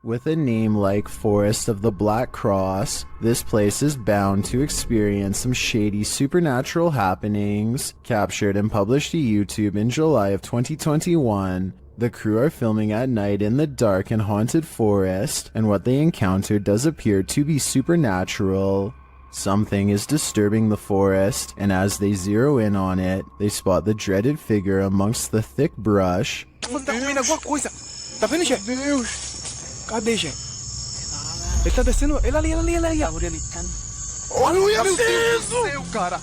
With a name like Forest of the Black Cross, this place is bound to experience some shady supernatural happenings. Captured and published to YouTube in July of 2021, the crew are filming at night in the dark and haunted forest, and what they encounter does appear to be supernatural. Something is disturbing the forest, and as they zero in on it, they spot the dreaded figure amongst the thick brush. Cadê, gente? Ele tá descendo. Ele ali. Olha isso! Cara.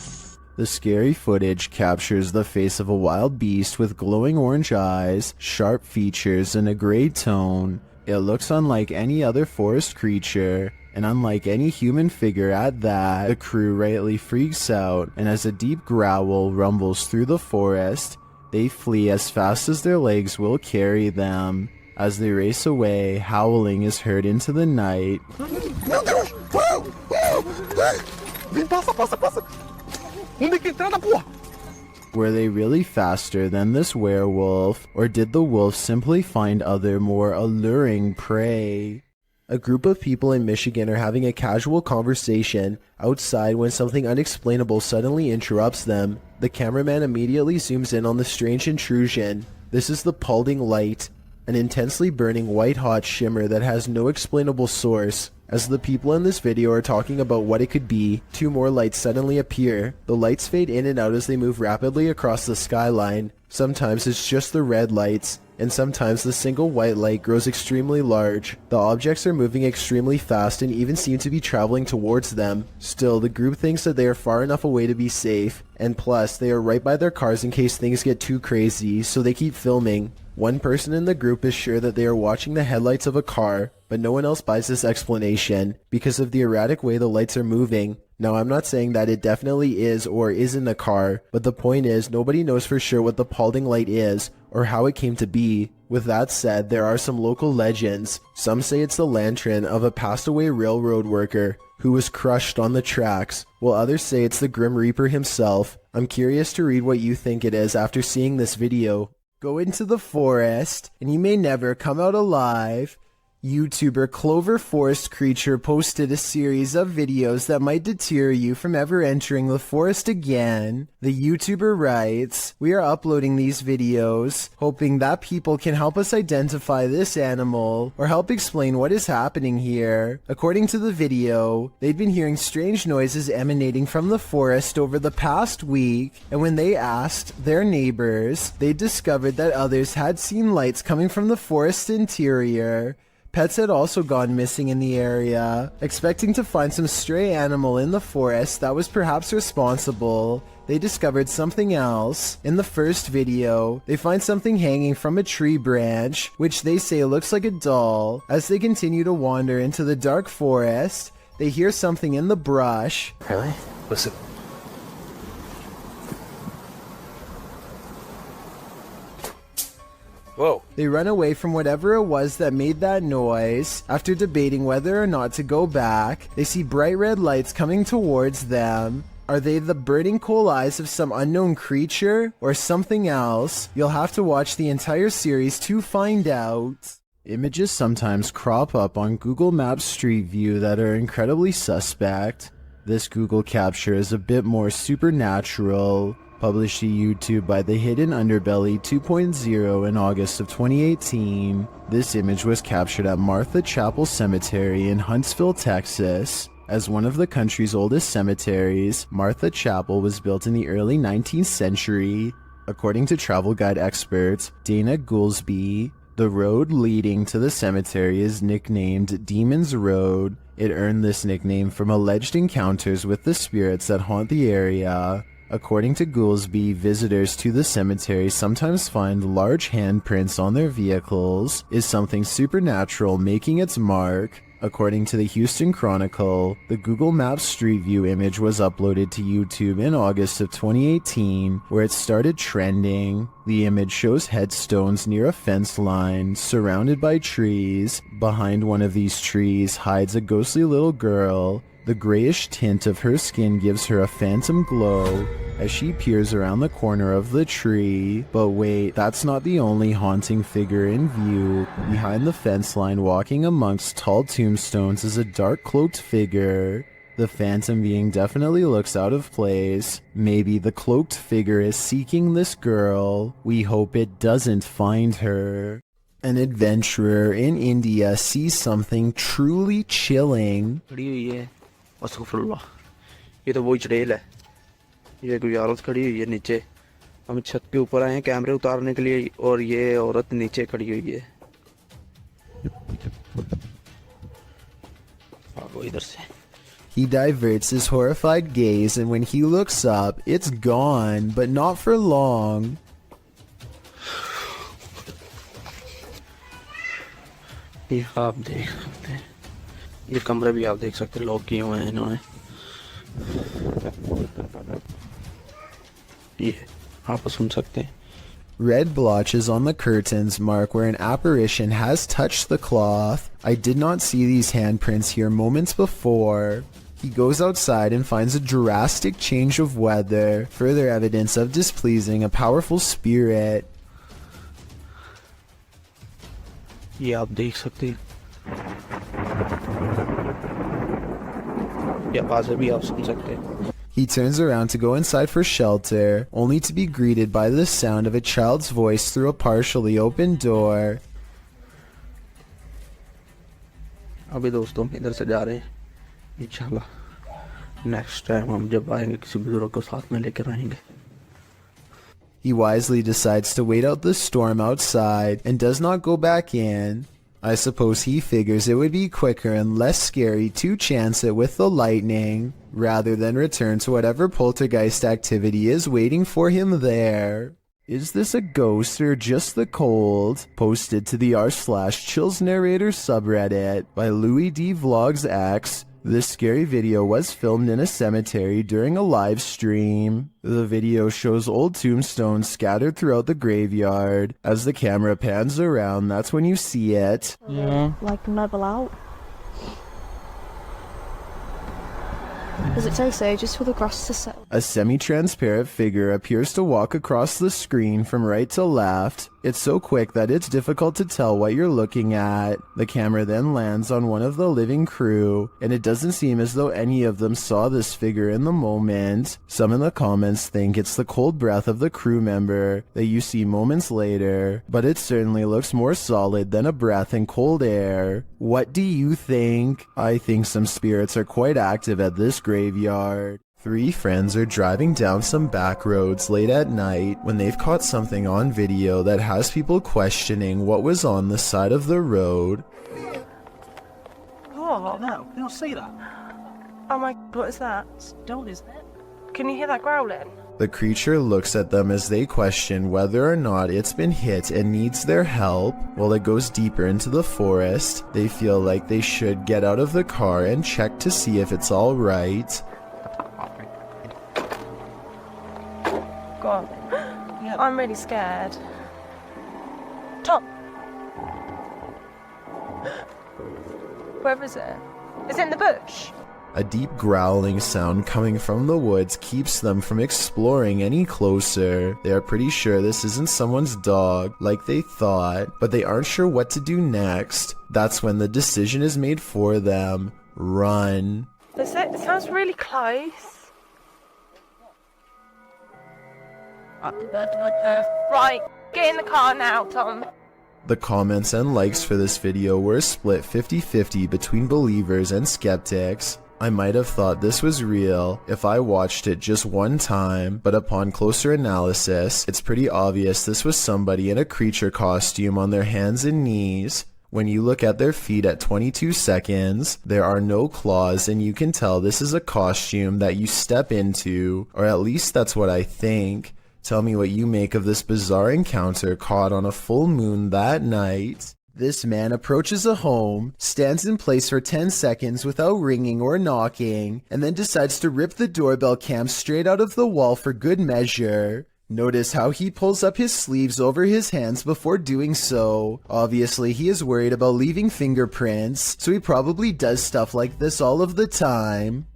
The scary footage captures the face of a wild beast with glowing orange eyes, sharp features, and a gray tone. It looks unlike any other forest creature, and unlike any human figure at that. The crew rightly freaks out, and as a deep growl rumbles through the forest, they flee as fast as their legs will carry them. As they race away, howling is heard into the night. Were they really faster than this werewolf, or did the wolf simply find other more alluring prey? A group of people in Michigan are having a casual conversation outside when something unexplainable suddenly interrupts them. The cameraman immediately zooms in on the strange intrusion. This is the Paulding light, an intensely burning white-hot shimmer that has no explainable source. As the people in this video are talking about what it could be, two more lights suddenly appear. The lights fade in and out as they move rapidly across the skyline. Sometimes it's just the red lights, and sometimes the single white light grows extremely large. The objects are moving extremely fast and even seem to be traveling towards them. Still, the group thinks that they are far enough away to be safe, and plus, they are right by their cars in case things get too crazy, so they keep filming. One person in the group is sure that they are watching the headlights of a car, but no one else buys this explanation because of the erratic way the lights are moving. Now, I'm not saying that it definitely is or isn't a car, but the point is nobody knows for sure what the Paulding light is or how it came to be. With that said, there are some local legends. Some say it's the lantern of a passed away railroad worker who was crushed on the tracks, while others say it's the Grim Reaper himself. I'm curious to read what you think it is after seeing this video. Go into the forest, and you may never come out alive. YouTuber Clover Forest Creature posted a series of videos that might deter you from ever entering the forest again. The YouTuber writes, "We are uploading these videos, hoping that people can help us identify this animal, or help explain what is happening here." According to the video, they'd been hearing strange noises emanating from the forest over the past week, and when they asked their neighbors, they discovered that others had seen lights coming from the forest interior. Pets had also gone missing in the area. Expecting to find some stray animal in the forest that was perhaps responsible, they discovered something else. In the first video, they find something hanging from a tree branch, which they say looks like a doll. As they continue to wander into the dark forest, they hear something in the brush. Really? Listen. Whoa. They run away from whatever it was that made that noise. After debating whether or not to go back, they see bright red lights coming towards them. Are they the burning coal eyes of some unknown creature or something else? You'll have to watch the entire series to find out. Images sometimes crop up on Google Maps Street View that are incredibly suspect. This Google capture is a bit more supernatural. Published to YouTube by The Hidden Underbelly 2.0 in August of 2018. This image was captured at Martha Chapel Cemetery in Huntsville, Texas. As one of the country's oldest cemeteries, Martha Chapel was built in the early 19th century. According to travel guide expert Dana Goolsby, the road leading to the cemetery is nicknamed Demon's Road. It earned this nickname from alleged encounters with the spirits that haunt the area. According to Goolsby, visitors to the cemetery sometimes find large handprints on their vehicles. Is something supernatural making its mark? According to the Houston Chronicle, the Google Maps Street View image was uploaded to YouTube in August of 2018, where it started trending. The image shows headstones near a fence line, surrounded by trees. Behind one of these trees hides a ghostly little girl. The grayish tint of her skin gives her a phantom glow as she peers around the corner of the tree. But wait, that's not the only haunting figure in view. Behind the fence line, walking amongst tall tombstones, is a dark cloaked figure. The phantom being definitely looks out of place. Maybe the cloaked figure is seeking this girl. We hope it doesn't find her. An adventurer in India sees something truly chilling. खड़ी हुई है अस्तगफुरुल्लाह ये तो वही चुड़ैल है ये कोई औरत खड़ी हुई है नीचे हम छत के ऊपर आए हैं कैमरे उतारने के लिए और ये औरत नीचे खड़ी हुई है भागो इधर से He diverts his horrified gaze, and when he looks up, it's gone, but not for long. ये आप देख सकते हैं ये कमरे भी आप देख सकते हैं लॉक किए हुए हैं इन्होंने ये आप सुन सकते हैं Red blotches on the curtains mark where an apparition has touched the cloth. I did not see these handprints here moments before. He goes outside and finds a drastic change of weather, further evidence of displeasing a powerful spirit. ये आप देख सकते हैं ये आवाज़ें भी आप सुन सकते हैं He turns around to go inside for shelter, only to be greeted by the sound of a child's voice through a partially open door. अभी दोस्तों हम इधर से जा रहे हैं इंशाल्लाह नेक्स्ट टाइम हम जब आएंगे किसी बुजुर्ग को साथ में लेकर आएंगे He wisely decides to wait out the storm outside and does not go back in. I suppose he figures it would be quicker and less scary to chance it with the lightning, rather than return to whatever poltergeist activity is waiting for him there. Is this a ghost or just the cold? Posted to the r/chills narrator subreddit by Louis D Vlogs X. This scary video was filmed in a cemetery during a live stream. The video shows old tombstones scattered throughout the graveyard. As the camera pans around, that's when you see it. Yeah. Like level out. Does it say so just for the grass to settle? A semi-transparent figure appears to walk across the screen from right to left. It's so quick that it's difficult to tell what you're looking at. The camera then lands on one of the living crew, and it doesn't seem as though any of them saw this figure in the moment. Some in the comments think it's the cold breath of the crew member that you see moments later, but it certainly looks more solid than a breath in cold air. What do you think? I think some spirits are quite active at this graveyard. Three friends are driving down some back roads late at night when they've caught something on video that has people questioning what was on the side of the road. Oh, no, you don't see that. Oh my, what is that? Don't, isn't it? Can you hear that growling? The creature looks at them as they question whether or not it's been hit and needs their help. While it goes deeper into the forest, they feel like they should get out of the car and check to see if it's all right. God, Yeah. I'm really scared. Tom! Where is it? Is it in the bush? A deep growling sound coming from the woods keeps them from exploring any closer. They are pretty sure this isn't someone's dog, like they thought, but they aren't sure what to do next. That's when the decision is made for them. Run. Is it? It sounds really close. Right, get in the car now, Tom. The comments and likes for this video were split 50-50 between believers and skeptics. I might have thought this was real if I watched it just one time, but upon closer analysis, it's pretty obvious this was somebody in a creature costume on their hands and knees. When you look at their feet at 22 seconds, there are no claws, and you can tell this is a costume that you step into, or at least that's what I think. Tell me what you make of this bizarre encounter caught on a full moon that night. This man approaches a home, stands in place for 10 seconds without ringing or knocking, and then decides to rip the doorbell cam straight out of the wall for good measure. Notice how he pulls up his sleeves over his hands before doing so. Obviously, he is worried about leaving fingerprints, so he probably does stuff like this all of the time.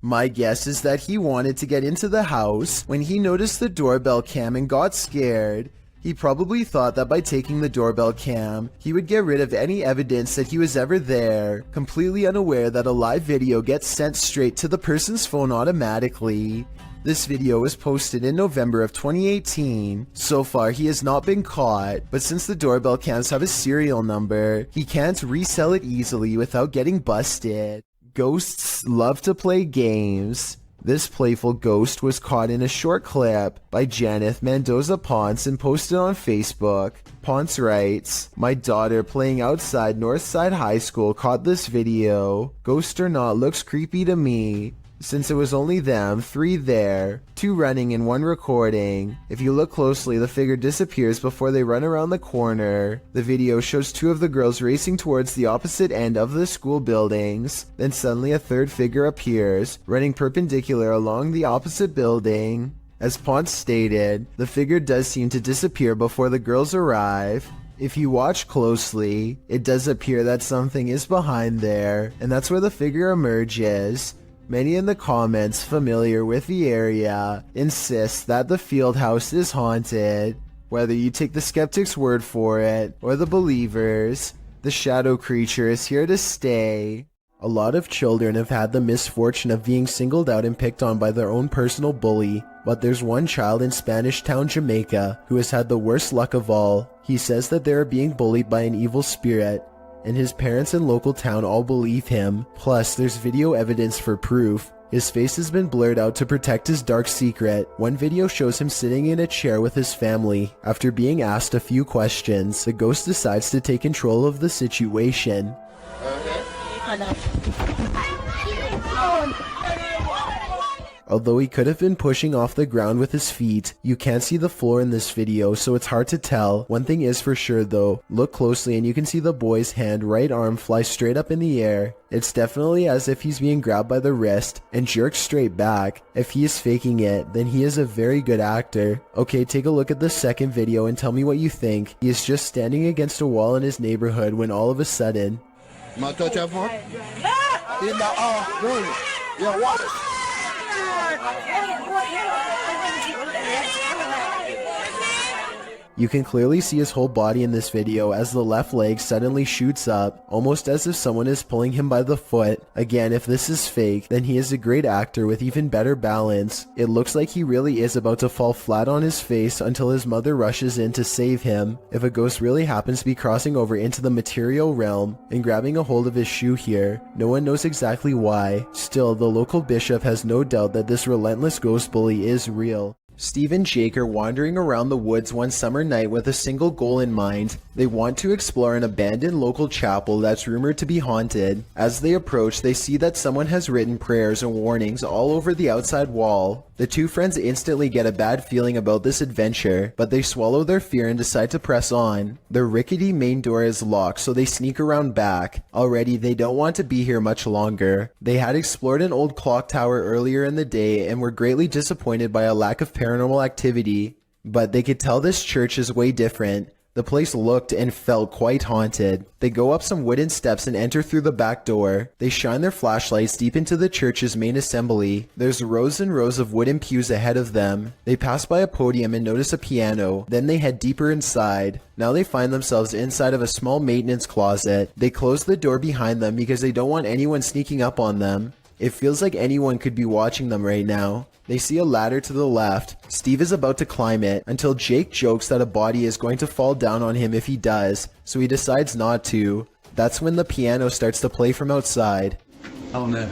My guess is that he wanted to get into the house when he noticed the doorbell cam and got scared. He probably thought that by taking the doorbell cam, he would get rid of any evidence that he was ever there, completely unaware that a live video gets sent straight to the person's phone automatically. This video was posted in November of 2018. So far, he has not been caught, but since the doorbell cams have a serial number, he can't resell it easily without getting busted. Ghosts love to play games. This playful ghost was caught in a short clip by Janeth Mendoza Ponce and posted on Facebook. Ponce writes, "My daughter playing outside Northside High School caught this video. Ghost or not, looks creepy to me. Since it was only them, 3 there, 2 running and 1 recording. If you look closely, the figure disappears before they run around the corner. The video shows 2 of the girls racing towards the opposite end of the school buildings. Then suddenly a 3rd figure appears, running perpendicular along the opposite building. As Ponce stated, the figure does seem to disappear before the girls arrive. If you watch closely, it does appear that something is behind there, and that's where the figure emerges. Many in the comments familiar with the area insist that the field house is haunted. Whether you take the skeptic's word for it or the believers, the shadow creature is here to stay. A lot of children have had the misfortune of being singled out and picked on by their own personal bully, but there's one child in Spanish Town, Jamaica, who has had the worst luck of all. He says that they are being bullied by an evil spirit, and his parents and local town all believe him. Plus, there's video evidence for proof. His face has been blurred out to protect his dark secret. One video shows him sitting in a chair with his family. After being asked a few questions, the ghost decides to take control of the situation. Although he could have been pushing off the ground with his feet, you can't see the floor in this video, so it's hard to tell. One thing is for sure though, look closely and you can see the boy's right arm fly straight up in the air. It's definitely as if he's being grabbed by the wrist and jerked straight back. If he is faking it, then he is a very good actor. Okay, take a look at the second video and tell me what you think. He is just standing against a wall in his neighborhood when all of a sudden... You can clearly see his whole body in this video as the left leg suddenly shoots up, almost as if someone is pulling him by the foot. Again, if this is fake, then he is a great actor with even better balance. It looks like he really is about to fall flat on his face until his mother rushes in to save him. If a ghost really happens to be crossing over into the material realm and grabbing a hold of his shoe here, no one knows exactly why. Still, the local bishop has no doubt that this relentless ghost bully is real. Steve and Jake are wandering around the woods one summer night with a single goal in mind. They want to explore an abandoned local chapel that's rumored to be haunted. As they approach, they see that someone has written prayers and warnings all over the outside wall. The two friends instantly get a bad feeling about this adventure, but they swallow their fear and decide to press on. The rickety main door is locked, so they sneak around back. Already, they don't want to be here much longer. They had explored an old clock tower earlier in the day and were greatly disappointed by a lack of paranormal activity. But they could tell this church is way different. The place looked and felt quite haunted. They go up some wooden steps and enter through the back door. They shine their flashlights deep into the church's main assembly. There's rows and rows of wooden pews ahead of them. They pass by a podium and notice a piano. Then they head deeper inside. Now they find themselves inside of a small maintenance closet. They close the door behind them because they don't want anyone sneaking up on them. It feels like anyone could be watching them right now. They see a ladder to the left. Steve is about to climb it until Jake jokes that a body is going to fall down on him if he does, so he decides not to. That's when the piano starts to play from outside. Oh no.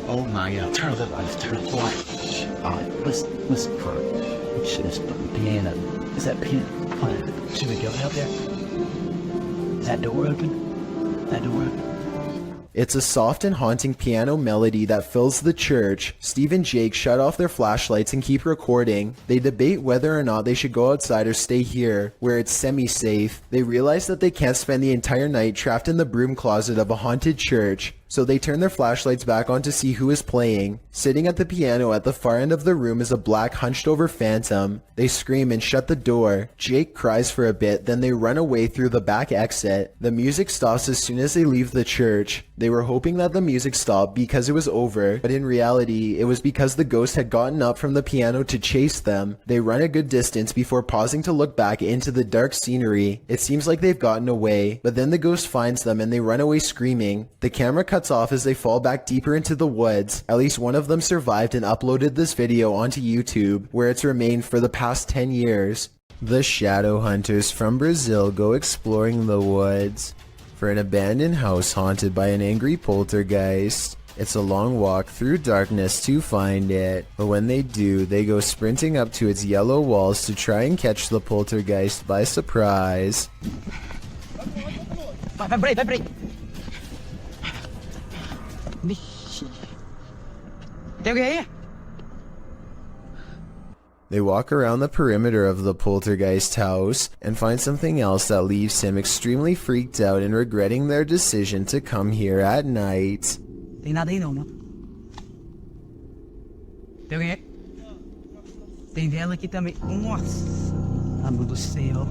Oh my god. Turn the lights, turn the lights. Alright, listen for it. Shit, it's the piano. Is that piano playing? Should we go out there? Is that door open? That door open? It's a soft and haunting piano melody that fills the church. Steve and Jake shut off their flashlights and keep recording. They debate whether or not they should go outside or stay here, where it's semi-safe. They realize that they can't spend the entire night trapped in the broom closet of a haunted church. So they turn their flashlights back on to see who is playing. Sitting at the piano at the far end of the room is a black hunched over phantom. They scream and shut the door. Jake cries for a bit, then they run away through the back exit. The music stops as soon as they leave the church. They were hoping that the music stopped because it was over, but in reality, it was because the ghost had gotten up from the piano to chase them. They run a good distance before pausing to look back into the dark scenery. It seems like they've gotten away, but then the ghost finds them and they run away screaming. The camera cuts off as they fall back deeper into the woods. At least one of them survived and uploaded this video onto YouTube, where it's remained for the past 10 years. The shadow hunters from Brazil go exploring the woods for an abandoned house haunted by an angry poltergeist. It's a long walk through darkness to find it, but when they do, they go sprinting up to its yellow walls to try and catch the poltergeist by surprise. Vai por aí. Vixe. Tem alguém aí? They walk around the perimeter of the poltergeist house and find something else that leaves him extremely freaked out and regretting their decision to come here at night. Tem nada aí não, mano. Tem alguém aí? Tem vela aqui também. Nossa, amigo do céu.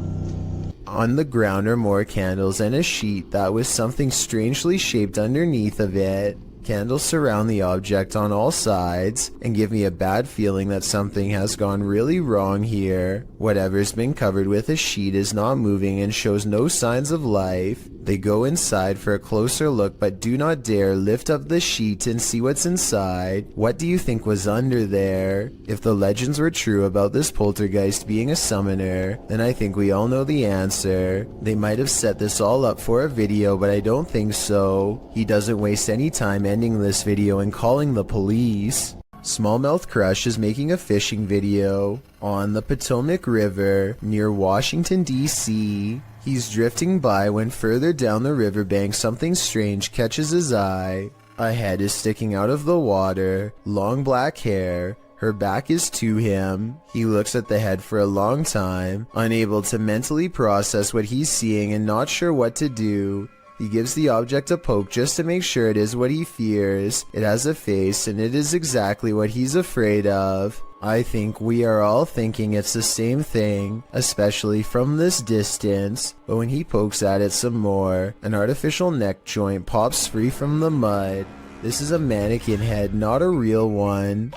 On the ground are more candles and a sheet that with something strangely shaped underneath of it. Candles surround the object on all sides and give me a bad feeling that something has gone really wrong here. Whatever's been covered with a sheet is not moving and shows no signs of life. They go inside for a closer look but do not dare lift up the sheet and see what's inside. What do you think was under there? If the legends were true about this poltergeist being a summoner, then I think we all know the answer. They might have set this all up for a video, but I don't think so. He doesn't waste any time ending this video and calling the police. Smallmouth Crush is making a fishing video on the Potomac River near Washington, D.C. He's drifting by when further down the riverbank something strange catches his eye. A head is sticking out of the water, long black hair. Her back is to him. He looks at the head for a long time, unable to mentally process what he's seeing and not sure what to do. He gives the object a poke just to make sure it is what he fears. It has a face and it is exactly what he's afraid of. I think we are all thinking it's the same thing, especially from this distance. But when he pokes at it some more, an artificial neck joint pops free from the mud. This is a mannequin head, not a real one.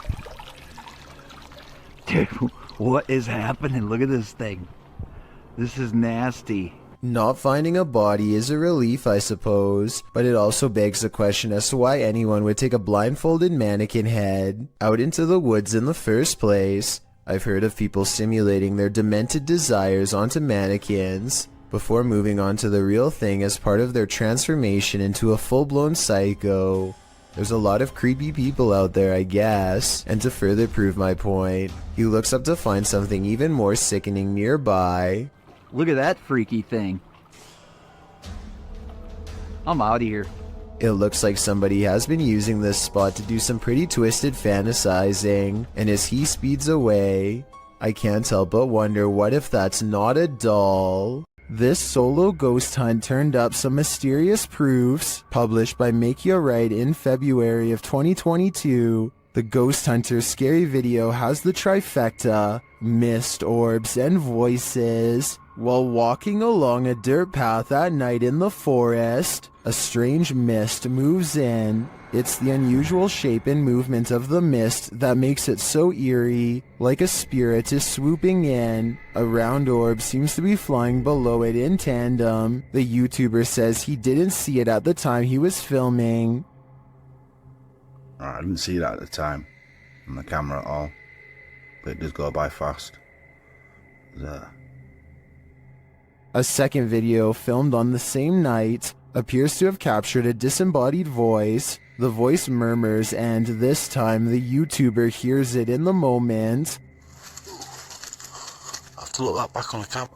Dude, what is happening? Look at this thing. This is nasty. Not finding a body is a relief, I suppose, but it also begs the question as to why anyone would take a blindfolded mannequin head out into the woods in the first place. I've heard of people simulating their demented desires onto mannequins before moving on to the real thing as part of their transformation into a full-blown psycho. There's a lot of creepy people out there, I guess. And to further prove my point, he looks up to find something even more sickening nearby. Look at that freaky thing. I'm out of here. It looks like somebody has been using this spot to do some pretty twisted fantasizing, and as he speeds away, I can't help but wonder what if that's not a doll. This solo ghost hunt turned up some mysterious proofs, published by Macleod in February of 2022. The Ghost Hunter's scary video has the trifecta, mist, orbs, and voices. While walking along a dirt path at night in the forest, a strange mist moves in. It's the unusual shape and movement of the mist that makes it so eerie, like a spirit is swooping in. A round orb seems to be flying below it in tandem. The YouTuber says he didn't see it at the time he was filming. I didn't see that at the time on the camera at all, but it does go by fast. A second video filmed on the same night appears to have captured a disembodied voice. The voice murmurs, and this time the YouTuber hears it in the moment. I have to look that back on the camera.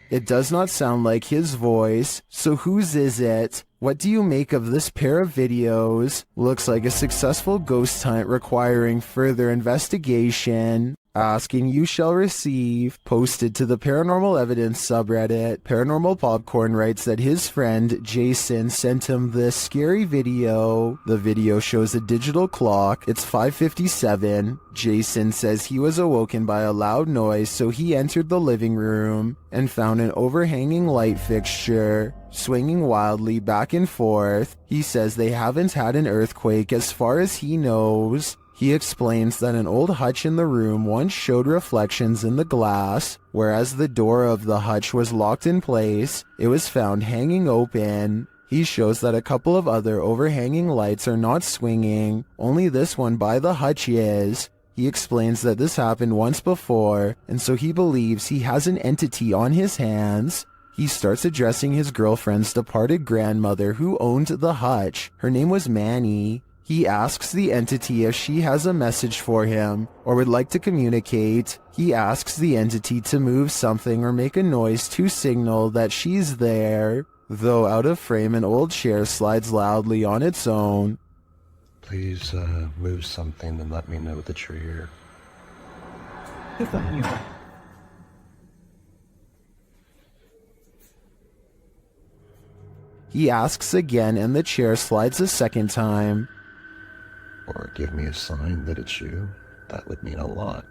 It does not sound like his voice, so whose is it? What do you make of this pair of videos? Looks like a successful ghost hunt requiring further investigation. Ask and you shall receive. Posted to the Paranormal Evidence subreddit, Paranormal Popcorn writes that his friend Jason sent him this scary video. The video shows a digital clock. It's 5:57. Jason says he was awoken by a loud noise, so he entered the living room and found an overhanging light fixture swinging wildly back and forth. He says they haven't had an earthquake as far as he knows. He explains that an old hutch in the room once showed reflections in the glass, whereas the door of the hutch was locked in place. It was found hanging open. He shows that a couple of other overhanging lights are not swinging, only this one by the hutch is. He explains that this happened once before, and so he believes he has an entity on his hands. He starts addressing his girlfriend's departed grandmother who owned the hutch. Her name was Manny. He asks the entity if she has a message for him or would like to communicate. He asks the entity to move something or make a noise to signal that she's there. Though out of frame, an old chair slides loudly on its own. Please move something and let me know that you're here. He asks again and the chair slides a second time. Or give me a sign that it's you. That would mean a lot.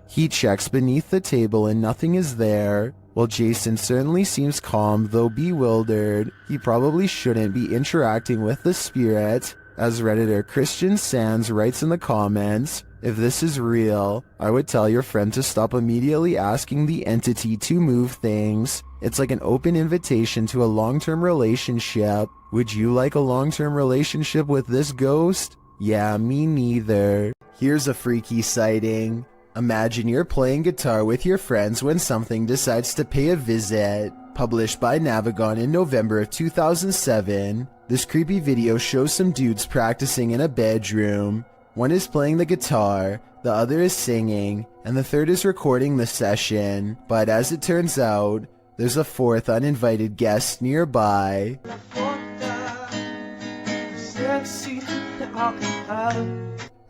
He checks beneath the table and nothing is there. While Jason certainly seems calm, though bewildered, he probably shouldn't be interacting with the spirit. As Redditor Christian Sands writes in the comments, if this is real, I would tell your friend to stop immediately asking the entity to move things. It's like an open invitation to a long-term relationship. Would you like a long-term relationship with this ghost? Yeah, me neither. Here's a freaky sighting. Imagine you're playing guitar with your friends when something decides to pay a visit. Published by Navigon in November of 2007, this creepy video shows some dudes practicing in a bedroom. One is playing the guitar, the other is singing, and the third is recording the session. But as it turns out, there's a fourth uninvited guest nearby.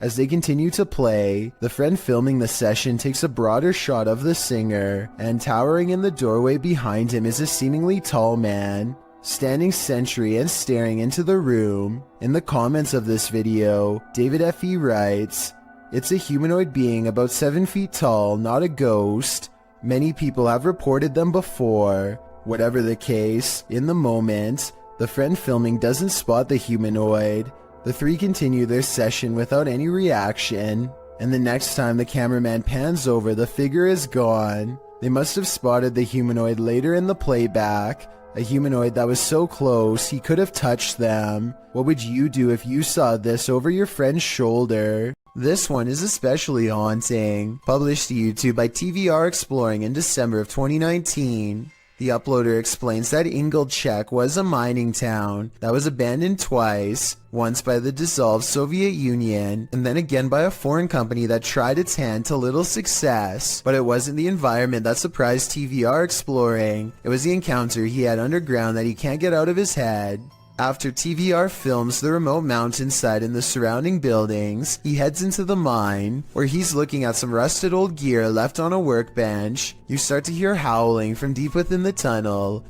As they continue to play, the friend filming the session takes a broader shot of the singer, and towering in the doorway behind him is a seemingly tall man, standing sentry and staring into the room. In the comments of this video, David F.E. writes, "It's a humanoid being about 7 feet tall, not a ghost. Many people have reported them before." Whatever the case, in the moment, the friend filming doesn't spot the humanoid. The three continue their session without any reaction, and the next time the cameraman pans over, the figure is gone. They must have spotted the humanoid later in the playback, a humanoid that was so close he could have touched them. What would you do if you saw this over your friend's shoulder? This one is especially haunting. Published to YouTube by TVR Exploring in December of 2019. The uploader explains that Ingolchek was a mining town that was abandoned twice, once by the dissolved Soviet Union, and then again by a foreign company that tried its hand to little success. But it wasn't the environment that surprised TVR Exploring, it was the encounter he had underground that he can't get out of his head. After TVR films the remote mountainside and the surrounding buildings, he heads into the mine, where he's looking at some rusted old gear left on a workbench. You start to hear howling from deep within the tunnel.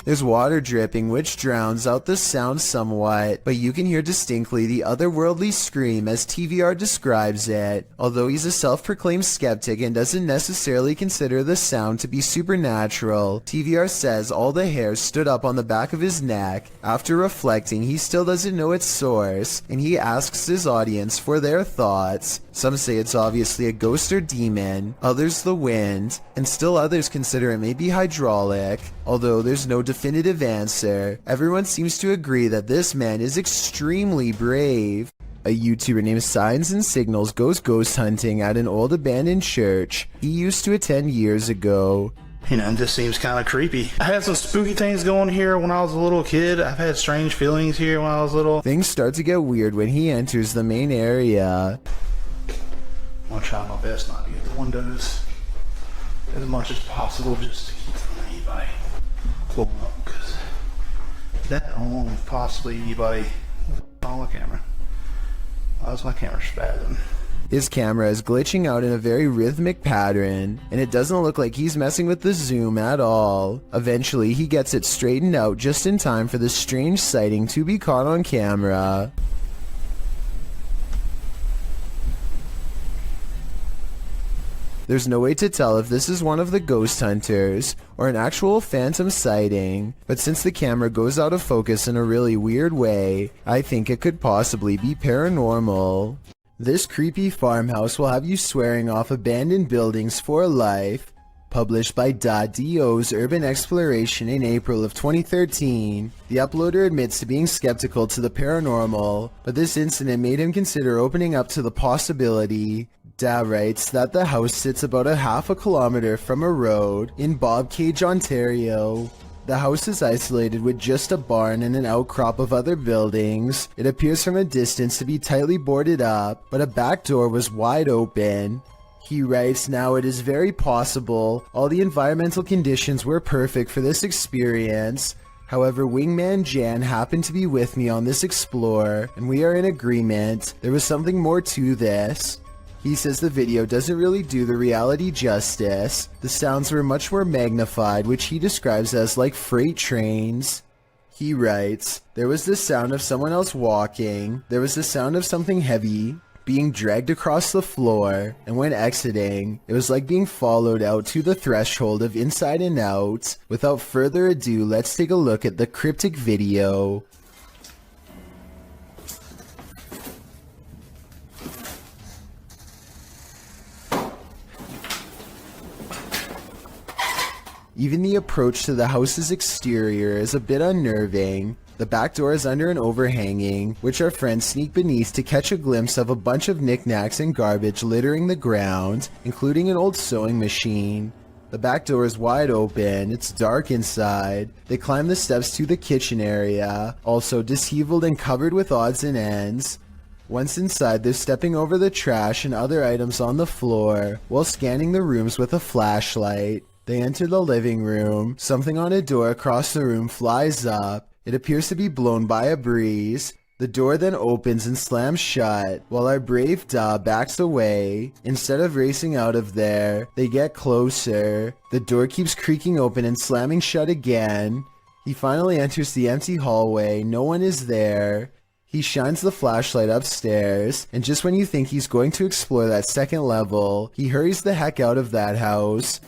There's water dripping, which drowns out the sound somewhat, but you can hear distinctly the otherworldly scream as TVR describes it. Although he's a self-proclaimed skeptic and doesn't necessarily consider the sound to be supernatural, TVR says all the hairs stood up on the back of his neck. After reflecting, he still doesn't know its source, and he asks his audience for their thoughts. Some say it's obviously a ghost or demon, others the wind, and still others consider it may be hydraulic. Although there's no definitive answer, everyone seems to agree that this man is extremely brave. A YouTuber named Signs and Signals goes ghost hunting at an old abandoned church he used to attend years ago. You know, it just seems kind of creepy. I had some spooky things going here when I was a little kid. I've had strange feelings here when I was little. Things start to get weird when he enters the main area. I'm gonna try my best not to get the windows as much as possible just to keep them going up because that alone possibly by the camera. How's my camera spazzing? His camera is glitching out in a very rhythmic pattern, and it doesn't look like he's messing with the zoom at all. Eventually, he gets it straightened out just in time for this strange sighting to be caught on camera. There's no way to tell if this is one of the ghost hunters or an actual phantom sighting, but since the camera goes out of focus in a really weird way, I think it could possibly be paranormal. This creepy farmhouse will have you swearing off abandoned buildings for life. Published by .do's Urban Exploration in April of 2013, the uploader admits to being skeptical to the paranormal, but this incident made him consider opening up to the possibility. Da writes that the house sits about a half a kilometer from a road in Bobcage, Ontario. The house is isolated with just a barn and an outcrop of other buildings. It appears from a distance to be tightly boarded up, but a back door was wide open. He writes, now it is very possible all the environmental conditions were perfect for this experience. However, Wingman Jan happened to be with me on this explore, and we are in agreement. There was something more to this. He says the video doesn't really do the reality justice. The sounds were much more magnified, which he describes as like freight trains. He writes, there was the sound of someone else walking, there was the sound of something heavy being dragged across the floor, and when exiting, it was like being followed out to the threshold of Inside and Out. Without further ado, let's take a look at the cryptic video. Even the approach to the house's exterior is a bit unnerving. The back door is under an overhanging, which our friends sneak beneath to catch a glimpse of a bunch of knickknacks and garbage littering the ground, including an old sewing machine. The back door is wide open, it's dark inside. They climb the steps to the kitchen area, also disheveled and covered with odds and ends. Once inside, they're stepping over the trash and other items on the floor, while scanning the rooms with a flashlight. They enter the living room. Something on a door across the room flies up. It appears to be blown by a breeze. The door then opens and slams shut, while our brave Da backs away. Instead of racing out of there, they get closer. The door keeps creaking open and slamming shut again. He finally enters the empty hallway. No one is there. He shines the flashlight upstairs, and just when you think he's going to explore that second level, he hurries the heck out of that house.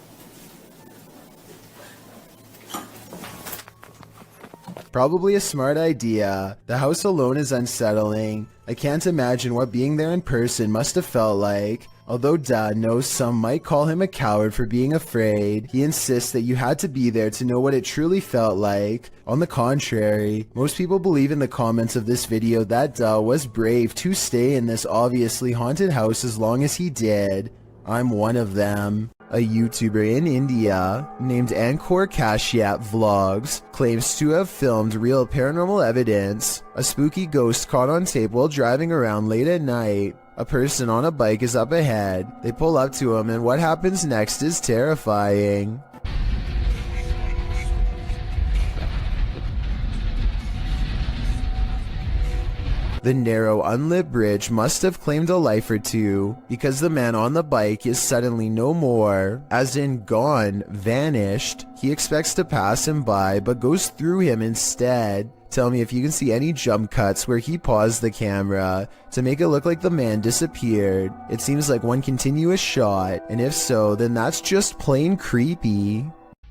Probably a smart idea. The house alone is unsettling. I can't imagine what being there in person must have felt like. Although Da knows some might call him a coward for being afraid, he insists that you had to be there to know what it truly felt like. On the contrary, most people believe in the comments of this video that Da was brave to stay in this obviously haunted house as long as he did. I'm one of them. A YouTuber in India named Ankor Kashyap Vlogs claims to have filmed real paranormal evidence. A spooky ghost caught on tape while driving around late at night. A person on a bike is up ahead. They pull up to him, and what happens next is terrifying. The narrow, unlit bridge must have claimed a life or two, because the man on the bike is suddenly no more, as in gone, vanished. He expects to pass him by, but goes through him instead. Tell me if you can see any jump cuts where he paused the camera to make it look like the man disappeared. It seems like one continuous shot, and if so, then that's just plain creepy.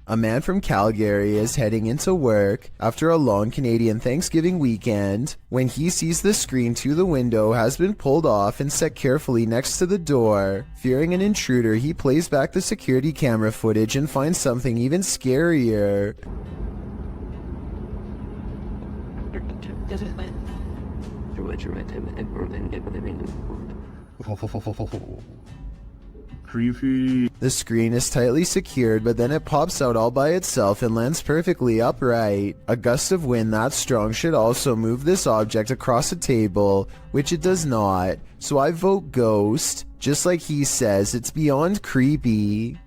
A man from Calgary is heading into work after a long Canadian Thanksgiving weekend when he sees the screen to the window has been pulled off and set carefully next to the door. Fearing an intruder, he plays back the security camera footage and finds something even scarier. Creepy. The screen is tightly secured, but then it pops out all by itself and lands perfectly upright. A gust of wind that strong should also move this object across a table, which it does not. So I vote ghost. Just like he says, it's beyond creepy.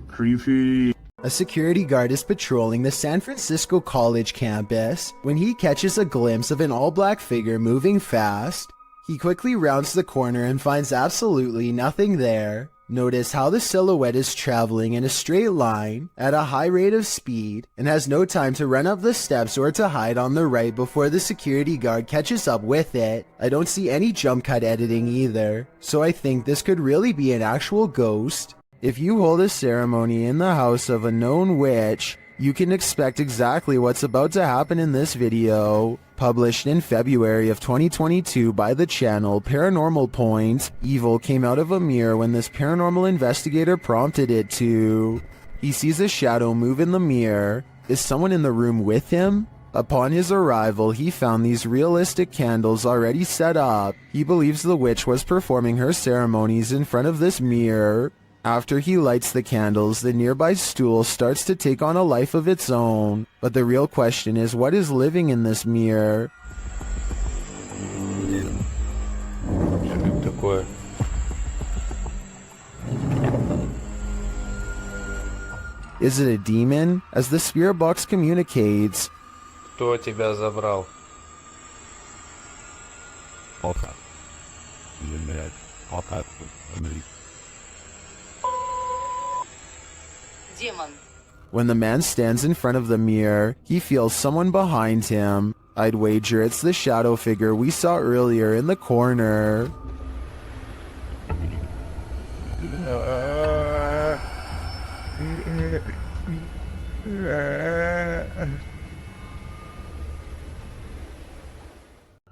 Creepy. A security guard is patrolling the San Francisco College campus when he catches a glimpse of an all-black figure moving fast. He quickly rounds the corner and finds absolutely nothing there. Notice how the silhouette is traveling in a straight line at a high rate of speed and has no time to run up the steps or to hide on the right before the security guard catches up with it. I don't see any jump cut editing either, so I think this could really be an actual ghost. If you hold a ceremony in the house of a known witch, you can expect exactly what's about to happen in this video. Published in February of 2022 by the channel Paranormal Point, evil came out of a mirror when this paranormal investigator prompted it to. He sees a shadow move in the mirror. Is someone in the room with him? Upon his arrival, he found these realistic candles already set up. He believes the witch was performing her ceremonies in front of this mirror. After he lights the candles, the nearby stool starts to take on a life of its own. But the real question is, what is living in this mirror? Is it a demon? As the spirit box communicates, Кто тебя забрал? when the man stands in front of the mirror, he feels someone behind him. I'd wager it's the shadow figure we saw earlier in the corner.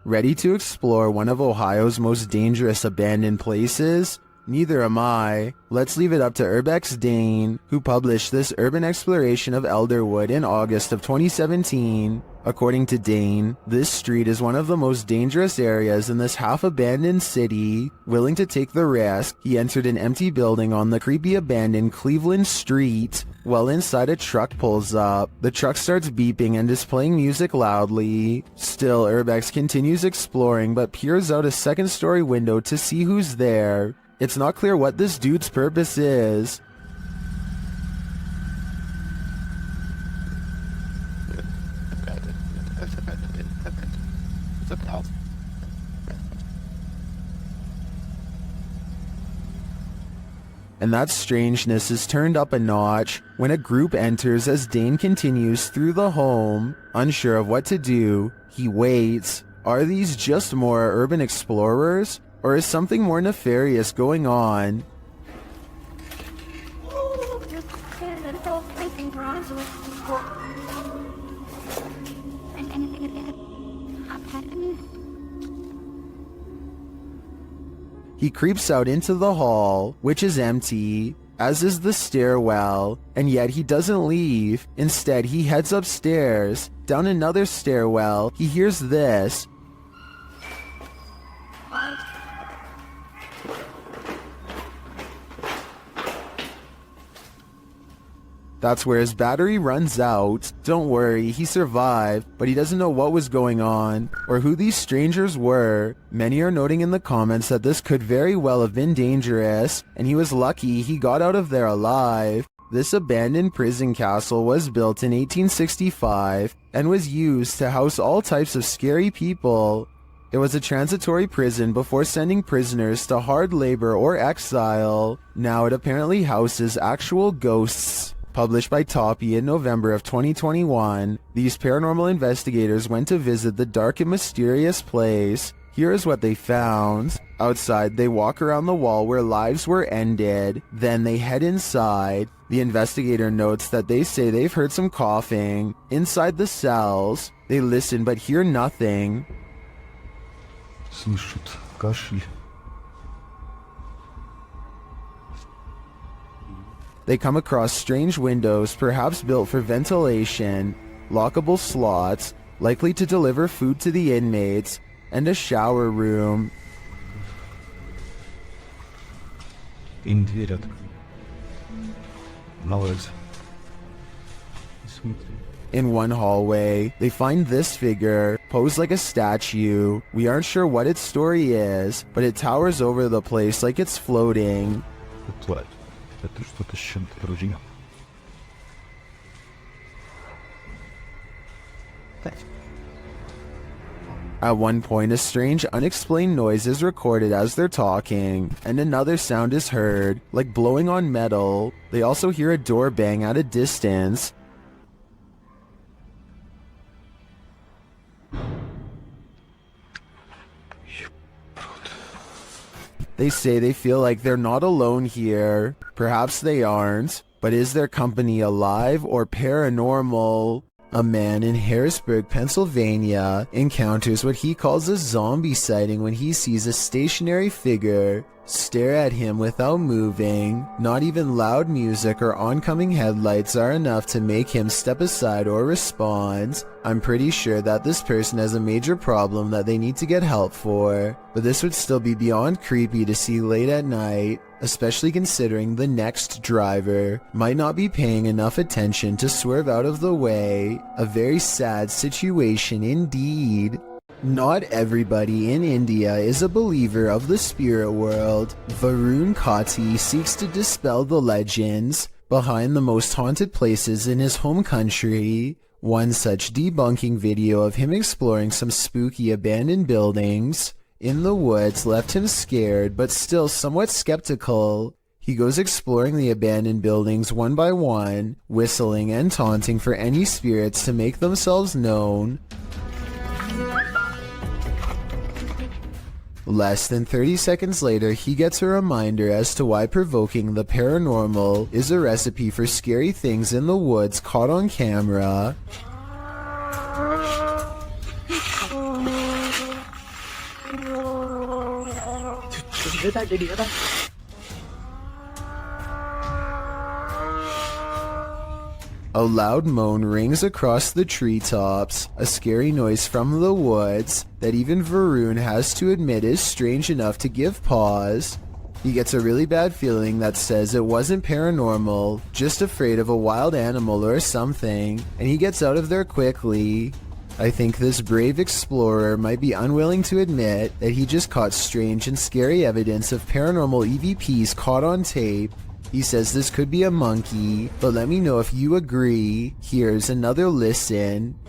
Ready to explore one of Ohio's most dangerous abandoned places? Neither am I. Let's leave it up to Urbex Dane, who published this urban exploration of Elderwood in August of 2017. According to Dane, this street is one of the most dangerous areas in this half-abandoned city. Willing to take the risk, he entered an empty building on the creepy abandoned Cleveland Street. While inside, a truck pulls up. The truck starts beeping and is playing music loudly. Still, Urbex continues exploring but peers out a second-story window to see who's there. It's not clear what this dude's purpose is. And that strangeness is turned up a notch when a group enters as Dane continues through the home. Unsure of what to do, he waits. Are these just more urban explorers? Or is something more nefarious going on? He creeps out into the hall, which is empty, as is the stairwell, and yet he doesn't leave. Instead, he heads upstairs. Down another stairwell, he hears this. That's where his battery runs out. Don't worry, he survived, but he doesn't know what was going on, or who these strangers were. Many are noting in the comments that this could very well have been dangerous, and he was lucky he got out of there alive. This abandoned prison castle was built in 1865, and was used to house all types of scary people. It was a transitory prison before sending prisoners to hard labor or exile. Now it apparently houses actual ghosts. Published by Toppy in November of 2021, these paranormal investigators went to visit the dark and mysterious place. Here is what they found. Outside, they walk around the wall where lives were ended. Then they head inside. The investigator notes that they say they've heard some coughing. Inside the cells, they listen but hear nothing. Слышат кашель. They come across strange windows, perhaps built for ventilation, lockable slots, likely to deliver food to the inmates, and a shower room. Им дверь открыли. Молодец. In one hallway, they find this figure, posed like a statue. We aren't sure what its story is, but it towers over the place like it's floating. Это что-то с чем-то вроде. At one point, a strange, unexplained noise is recorded as they're talking, and another sound is heard, like blowing on metal. They also hear a door bang at a distance. They say they feel like they're not alone here. Perhaps they aren't, but is their company alive or paranormal? A man in Harrisburg, Pennsylvania, encounters what he calls a zombie sighting when he sees a stationary figure stare at him without moving. Not even loud music or oncoming headlights are enough to make him step aside or respond. I'm pretty sure that this person has a major problem that they need to get help for, but this would still be beyond creepy to see late at night, especially considering the next driver might not be paying enough attention to swerve out of the way. A very sad situation indeed. Not everybody in India is a believer of the spirit world. Varun Kati seeks to dispel the legends behind the most haunted places in his home country. One such debunking video of him exploring some spooky abandoned buildings in the woods left him scared but still somewhat skeptical. He goes exploring the abandoned buildings one by one, whistling and taunting for any spirits to make themselves known. Less than 30 seconds later, he gets a reminder as to why provoking the paranormal is a recipe for scary things in the woods caught on camera. A loud moan rings across the treetops, a scary noise from the woods that even Varun has to admit is strange enough to give pause. He gets a really bad feeling that says it wasn't paranormal, just afraid of a wild animal or something, and he gets out of there quickly. I think this brave explorer might be unwilling to admit that he just caught strange and scary evidence of paranormal EVPs caught on tape. He says this could be a monkey, but let me know if you agree. Here's another listen.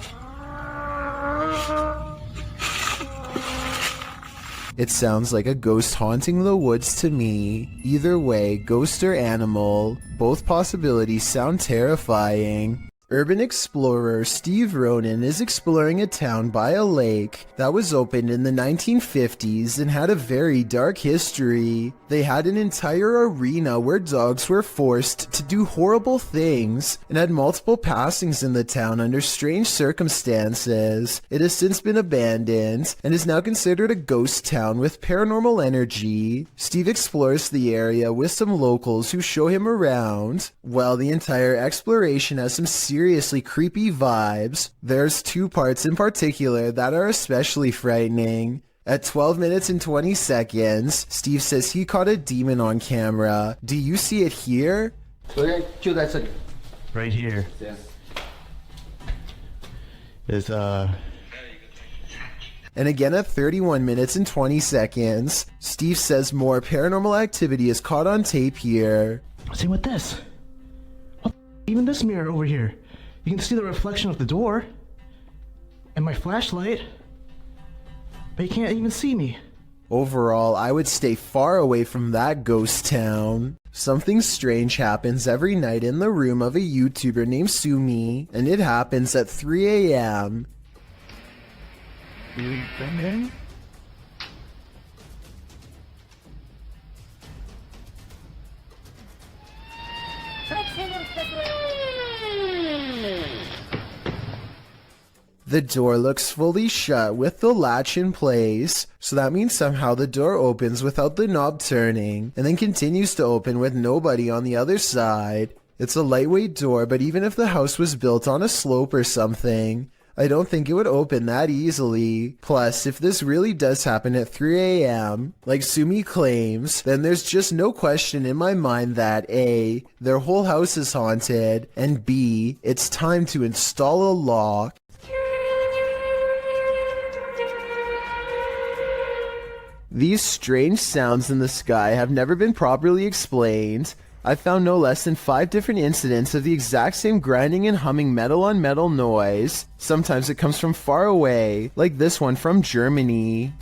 It sounds like a ghost haunting the woods to me. Either way, ghost or animal, both possibilities sound terrifying. Urban explorer Steve Ronan is exploring a town by a lake that was opened in the 1950s and had a very dark history. They had an entire arena where dogs were forced to do horrible things and had multiple passings in the town under strange circumstances. It has since been abandoned and is now considered a ghost town with paranormal energy. Steve explores the area with some locals who show him around. While the entire exploration has some seriously creepy vibes, there's two parts in particular that are especially frightening. At 12 minutes and 20 seconds, Steve says he caught a demon on camera. Do you see it here? Right here. Yeah. Is And again at 31 minutes and 20 seconds, Steve says more paranormal activity is caught on tape here. Same with this. Even this mirror over here. You can see the reflection of the door and my flashlight, but you can't even see me. Overall, I would stay far away from that ghost town. Something strange happens every night in the room of a YouTuber named Sumi, and it happens at 3 a.m. The door looks fully shut with the latch in place, so that means somehow the door opens without the knob turning, and then continues to open with nobody on the other side. It's a lightweight door, but even if the house was built on a slope or something, I don't think it would open that easily. Plus, if this really does happen at 3 a.m., like Sumi claims, then there's just no question in my mind that A, their whole house is haunted, and B, it's time to install a lock. These strange sounds in the sky have never been properly explained. I found no less than 5 different incidents of the exact same grinding and humming metal on metal noise. Sometimes it comes from far away, like this one from Germany.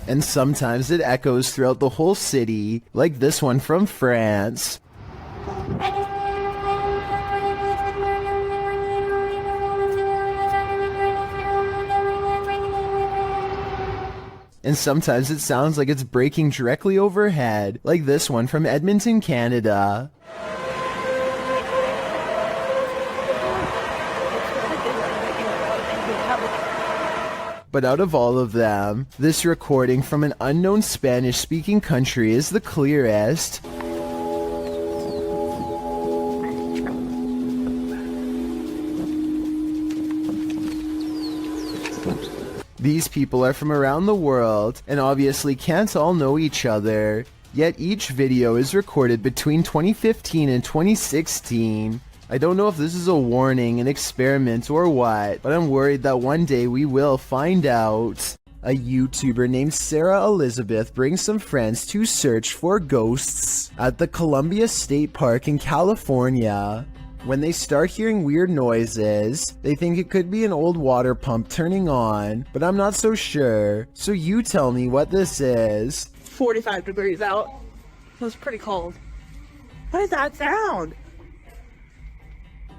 And sometimes it echoes throughout the whole city, like this one from France. And sometimes it sounds like it's breaking directly overhead, like this one from Edmonton, Canada. But out of all of them, this recording from an unknown Spanish-speaking country is the clearest. These people are from around the world, and obviously can't all know each other. Yet each video is recorded between 2015 and 2016. I don't know if this is a warning, an experiment, or what, but I'm worried that one day we will find out. A YouTuber named Sarah Elizabeth brings some friends to search for ghosts at the Columbia State Park in California. When they start hearing weird noises, they think it could be an old water pump turning on, but I'm not so sure. So you tell me what this is. 45 degrees out. It was pretty cold. What is that sound?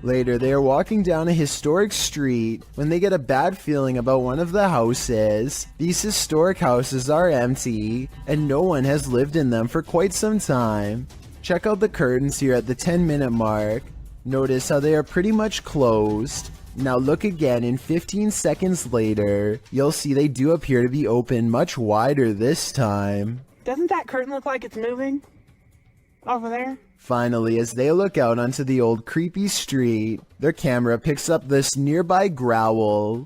Later, they are walking down a historic street when they get a bad feeling about one of the houses. These historic houses are empty, and no one has lived in them for quite some time. Check out the curtains here at the 10-minute mark. Notice how they are pretty much closed. Now look again, and 15 seconds later, you'll see they do appear to be open much wider this time. Doesn't that curtain look like it's moving? Over there? Finally, as they look out onto the old creepy street, their camera picks up this nearby growl.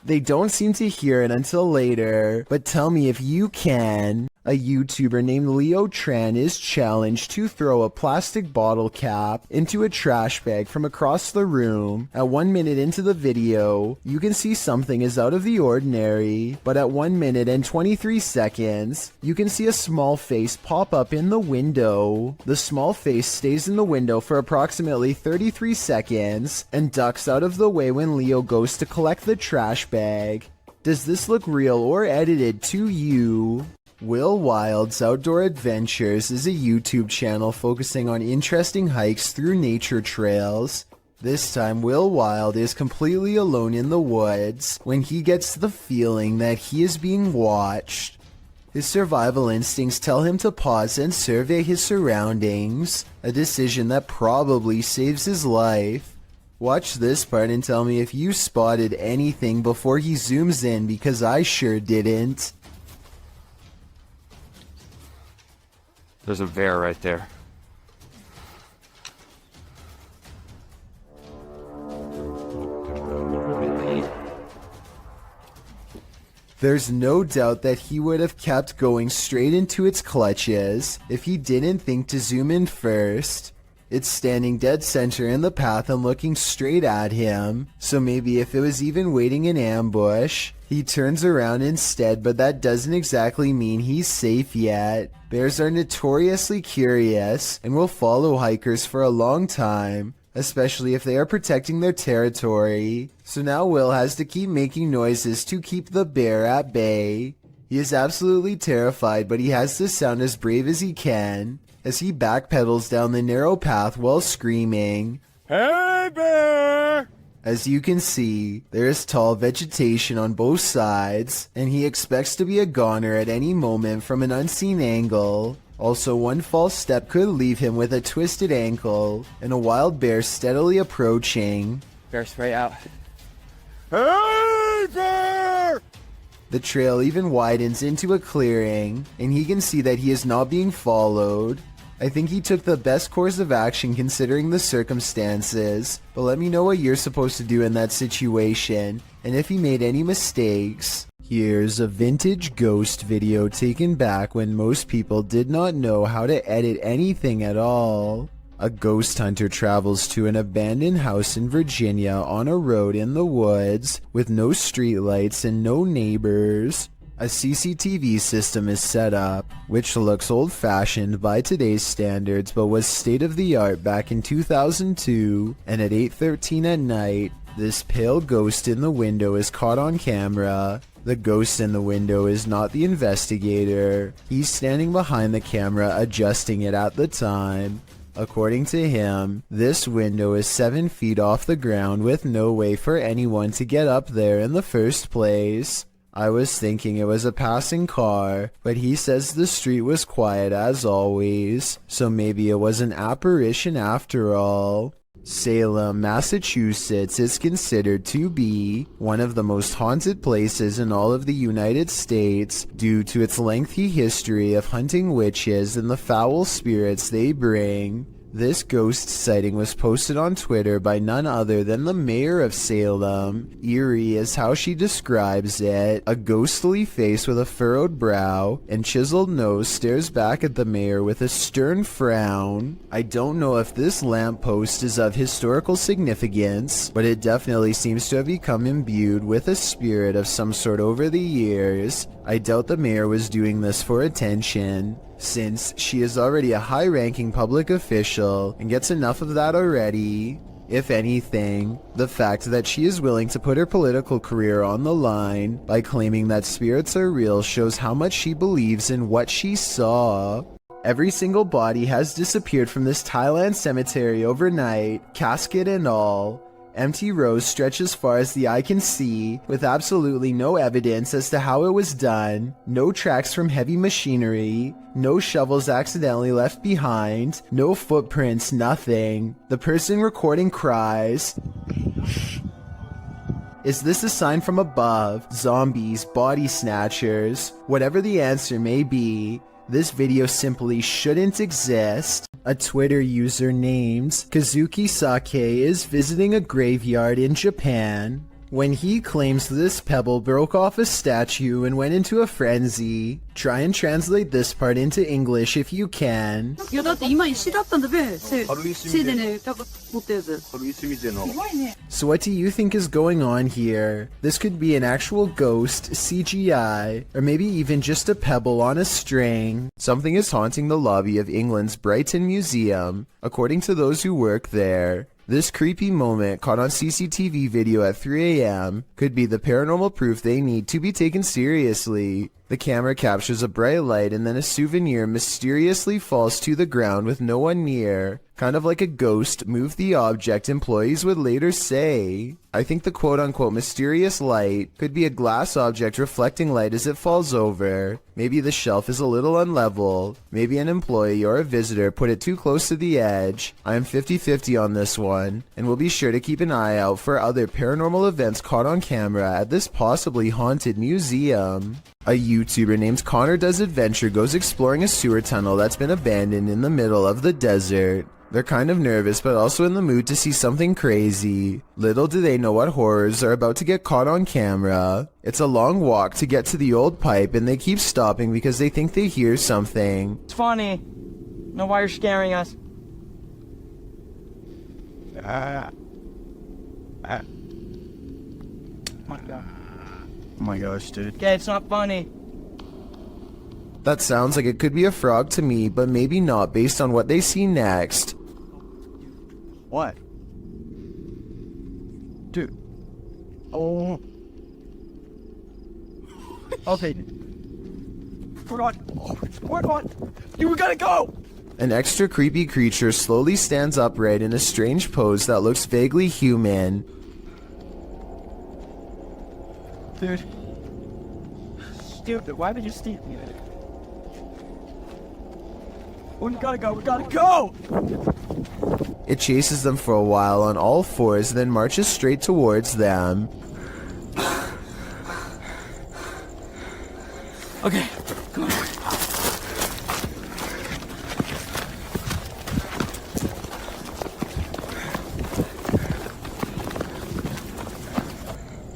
They don't seem to hear it until later, but tell me if you can. A YouTuber named Leo Tran is challenged to throw a plastic bottle cap into a trash bag from across the room. At 1 minute into the video, you can see something is out of the ordinary, but at 1 minute and 23 seconds, you can see a small face pop up in the window. The small face stays in the window for approximately 33 seconds and ducks out of the way when Leo goes to collect the trash bag. Does this look real or edited to you? Will Wild's Outdoor Adventures is a YouTube channel focusing on interesting hikes through nature trails. This time, Will Wild is completely alone in the woods when he gets the feeling that he is being watched. His survival instincts tell him to pause and survey his surroundings, a decision that probably saves his life. Watch this part and tell me if you spotted anything before he zooms in, because I sure didn't. There's a bear right there. There's no doubt that he would have kept going straight into its clutches if he didn't think to zoom in first. It's standing dead center in the path and looking straight at him, so maybe if it was even waiting in ambush, he turns around instead, but that doesn't exactly mean he's safe yet. Bears are notoriously curious and will follow hikers for a long time, especially if they are protecting their territory. So now Will has to keep making noises to keep the bear at bay. He is absolutely terrified, but he has to sound as brave as he can as he backpedals down the narrow path while screaming, "Hey, bear!" As you can see, there is tall vegetation on both sides, and he expects to be a goner at any moment from an unseen angle. Also, one false step could leave him with a twisted ankle, and a wild bear steadily approaching. Bear spray out. Hey, bear! The trail even widens into a clearing, and he can see that he is not being followed. I think he took the best course of action considering the circumstances, but let me know what you're supposed to do in that situation, and if he made any mistakes. Here's a vintage ghost video taken back when most people did not know how to edit anything at all. A ghost hunter travels to an abandoned house in Virginia on a road in the woods with no streetlights and no neighbors. A CCTV system is set up, which looks old-fashioned by today's standards but was state-of-the-art back in 2002, and at 8:13 at night, this pale ghost in the window is caught on camera. The ghost in the window is not the investigator. He's standing behind the camera adjusting it at the time. According to him, this window is 7 feet off the ground with no way for anyone to get up there in the first place. I was thinking it was a passing car, but he says the street was quiet as always, so maybe it was an apparition after all. Salem, Massachusetts is considered to be one of the most haunted places in all of the United States due to its lengthy history of hunting witches and the foul spirits they bring. This ghost sighting was posted on Twitter by none other than the mayor of Salem. Eerie is how she describes it. A ghostly face with a furrowed brow and chiseled nose stares back at the mayor with a stern frown. I don't know if this lamppost is of historical significance, but it definitely seems to have become imbued with a spirit of some sort over the years. I doubt the mayor was doing this for attention, since she is already a high-ranking public official and gets enough of that already. If anything, the fact that she is willing to put her political career on the line by claiming that spirits are real shows how much she believes in what she saw. Every single body has disappeared from this Thailand cemetery overnight, casket and all. Empty rows stretch as far as the eye can see, with absolutely no evidence as to how it was done, no tracks from heavy machinery, no shovels accidentally left behind, no footprints, nothing. The person recording cries. Is this a sign from above? Zombies, body snatchers? Whatever the answer may be, this video simply shouldn't exist. A Twitter user named Kazuki Sake is visiting a graveyard in Japan when he claims this pebble broke off a statue and went into a frenzy. Try and translate this part into English if you can. So what do you think is going on here? This could be an actual ghost, CGI, or maybe even just a pebble on a string. Something is haunting the lobby of England's Brighton Museum, according to those who work there. This creepy moment caught on CCTV video at 3 a.m. could be the paranormal proof they need to be taken seriously. The camera captures a bright light and then a souvenir mysteriously falls to the ground with no one near. Kind of like a ghost moved the object, employees would later say. I think the quote-unquote mysterious light could be a glass object reflecting light as it falls over. Maybe the shelf is a little unlevel. Maybe an employee or a visitor put it too close to the edge. I am 50-50 on this one, and will be sure to keep an eye out for other paranormal events caught on camera at this possibly haunted museum. A YouTuber named Connor Does Adventure goes exploring a sewer tunnel that's been abandoned in the middle of the desert. They're kind of nervous but also in the mood to see something crazy. Little do they know what horrors are about to get caught on camera. It's a long walk to get to the old pipe and they keep stopping because they think they hear something. It's funny. Know why you're scaring us. Oh my god. Oh my gosh, dude. Okay, it's not funny. That sounds like it could be a frog to me, but maybe not based on what they see next. What? Dude. Oh. Okay. We're on. We're on. You gotta go. An extra creepy creature slowly stands upright in a strange pose that looks vaguely human. Dude. Stupid. Why would you steal me there? We gotta go. We gotta go. It chases them for a while on all fours, then marches straight towards them. Okay. Come on.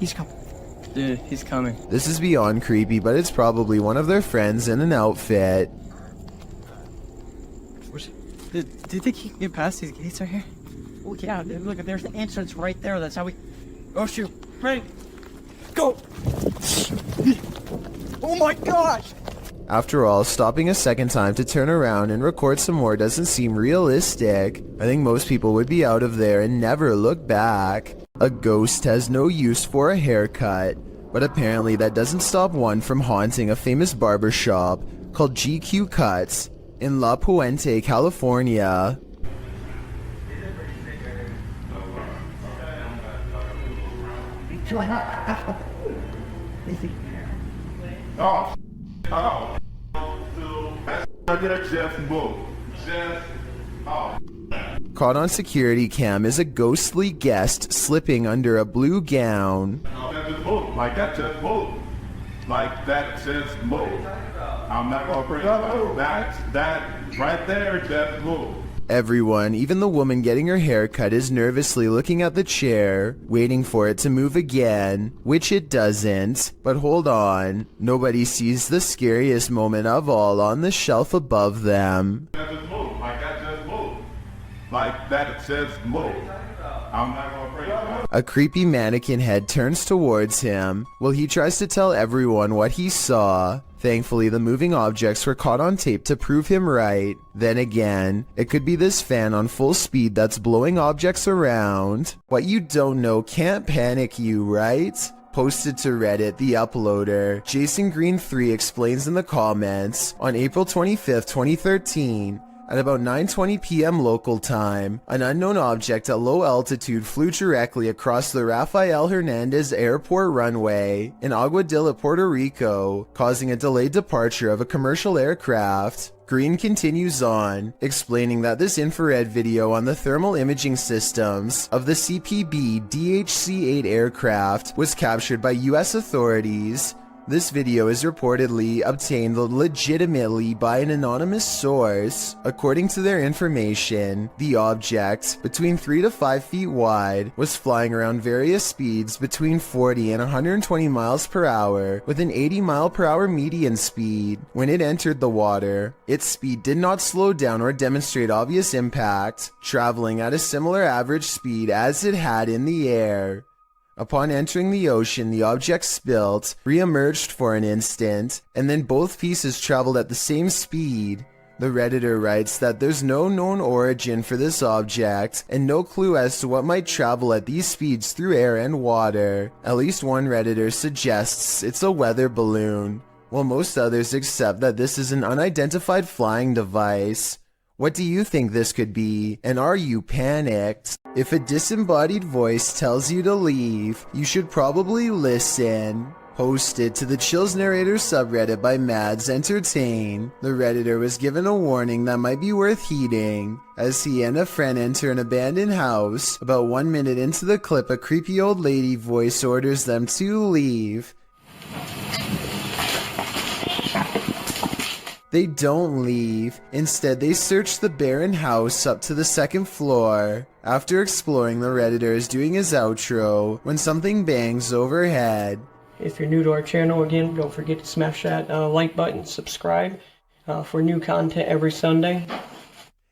He's coming. Dude, he's coming. This is beyond creepy, but it's probably one of their friends in an outfit. Do you think he can get past these gates right here? Oh yeah, dude, look, there's the entrance right there. That's how we... Oh shoot. Ready. Go! Oh my gosh! After all, stopping a second time to turn around and record some more doesn't seem realistic. I think most people would be out of there and never look back. A ghost has no use for a haircut, but apparently that doesn't stop one from haunting a famous barber shop called GQ Cuts in La Puente, California. Oh, oh. I did just move. Just, oh. Caught on security cam is a ghostly guest slipping under a blue gown. That just moved. Like that just moved. Like that just moved. I'm not gonna bring up that right there just moved. Everyone, even the woman getting her hair cut, is nervously looking at the chair, waiting for it to move again, which it doesn't. But hold on, nobody sees the scariest moment of all on the shelf above them. That just moved. Like that just moved. Like that just moved. I'm not gonna bring up. A creepy mannequin head turns towards him, while he tries to tell everyone what he saw. Thankfully, the moving objects were caught on tape to prove him right. Then again, it could be this fan on full speed that's blowing objects around. What you don't know can't panic you, right? Posted to Reddit, the uploader, Jason Green 3 explains in the comments, on April 25th, 2013, at about 9:20 p.m. local time, an unknown object at low altitude flew directly across the Rafael Hernandez Airport runway in Aguadilla, Puerto Rico, causing a delayed departure of a commercial aircraft. Green continues on, explaining that this infrared video on the thermal imaging systems of the CPB DHC-8 aircraft was captured by US authorities. This video is reportedly obtained legitimately by an anonymous source. According to their information, the object, between 3 to 5 feet wide, was flying around various speeds between 40 and 120 miles per hour with an 80 mile per hour median speed. When it entered the water, its speed did not slow down or demonstrate obvious impact, traveling at a similar average speed as it had in the air. Upon entering the ocean, the object spilt, re-emerged for an instant, and then both pieces traveled at the same speed. The Redditor writes that there's no known origin for this object, and no clue as to what might travel at these speeds through air and water. At least one Redditor suggests it's a weather balloon, while most others accept that this is an unidentified flying device. What do you think this could be, and are you panicked? If a disembodied voice tells you to leave, you should probably listen. Posted to the Chills Narrator subreddit by Mads Entertain, the Redditor was given a warning that might be worth heeding. As he and a friend enter an abandoned house, about 1 minute into the clip, a creepy old lady voice orders them to leave. They don't leave. Instead, they search the barren house up to the second floor. After exploring, the Redditor is doing his outro when something bangs overhead. If you're new to our channel, again, don't forget to smash that like button, subscribe for new content every Sunday.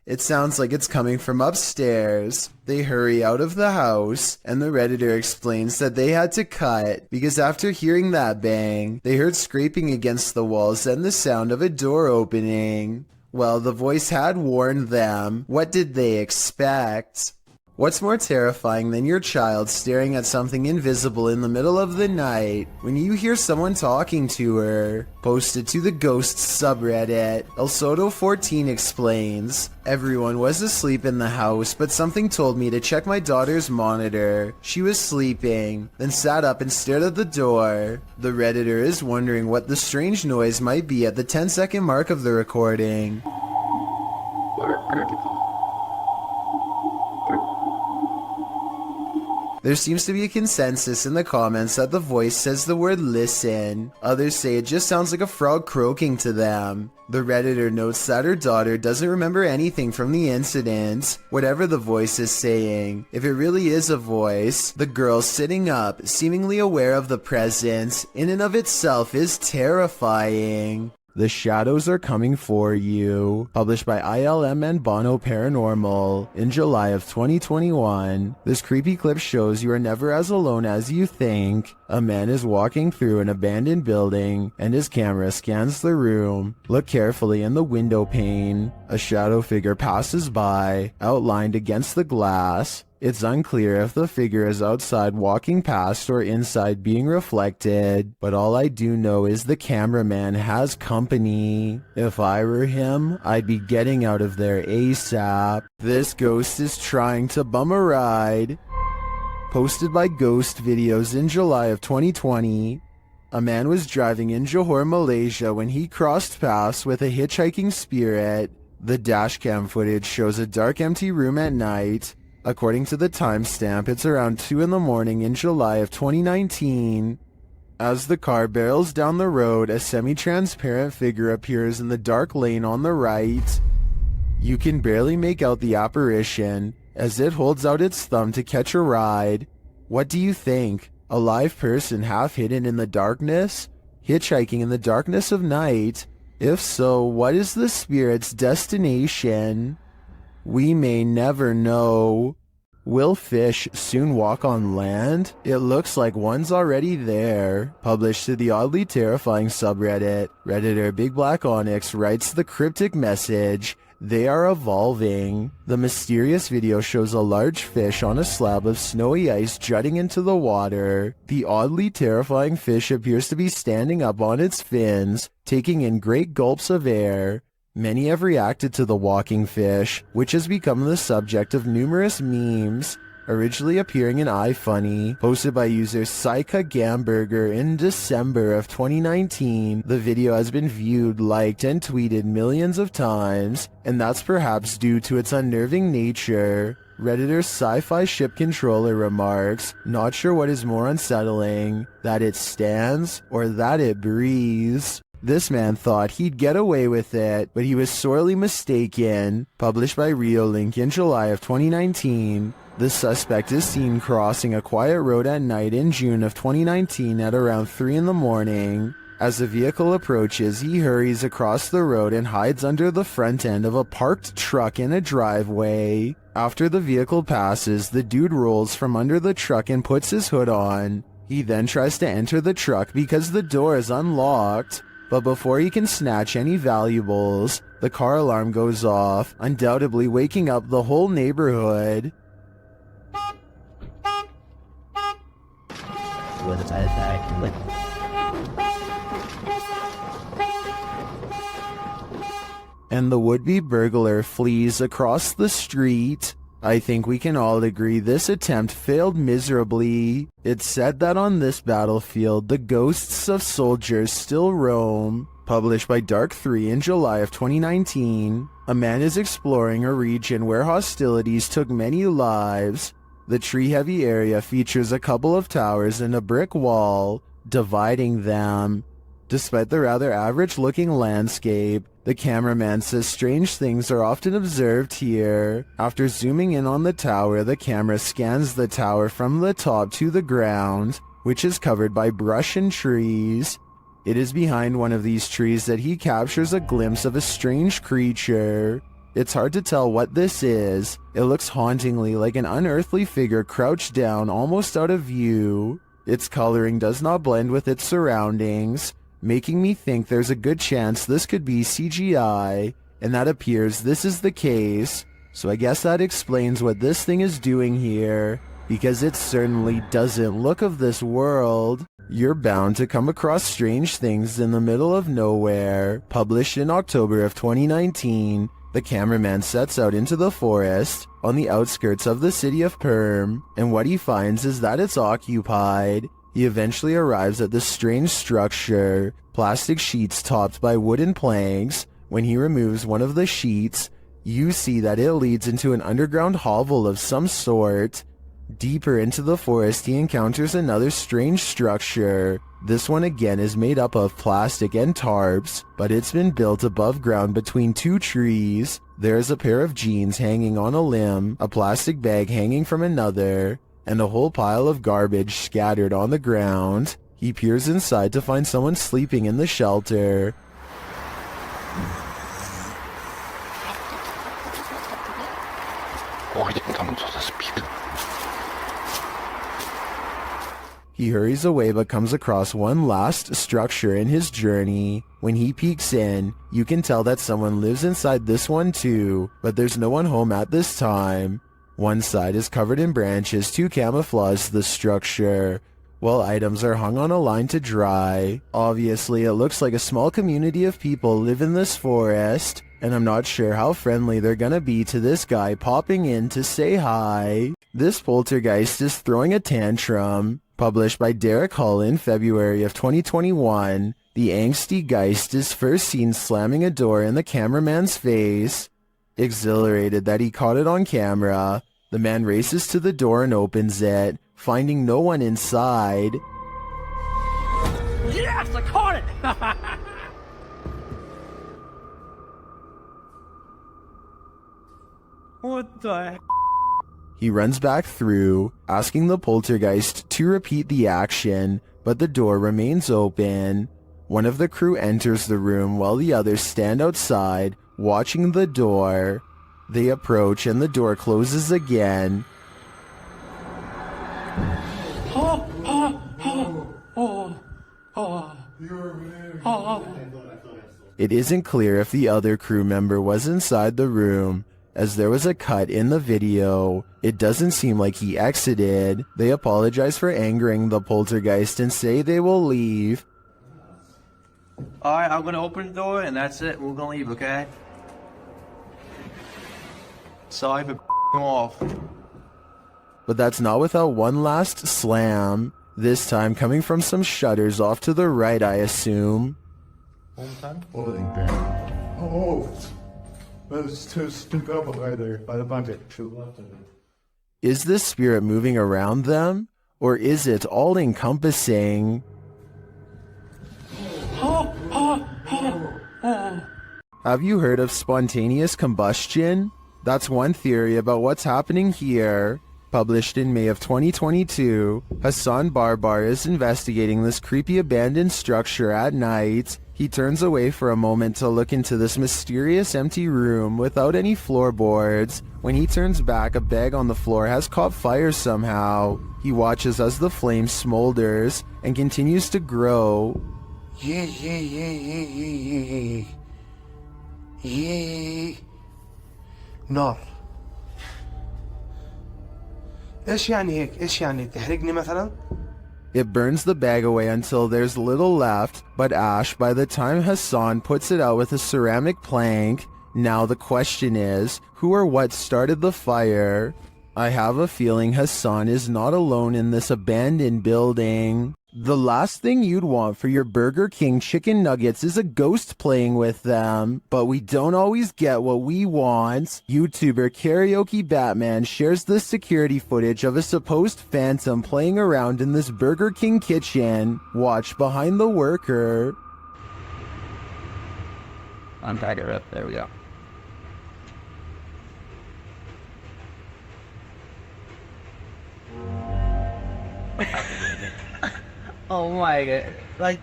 It sounds like it's coming from upstairs. They hurry out of the house, and the Redditor explains that they had to cut because after hearing that bang, they heard scraping against the walls and the sound of a door opening. Well, the voice had warned them. What did they expect? What's more terrifying than your child staring at something invisible in the middle of the night when you hear someone talking to her? Posted to the Ghosts subreddit, El Soto14 explains, everyone was asleep in the house, but something told me to check my daughter's monitor. She was sleeping, then sat up and stared at the door. The Redditor is wondering what the strange noise might be at the 10-second mark of the recording. There seems to be a consensus in the comments that the voice says the word listen. Others say it just sounds like a frog croaking to them. The Redditor notes that her daughter doesn't remember anything from the incident, whatever the voice is saying. If it really is a voice, the girl sitting up, seemingly aware of the presence, in and of itself is terrifying. The Shadows Are Coming For You, published by ILM and Bono Paranormal in July of 2021. This creepy clip shows you are never as alone as you think. A man is walking through an abandoned building, and his camera scans the room. Look carefully in the window pane. A shadow figure passes by, outlined against the glass. It's unclear if the figure is outside walking past or inside being reflected, but all I do know is the cameraman has company. If I were him, I'd be getting out of there ASAP. This ghost is trying to bum a ride. Posted by Ghost Videos in July of 2020. A man was driving in Johor, Malaysia when he crossed paths with a hitchhiking spirit. The dashcam footage shows a dark, empty room at night. According to the timestamp, it's around 2 in the morning in July of 2019. As the car barrels down the road, a semi-transparent figure appears in the dark lane on the right. You can barely make out the apparition as it holds out its thumb to catch a ride. What do you think? A live person half hidden in the darkness? Hitchhiking in the darkness of night? If so, what is the spirit's destination? We may never know. Will fish soon walk on land? It looks like one's already there. Published to the oddly terrifying subreddit, Redditor Big Black Onyx writes the cryptic message, "They are evolving." The mysterious video shows a large fish on a slab of snowy ice jutting into the water. The oddly terrifying fish appears to be standing up on its fins, taking in great gulps of air. Many have reacted to the walking fish, which has become the subject of numerous memes, originally appearing in iFunny, posted by user Saika Gamburger in December of 2019. The video has been viewed, liked, and tweeted millions of times, and that's perhaps due to its unnerving nature. Redditor Sci-Fi Ship Controller remarks, "Not sure what is more unsettling, that it stands or that it breathes." This man thought he'd get away with it, but he was sorely mistaken. Published by Reolink in July of 2019. The suspect is seen crossing a quiet road at night in June of 2019 at around 3 in the morning. As the vehicle approaches, he hurries across the road and hides under the front end of a parked truck in a driveway. After the vehicle passes, the dude rolls from under the truck and puts his hood on. He then tries to enter the truck because the door is unlocked. But before he can snatch any valuables, the car alarm goes off, undoubtedly waking up the whole neighborhood. And the would-be burglar flees across the street. I think we can all agree this attempt failed miserably. It's said that on this battlefield, the ghosts of soldiers still roam. Published by Dark 3 in July of 2019. A man is exploring a region where hostilities took many lives. The tree-heavy area features a couple of towers and a brick wall, dividing them. Despite the rather average-looking landscape, the cameraman says strange things are often observed here. After zooming in on the tower, the camera scans the tower from the top to the ground, which is covered by brush and trees. It is behind one of these trees that he captures a glimpse of a strange creature. It's hard to tell what this is. It looks hauntingly like an unearthly figure crouched down, almost out of view. Its coloring does not blend with its surroundings, making me think there's a good chance this could be CGI, and that appears this is the case. So I guess that explains what this thing is doing here, because it certainly doesn't look of this world. You're bound to come across strange things in the middle of nowhere. Published in October of 2019, the cameraman sets out into the forest on the outskirts of the city of Perm, and what he finds is that it's occupied. He eventually arrives at this strange structure, plastic sheets topped by wooden planks. When he removes one of the sheets, you see that it leads into an underground hovel of some sort. Deeper into the forest, he encounters another strange structure. This one again is made up of plastic and tarps, but it's been built above ground between two trees. There's a pair of jeans hanging on a limb, a plastic bag hanging from another, and a whole pile of garbage scattered on the ground. He peers inside to find someone sleeping in the shelter. He hurries away but comes across one last structure in his journey. When he peeks in, you can tell that someone lives inside this one too, but there's no one home at this time. One side is covered in branches to camouflage the structure, while items are hung on a line to dry. Obviously, it looks like a small community of people live in this forest, and I'm not sure how friendly they're gonna be to this guy popping in to say hi. This poltergeist is throwing a tantrum. Published by Derek Hull in February of 2021, the angsty geist is first seen slamming a door in the cameraman's face. Exhilarated that he caught it on camera, the man races to the door and opens it, finding no one inside. Yes, I caught it! What the heck? He runs back through, asking the poltergeist to repeat the action, but the door remains open. One of the crew enters the room while the others stand outside, watching the door. They approach and the door closes again. It isn't clear if the other crew member was inside the room, as there was a cut in the video. It doesn't seem like he exited. They apologize for angering the poltergeist and say they will leave. Alright, I'm gonna open the door and that's it. We're gonna leave, okay? Sorry for off. But that's not without one last slam, this time coming from some shutters off to the right, I assume. Oh, there's two people right there by the bucket. To the left of it. Is this spirit moving around them? Or is it all-encompassing? Have you heard of spontaneous combustion? That's one theory about what's happening here. Published in May of 2022, Hassan Barbar is investigating this creepy abandoned structure at night. He turns away for a moment to look into this mysterious empty room without any floorboards. When he turns back, a bag on the floor has caught fire somehow. He watches as the flame smolders and continues to grow. نار. ايش يعني هيك؟ ايش يعني تحرقني مثلا؟ It burns the bag away until there's little left, but ash by the time Hassan puts it out with a ceramic plank. Now the question is, who or what started the fire? I have a feeling Hassan is not alone in this abandoned building. The last thing you'd want for your Burger King chicken nuggets is a ghost playing with them, but we don't always get what we want. YouTuber Karaoke Batman shares this security footage of a supposed phantom playing around in this Burger King kitchen. Watch behind the worker. Unpack it up. There we go. Oh my god. Like,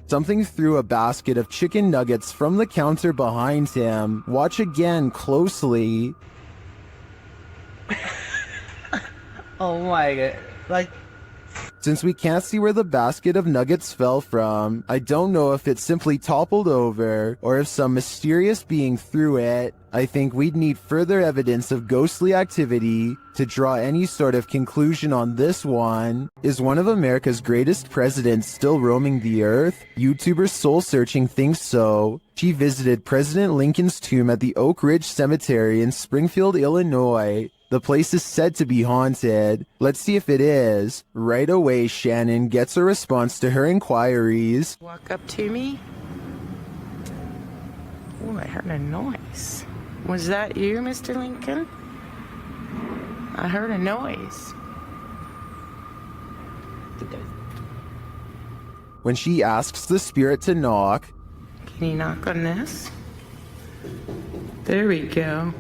something threw a basket of chicken nuggets from the counter behind him. Watch again closely. oh my god. Like, since we can't see where the basket of nuggets fell from, I don't know if it simply toppled over or if some mysterious being threw it. I think we'd need further evidence of ghostly activity to draw any sort of conclusion on this one. Is one of America's greatest presidents still roaming the earth? YouTuber Soul Searching thinks so. She visited President Lincoln's tomb at the Oak Ridge Cemetery in Springfield, Illinois. The place is said to be haunted. Let's see if it is. Right away, Shannon gets a response to her inquiries. Walk up to me. Oh, I heard a noise. Was that you, Mr. Lincoln? I heard a noise. When she asks the spirit to knock, can you knock on this? There we go.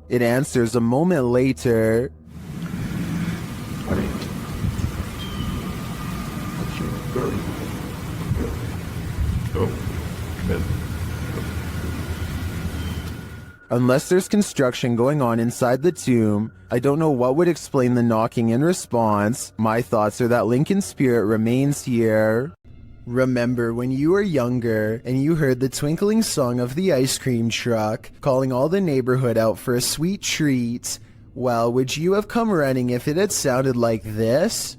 It answers a moment later. Unless there's construction going on inside the tomb, I don't know what would explain the knocking in response. My thoughts are that Lincoln's spirit remains here. Remember when you were younger and you heard the twinkling song of the ice cream truck calling all the neighborhood out for a sweet treat? Well, would you have come running if it had sounded like this?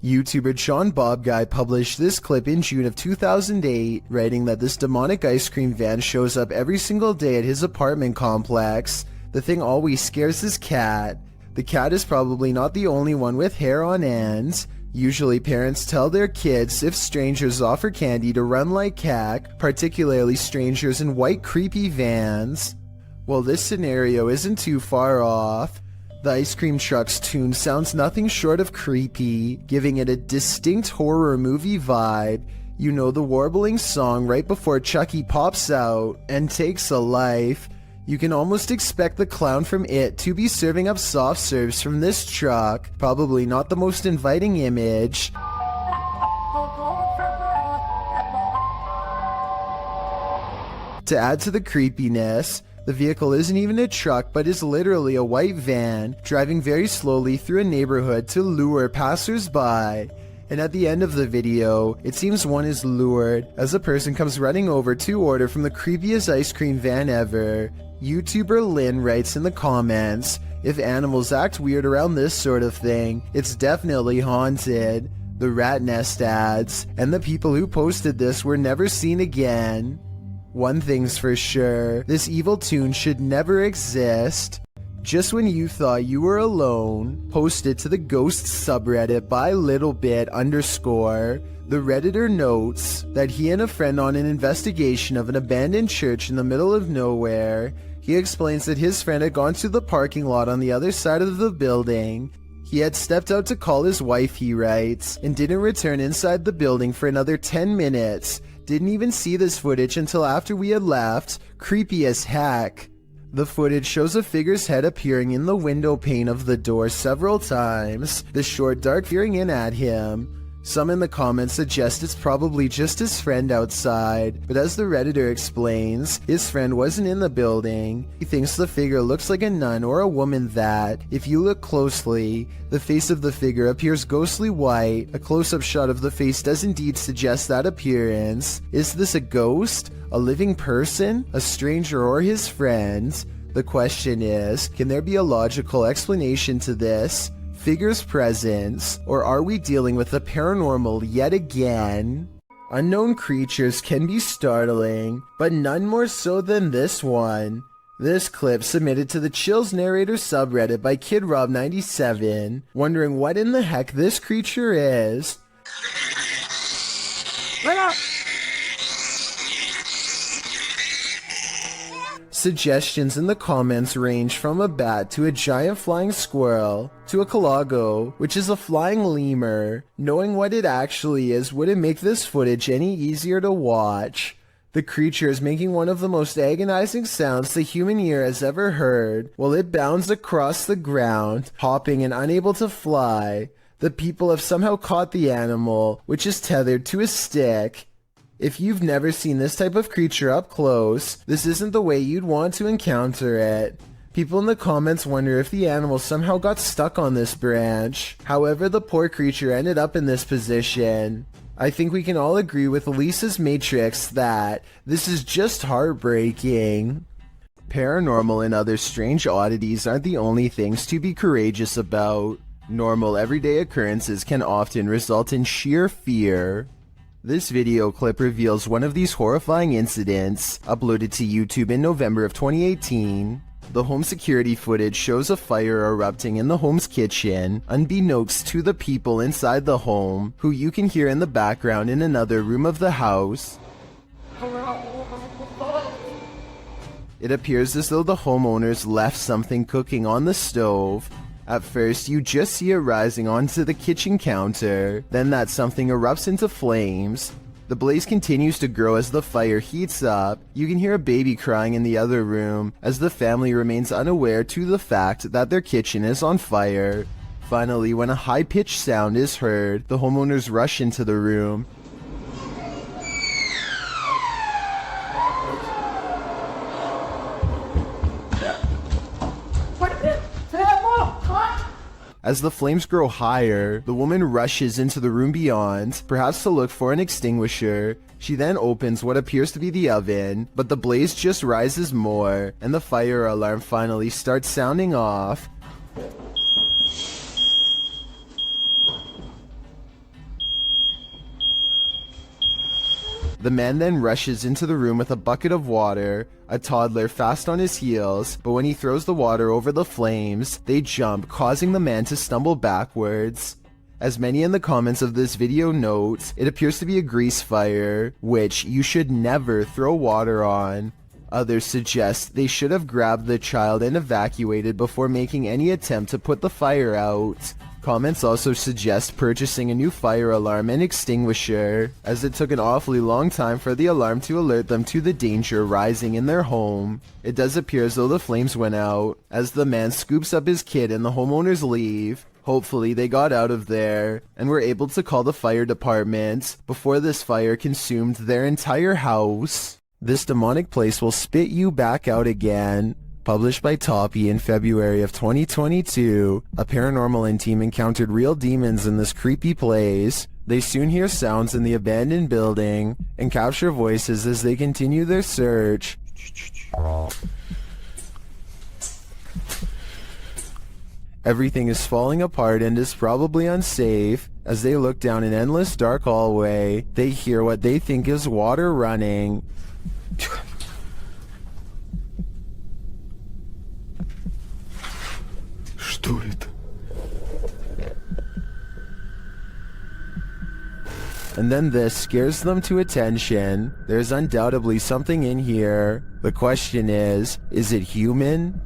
YouTuber Sean Bob Guy published this clip in June of 2008, writing that this demonic ice cream van shows up every single day at his apartment complex. The thing always scares his cat. The cat is probably not the only one with hair on end. Usually parents tell their kids if strangers offer candy to run like heck, particularly strangers in white creepy vans. Well, this scenario isn't too far off. The ice cream truck's tune sounds nothing short of creepy, giving it a distinct horror movie vibe. You know, the warbling song right before Chucky pops out and takes a life. You can almost expect the clown from It to be serving up soft serves from this truck. Probably not the most inviting image. To add to the creepiness, the vehicle isn't even a truck but is literally a white van driving very slowly through a neighborhood to lure passers-by. And at the end of the video, it seems one is lured as a person comes running over to order from the creepiest ice cream van ever. YouTuber Lynn writes in the comments, "If animals act weird around this sort of thing, it's definitely haunted." The rat nest adds, "And the people who posted this were never seen again." One thing's for sure, this evil tune should never exist. Just when you thought you were alone, post it to the ghost subreddit by littlebit_. The Redditor notes that he and a friend on an investigation of an abandoned church in the middle of nowhere. He explains that his friend had gone to the parking lot on the other side of the building. He had stepped out to call his wife, he writes, and didn't return inside the building for another 10 minutes. Didn't even see this footage until after we had left. Creepy as heck. The footage shows a figure's head appearing in the window pane of the door several times, the short dark peering in at him. Some in the comments suggest it's probably just his friend outside, but as the Redditor explains, his friend wasn't in the building. He thinks the figure looks like a nun or a woman that, if you look closely, the face of the figure appears ghostly white. A close-up shot of the face does indeed suggest that appearance. Is this a ghost? A living person? A stranger or his friend? The question is, can there be a logical explanation to this figure's presence, or are we dealing with the paranormal yet again? Unknown creatures can be startling, but none more so than this one. This clip submitted to the Chills Narrator subreddit by KidRob97, wondering what in the heck this creature is. Suggestions in the comments range from a bat to a giant flying squirrel to a calago, which is a flying lemur. Knowing what it actually is wouldn't make this footage any easier to watch. The creature is making one of the most agonizing sounds the human ear has ever heard while it bounds across the ground, hopping and unable to fly. The people have somehow caught the animal, which is tethered to a stick. If you've never seen this type of creature up close, this isn't the way you'd want to encounter it. People in the comments wonder if the animal somehow got stuck on this branch. However, the poor creature ended up in this position. I think we can all agree with Lisa's Matrix that this is just heartbreaking. Paranormal and other strange oddities aren't the only things to be courageous about. Normal everyday occurrences can often result in sheer fear. This video clip reveals one of these horrifying incidents, uploaded to YouTube in November of 2018. The home security footage shows a fire erupting in the home's kitchen, unbeknownst to the people inside the home, who you can hear in the background in another room of the house. It appears as though the homeowners left something cooking on the stove. At first, you just see it rising onto the kitchen counter, then that something erupts into flames. The blaze continues to grow as the fire heats up. You can hear a baby crying in the other room, as the family remains unaware to the fact that their kitchen is on fire. Finally, when a high-pitched sound is heard, the homeowners rush into the room. As the flames grow higher, the woman rushes into the room beyond, perhaps to look for an extinguisher. She then opens what appears to be the oven, but the blaze just rises more, and the fire alarm finally starts sounding off. The man then rushes into the room with a bucket of water, a toddler fast on his heels, but when he throws the water over the flames, they jump, causing the man to stumble backwards. As many in the comments of this video note, it appears to be a grease fire, which you should never throw water on. Others suggest they should have grabbed the child and evacuated before making any attempt to put the fire out. Comments also suggest purchasing a new fire alarm and extinguisher, as it took an awfully long time for the alarm to alert them to the danger rising in their home. It does appear as though the flames went out, as the man scoops up his kid and the homeowners leave. Hopefully they got out of there, and were able to call the fire department before this fire consumed their entire house. This demonic place will spit you back out again. Published by Toppy in February of 2022, a paranormal team encountered real demons in this creepy place. They soon hear sounds in the abandoned building and capture voices as they continue their search. Everything is falling apart and is probably unsafe. As they look down an endless dark hallway, they hear what they think is water running. And then this scares them to attention. There's undoubtedly something in here. The question is it human?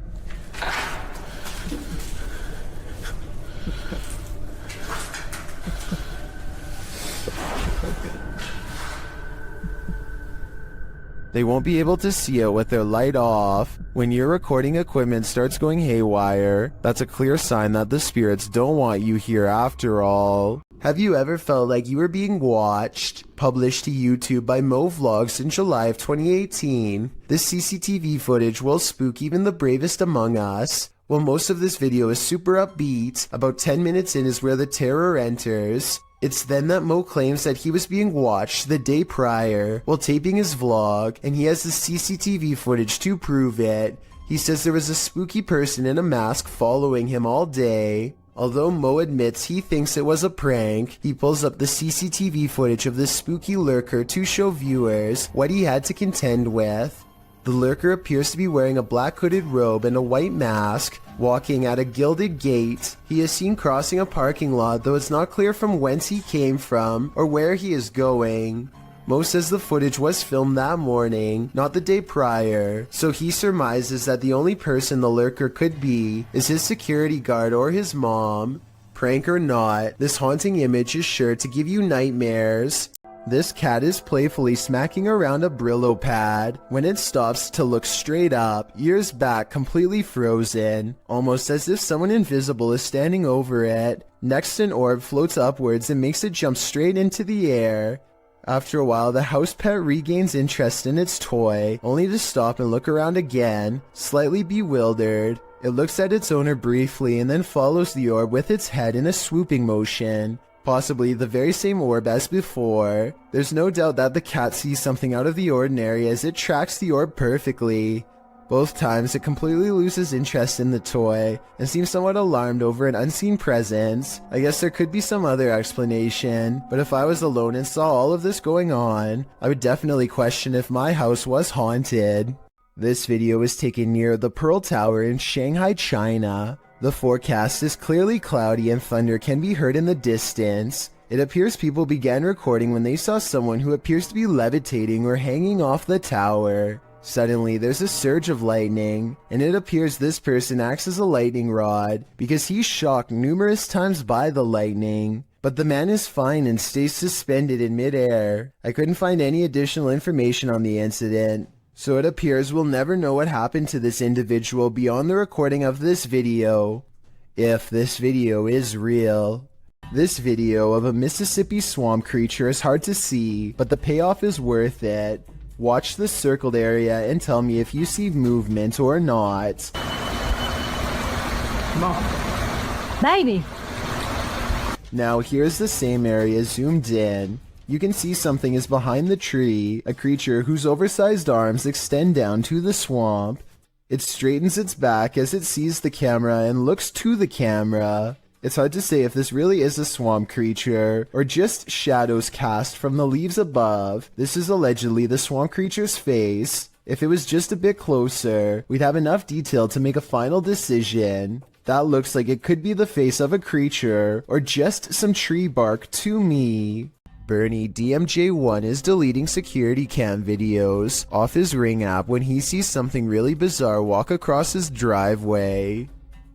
They won't be able to see it with their light off. When your recording equipment starts going haywire, that's a clear sign that the spirits don't want you here after all. Have you ever felt like you were being watched? Published to YouTube by Mo Vlogs in July of 2018, this CCTV footage will spook even the bravest among us. While most of this video is super upbeat, about 10 minutes in is where the terror enters. It's then that Mo claims that he was being watched the day prior while taping his vlog, and he has the CCTV footage to prove it. He says there was a spooky person in a mask following him all day. Although Mo admits he thinks it was a prank, he pulls up the CCTV footage of this spooky lurker to show viewers what he had to contend with. The lurker appears to be wearing a black hooded robe and a white mask, walking at a gilded gate. He is seen crossing a parking lot, though it's not clear from whence he came from or where he is going. Mo says the footage was filmed that morning, not the day prior, so he surmises that the only person the lurker could be is his security guard or his mom. Prank or not, this haunting image is sure to give you nightmares. This cat is playfully smacking around a Brillo pad. When it stops to look straight up, ears back completely frozen, almost as if someone invisible is standing over it. Next, an orb floats upwards and makes it jump straight into the air. After a while, the house pet regains interest in its toy, only to stop and look around again, slightly bewildered. It looks at its owner briefly and then follows the orb with its head in a swooping motion. Possibly the very same orb as before. There's no doubt that the cat sees something out of the ordinary as it tracks the orb perfectly. Both times it completely loses interest in the toy and seems somewhat alarmed over an unseen presence. I guess there could be some other explanation, but if I was alone and saw all of this going on, I would definitely question if my house was haunted. This video was taken near the Pearl Tower in Shanghai, China. The forecast is clearly cloudy and thunder can be heard in the distance. It appears people began recording when they saw someone who appears to be levitating or hanging off the tower. Suddenly, there's a surge of lightning, and it appears this person acts as a lightning rod because he's shocked numerous times by the lightning. But the man is fine and stays suspended in midair. I couldn't find any additional information on the incident, so it appears we'll never know what happened to this individual beyond the recording of this video. if this video is real. This video of a Mississippi swamp creature is hard to see, but the payoff is worth it. Watch the circled area and tell me if you see movement or not. Mom. Baby. Now here's the same area zoomed in. You can see something is behind the tree, a creature whose oversized arms extend down to the swamp. It straightens its back as it sees the camera and looks to the camera. It's hard to say if this really is a swamp creature, or just shadows cast from the leaves above. This is allegedly the swamp creature's face. If it was just a bit closer, we'd have enough detail to make a final decision. That looks like it could be the face of a creature, or just some tree bark to me. Bernie DMJ1 is deleting security cam videos off his Ring app when he sees something really bizarre walk across his driveway.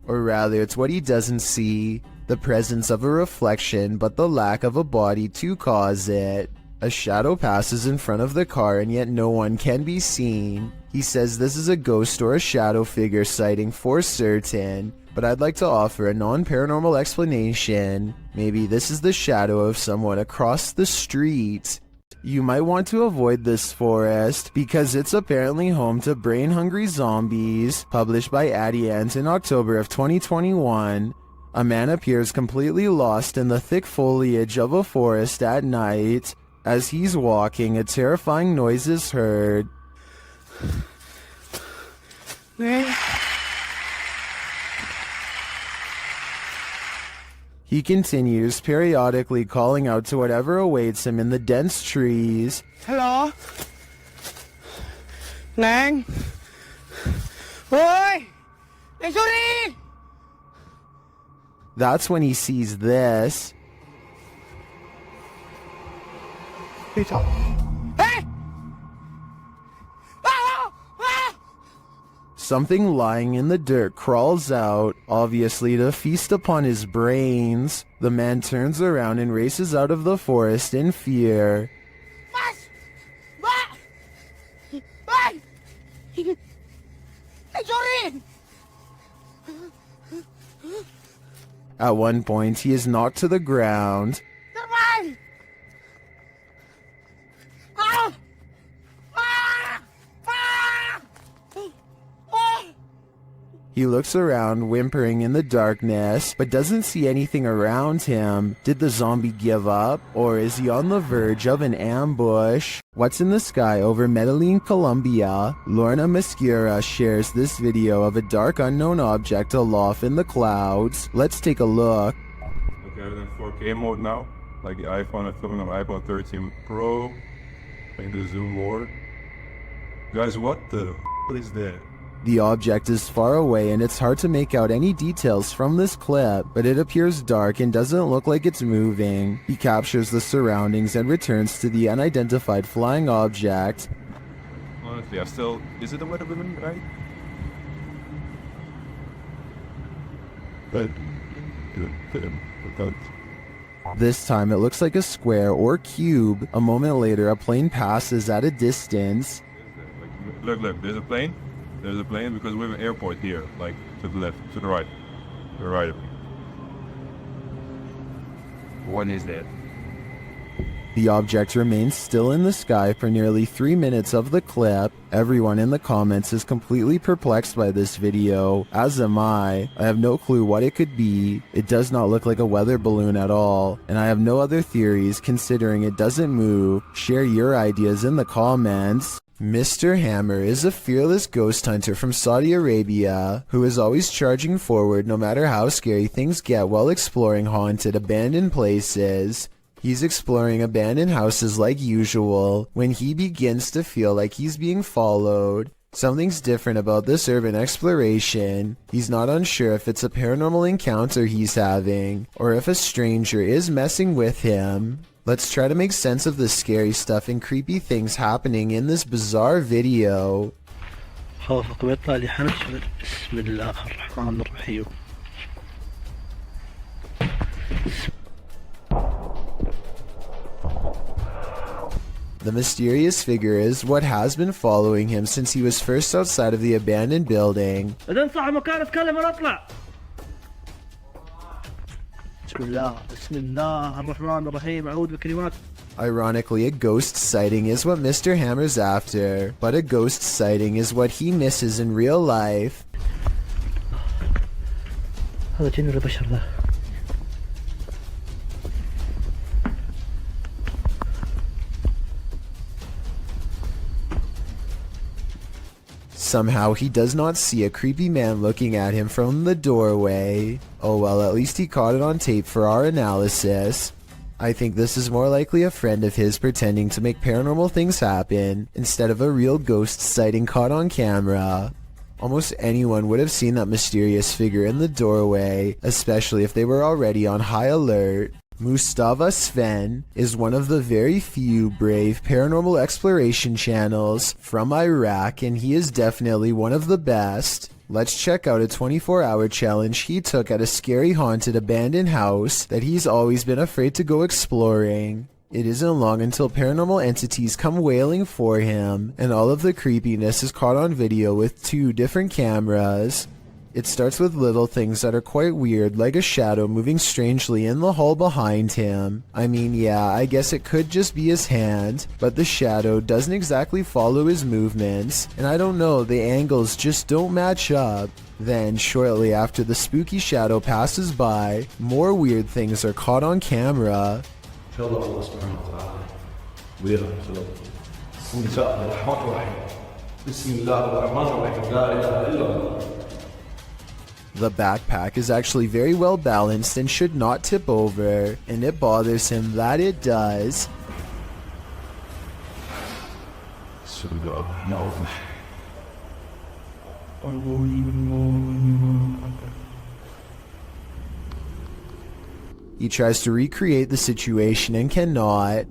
Or rather, it's what he doesn't see. The presence of a reflection, but the lack of a body to cause it. A shadow passes in front of the car and yet no one can be seen. He says this is a ghost or a shadow figure sighting for certain, but I'd like to offer a non-paranormal explanation. Maybe this is the shadow of someone across the street. You might want to avoid this forest because it's apparently home to brain-hungry zombies, published by Addy Ant in October of 2021. A man appears completely lost in the thick foliage of a forest at night. As he's walking, a terrifying noise is heard. He continues, periodically calling out to whatever awaits him in the dense trees. Hello? Nang? Oi! Nang Suri! That's when he sees this. Hey! Something lying in the dirt crawls out, obviously to feast upon his brains. The man turns around and races out of the forest in fear. At one point, he is knocked to the ground. He looks around, whimpering in the darkness, but doesn't see anything around him. Did the zombie give up? Or is he on the verge of an ambush? What's in the sky over Medellin, Colombia? Lorna Mascara shares this video of a dark unknown object aloft in the clouds. Let's take a look. Okay, I'm in 4K mode now. Like the iPhone, I'm filming on iPhone 13 Pro. Playing the zoom more. Guys, what the is that? The object is far away and it's hard to make out any details from this clip, but it appears dark and doesn't look like it's moving. He captures the surroundings and returns to the unidentified flying object. Honestly, is it a weather balloon, right? But, this time it looks like a square or cube. A moment later, a plane passes at a distance. Look, there's a plane. There's a plane because we have an airport here, like to the left, to the right. To the right of me. What is that? The object remains still in the sky for nearly 3 minutes of the clip. Everyone in the comments is completely perplexed by this video, as am I. I have no clue what it could be. It does not look like a weather balloon at all, and I have no other theories considering it doesn't move. Share your ideas in the comments. Mr. Hammer is a fearless ghost hunter from Saudi Arabia who is always charging forward no matter how scary things get while exploring haunted, abandoned places. He's exploring abandoned houses like usual when he begins to feel like he's being followed. Something's different about this urban exploration. He's not unsure if it's a paranormal encounter he's having or if a stranger is messing with him. Let's try to make sense of the scary stuff and creepy things happening in this bizarre video. The mysterious figure is what has been following him since he was first outside of the abandoned building. Ironically, a ghost sighting is what Mr. Hammer's after, but a ghost sighting is what he misses in real life. هذا جن ولا بشر ذا؟ Somehow he does not see a creepy man looking at him from the doorway. Oh well, at least he caught it on tape for our analysis. I think this is more likely a friend of his pretending to make paranormal things happen, instead of a real ghost sighting caught on camera. Almost anyone would have seen that mysterious figure in the doorway, especially if they were already on high alert. Mustafa Sven is one of the very few brave paranormal exploration channels from Iraq, and he is definitely one of the best. Let's check out a 24-hour challenge he took at a scary haunted abandoned house that he's always been afraid to go exploring. It isn't long until paranormal entities come wailing for him, and all of the creepiness is caught on video with 2 different cameras. It starts with little things that are quite weird, like a shadow moving strangely in the hall behind him. I mean, yeah, I guess it could just be his hand, but the shadow doesn't exactly follow his movements, and I don't know, the angles just don't match up. Then, shortly after the spooky shadow passes by, more weird things are caught on camera. The backpack is actually very well balanced and should not tip over, and it bothers him that it does. He tries to recreate the situation and cannot.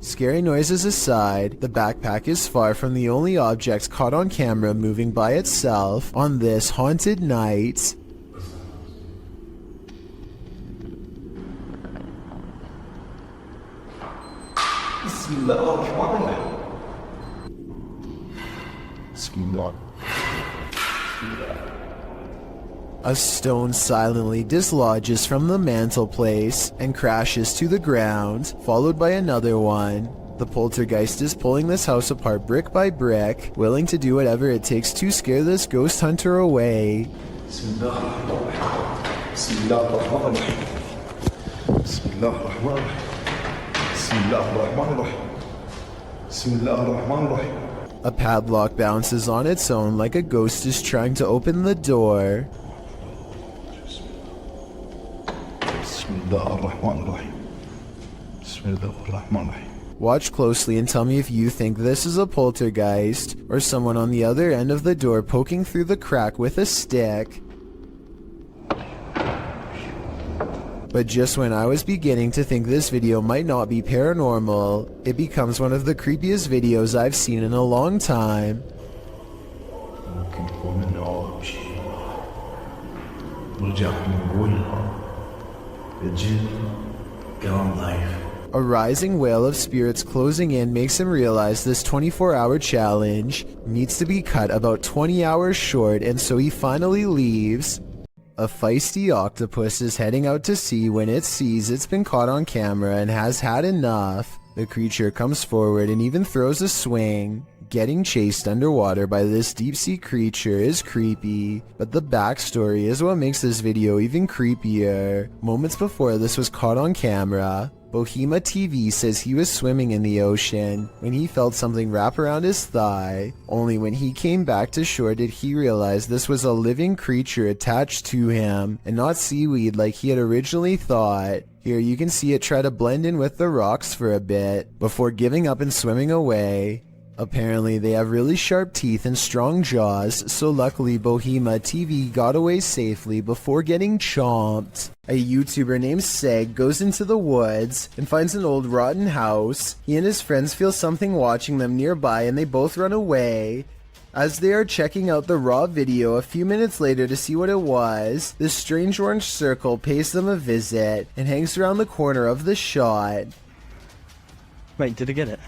Scary noises aside, the backpack is far from the only object caught on camera moving by itself on this haunted night. A stone silently dislodges from the mantelpiece and crashes to the ground, followed by another one. The poltergeist is pulling this house apart brick by brick, willing to do whatever it takes to scare this ghost hunter away. A padlock bounces on its own like a ghost is trying to open the door. Watch closely and tell me if you think this is a poltergeist or someone on the other end of the door poking through the crack with a stick. But just when I was beginning to think this video might not be paranormal, it becomes one of the creepiest videos I've seen in a long time. A rising wail of spirits closing in makes him realize this 24-hour challenge needs to be cut about 20 hours short, and so he finally leaves. A feisty octopus is heading out to sea when it sees it's been caught on camera and has had enough. The creature comes forward and even throws a swing. Getting chased underwater by this deep-sea creature is creepy, but the backstory is what makes this video even creepier. Moments before this was caught on camera, Bohema TV says he was swimming in the ocean when he felt something wrap around his thigh. Only when he came back to shore did he realize this was a living creature attached to him and not seaweed like he had originally thought. Here you can see it try to blend in with the rocks for a bit before giving up and swimming away. Apparently they have really sharp teeth and strong jaws, so luckily Bohema TV got away safely before getting chomped. A YouTuber named Seg goes into the woods and finds an old rotten house. He and his friends feel something watching them nearby and they both run away. As they are checking out the raw video a few minutes later to see what it was, this strange orange circle pays them a visit and hangs around the corner of the shot. Wait, did I get it?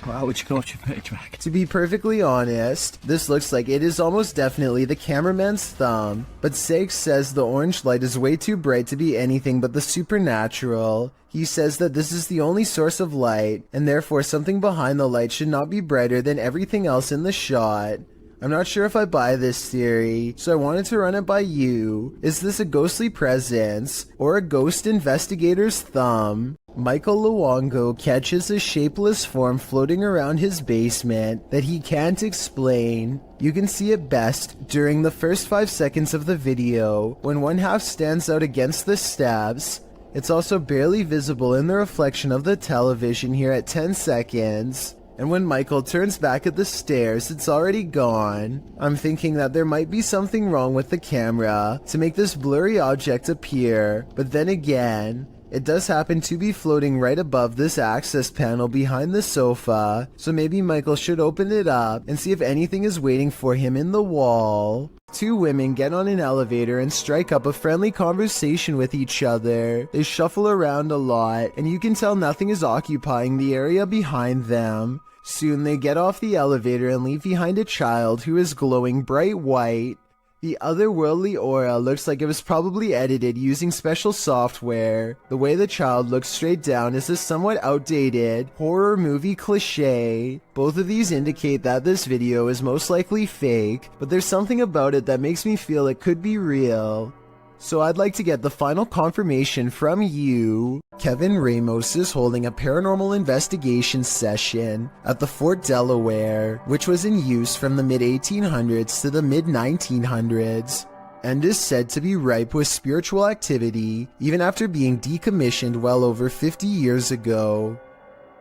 Wow, would you go off your page back? To be perfectly honest, this looks like it is almost definitely the cameraman's thumb, but Sage says the orange light is way too bright to be anything but the supernatural. He says that this is the only source of light, and therefore something behind the light should not be brighter than everything else in the shot. I'm not sure if I buy this theory, so I wanted to run it by you. Is this a ghostly presence, or a ghost investigator's thumb? Michael Luongo catches a shapeless form floating around his basement that he can't explain. You can see it best during the first 5 seconds of the video, when one half stands out against the steps. It's also barely visible in the reflection of the television here at 10 seconds. And when Michael turns back at the stairs, it's already gone. I'm thinking that there might be something wrong with the camera to make this blurry object appear, but then again, it does happen to be floating right above this access panel behind the sofa, so maybe Michael should open it up and see if anything is waiting for him in the wall. Two women get on an elevator and strike up a friendly conversation with each other. They shuffle around a lot, and you can tell nothing is occupying the area behind them. Soon they get off the elevator and leave behind a child who is glowing bright white. The otherworldly aura looks like it was probably edited using special software. The way the child looks straight down is a somewhat outdated horror movie cliche. Both of these indicate that this video is most likely fake, but there's something about it that makes me feel it could be real. So I'd like to get the final confirmation from you. Kevin Ramos is holding a paranormal investigation session at the Fort Delaware, which was in use from the mid-1800s to the mid-1900s, and is said to be ripe with spiritual activity even after being decommissioned well over 50 years ago.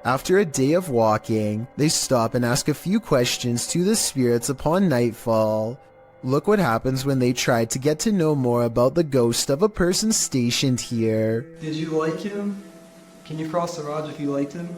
After a day of walking, they stop and ask a few questions to the spirits upon nightfall. Look what happens when they try to get to know more about the ghost of a person stationed here. Did you like him? Can you cross the rods if you liked him?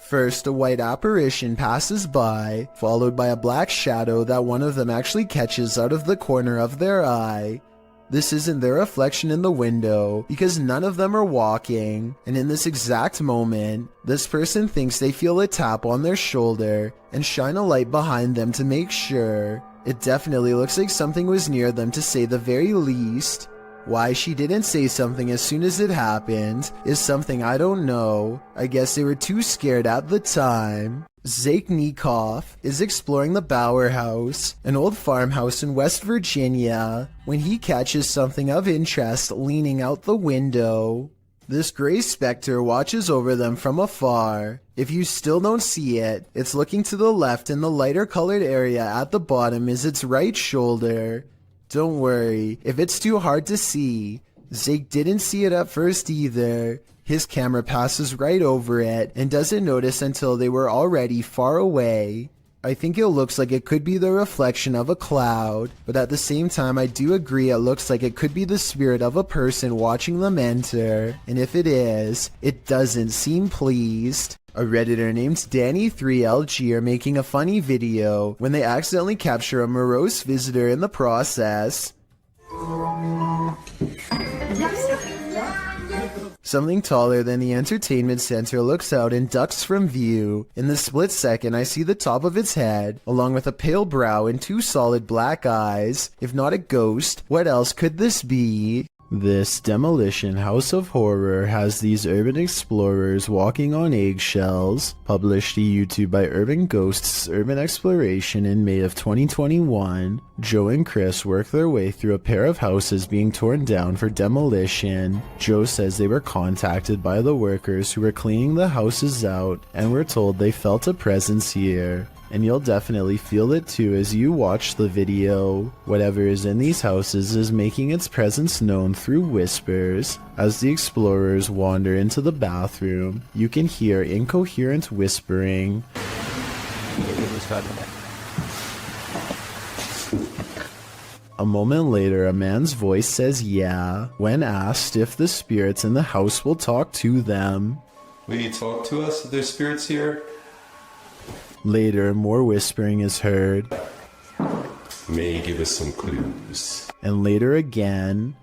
First, a white apparition passes by, followed by a black shadow that one of them actually catches out of the corner of their eye. This isn't their reflection in the window, because none of them are walking, and in this exact moment, this person thinks they feel a tap on their shoulder and shine a light behind them to make sure. It definitely looks like something was near them, to say the very least. Why she didn't say something as soon as it happened is something I don't know. I guess they were too scared at the time. Zake Nikoff is exploring the Bower House, an old farmhouse in West Virginia, when he catches something of interest leaning out the window. This gray specter watches over them from afar. If you still don't see it, it's looking to the left, and the lighter colored area at the bottom is its right shoulder. Don't worry, if it's too hard to see, Zake didn't see it at first either. His camera passes right over it and doesn't notice until they were already far away. I think it looks like it could be the reflection of a cloud, but at the same time I do agree it looks like it could be the spirit of a person watching them enter, and if it is, it doesn't seem pleased. A Redditor named Danny3LG are making a funny video when they accidentally capture a morose visitor in the process. Something taller than the entertainment center looks out and ducks from view. In the split second, I see the top of its head, along with a pale brow and two solid black eyes. If not a ghost, what else could this be? This demolition house of horror has these urban explorers walking on eggshells. Published to YouTube by Urban Ghosts Urban Exploration in May of 2021. Joe and Chris work their way through a pair of houses being torn down for demolition. Joe says they were contacted by the workers who were cleaning the houses out and were told they felt a presence here. And you'll definitely feel it too as you watch the video. Whatever is in these houses is making its presence known through whispers. As the explorers wander into the bathroom, you can hear incoherent whispering. A moment later, a man's voice says yeah, when asked if the spirits in the house will talk to them. Will you talk to us? Are there spirits here? Later, more whispering is heard. May give us some clues. And later again.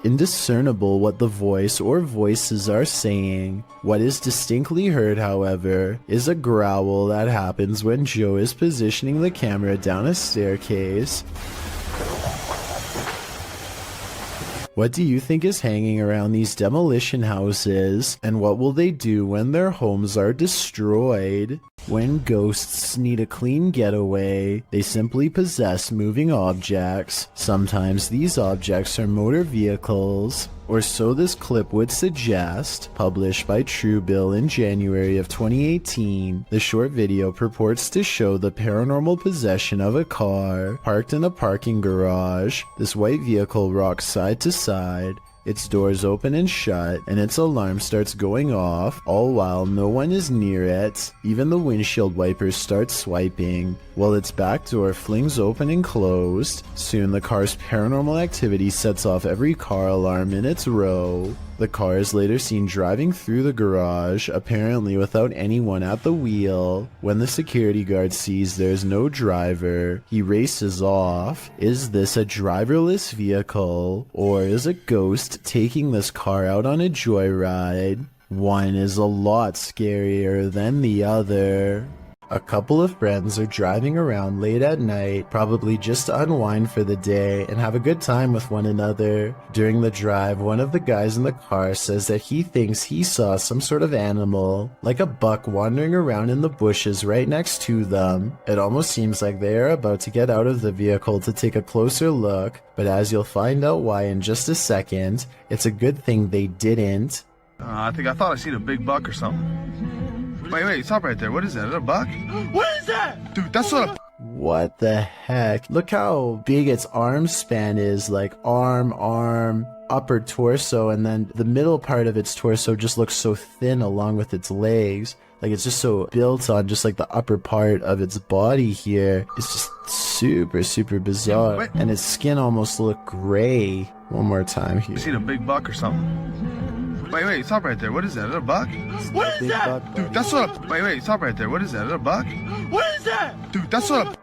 Indiscernible what the voice or voices are saying. What is distinctly heard, however, is a growl that happens when Joe is positioning the camera down a staircase. What do you think is hanging around these demolition houses, and what will they do when their homes are destroyed? When ghosts need a clean getaway, they simply possess moving objects. Sometimes these objects are motor vehicles, or so this clip would suggest. Published by Truebill in January of 2018, the short video purports to show the paranormal possession of a car parked in a parking garage. This white vehicle rocks side to side, its doors open and shut, and its alarm starts going off, all while no one is near it. Even the windshield wipers start swiping, while its back door flings open and closed. Soon the car's paranormal activity sets off every car alarm in its row. The car is later seen driving through the garage, apparently without anyone at the wheel. When the security guard sees there's no driver, he races off. Is this a driverless vehicle, or is a ghost taking this car out on a joyride? One is a lot scarier than the other. A couple of friends are driving around late at night, probably just to unwind for the day and have a good time with one another. During the drive, one of the guys in the car says that he thinks he saw some sort of animal, like a buck wandering around in the bushes right next to them. It almost seems like they are about to get out of the vehicle to take a closer look, but as you'll find out why in just a second, it's a good thing they didn't. I thought I seen a big buck or something. Wait, stop right there. What is that? Is that a buck? What is that? Dude, that's not a... What the heck? Look how big its arm span is, like arm, upper torso, and then the middle part of its torso just looks so thin along with its legs. Like it's just so built on just like the upper part of its body here. It's just super, super bizarre. Wait. And its skin almost look gray. One more time here. You seen a big buck or something? Wait, stop right there. What is that? Is that a buck? What is that? Dude, that's not a... Wait, stop right there. What is that? Is that a buck? What is that? Dude, that's not a...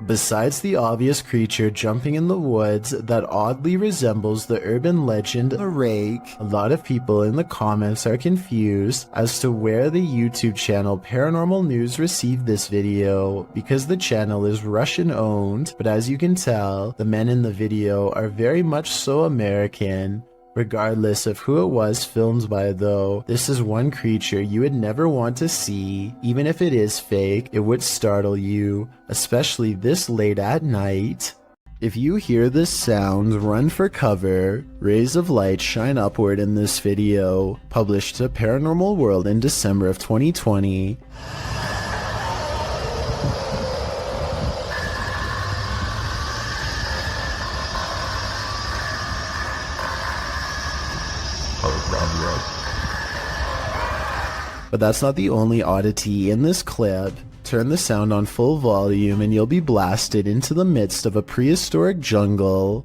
Besides the obvious creature jumping in the woods that oddly resembles the urban legend the rake, a lot of people in the comments are confused as to where the YouTube channel Paranormal News received this video, because the channel is Russian owned, but as you can tell, the men in the video are very much so American. Regardless of who it was filmed by though, this is one creature you would never want to see. Even if it is fake, it would startle you, especially this late at night. If you hear this sound, run for cover. Rays of light shine upward in this video, published to Paranormal World in December of 2020. But that's not the only oddity in this clip. Turn the sound on full volume and you'll be blasted into the midst of a prehistoric jungle.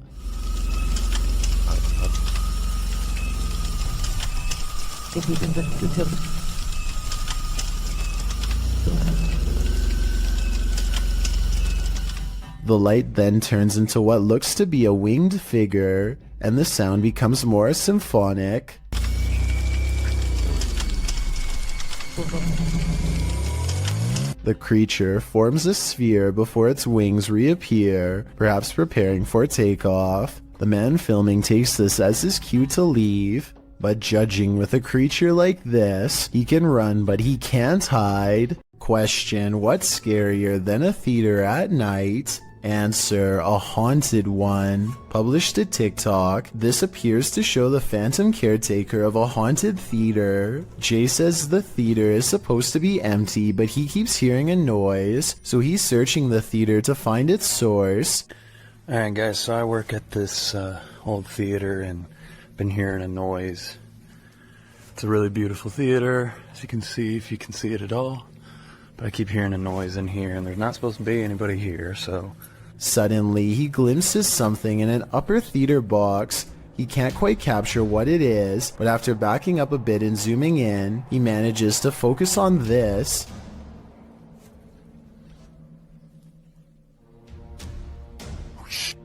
The light then turns into what looks to be a winged figure, and the sound becomes more symphonic. The creature forms a sphere before its wings reappear, perhaps preparing for takeoff. The man filming takes this as his cue to leave, but judging with a creature like this, he can run but he can't hide. Question: what's scarier than a theater at night? Answer: a haunted one. Published to TikTok, this appears to show the phantom caretaker of a haunted theater. Jay says the theater is supposed to be empty, but he keeps hearing a noise, so he's searching the theater to find its source. Alright guys, so I work at this old theater and been hearing a noise. It's a really beautiful theater, as you can see, if you can see it at all. But I keep hearing a noise in here, and there's not supposed to be anybody here, so... Suddenly, he glimpses something in an upper theater box, He can't quite capture what it is, but after backing up a bit and zooming in, he manages to focus on this.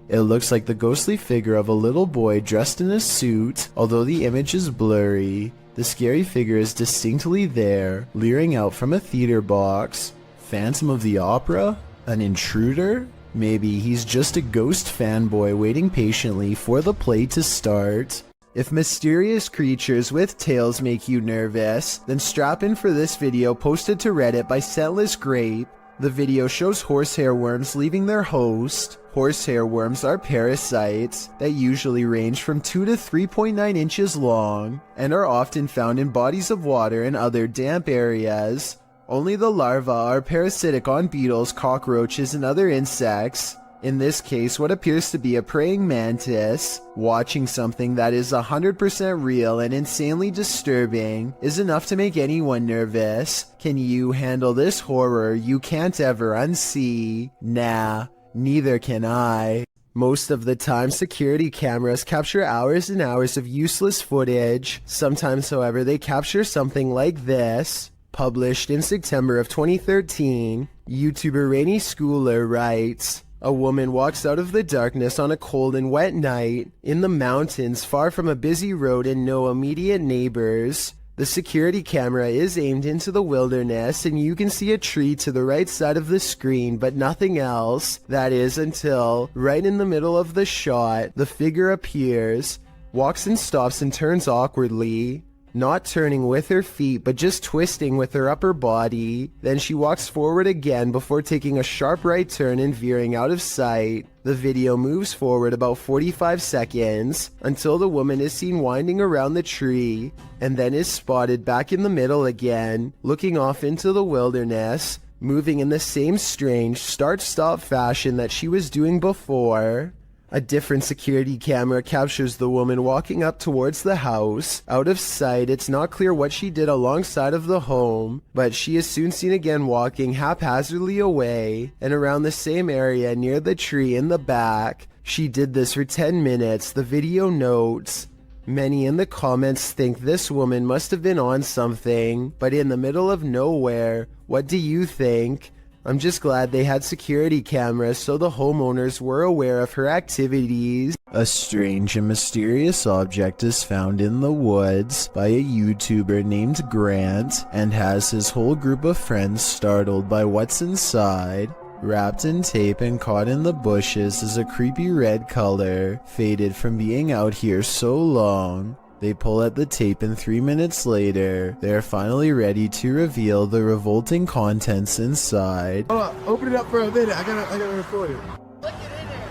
It looks like the ghostly figure of a little boy dressed in a suit. Although the image is blurry, the scary figure is distinctly there, leering out from a theater box. Phantom of the Opera? An intruder? Maybe he's just a ghost fanboy waiting patiently for the play to start. If mysterious creatures with tails make you nervous, then strap in for this video posted to Reddit by Scentless Grape. The video shows horsehair worms leaving their host. Horsehair worms are parasites that usually range from 2 to 3.9 inches long and are often found in bodies of water and other damp areas. Only the larvae are parasitic on beetles, cockroaches, and other insects. In this case, what appears to be a praying mantis. Watching something that is 100% real and insanely disturbing is enough to make anyone nervous. Can you handle this horror you can't ever unsee? Nah, neither can I. Most of the time, security cameras capture hours and hours of useless footage. Sometimes, however, they capture something like this. Published in September of 2013, YouTuber Rainy Schooler writes, "A woman walks out of the darkness on a cold and wet night in the mountains far from a busy road and no immediate neighbors. The security camera is aimed into the wilderness and you can see a tree to the right side of the screen but nothing else. That is until, right in the middle of the shot, the figure appears, walks and stops and turns awkwardly. Not turning with her feet, but just twisting with her upper body. Then she walks forward again before taking a sharp right turn and veering out of sight. The video moves forward about 45 seconds until the woman is seen winding around the tree and then is spotted back in the middle again, looking off into the wilderness, moving in the same strange start-stop fashion that she was doing before." A different security camera captures the woman walking up towards the house. Out of sight, it's not clear what she did alongside of the home, but she is soon seen again walking haphazardly away and around the same area near the tree in the back. She did this for 10 minutes, the video notes. Many in the comments think this woman must have been on something, but in the middle of nowhere. What do you think? I'm just glad they had security cameras so the homeowners were aware of her activities. A strange and mysterious object is found in the woods by a YouTuber named Grant and has his whole group of friends startled by what's inside. Wrapped in tape and caught in the bushes is a creepy red color, faded from being out here so long. They pull at the tape and 3 minutes later, they are finally ready to reveal the revolting contents inside. Hold on, open it up for a minute. I gotta record it. Look it in there.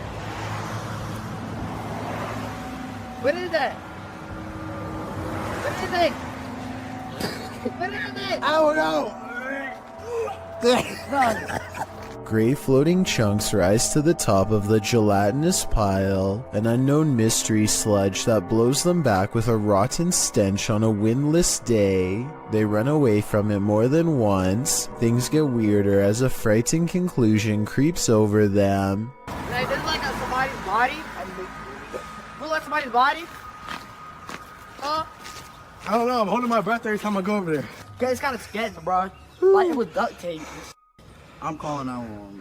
What is that? What is it? What is it? I don't know. Gray floating chunks rise to the top of the gelatinous pile, an unknown mystery sludge that blows them back with a rotten stench on a windless day. They run away from it more than once. Things get weirder as a frightening conclusion creeps over them. Hey, this is like somebody's body. Look like somebody's body. Huh? I don't know. I'm holding my breath every time I go over there. Okay, it's kind of sketchy, bro. Like it was duct tape. I'm calling 911.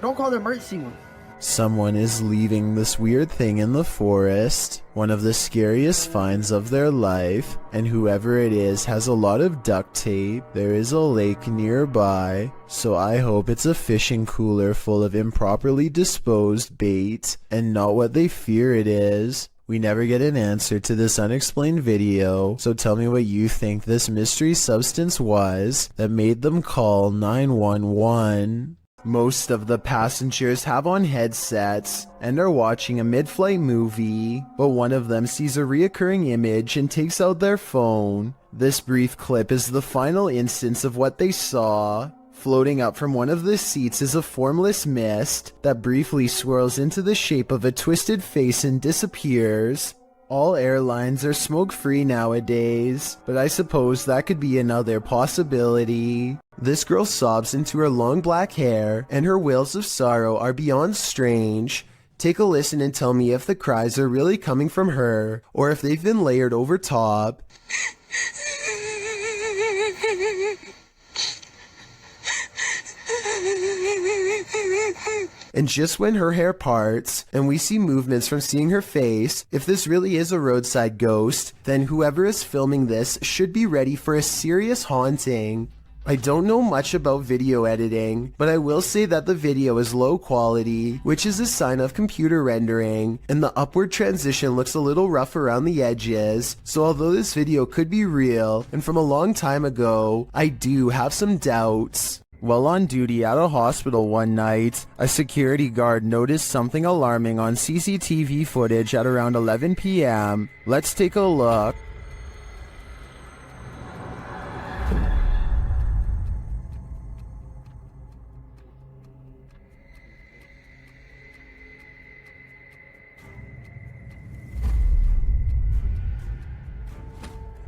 Don't call the emergency one. Someone is leaving this weird thing in the forest, one of the scariest finds of their life, and whoever it is has a lot of duct tape. There is a lake nearby, so I hope it's a fishing cooler full of improperly disposed bait, and not what they fear it is. We never get an answer to this unexplained video, so tell me what you think this mystery substance was that made them call 911. Most of the passengers have on headsets and are watching a mid-flight movie, but one of them sees a reoccurring image and takes out their phone. This brief clip is the final instance of what they saw. Floating up from one of the seats is a formless mist that briefly swirls into the shape of a twisted face and disappears. All airlines are smoke-free nowadays, but I suppose that could be another possibility. This girl sobs into her long black hair, and her wails of sorrow are beyond strange. Take a listen and tell me if the cries are really coming from her or if they've been layered over top. And just when her hair parts and we see movements from seeing her face, if this really is a roadside ghost, then whoever is filming this should be ready for a serious haunting. I don't know much about video editing, but I will say that the video is low quality, which is a sign of computer rendering, and the upward transition looks a little rough around the edges, so although this video could be real and from a long time ago, I do have some doubts. While on duty at a hospital one night, a security guard noticed something alarming on CCTV footage at around 11 p.m. Let's take a look.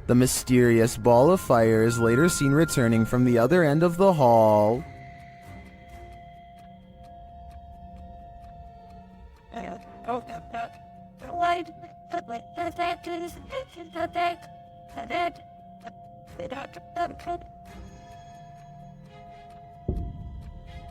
The mysterious ball of fire is later seen returning from the other end of the hall.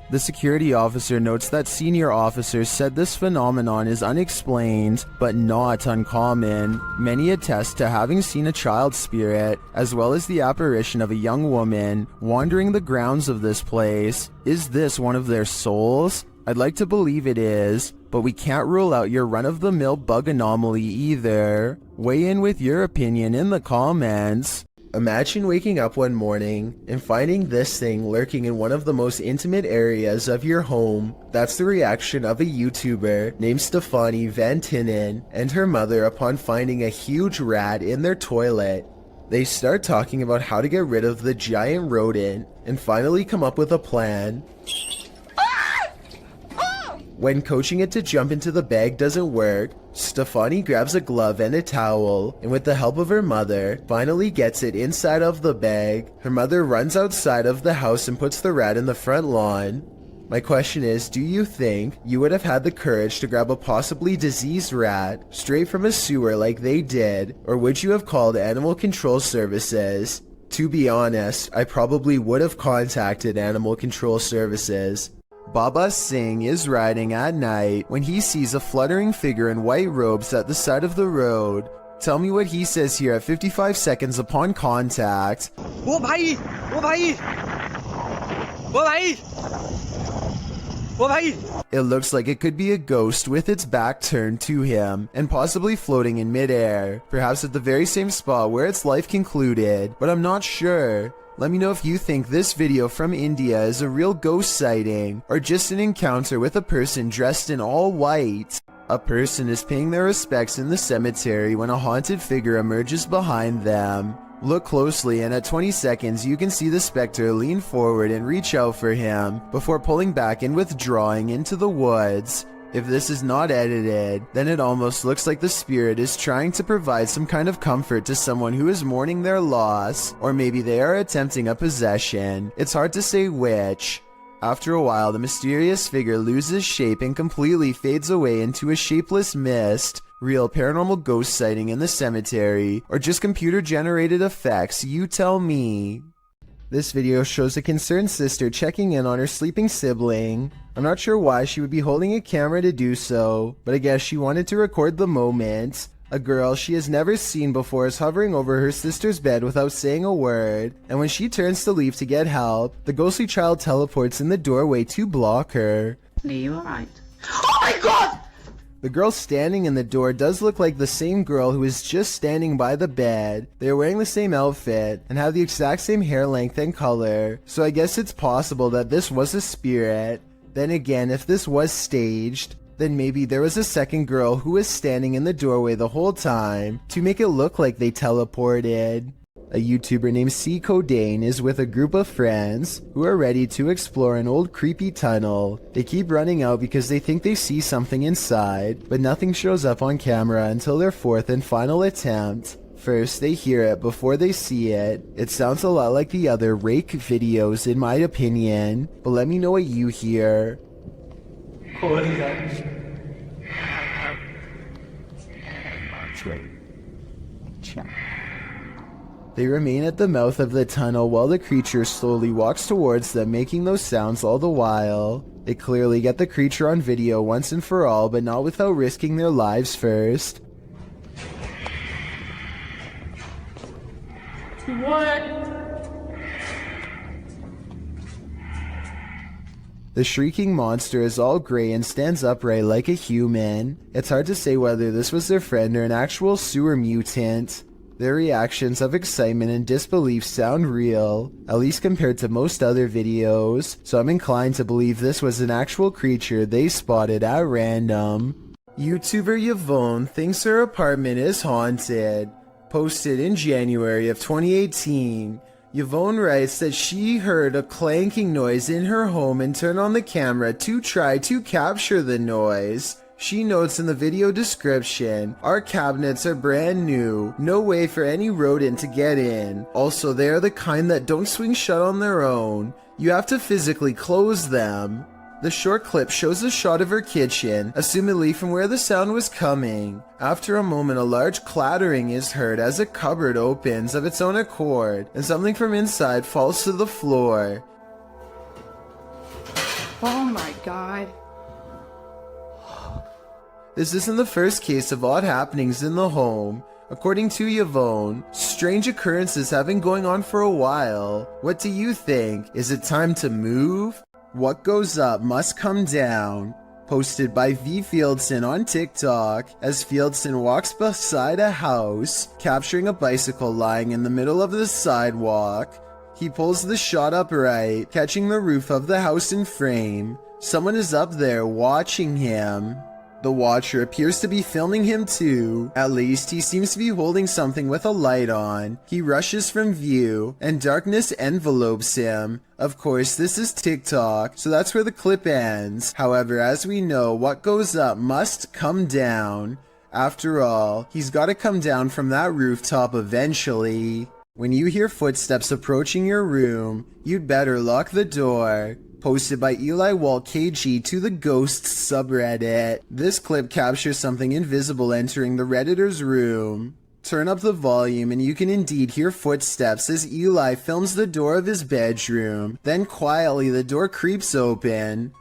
The security officer notes that senior officers said this phenomenon is unexplained, but not uncommon. Many attest to having seen a child spirit, as well as the apparition of a young woman, wandering the grounds of this place. Is this one of their souls? I'd like to believe it is, but we can't rule out your run-of-the-mill bug anomaly either. Weigh in with your opinion in the comments. Imagine waking up one morning and finding this thing lurking in one of the most intimate areas of your home. That's the reaction of a YouTuber named Stefanie Van Tinnen and her mother upon finding a huge rat in their toilet. They start talking about how to get rid of the giant rodent and finally come up with a plan. When coaching it to jump into the bag doesn't work, Stefanie grabs a glove and a towel, and with the help of her mother, finally gets it inside of the bag. Her mother runs outside of the house and puts the rat in the front lawn. My question is, do you think you would have had the courage to grab a possibly diseased rat straight from a sewer like they did, or would you have called Animal Control Services? To be honest, I probably would have contacted Animal Control Services. Baba Singh is riding at night when he sees a fluttering figure in white robes at the side of the road. Tell me what he says here at 55 seconds upon contact. वो भाई वो भाई वो भाई वो भाई. It looks like it could be a ghost with its back turned to him and possibly floating in midair, perhaps at the very same spot where its life concluded, but I'm not sure. Let me know if you think this video from India is a real ghost sighting or just an encounter with a person dressed in all white. A person is paying their respects in the cemetery when a haunted figure emerges behind them. Look closely and at 20 seconds you can see the specter lean forward and reach out for him before pulling back and withdrawing into the woods. If this is not edited, then it almost looks like the spirit is trying to provide some kind of comfort to someone who is mourning their loss, or maybe they are attempting a possession. It's hard to say which. After a while, the mysterious figure loses shape and completely fades away into a shapeless mist. Real paranormal ghost sighting in the cemetery, or just computer-generated effects, you tell me. This video shows a concerned sister checking in on her sleeping sibling. I'm not sure why she would be holding a camera to do so, but I guess she wanted to record the moment. A girl she has never seen before is hovering over her sister's bed without saying a word, and when she turns to leave to get help, the ghostly child teleports in the doorway to block her. Are you alright? Oh my god! The girl standing in the door does look like the same girl who is just standing by the bed. They are wearing the same outfit and have the exact same hair length and color, so I guess it's possible that this was a spirit. Then again, if this was staged, then maybe there was a second girl who was standing in the doorway the whole time to make it look like they teleported. A YouTuber named C. Codain is with a group of friends who are ready to explore an old creepy tunnel. They keep running out because they think they see something inside, but nothing shows up on camera until their fourth and final attempt. First, they hear it before they see it. It sounds a lot like the other rake videos in my opinion, but let me know what you hear. What is that? way. They remain at the mouth of the tunnel while the creature slowly walks towards them, making those sounds all the while. They clearly get the creature on video once and for all, but not without risking their lives first. The shrieking monster is all grey and stands upright like a human. It's hard to say whether this was their friend or an actual sewer mutant. Their reactions of excitement and disbelief sound real, at least compared to most other videos, so I'm inclined to believe this was an actual creature they spotted at random. YouTuber Yvonne thinks her apartment is haunted. Posted in January of 2018. Yvonne writes that she heard a clanking noise in her home and turned on the camera to try to capture the noise. She notes in the video description, "Our cabinets are brand new, no way for any rodent to get in. Also, they are the kind that don't swing shut on their own. You have to physically close them." The short clip shows a shot of her kitchen, assumedly from where the sound was coming. After a moment, a large clattering is heard as a cupboard opens of its own accord, and something from inside falls to the floor. Oh my god. This isn't the first case of odd happenings in the home. According to Yvonne, strange occurrences have been going on for a while. What do you think? Is it time to move? What goes up must come down. Posted by V. Fieldson on TikTok, as Fieldson walks beside a house, capturing a bicycle lying in the middle of the sidewalk. He pulls the shot upright, catching the roof of the house in frame. Someone is up there watching him. The watcher appears to be filming him too. At least he seems to be holding something with a light on. He rushes from view, and darkness envelopes him. Of course, this is TikTok, so that's where the clip ends. However, as we know, what goes up must come down. After all, he's gotta come down from that rooftop eventually. When you hear footsteps approaching your room, you'd better lock the door. Posted by Eli Walt KG to the Ghosts subreddit. This clip captures something invisible entering the Redditor's room. Turn up the volume and you can indeed hear footsteps as Eli films the door of his bedroom. Then quietly the door creeps open.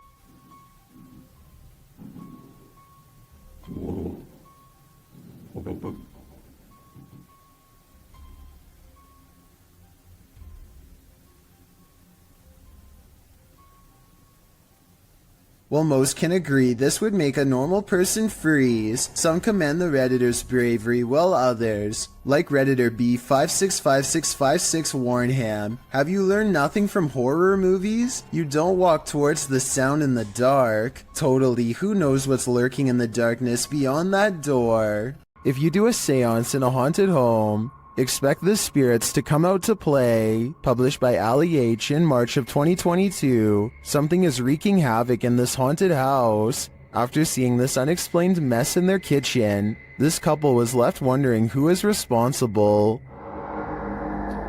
While most can agree this would make a normal person freeze, some commend the Redditor's bravery, while others, like Redditor B565656 Warnham, have you learned nothing from horror movies? You don't walk towards the sound in the dark. Totally, who knows what's lurking in the darkness beyond that door? If you do a seance in a haunted home, expect the spirits to come out to play. Published by Ali H in March of 2022. Something is wreaking havoc in this haunted house. After seeing this unexplained mess in their kitchen, this couple was left wondering who is responsible.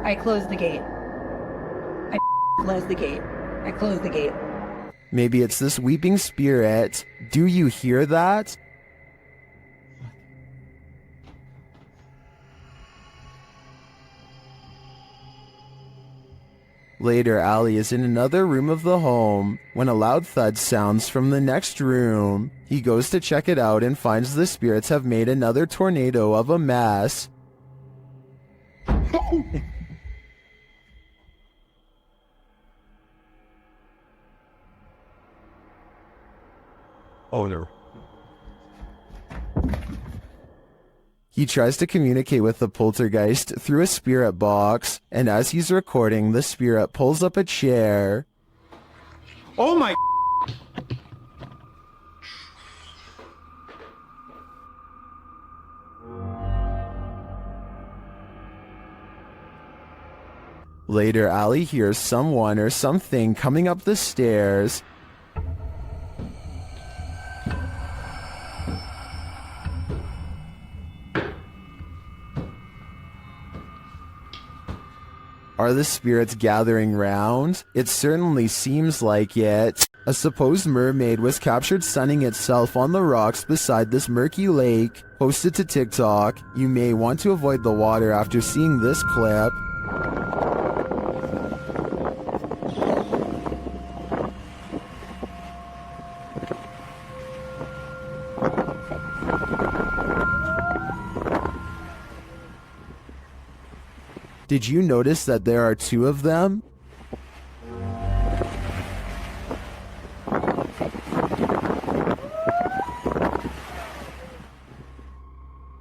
I closed the gate. I closed the gate. I closed the gate. Maybe it's this weeping spirit. Do you hear that? Later, Ali is in another room of the home when a loud thud sounds from the next room. He goes to check it out and finds the spirits have made another tornado of a mess. Oh no. He tries to communicate with the poltergeist through a spirit box, and as he's recording, the spirit pulls up a chair. Oh my. Later, Ali hears someone or something coming up the stairs. Are the spirits gathering round? It certainly seems like it. A supposed mermaid was captured sunning itself on the rocks beside this murky lake. Posted to TikTok. You may want to avoid the water after seeing this clip. Did you notice that there are two of them?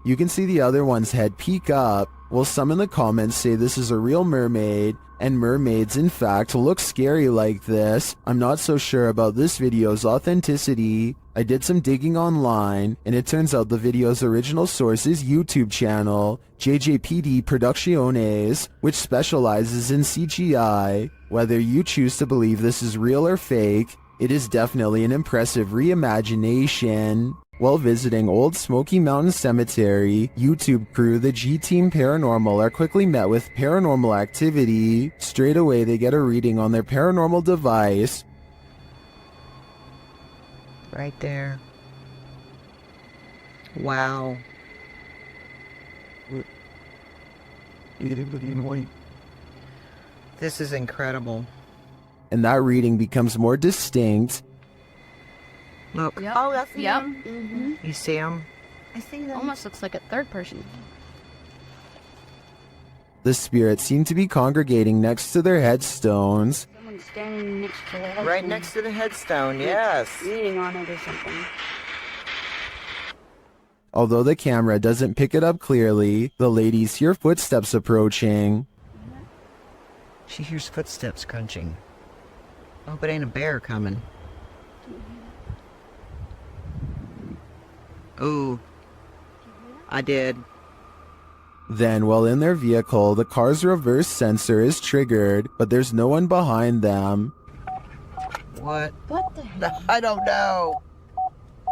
You can see the other one's head peek up. Well, some in the comments say this is a real mermaid, and mermaids in fact look scary like this. I'm not so sure about this video's authenticity. I did some digging online, and it turns out the video's original source is YouTube channel, JJPD Producciones, which specializes in CGI. Whether you choose to believe this is real or fake, it is definitely an impressive reimagination. While visiting Old Smoky Mountain Cemetery, YouTube crew the G-Team Paranormal are quickly met with paranormal activity. Straight away they get a reading on their paranormal device. Right there. Wow. This is incredible. And that reading becomes more distinct. Look. Yep. Oh, that's him. Mm-hmm. You see him? I see them. Almost looks like a third person. The spirits seem to be congregating next to their headstones. Someone's standing next to the headstone. Right next to the headstone, yes. Reading on it or something. Although the camera doesn't pick it up clearly, the ladies hear footsteps approaching. She hears footsteps crunching. Hope it ain't a bear coming. Ooh, I did. Then, while in their vehicle, the car's reverse sensor is triggered, but there's no one behind them. What? What the hell? I don't know.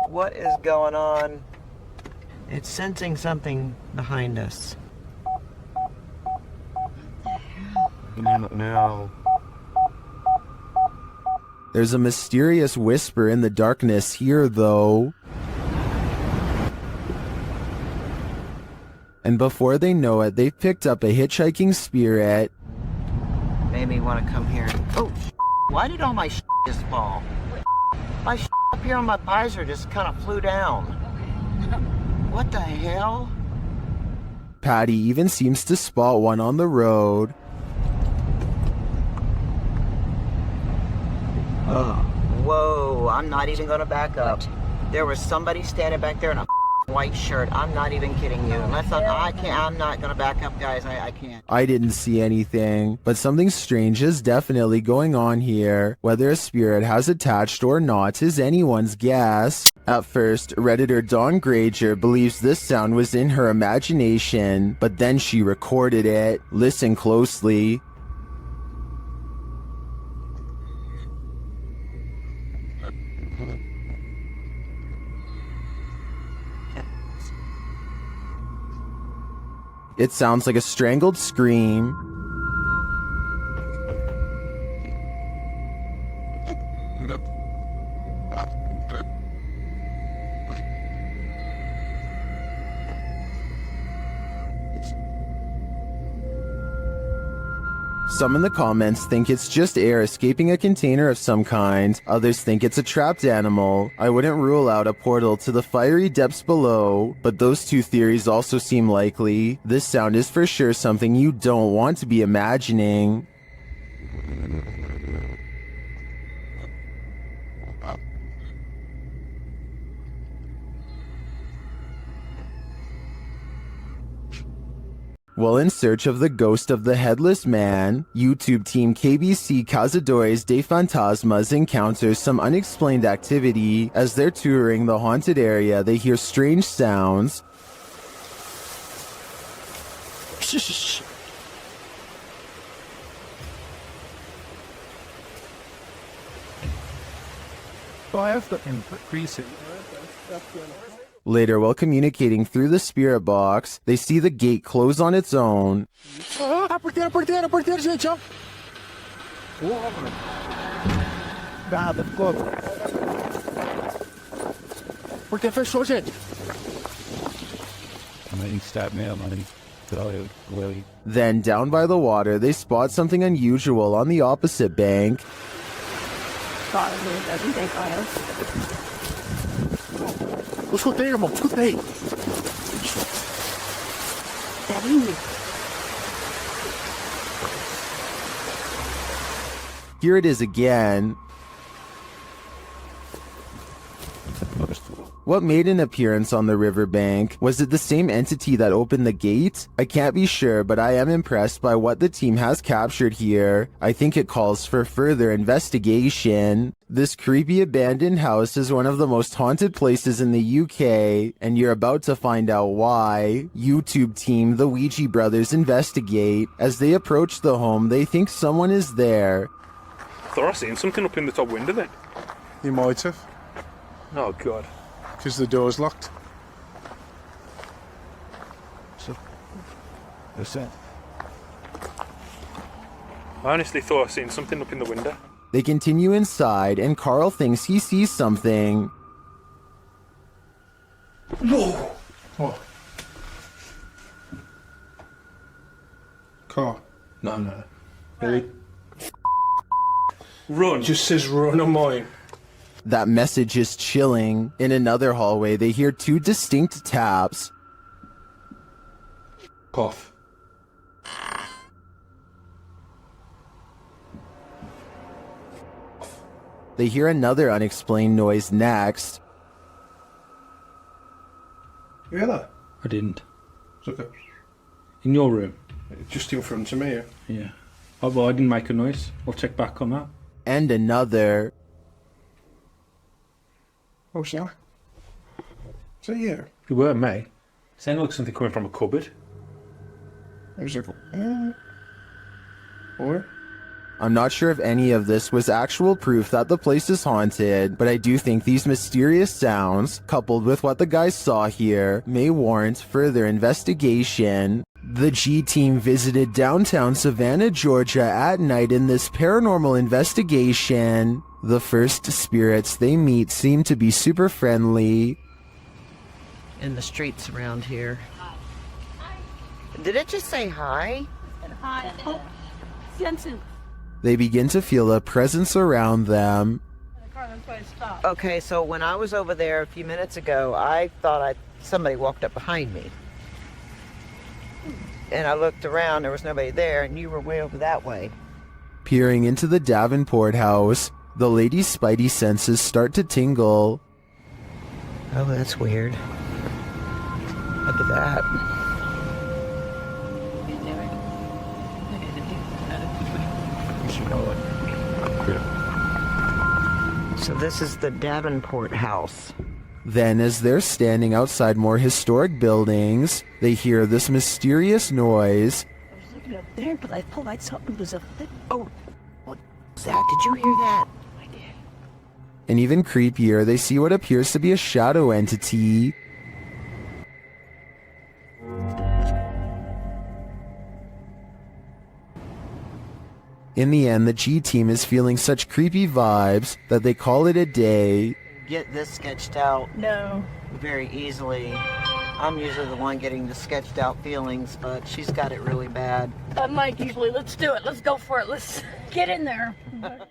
What is going on? It's sensing something behind us. No. There's a mysterious whisper in the darkness here, though. And before they know it, they've picked up a hitchhiking spirit. Made me want to come here. Oh, why did all my just fall? My up here on my visor just kind of flew down. What the hell? Patty even seems to spot one on the road. Whoa, I'm not even going to back up. There was somebody standing back there in a white shirt. I'm not even kidding you. Unless I'm not going to back up, guys. I can't. I didn't see anything, but something strange is definitely going on here. Whether a spirit has attached or not is anyone's guess. At first, Redditor Dawn Granger believes this sound was in her imagination, but then she recorded it. Listen closely. It sounds like a strangled scream. Some in the comments think it's just air escaping a container of some kind. Others think it's a trapped animal. I wouldn't rule out a portal to the fiery depths below, but those two theories also seem likely. This sound is for sure something you don't want to be imagining. While in search of the ghost of the headless man, YouTube team KBC Cazadores de Fantasmas encounters some unexplained activity. As they're touring the haunted area, they hear strange sounds. So I have to increase it. Later, while communicating through the spirit box, they see the gate close on its own. Porteira, gente, ó. God, let's go. Where'd that fish was it? Then, down by the water, they spot something unusual on the opposite bank. God, it doesn't take oil. Let's go there, Mom. Let's go there. Here it is again. What made an appearance on the riverbank? Was it the same entity that opened the gate? I can't be sure, but I am impressed by what the team has captured here. I think it calls for further investigation. This creepy abandoned house is one of the most haunted places in the UK, and you're about to find out why. YouTube team The Ouija Brothers investigate. As they approach the home, they think someone is there. Thought I seen something up in the top window then. You might have. Oh, God. Because the door's locked. So, that's it. I honestly thought I seen something up in the window. They continue inside, and Carl thinks he sees something. No! What? Car? No. Really? Run. It just says run on mine. That message is chilling. In another hallway, they hear two distinct taps. Cough. They hear another unexplained noise next. You hear that? I didn't. It's okay. In your room? Just in front of me, yeah. Yeah. Oh, well, I didn't make a noise. I'll check back on that. And another. Oh, sorry. Is that you? You were, mate. Sounded like something coming from a cupboard. I was like, or? I'm not sure if any of this was actual proof that the place is haunted, but I do think these mysterious sounds, coupled with what the guys saw here, may warrant further investigation. The G team visited downtown Savannah, Georgia at night in this paranormal investigation. The first spirits they meet seem to be super friendly. In the streets around here. Did it just say hi? Hi. Oh, Jensen. They begin to feel a presence around them. Okay, so when I was over there a few minutes ago, I thought somebody walked up behind me. And I looked around, there was nobody there, and you were way over that way. Peering into the Davenport house, the lady's spidey senses start to tingle. Oh, that's weird. Look at that. So this is the Davenport house. Then, as they're standing outside more historic buildings, they hear this mysterious noise. I was looking up there, but I thought I saw it was a thing. Oh, what was that? Did you hear that? I did. And even creepier, they see what appears to be a shadow entity. In the end, the G team is feeling such creepy vibes that they call it a day. Get this sketched out. No. Very easily. I'm usually the one getting the sketched out feelings, but she's got it really bad. I'm like, usually, let's do it. Let's go for it. Let's get in there.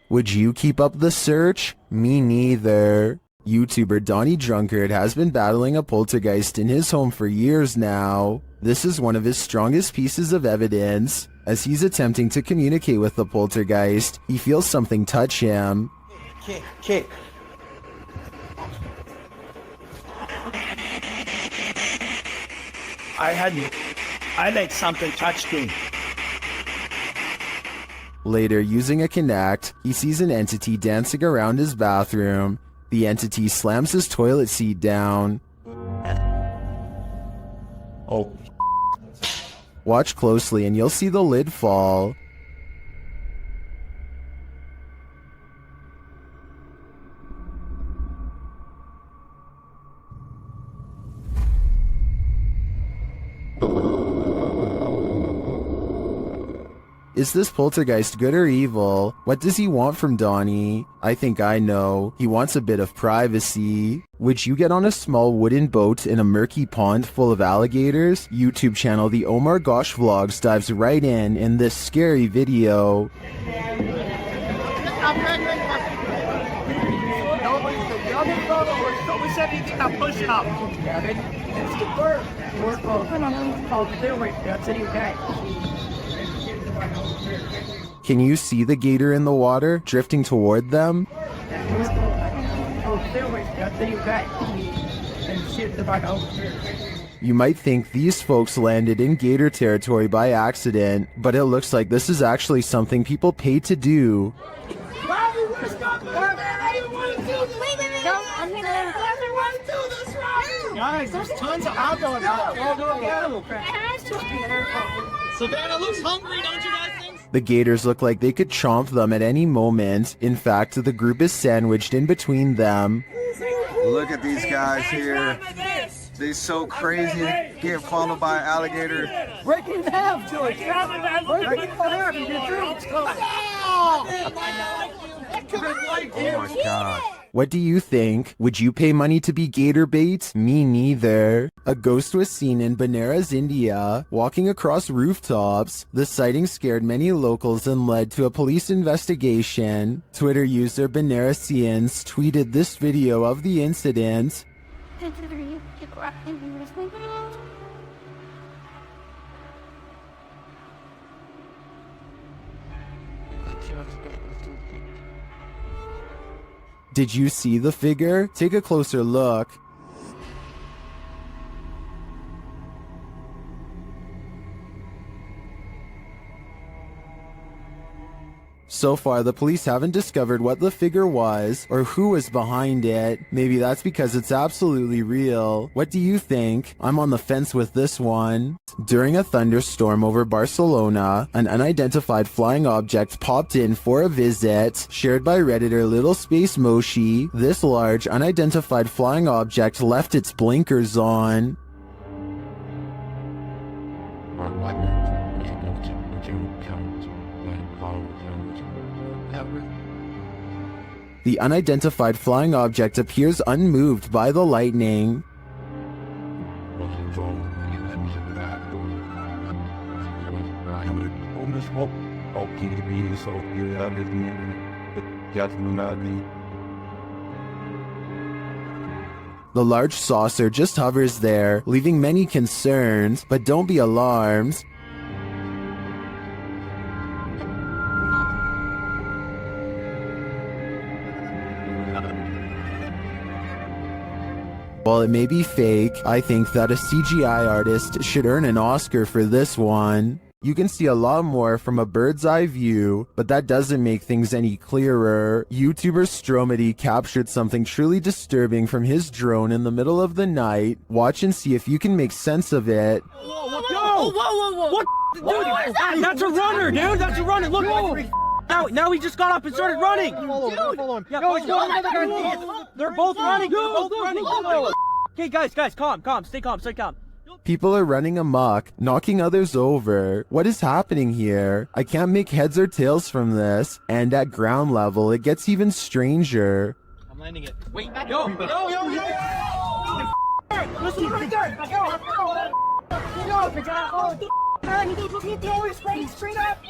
Would you keep up the search? Me neither. YouTuber Donnie Drunkard has been battling a poltergeist in his home for years now. This is one of his strongest pieces of evidence. As he's attempting to communicate with the poltergeist, he feels something touch him. Kick. I like something touched me. Later, using a Kinect, he sees an entity dancing around his bathroom. The entity slams his toilet seat down. Oh. Watch closely and you'll see the lid fall. Is this poltergeist good or evil? What does he want from Donnie? I think I know. He wants a bit of privacy. Would you get on a small wooden boat in a murky pond full of alligators? YouTube channel The Omar Gosh Vlogs dives right in this scary video. Can you see the gator in the water, drifting toward them? You might think these folks landed in gator territory by accident, but it looks like this is actually something people pay to do. Guys, there's tons of outdoor animal crap. Savannah looks hungry, don't you guys think? The gators look like they could chomp them at any moment. In fact, the group is sandwiched in between them. Look at these guys here. They're so crazy. Get followed by an alligator. Break it in half, George. Break it in half and get through. Oh my god. What do you think? Would you pay money to be gator bait? Me neither. A ghost was seen in Benares, India, walking across rooftops. The sighting scared many locals and led to a police investigation. Twitter user Benaresians tweeted this video of the incident. Did you see the figure? Take a closer look. So far, the police haven't discovered what the figure was or who was behind it. Maybe that's because it's absolutely real. What do you think? I'm on the fence with this one. During a thunderstorm over Barcelona, an unidentified flying object popped in for a visit. Shared by Redditor Little Space Moshi, this large unidentified flying object left its blinkers on. The unidentified flying object appears unmoved by the lightning. The large saucer just hovers there, leaving many concerned, but don't be alarmed. While it may be fake, I think that a CGI artist should earn an Oscar for this one. You can see a lot more from a bird's eye view, but that doesn't make things any clearer. YouTuber Stromedy captured something truly disturbing from his drone in the middle of the night. Watch and see if you can make sense of it. Whoa! What? Dude, that's a runner, dude! That's a runner! Look! Now he just got up and started running! Follow him. Yeah, they're both running! Okay, guys, calm, stay calm. People are running amok, knocking others over. What is happening here? I can't make heads or tails from this, and at ground level, it gets even stranger. I'm landing it. Wait, yo! Listen right there! Straight up!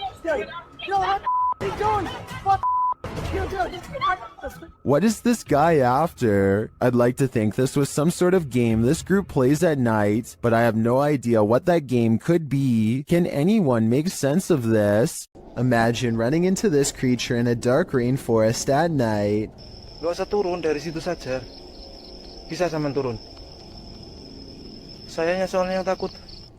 What is this guy after? I'd like to think this was some sort of game this group plays at night, but I have no idea what that game could be. Can anyone make sense of this? Imagine running into this creature in a dark rainforest at night. Gak usah turun dari situ saja. Bisa sampean turun. Sayanya soalnya takut.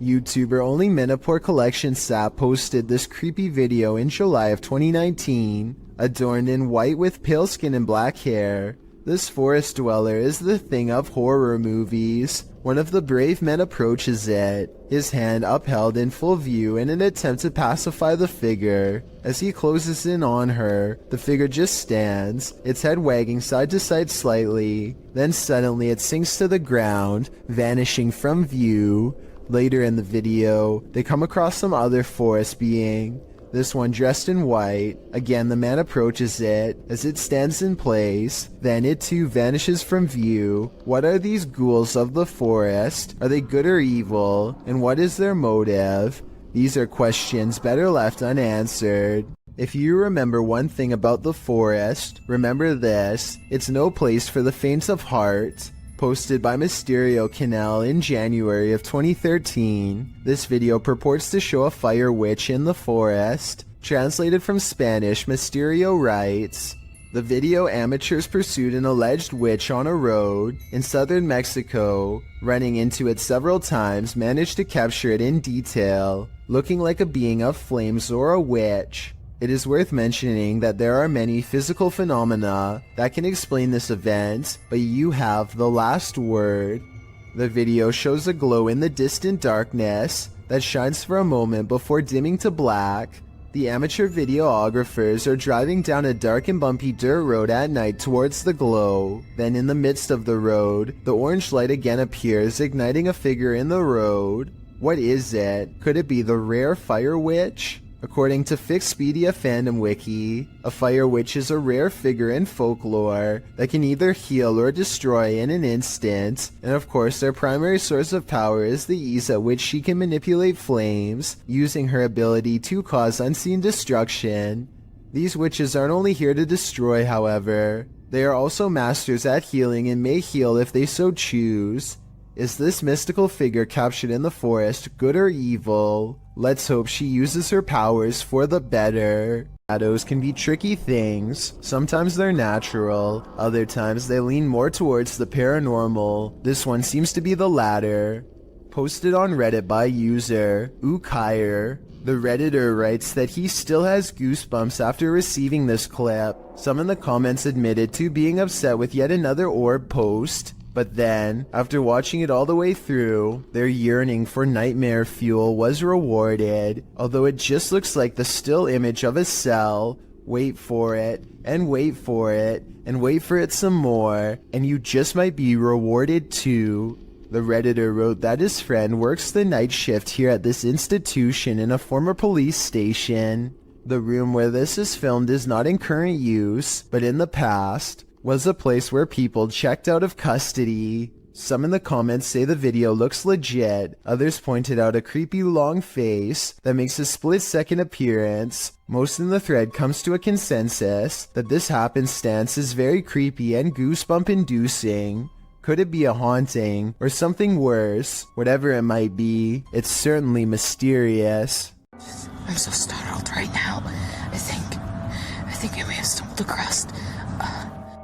YouTuber Only Menopore Collection Sap posted this creepy video in July of 2019. Adorned in white with pale skin and black hair, this forest dweller is the thing of horror movies. One of the brave men approaches it, his hand upheld in full view in an attempt to pacify the figure. As he closes in on her, the figure just stands, its head wagging side to side slightly. Then suddenly it sinks to the ground, vanishing from view. Later in the video, they come across some other forest being. this one dressed in white. Again, the man approaches it as it stands in place. Then it too vanishes from view. What are these ghouls of the forest? Are they good or evil? And what is their motive? These are questions better left unanswered. If you remember one thing about the forest, remember this: it's no place for the faint of heart. Posted by Mysterio Canal in January of 2013, this video purports to show a fire witch in the forest. Translated from Spanish, Mysterio writes, the video amateurs pursued an alleged witch on a road in southern Mexico. Running into it several times, managed to capture it in detail, looking like a being of flames or a witch. It is worth mentioning that there are many physical phenomena that can explain this event, but you have the last word. The video shows a glow in the distant darkness that shines for a moment before dimming to black. The amateur videographers are driving down a dark and bumpy dirt road at night towards the glow. Then in the midst of the road, the orange light again appears, igniting a figure in the road. What is it? Could it be the rare fire witch? According to Fixpedia Fandom Wiki, a fire witch is a rare figure in folklore that can either heal or destroy in an instant, and of course their primary source of power is the ease at which she can manipulate flames, using her ability to cause unseen destruction. These witches aren't only here to destroy, however. They are also masters at healing and may heal if they so choose. Is this mystical figure captured in the forest good or evil? Let's hope she uses her powers for the better. Shadows can be tricky things. Sometimes they're natural, other times they lean more towards the paranormal. This one seems to be the latter. Posted on Reddit by user Ukire. The Redditor writes that he still has goosebumps after receiving this clip. Some in the comments admitted to being upset with yet another orb post. But then, after watching it all the way through, their yearning for nightmare fuel was rewarded. Although it just looks like the still image of a cell. Wait for it, and wait for it, and wait for it some more, and you just might be rewarded too. The Redditor wrote that his friend works the night shift here at this institution in a former police station. The room where this is filmed is not in current use, but in the past was a place where people checked out of custody. Some in the comments say the video looks legit, others pointed out a creepy long face that makes a split-second appearance. Most in the thread comes to a consensus that this happenstance is very creepy and goosebump-inducing. Could it be a haunting, or something worse? Whatever it might be, it's certainly mysterious. I'm so startled right now. I think I may have stumbled across...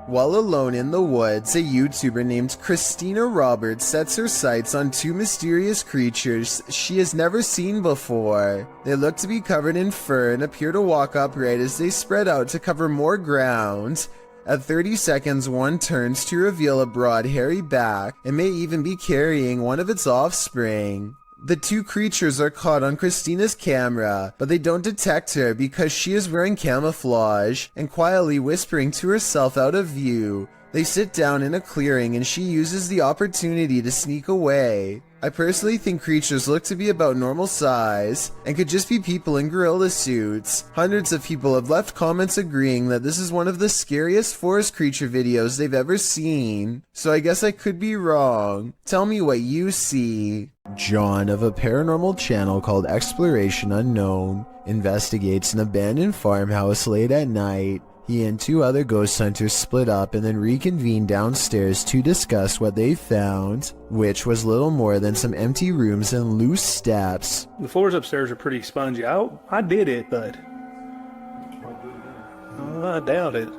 While alone in the woods, a YouTuber named Christina Roberts sets her sights on two mysterious creatures she has never seen before. They look to be covered in fur and appear to walk upright as they spread out to cover more ground. At 30 seconds, one turns to reveal a broad, hairy back and may even be carrying one of its offspring. The two creatures are caught on Christina's camera, but they don't detect her because she is wearing camouflage and quietly whispering to herself out of view. They sit down in a clearing and she uses the opportunity to sneak away. I personally think creatures look to be about normal size and could just be people in gorilla suits. Hundreds of people have left comments agreeing that this is one of the scariest forest creature videos they've ever seen. So I guess I could be wrong. Tell me what you see. John of a paranormal channel called Exploration Unknown investigates an abandoned farmhouse late at night. He and two other ghost hunters split up and then reconvened downstairs to discuss what they found, which was little more than some empty rooms and loose steps. The floors upstairs are pretty spongy. I did it, but I doubt it.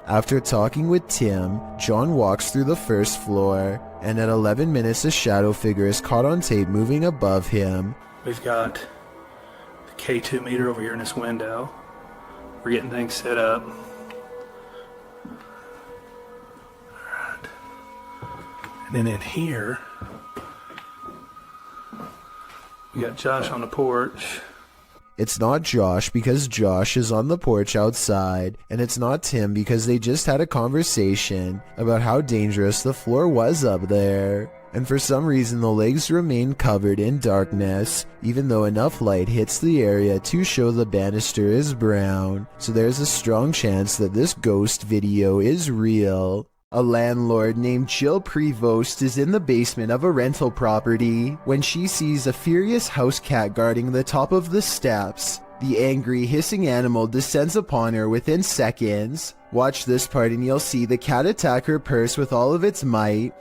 After talking with Tim, John walks through the first floor, and at 11 minutes a shadow figure is caught on tape moving above him. We've got the K2 meter over here in this window. We're getting things set up. Alright. And then in here, we got Josh on the porch. It's not Josh because Josh is on the porch outside, and it's not Tim because they just had a conversation about how dangerous the floor was up there. and for some reason the legs remain covered in darkness, even though enough light hits the area to show the banister is brown, so there's a strong chance that this ghost video is real. A landlord named Jill Prevost is in the basement of a rental property when she sees a furious house cat guarding the top of the steps. The angry, hissing animal descends upon her within seconds. Watch this part and you'll see the cat attack her purse with all of its might.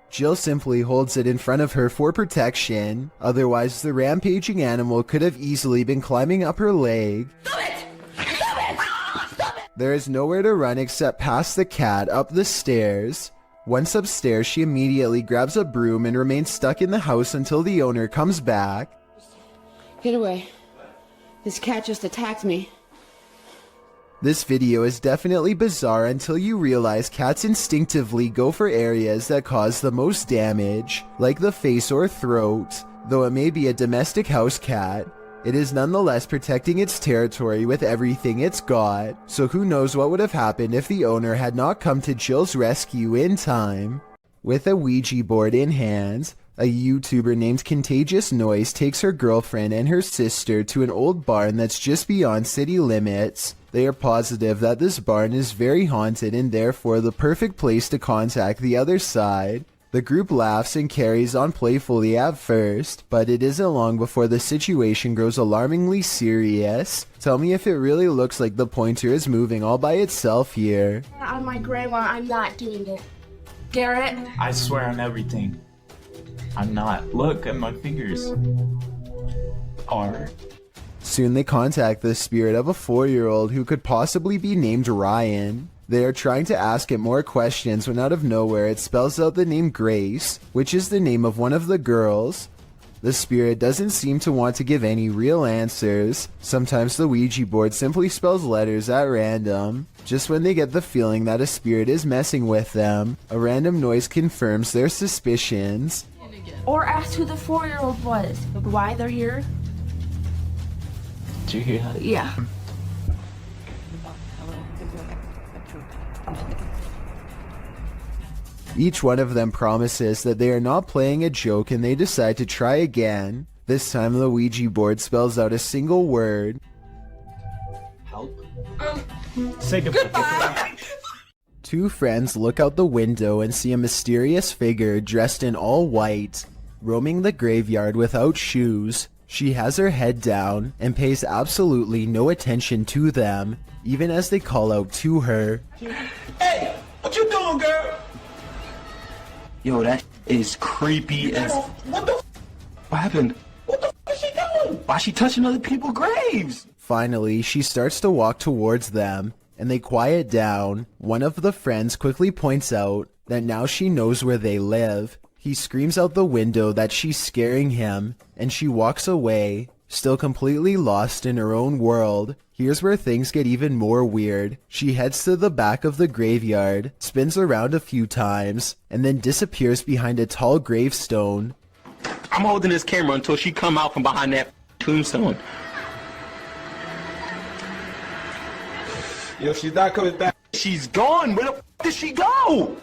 Jill simply holds it in front of her for protection, otherwise the rampaging animal could have easily been climbing up her leg. There is nowhere to run except past the cat up the stairs. Once upstairs, she immediately grabs a broom and remains stuck in the house until the owner comes back. Get away. This cat just attacked me. This video is definitely bizarre until you realize cats instinctively go for areas that cause the most damage, like the face or throat. Though it may be a domestic house cat, it is nonetheless protecting its territory with everything it's got, so who knows what would have happened if the owner had not come to Jill's rescue in time. With a Ouija board in hand, a YouTuber named Contagious Noise takes her girlfriend and her sister to an old barn that's just beyond city limits. They are positive that this barn is very haunted and therefore the perfect place to contact the other side. The group laughs and carries on playfully at first, but it isn't long before the situation grows alarmingly serious. Tell me if it really looks like the pointer is moving all by itself here. On my grandma, I'm not doing it. Garrett? I swear on everything. I'm not. Look at my fingers. R. Soon they contact the spirit of a 4-year-old who could possibly be named Ryan. They are trying to ask it more questions when out of nowhere it spells out the name Grace, which is the name of one of the girls. The spirit doesn't seem to want to give any real answers. Sometimes the Ouija board simply spells letters at random. Just when they get the feeling that a spirit is messing with them, a random noise confirms their suspicions. Or ask who the 4-year-old was. Why they're here? Did you hear that? Yeah. Each one of them promises that they are not playing a joke and they decide to try again. This time the Ouija board spells out a single word. Help. Say goodbye. Two friends look out the window and see a mysterious figure dressed in all white, roaming the graveyard without shoes. She has her head down and pays absolutely no attention to them, even as they call out to her. Hey, what you doing, girl? Yo, that is creepy as... What the What happened? What the is she doing? Why is she touching other people's graves? Finally, she starts to walk towards them, and they quiet down. One of the friends quickly points out that now she knows where they live. He screams out the window that she's scaring him, and she walks away, still completely lost in her own world. Here's where things get even more weird. She heads to the back of the graveyard, spins around a few times, and then disappears behind a tall gravestone. I'm holding this camera until she come out from behind that tombstone. Yo, she's not coming back. She's gone. Where the did she go?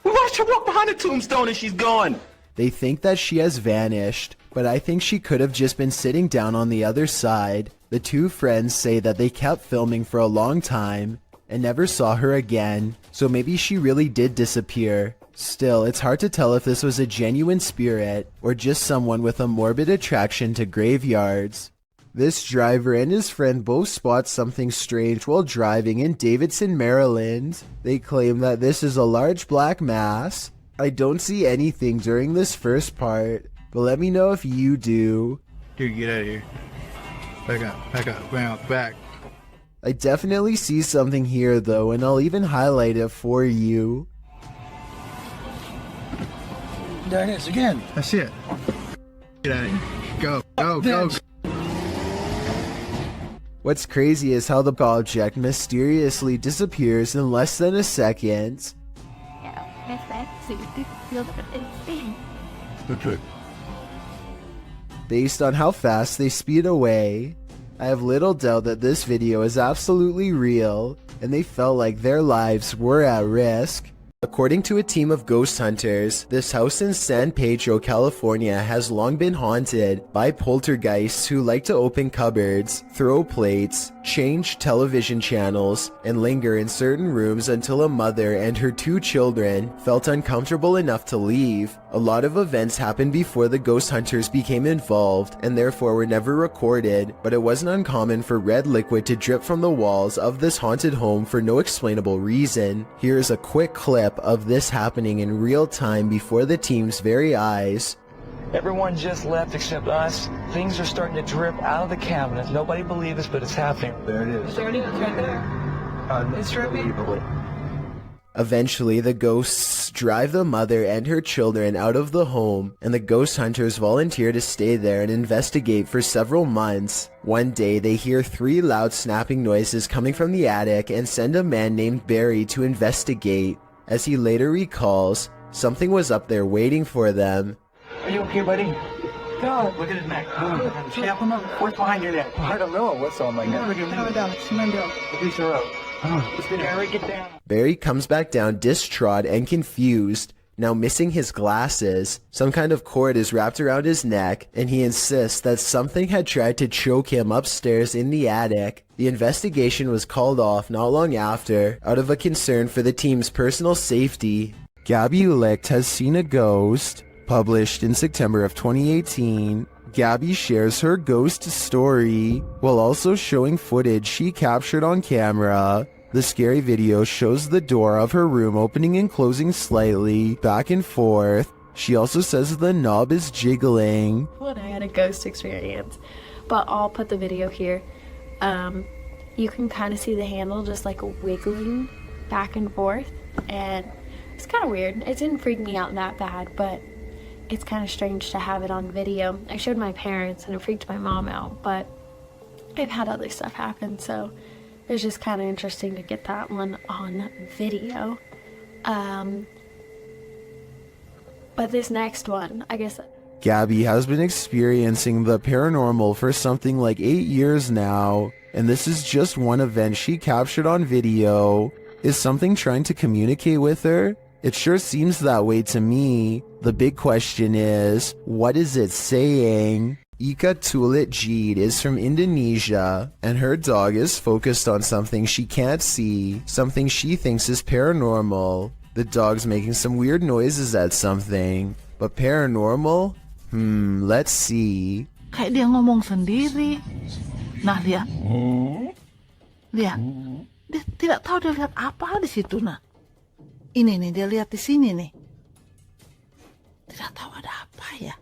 We watched her walk behind the tombstone and she's gone. They think that she has vanished, but I think she could have just been sitting down on the other side. The two friends say that they kept filming for a long time and never saw her again, so maybe she really did disappear. Still, it's hard to tell if this was a genuine spirit or just someone with a morbid attraction to graveyards. This driver and his friend both spot something strange while driving in Davidson, Maryland. They claim that this is a large black mass. I don't see anything during this first part, but let me know if you do. Dude, get out of here. Back up, bounce back. I definitely see something here though, and I'll even highlight it for you. There it is again. That's it. Get out of here. Go. What's crazy is how the object mysteriously disappears in less than a second. Based on how fast they speed away, I have little doubt that this video is absolutely real, and they felt like their lives were at risk. According to a team of ghost hunters, this house in San Pedro, California has long been haunted by poltergeists who like to open cupboards, throw plates, change television channels, and linger in certain rooms until a mother and her 2 children felt uncomfortable enough to leave. A lot of events happened before the ghost hunters became involved and therefore were never recorded, but it wasn't uncommon for red liquid to drip from the walls of this haunted home for no explainable reason. Here's a quick clip of this happening in real time before the team's very eyes. Everyone just left except us. Things are starting to drip out of the cabinet. Nobody believes us, but it's happening. There it is. It's right there. It's dripping. Eventually, the ghosts drive the mother and her children out of the home, and the ghost hunters volunteer to stay there and investigate for several months. One day, they hear 3 loud snapping noises coming from the attic and send a man named Barry to investigate. As he later recalls, something was up there waiting for them. Are you okay, buddy? God. Look at his neck. Snap him up. What's behind your neck? I don't know. What's on my neck? Look at Barry, get down. Barry comes back down distraught and confused, now missing his glasses. Some kind of cord is wrapped around his neck, and he insists that something had tried to choke him upstairs in the attic. The investigation was called off not long after, out of a concern for the team's personal safety. Gabby Licht has seen a ghost. Published in September of 2018, Gabby shares her ghost story while also showing footage she captured on camera. The scary video shows the door of her room opening and closing slightly, back and forth. She also says the knob is jiggling. When I had a ghost experience, but I'll put the video here. You can kind of see the handle just like wiggling back and forth, and it's kind of weird. It didn't freak me out that bad, but it's kind of strange to have it on video. I showed my parents and it freaked my mom out, but I've had other stuff happen, so it's just kind of interesting to get that one on video. But this next one, I guess... Gabby has been experiencing the paranormal for something like 8 years now, and this is just one event she captured on video. Is something trying to communicate with her? It sure seems that way to me. The big question is, what is it saying? Ika Tulit Jeed is from Indonesia, and her dog is focused on something she can't see, something she thinks is paranormal. The dog's making some weird noises at something, but paranormal? Let's see. Kayak dia ngomong sendiri. Nah, lihat. Lihat. Dia tidak tahu dia lihat apa di situ, nah. Ini nih, dia lihat di sini nih. Tidak tahu ada apa ya.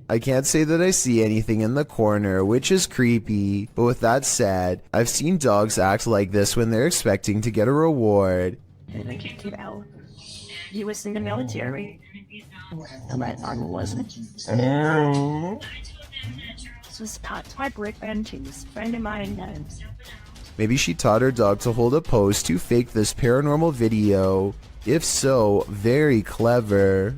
I can't say that I see anything in the corner, which is creepy, but with that said, I've seen dogs act like this when they're expecting to get a reward. He was in the military. My arm wasn't. This was taught by Brick Benches, friend of mine. Maybe she taught her dog to hold a pose to fake this paranormal video. If so, very clever.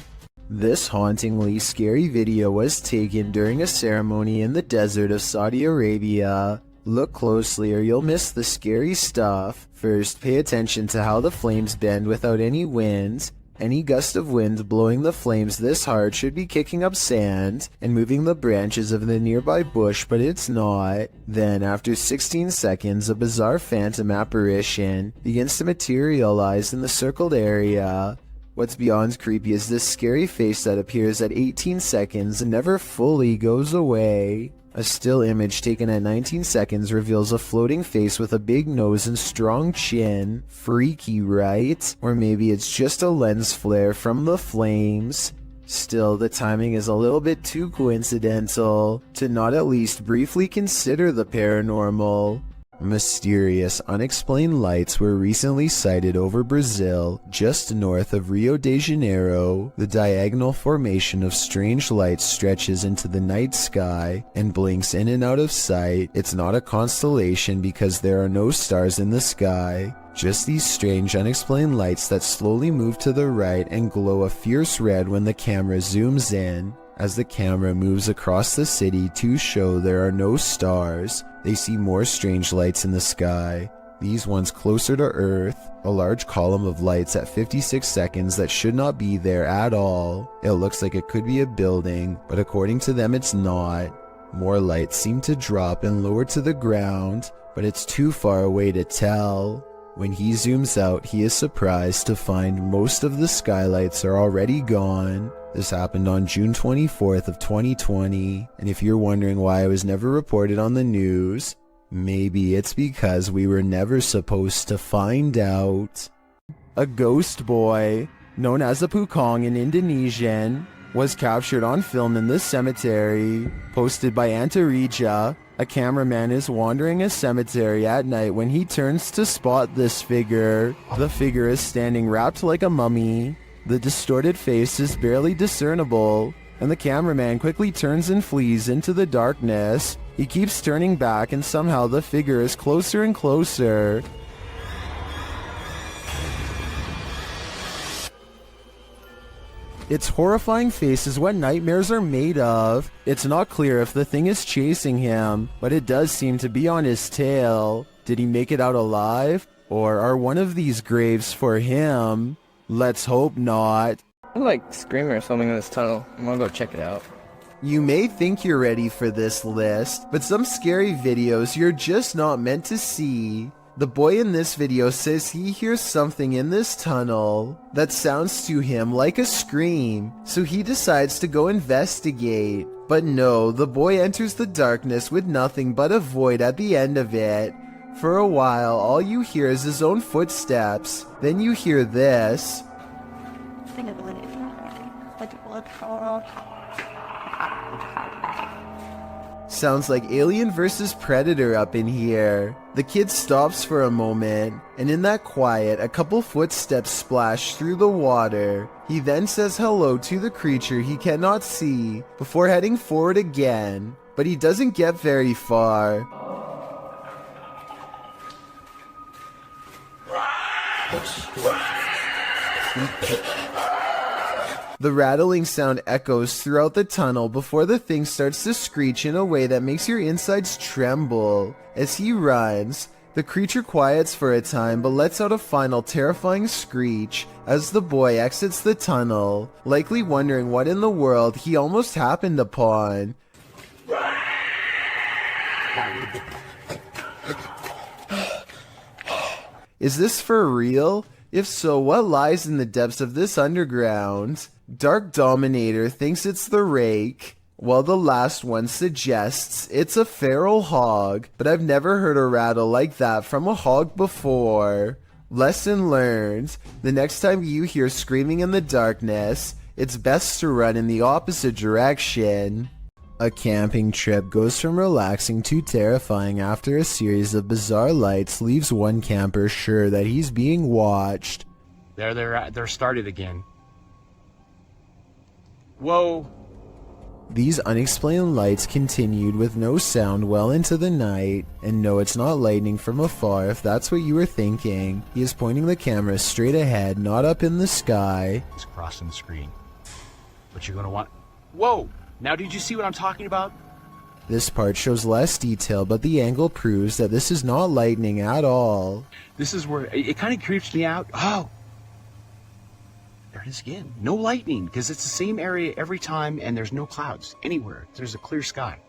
This hauntingly scary video was taken during a ceremony in the desert of Saudi Arabia. Look closely or you'll miss the scary stuff. First, pay attention to how the flames bend without any wind. Any gust of wind blowing the flames this hard should be kicking up sand and moving the branches of the nearby bush, but it's not. Then, after 16 seconds, a bizarre phantom apparition begins to materialize in the circled area. What's beyond creepy is this scary face that appears at 18 seconds and never fully goes away. A still image taken at 19 seconds reveals a floating face with a big nose and strong chin. Freaky, right? Or maybe it's just a lens flare from the flames. Still, the timing is a little bit too coincidental to not at least briefly consider the paranormal. Mysterious, unexplained lights were recently sighted over Brazil, just north of Rio de Janeiro. The diagonal formation of strange lights stretches into the night sky and blinks in and out of sight. It's not a constellation because there are no stars in the sky, just these strange, unexplained lights that slowly move to the right and glow a fierce red when the camera zooms in. As the camera moves across the city to show there are no stars, they see more strange lights in the sky. these ones closer to Earth, a large column of lights at 56 seconds that should not be there at all. It looks like it could be a building, but according to them it's not. More lights seem to drop and lower to the ground, but it's too far away to tell. When he zooms out, he is surprised to find most of the skylights are already gone. This happened on June 24th of 2020, and if you're wondering why I was never reported on the news, maybe it's because we were never supposed to find out. A ghost boy, known as a Pukong in Indonesian, was captured on film in this cemetery. Posted by Antarija, a cameraman is wandering a cemetery at night when he turns to spot this figure. The figure is standing wrapped like a mummy. The distorted face is barely discernible, and the cameraman quickly turns and flees into the darkness. He keeps turning back and somehow the figure is closer and closer. Its horrifying face is what nightmares are made of. It's not clear if the thing is chasing him, but it does seem to be on his tail. Did he make it out alive? Or are one of these graves for him? Let's hope not. I like screaming or something in this tunnel. I'm gonna go check it out. You may think you're ready for this list, but some scary videos you're just not meant to see. The boy in this video says he hears something in this tunnel that sounds to him like a scream, so he decides to go investigate. But no, the boy enters the darkness with nothing but a void at the end of it. For a while, all you hear is his own footsteps. Then you hear this. Sounds like Alien vs. Predator up in here. The kid stops for a moment, and in that quiet, a couple footsteps splash through the water. He then says hello to the creature he cannot see, before heading forward again, but he doesn't get very far. The rattling sound echoes throughout the tunnel before the thing starts to screech in a way that makes your insides tremble. As he runs, the creature quiets for a time but lets out a final terrifying screech as the boy exits the tunnel, likely wondering what in the world he almost happened upon. Is this for real? If so, what lies in the depths of this underground? Dark Dominator thinks it's the rake, while the last one suggests it's a feral hog, but I've never heard a rattle like that from a hog before. Lesson learned: the next time you hear screaming in the darkness, it's best to run in the opposite direction. A camping trip goes from relaxing to terrifying after a series of bizarre lights leaves one camper sure that he's being watched. They're started again. Whoa. These unexplained lights continued with no sound well into the night, and no, it's not lightning from afar if that's what you were thinking. He is pointing the camera straight ahead, not up in the sky. It's crossing the screen. But you're gonna want... Whoa! Now did you see what I'm talking about? This part shows less detail, but the angle proves that this is not lightning at all. This is where it kind of creeps me out. Oh! There it is again. No lightning, because it's the same area every time and there's no clouds anywhere. There's a clear sky.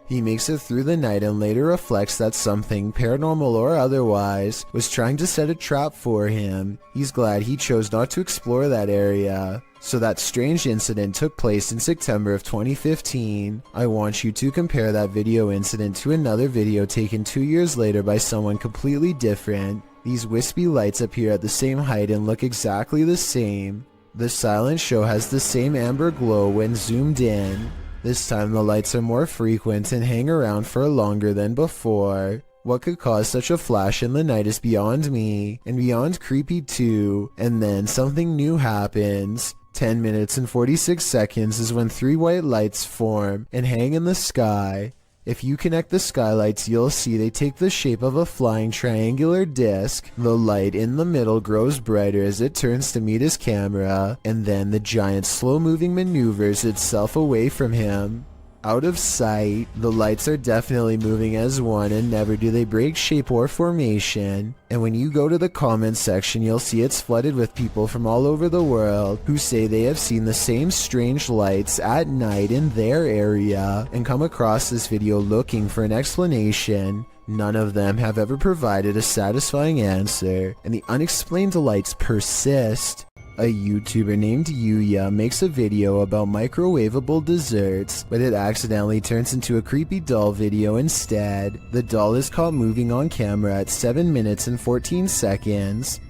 He makes it through the night and later reflects that something, paranormal or otherwise, was trying to set a trap for him. He's glad he chose not to explore that area. So that strange incident took place in September of 2015. I want you to compare that video incident to another video taken 2 years later by someone completely different. These wispy lights appear at the same height and look exactly the same. The silent show has the same amber glow when zoomed in. This time the lights are more frequent and hang around for longer than before. What could cause such a flash in the night is beyond me, and beyond creepy too. And then something new happens. 10 minutes and 46 seconds is when 3 white lights form and hang in the sky. If you connect the skylights, you'll see they take the shape of a flying triangular disc. The light in the middle grows brighter as it turns to meet his camera, and then the giant slow-moving maneuvers itself away from him. out of sight. The lights are definitely moving as one, and never do they break shape or formation. And when you go to the comments section, you'll see it's flooded with people from all over the world who say they have seen the same strange lights at night in their area and come across this video looking for an explanation. None of them have ever provided a satisfying answer, and the unexplained lights persist. A YouTuber named Yuya makes a video about microwavable desserts, but it accidentally turns into a creepy doll video instead. The doll is caught moving on camera at 7 minutes and 14 seconds.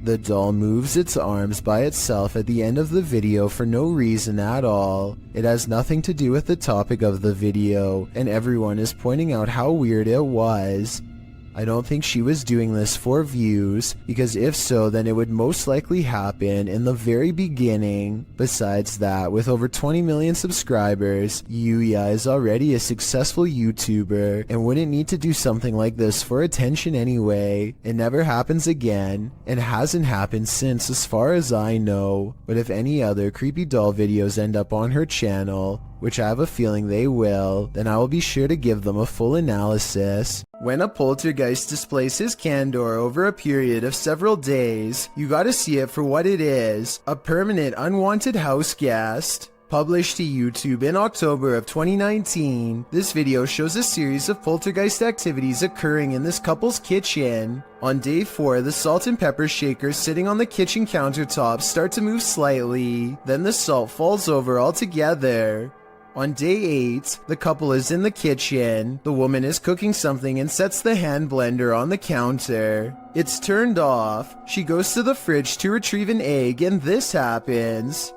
The doll moves its arms by itself at the end of the video for no reason at all. It has nothing to do with the topic of the video, and everyone is pointing out how weird it was. I don't think she was doing this for views, because if so, then it would most likely happen in the very beginning. Besides that, with over 20 million subscribers, Yuya is already a successful YouTuber and wouldn't need to do something like this for attention anyway. It never happens again, and hasn't happened since as far as I know. But if any other creepy doll videos end up on her channel, which I have a feeling they will, then I will be sure to give them a full analysis. When a poltergeist displays his candor over a period of several days, you gotta see it for what it is, a permanent unwanted house guest. Published to YouTube in October of 2019, this video shows a series of poltergeist activities occurring in this couple's kitchen. On day 4, the salt and pepper shakers sitting on the kitchen countertop start to move slightly, then the salt falls over altogether. On day 8, the couple is in the kitchen. The woman is cooking something and sets the hand blender on the counter. It's turned off. She goes to the fridge to retrieve an egg, and this happens.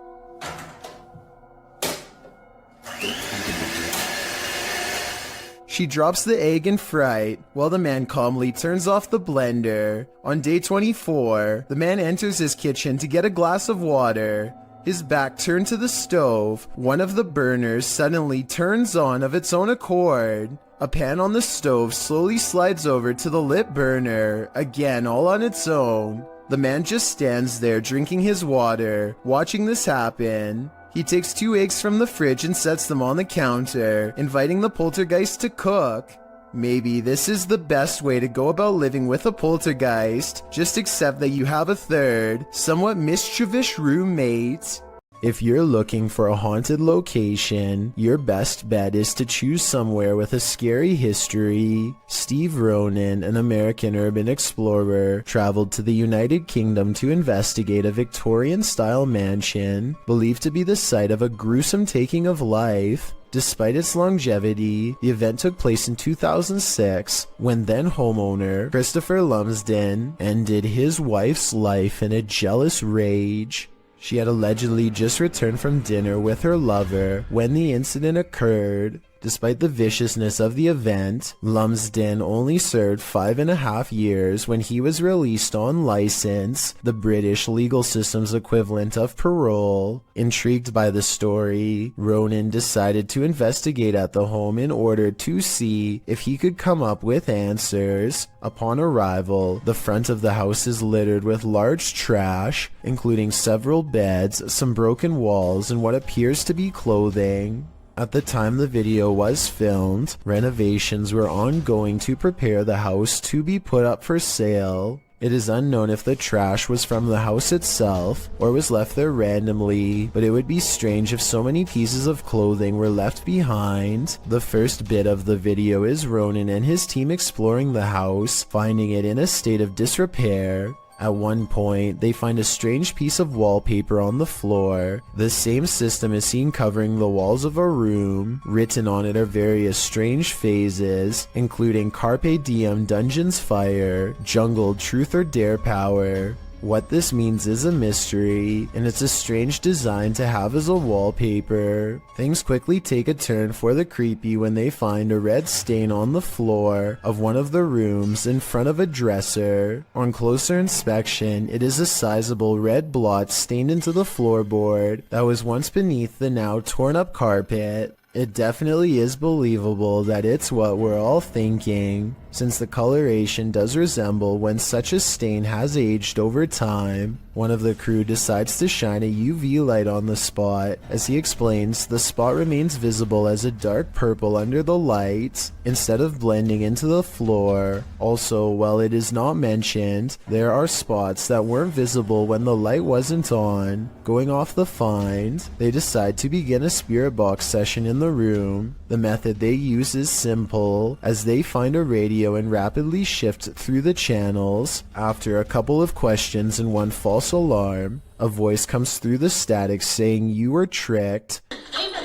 She drops the egg in fright, while the man calmly turns off the blender. On day 24, the man enters his kitchen to get a glass of water. His back turned to the stove. One of the burners suddenly turns on of its own accord. A pan on the stove slowly slides over to the lit burner, again all on its own. The man just stands there drinking his water, watching this happen. He takes 2 eggs from the fridge and sets them on the counter, inviting the poltergeist to cook. Maybe this is the best way to go about living with a poltergeist, just accept that you have a third, somewhat mischievous roommate. If you're looking for a haunted location, your best bet is to choose somewhere with a scary history. Steve Ronan, an American urban explorer, traveled to the United Kingdom to investigate a Victorian-style mansion, believed to be the site of a gruesome taking of life. Despite its longevity, the event took place in 2006, when then homeowner Christopher Lumsden ended his wife's life in a jealous rage. She had allegedly just returned from dinner with her lover when the incident occurred. Despite the viciousness of the event, Lumsden only served 5.5 years when he was released on license, the British legal system's equivalent of parole. Intrigued by the story, Ronan decided to investigate at the home in order to see if he could come up with answers. Upon arrival, the front of the house is littered with large trash, including several beds, some broken walls, and what appears to be clothing. At the time the video was filmed, renovations were ongoing to prepare the house to be put up for sale. It is unknown if the trash was from the house itself or was left there randomly, but it would be strange if so many pieces of clothing were left behind. The first bit of the video is Ronan and his team exploring the house, finding it in a state of disrepair. At one point, they find a strange piece of wallpaper on the floor. The same system is seen covering the walls of a room. Written on it are various strange phases, including Carpe Diem Dungeons Fire, Jungle Truth or Dare Power. What this means is a mystery, and it's a strange design to have as a wallpaper. Things quickly take a turn for the creepy when they find a red stain on the floor of one of the rooms in front of a dresser. On closer inspection, it is a sizable red blotch stained into the floorboard that was once beneath the now torn up carpet. It definitely is believable that it's what we're all thinking. since the coloration does resemble when such a stain has aged over time. One of the crew decides to shine a UV light on the spot. As he explains, the spot remains visible as a dark purple under the light, instead of blending into the floor. Also, while it is not mentioned, there are spots that weren't visible when the light wasn't on. Going off the find, they decide to begin a spirit box session in the room. The method they use is simple, as they find a radio and rapidly shift through the channels. After a couple of questions and one false alarm, a voice comes through the static saying you were tricked.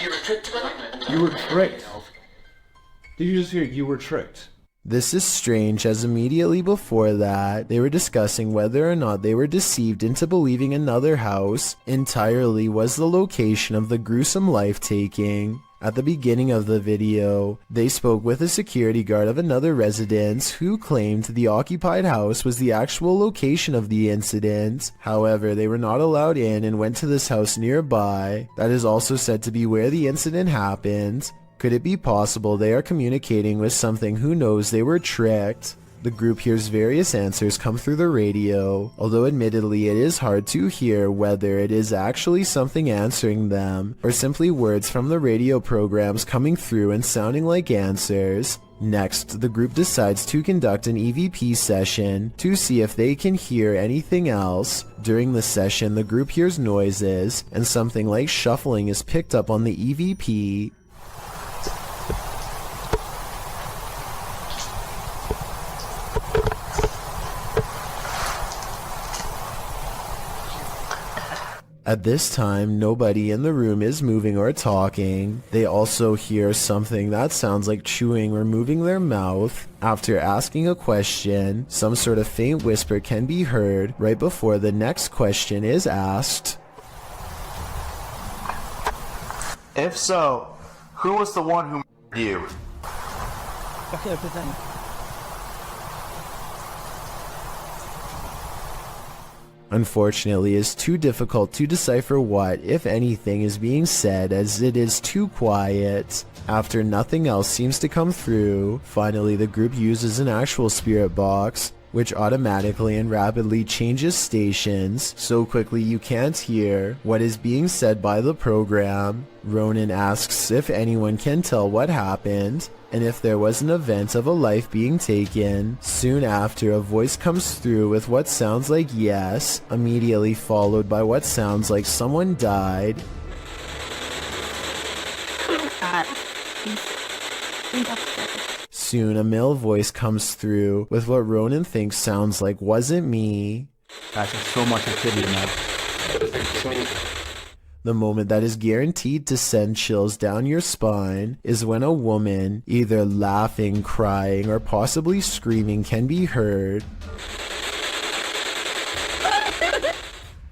You were tricked. You were tricked. Did you just hear you were tricked? This is strange, as immediately before that, they were discussing whether or not they were deceived into believing another house entirely was the location of the gruesome life-taking. At the beginning of the video, they spoke with a security guard of another residence who claimed the occupied house was the actual location of the incident. However, they were not allowed in and went to this house nearby that is also said to be where the incident happened. Could it be possible they are communicating with something who knows they were tricked? The group hears various answers come through the radio, although admittedly it is hard to hear whether it is actually something answering them, or simply words from the radio programs coming through and sounding like answers. Next, the group decides to conduct an EVP session to see if they can hear anything else. During the session, the group hears noises, and something like shuffling is picked up on the EVP. At this time, nobody in the room is moving or talking. They also hear something that sounds like chewing or moving their mouth. After asking a question, some sort of faint whisper can be heard right before the next question is asked. If so, who was the one who murdered you? Unfortunately, it's too difficult to decipher what, if anything, is being said, as it is too quiet. After nothing else seems to come through, finally the group uses an actual spirit box, which automatically and rapidly changes stations so quickly you can't hear what is being said by the program. Ronan asks if anyone can tell what happened, and if there was an event of a life being taken. Soon after, a voice comes through with what sounds like yes, immediately followed by what sounds like someone died. Soon, a male voice comes through with what Ronan thinks sounds like wasn't me. That's so much activity now. The moment that is guaranteed to send chills down your spine is when a woman, either laughing, crying, or possibly screaming, can be heard.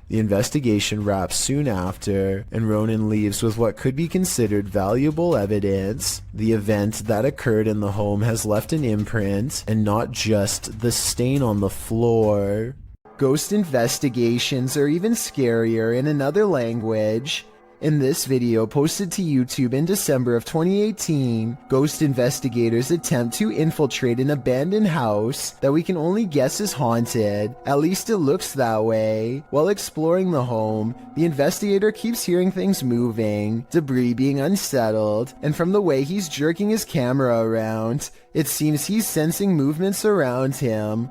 The investigation wraps soon after, and Ronan leaves with what could be considered valuable evidence. The event that occurred in the home has left an imprint, and not just the stain on the floor. Ghost investigations are even scarier in another language. In this video posted to YouTube in December of 2018, ghost investigators attempt to infiltrate an abandoned house that we can only guess is haunted. At least it looks that way. While exploring the home, the investigator keeps hearing things moving, debris being unsettled, and from the way he's jerking his camera around, it seems he's sensing movements around him.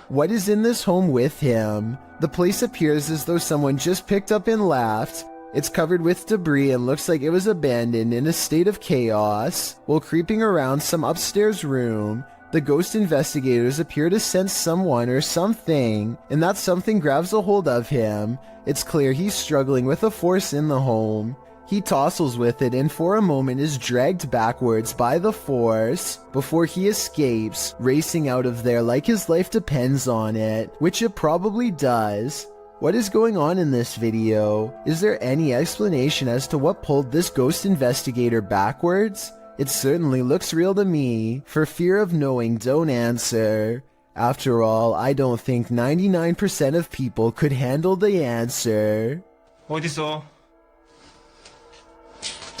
What is in this home with him? The place appears as though someone just picked up and left. It's covered with debris and looks like it was abandoned in a state of chaos. While creeping around some upstairs room, the ghost investigators appear to sense someone or something, and that something grabs a hold of him. It's clear he's struggling with a force in the home. He tussles with it and for a moment is dragged backwards by the force before he escapes, racing out of there like his life depends on it, which it probably does. What is going on in this video? Is there any explanation as to what pulled this ghost investigator backwards? It certainly looks real to me. For fear of knowing, don't answer. After all, I don't think 99% of people could handle the answer. 어딨어?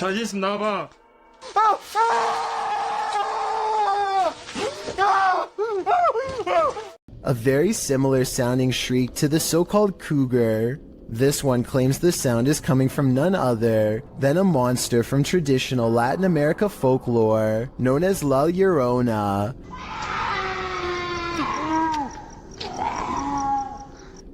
자신 있으면 나와봐. A very similar sounding shriek to the so-called cougar. This one claims the sound is coming from none other than a monster from traditional Latin America folklore known as La Llorona.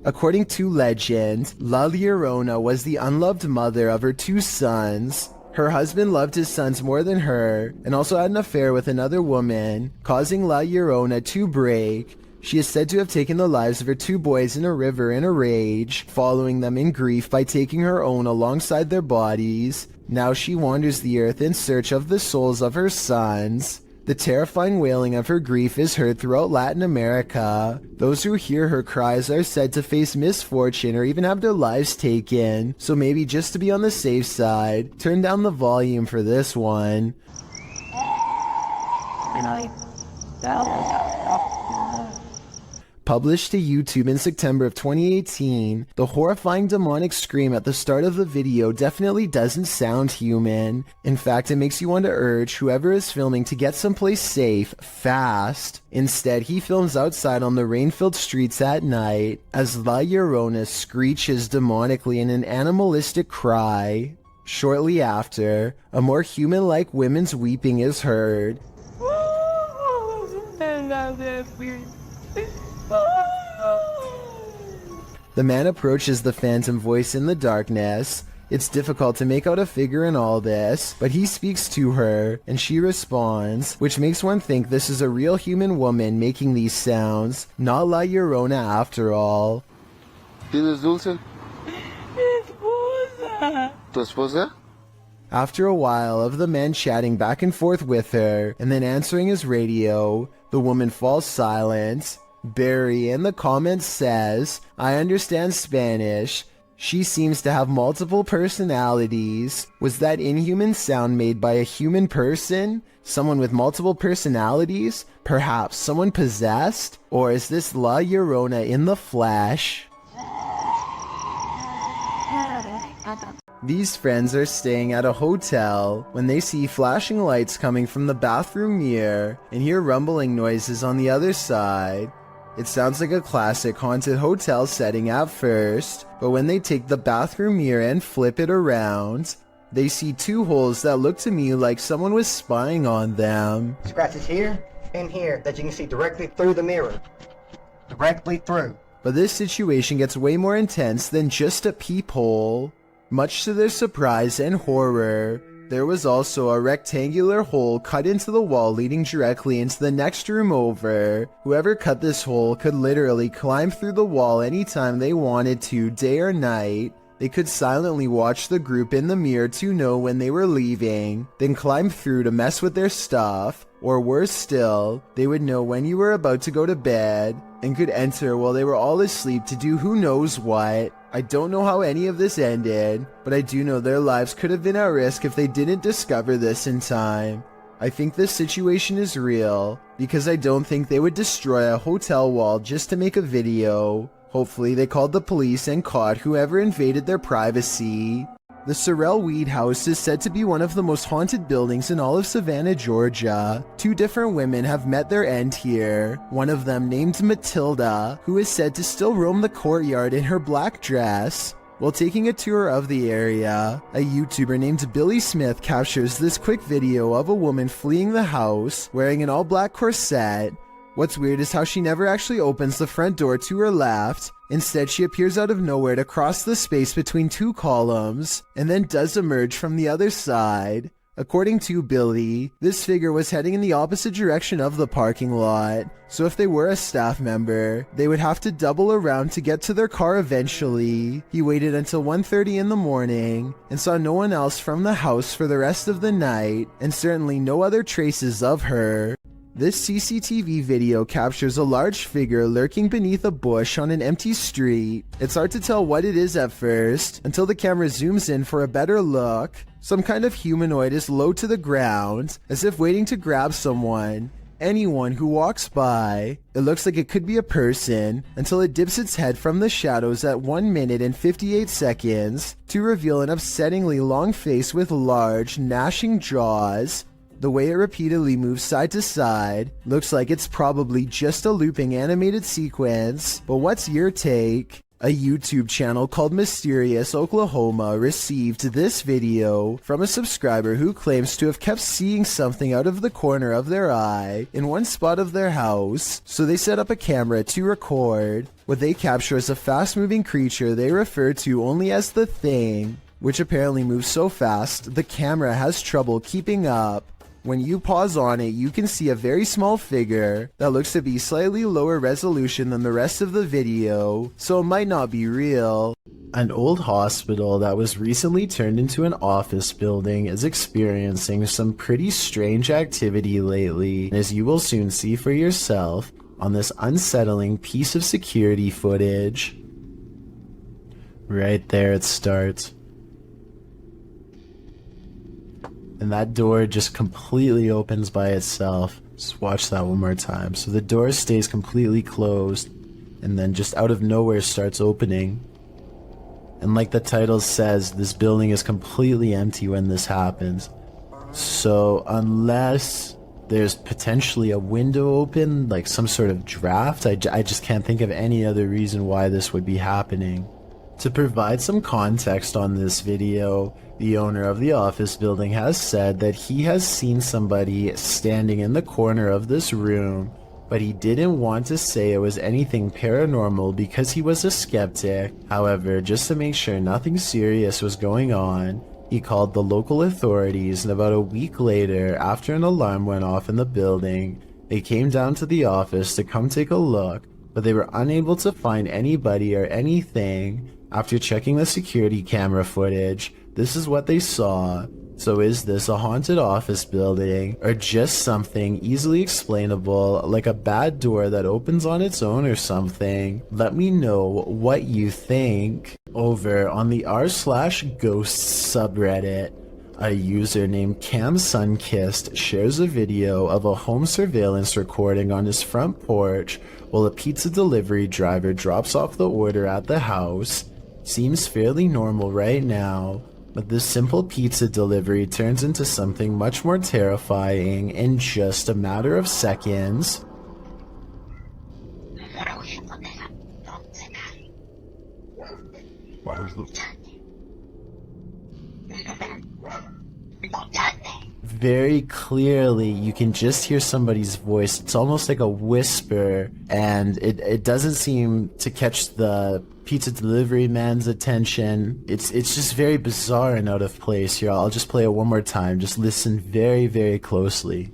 According to legend, La Llorona was the unloved mother of her 2 sons. Her husband loved his sons more than her and also had an affair with another woman, causing La Llorona to break. She is said to have taken the lives of her 2 boys in a river in a rage, following them in grief by taking her own alongside their bodies. Now she wanders the earth in search of the souls of her sons. The terrifying wailing of her grief is heard throughout Latin America. Those who hear her cries are said to face misfortune or even have their lives taken, so maybe just to be on the safe side, turn down the volume for this one. Published to YouTube in September of 2018, the horrifying demonic scream at the start of the video definitely doesn't sound human. In fact, it makes you want to urge whoever is filming to get someplace safe, fast. Instead, he films outside on the rain-filled streets at night, as La Llorona screeches demonically in an animalistic cry. Shortly after, a more human-like woman's weeping is heard. The man approaches the phantom voice in the darkness. It's difficult to make out a figure in all this, but he speaks to her, and she responds, which makes one think this is a real human woman making these sounds, not La Llorona after all. ¿Tienes dulce? ¿Tu esposa? After a while of the man chatting back and forth with her, and then answering his radio, the woman falls silent. Barry in the comments says, I understand Spanish. She seems to have multiple personalities. Was that inhuman sound made by a human person? Someone with multiple personalities? Perhaps someone possessed? Or is this La Llorona in the flesh? These friends are staying at a hotel when they see flashing lights coming from the bathroom mirror and hear rumbling noises on the other side. It sounds like a classic haunted hotel setting at first, but when they take the bathroom mirror and flip it around, they see 2 holes that look to me like someone was spying on them. Scratches here and here that you can see directly through the mirror. Directly through. But this situation gets way more intense than just a peephole. Much to their surprise and horror, there was also a rectangular hole cut into the wall leading directly into the next room over. Whoever cut this hole could literally climb through the wall anytime they wanted to, day or night. They could silently watch the group in the mirror to know when they were leaving, then climb through to mess with their stuff. Or worse still, they would know when you were about to go to bed, and could enter while they were all asleep to do who knows what. I don't know how any of this ended, but I do know their lives could have been at risk if they didn't discover this in time. I think this situation is real, because I don't think they would destroy a hotel wall just to make a video. Hopefully they called the police and caught whoever invaded their privacy. The Sorrel Weed House is said to be one of the most haunted buildings in all of Savannah, Georgia. 2 different women have met their end here. One of them named Matilda, who is said to still roam the courtyard in her black dress. While taking a tour of the area, a YouTuber named Billy Smith captures this quick video of a woman fleeing the house, wearing an all-black corset. What's weird is how she never actually opens the front door to her left. Instead, she appears out of nowhere to cross the space between 2 columns, and then does emerge from the other side. According to Billy, this figure was heading in the opposite direction of the parking lot, so if they were a staff member, they would have to double around to get to their car eventually. He waited until 1:30 in the morning, and saw no one else from the house for the rest of the night, and certainly no other traces of her. This CCTV video captures a large figure lurking beneath a bush on an empty street. It's hard to tell what it is at first, until the camera zooms in for a better look. Some kind of humanoid is low to the ground, as if waiting to grab someone. anyone who walks by. It looks like it could be a person until it dips its head from the shadows at 1 minute and 58 seconds to reveal an upsettingly long face with large, gnashing jaws. The way it repeatedly moves side to side looks like it's probably just a looping animated sequence, but what's your take? A YouTube channel called Mysterious Oklahoma received this video from a subscriber who claims to have kept seeing something out of the corner of their eye in one spot of their house, so they set up a camera to record. What they capture is a fast-moving creature they refer to only as the Thing, which apparently moves so fast the camera has trouble keeping up. When you pause on it, you can see a very small figure that looks to be slightly lower resolution than the rest of the video, so it might not be real. An old hospital that was recently turned into an office building is experiencing some pretty strange activity lately, as you will soon see for yourself on this unsettling piece of security footage. Right there it starts. And that door just completely opens by itself. Just watch that one more time. So the door stays completely closed, and then just out of nowhere starts opening. And like the title says, this building is completely empty when this happens. So unless there's potentially a window open, like some sort of draft, I just can't think of any other reason why this would be happening. To provide some context on this video, the owner of the office building has said that he has seen somebody standing in the corner of this room, but he didn't want to say it was anything paranormal because he was a skeptic. However, just to make sure nothing serious was going on, he called the local authorities, and about a week later, after an alarm went off in the building, they came down to the office to come take a look, but they were unable to find anybody or anything. After checking the security camera footage, this is what they saw. So is this a haunted office building, or just something easily explainable, like a bad door that opens on its own or something? Let me know what you think. Over on the r/ghosts subreddit, a user named Cam Sunkissed shares a video of a home surveillance recording on his front porch while a pizza delivery driver drops off the order at the house. Seems fairly normal right now, but this simple pizza delivery turns into something much more terrifying in just a matter of seconds. Very clearly, you can just hear somebody's voice. It's almost like a whisper, and it doesn't seem to catch the pizza delivery man's attention. It's just very bizarre and out of place here. I'll just play it one more time. Just listen very, very closely.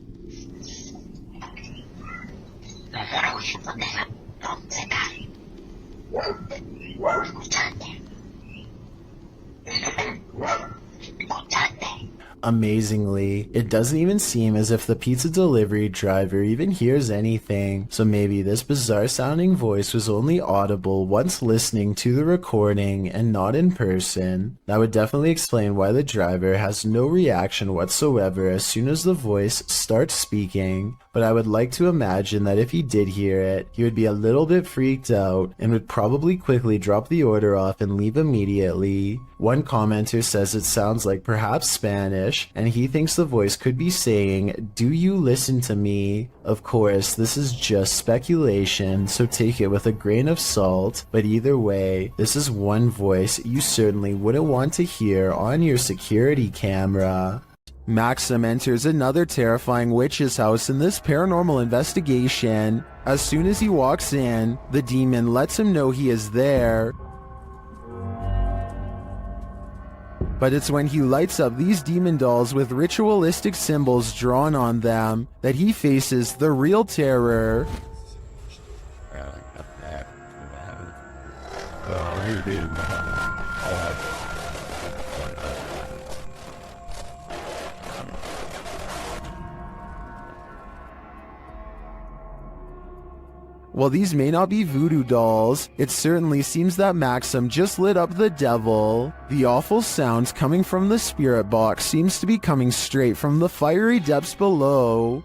Amazingly, it doesn't even seem as if the pizza delivery driver even hears anything, so maybe this bizarre sounding voice was only audible once listening to the recording and not in person. That would definitely explain why the driver has no reaction whatsoever as soon as the voice starts speaking, but I would like to imagine that if he did hear it, he would be a little bit freaked out and would probably quickly drop the order off and leave immediately. One commenter says it sounds like perhaps Spanish, and he thinks the voice could be saying, "Do you listen to me?" Of course, this is just speculation, so take it with a grain of salt, but either way, this is one voice you certainly wouldn't want to hear on your security camera. Maxim enters another terrifying witch's house in this paranormal investigation. As soon as he walks in, the demon lets him know he is there. But it's when he lights up these demon dolls with ritualistic symbols drawn on them that he faces the real terror. While these may not be voodoo dolls, it certainly seems that Maxim just lit up the devil. The awful sounds coming from the spirit box seems to be coming straight from the fiery depths below.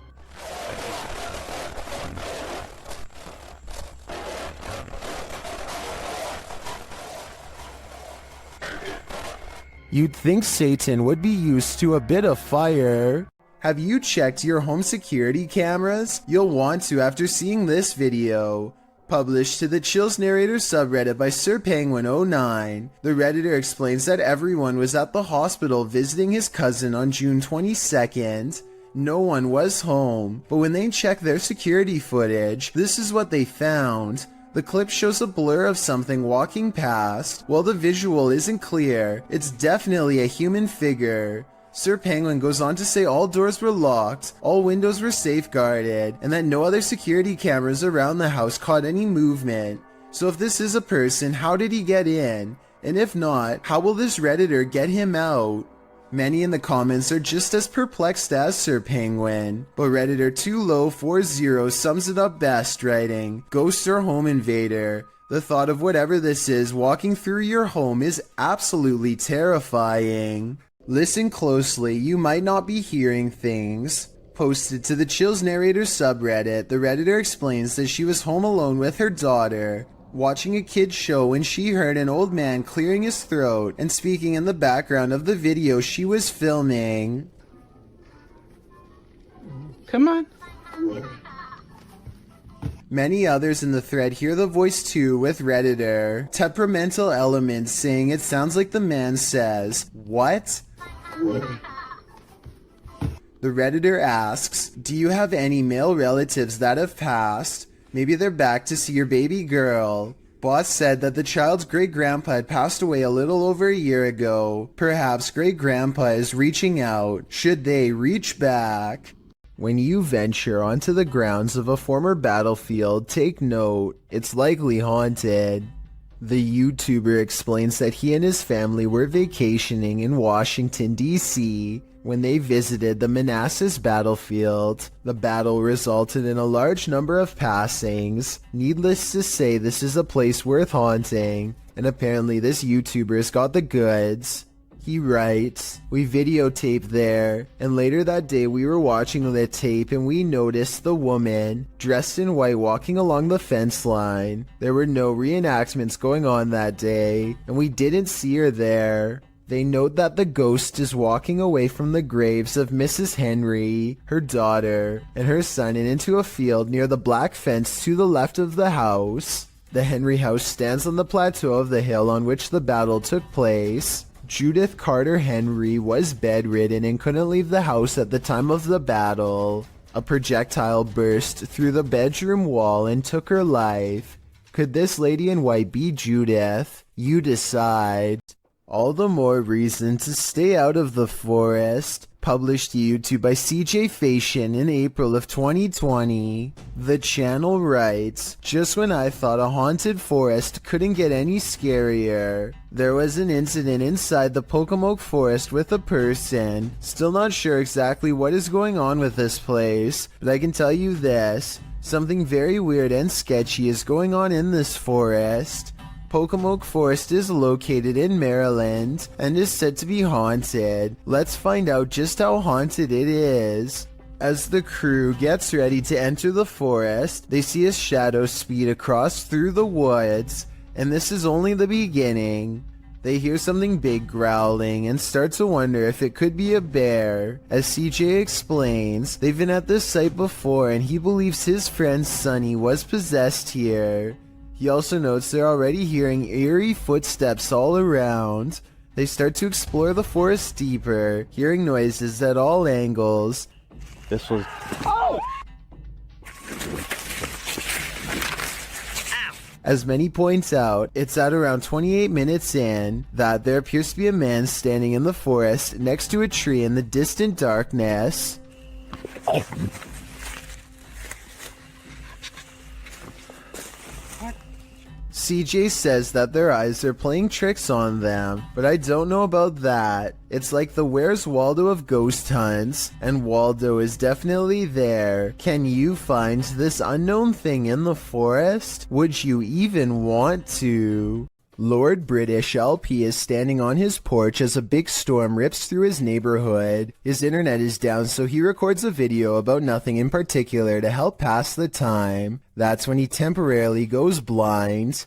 You'd think Satan would be used to a bit of fire. Have you checked your home security cameras? You'll want to after seeing this video. Published to the Chills Narrator subreddit by SirPenguin09, the Redditor explains that everyone was at the hospital visiting his cousin on June 22nd. No one was home, but when they checked their security footage, this is what they found. The clip shows a blur of something walking past. While the visual isn't clear, it's definitely a human figure. Sir Penguin goes on to say all doors were locked, all windows were safeguarded, and that no other security cameras around the house caught any movement. So if this is a person, how did he get in? And if not, how will this Redditor get him out? Many in the comments are just as perplexed as Sir Penguin, but Redditor 2low40 sums it up best, writing, "Ghosts or home invader. The thought of whatever this is walking through your home is absolutely terrifying. Listen closely, you might not be hearing things." Posted to the Chills Narrator subreddit, the Redditor explains that she was home alone with her daughter, watching a kid's show when she heard an old man clearing his throat and speaking in the background of the video she was filming. Come on. Many others in the thread hear the voice too, with Redditor temperamental elements saying it sounds like the man says, "What?" The Redditor asks, "Do you have any male relatives that have passed? Maybe they're back to see your baby girl." Boss said that the child's great-grandpa had passed away a little over a year ago. Perhaps great-grandpa is reaching out. Should they reach back? When you venture onto the grounds of a former battlefield, take note, it's likely haunted. The YouTuber explains that he and his family were vacationing in Washington, D.C. when they visited the Manassas battlefield. The battle resulted in a large number of passings. Needless to say, this is a place worth haunting, and apparently this YouTuber's got the goods. He writes, "We videotaped there, and later that day we were watching the tape and we noticed the woman, dressed in white, walking along the fence line. There were no reenactments going on that day, and we didn't see her there." They note that the ghost is walking away from the graves of Mrs. Henry, her daughter, and her son and into a field near the black fence to the left of the house. The Henry house stands on the plateau of the hill on which the battle took place. Judith Carter Henry was bedridden and couldn't leave the house at the time of the battle. A projectile burst through the bedroom wall and took her life. Could this lady in white be Judith? You decide. All the more reason to stay out of the forest. Published to YouTube by CJ Fashion in April of 2020. The channel writes, "Just when I thought a haunted forest couldn't get any scarier, there was an incident inside the Pocomoke forest with a person. Still not sure exactly what is going on with this place, but I can tell you this, something very weird and sketchy is going on in this forest. Pocomoke Forest is located in Maryland and is said to be haunted. Let's find out just how haunted it is." As the crew gets ready to enter the forest, they see a shadow speed across through the woods, and this is only the beginning. They hear something big growling and start to wonder if it could be a bear. As CJ explains, they've been at this site before and he believes his friend Sunny was possessed here. He also notes they're already hearing eerie footsteps all around. They start to explore the forest deeper, hearing noises at all angles. This was... Oh! As many points out, it's at around 28 minutes in that there appears to be a man standing in the forest next to a tree in the distant darkness. CJ says that their eyes are playing tricks on them, but I don't know about that. It's like the Where's Waldo of ghost hunts, and Waldo is definitely there. Can you find this unknown thing in the forest? Would you even want to? Lord British LP is standing on his porch as a big storm rips through his neighborhood. His internet is down, so he records a video about nothing in particular to help pass the time. That's when he temporarily goes blind.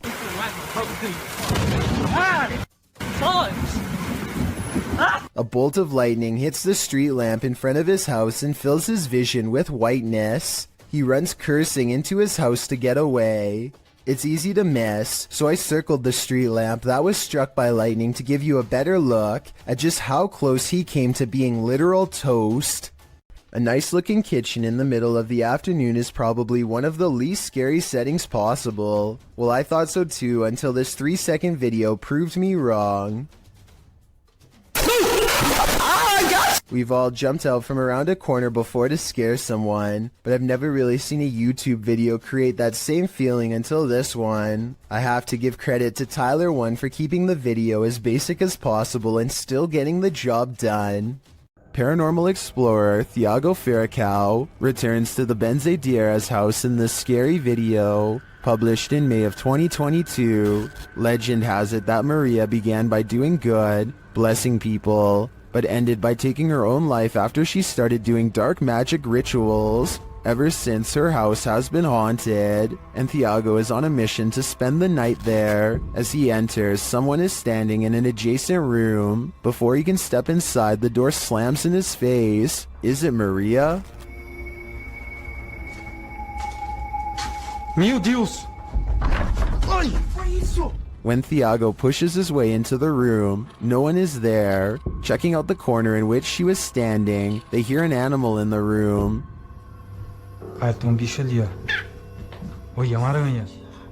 A bolt of lightning hits the street lamp in front of his house and fills his vision with whiteness. He runs cursing into his house to get away. It's easy to miss, so I circled the street lamp that was struck by lightning to give you a better look at just how close he came to being literal toast. A nice looking kitchen in the middle of the afternoon is probably one of the least scary settings possible. Well, I thought so too until this 3-second video proved me wrong. We've all jumped out from around a corner before to scare someone, but I've never really seen a YouTube video create that same feeling until this one. I have to give credit to Tyler1 for keeping the video as basic as possible and still getting the job done. Paranormal explorer Thiago Ferracao returns to the Benzedeiras house in this scary video, published in May of 2022. Legend has it that Maria began by doing good, blessing people, but ended by taking her own life after she started doing dark magic rituals. Ever since, her house has been haunted, and Thiago is on a mission to spend the night there. As he enters, someone is standing in an adjacent room. Before he can step inside, the door slams in his face. Is it Maria? Meu Deus! Ai, foi isso? When Thiago pushes his way into the room, no one is there. Checking out the corner in which she was standing, they hear an animal in the room. Ah, tem bicho ali, ó. Oi, é uma aranha.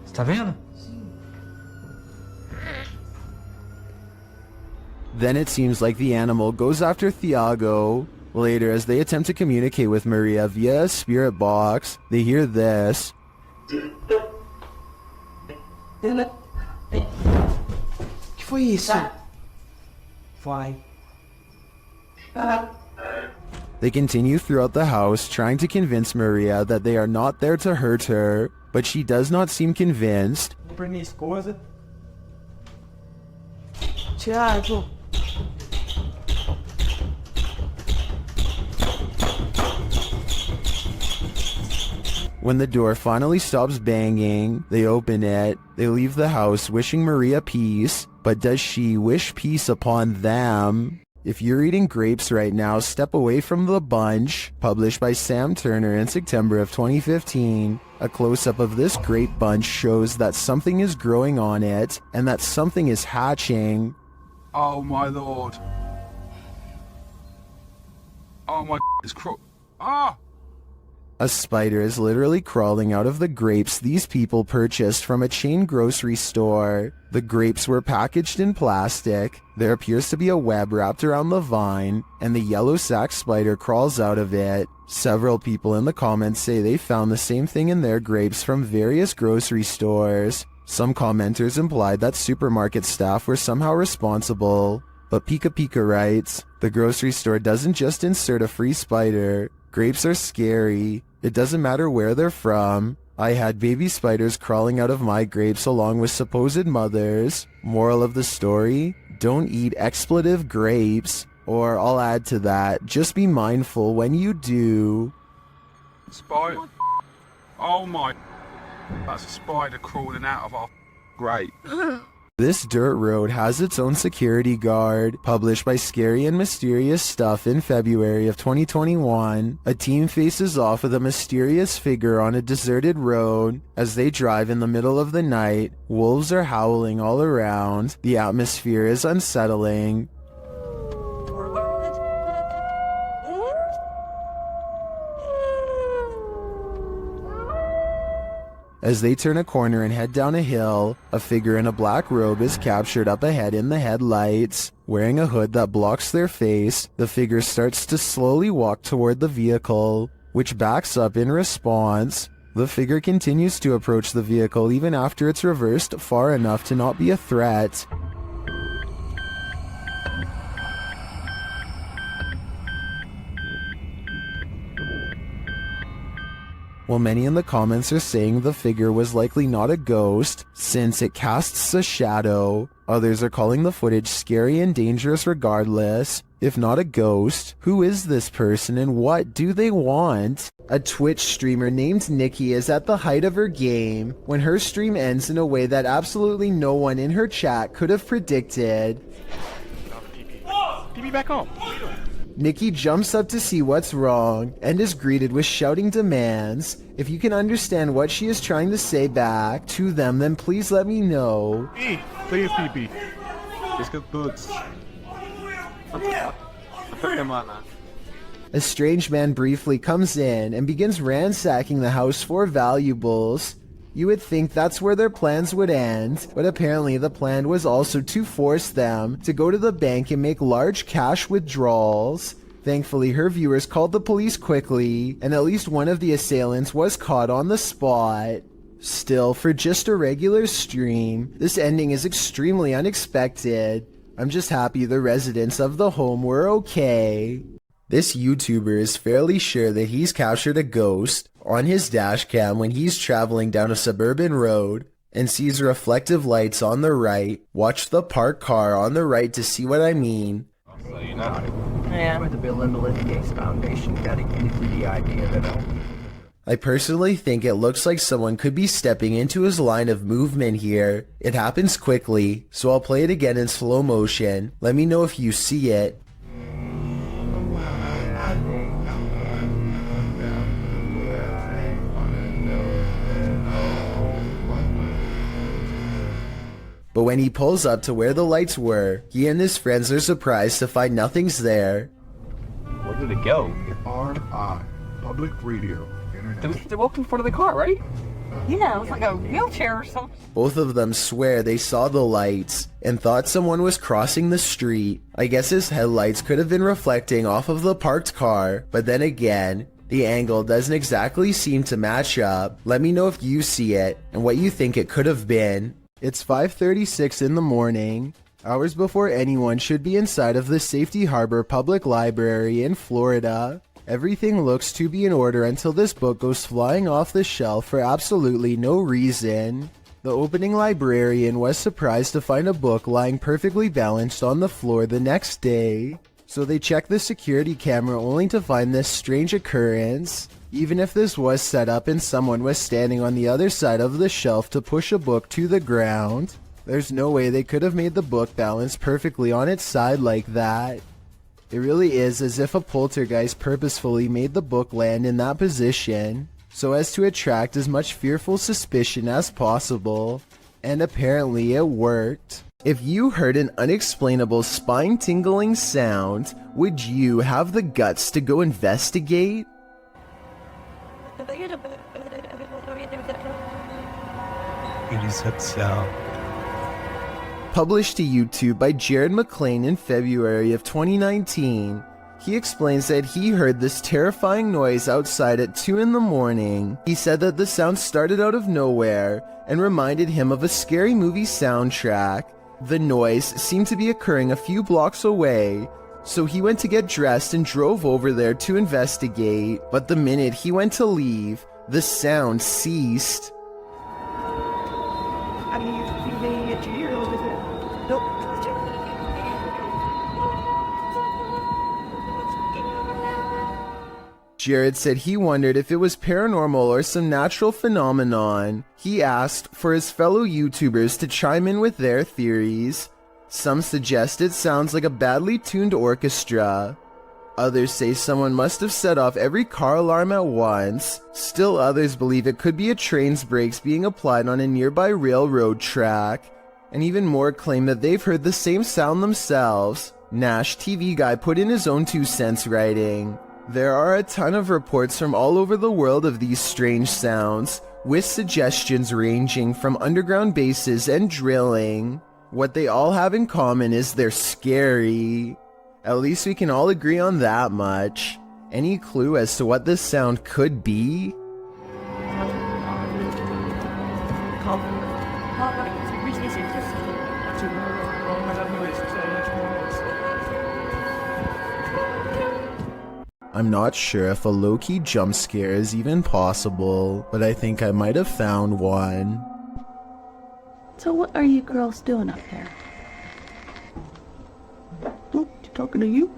Você tá vendo? Then it seems like the animal goes after Thiago. Later, as they attempt to communicate with Maria via a spirit box, they hear this. Que foi isso? Vai. They continue throughout the house, trying to convince Maria that they are not there to hurt her, but she does not seem convinced. Pra minha esposa. Thiago. When the door finally stops banging, they open it. They leave the house wishing Maria peace, but does she wish peace upon them? If you're eating grapes right now, step away from the bunch. Published by Sam Turner in September of 2015. A close-up of this grape bunch shows that something is growing on it, and that something is hatching. Oh my lord. Oh my it's Ah! A spider is literally crawling out of the grapes these people purchased from a chain grocery store. The grapes were packaged in plastic. There appears to be a web wrapped around the vine, and the yellow sac spider crawls out of it. Several people in the comments say they found the same thing in their grapes from various grocery stores. Some commenters implied that supermarket staff were somehow responsible. But Pika Pika writes, the grocery store doesn't just insert a free spider. Grapes are scary. It doesn't matter where they're from. I had baby spiders crawling out of my grapes along with supposed mothers. Moral of the story, don't eat expletive grapes. Or I'll add to that, just be mindful when you do. Spider. Oh my. That's a spider crawling out of our grape. This dirt road has its own security guard. Published by Scary and Mysterious Stuff in February of 2021, a team faces off with a mysterious figure on a deserted road. As they drive in the middle of the night, wolves are howling all around. The atmosphere is unsettling. As they turn a corner and head down a hill, a figure in a black robe is captured up ahead in the headlights. Wearing a hood that blocks their face, the figure starts to slowly walk toward the vehicle, which backs up in response. The figure continues to approach the vehicle even after it's reversed far enough to not be a threat. While many in the comments are saying the figure was likely not a ghost, since it casts a shadow, others are calling the footage scary and dangerous regardless. If not a ghost, who is this person and what do they want? A Twitch streamer named Nikki is at the height of her game when her stream ends in a way that absolutely no one in her chat could have predicted. Get me back home. Nikki jumps up to see what's wrong and is greeted with shouting demands. If you can understand what she is trying to say back to them, then please let me know. Please, PP. Let's get boots. A strange man briefly comes in and begins ransacking the house for valuables. You would think that's where their plans would end, but apparently the plan was also to force them to go to the bank and make large cash withdrawals. Thankfully, her viewers called the police quickly, and at least one of the assailants was caught on the spot. Still, for just a regular stream, this ending is extremely unexpected. I'm just happy the residents of the home were okay. This YouTuber is fairly sure that he's captured a ghost on his dash cam when he's traveling down a suburban road and sees reflective lights on the right. Watch the parked car on the right to see what I mean. Yeah, with the Bill and Melinda Gates Foundation dedicated to the idea that I personally think it looks like someone could be stepping into his line of movement here. It happens quickly, so I'll play it again in slow motion. Let me know if you see it. But when he pulls up to where the lights were, he and his friends are surprised to find nothing's there. Where did it go? RI, Public Radio, Internet. They walked in front of the car, right? Yeah, it was like a wheelchair or something. Both of them swear they saw the lights and thought someone was crossing the street. I guess his headlights could have been reflecting off of the parked car, but then again, the angle doesn't exactly seem to match up. Let me know if you see it and what you think it could have been. It's 5:36 in the morning, hours before anyone should be inside of the Safety Harbor Public Library in Florida. Everything looks to be in order until this book goes flying off the shelf for absolutely no reason. The opening librarian was surprised to find a book lying perfectly balanced on the floor the next day, so they checked the security camera only to find this strange occurrence. Even if this was set up and someone was standing on the other side of the shelf to push a book to the ground, there's no way they could have made the book balance perfectly on its side like that. It really is as if a poltergeist purposefully made the book land in that position, so as to attract as much fearful suspicion as possible. And apparently it worked. If you heard an unexplainable spine-tingling sound, would you have the guts to go investigate? It is upset. Published to YouTube by Jared McLean in February of 2019, he explains that he heard this terrifying noise outside at 2 in the morning. He said that the sound started out of nowhere and reminded him of a scary movie soundtrack. The noise seemed to be occurring a few blocks away, so he went to get dressed and drove over there to investigate, but the minute he went to leave, the sound ceased. Jared said he wondered if it was paranormal or some natural phenomenon. He asked for his fellow YouTubers to chime in with their theories. Some suggest it sounds like a badly tuned orchestra. Others say someone must have set off every car alarm at once. Still others believe it could be a train's brakes being applied on a nearby railroad track. And even more claim that they've heard the same sound themselves. Nash TV Guy put in his own 2 cents writing, "There are a ton of reports from all over the world of these strange sounds, with suggestions ranging from underground bases and drilling. What they all have in common is they're scary. At least we can all agree on that much. Any clue as to what this sound could be?" I'm not sure if a low-key jump scare is even possible, but I think I might have found one. So what are you girls doing up there? Oh, talking to you?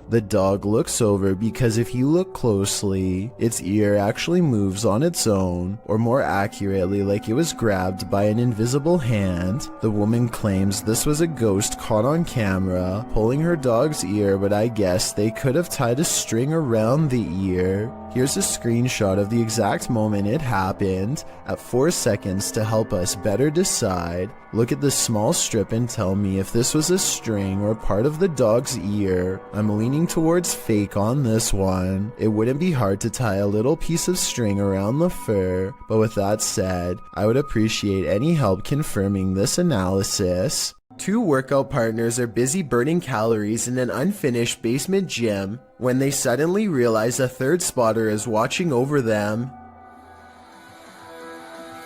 The dog looks over because if you look closely, its ear actually moves on its own, or more accurately, like it was grabbed by an invisible hand. The woman claims this was a ghost caught on camera, pulling her dog's ear, but I guess they could have tied a string around the ear. Here's a screenshot of the exact moment it happened at 4 seconds to help us better decide. Look at this small strip and tell me if this was a string or part of the dog's ear. I'm leaning towards fake on this one. It wouldn't be hard to tie a little piece of string around the fur, but with that said, I would appreciate any help confirming this analysis. Two workout partners are busy burning calories in an unfinished basement gym when they suddenly realize a third spotter is watching over them.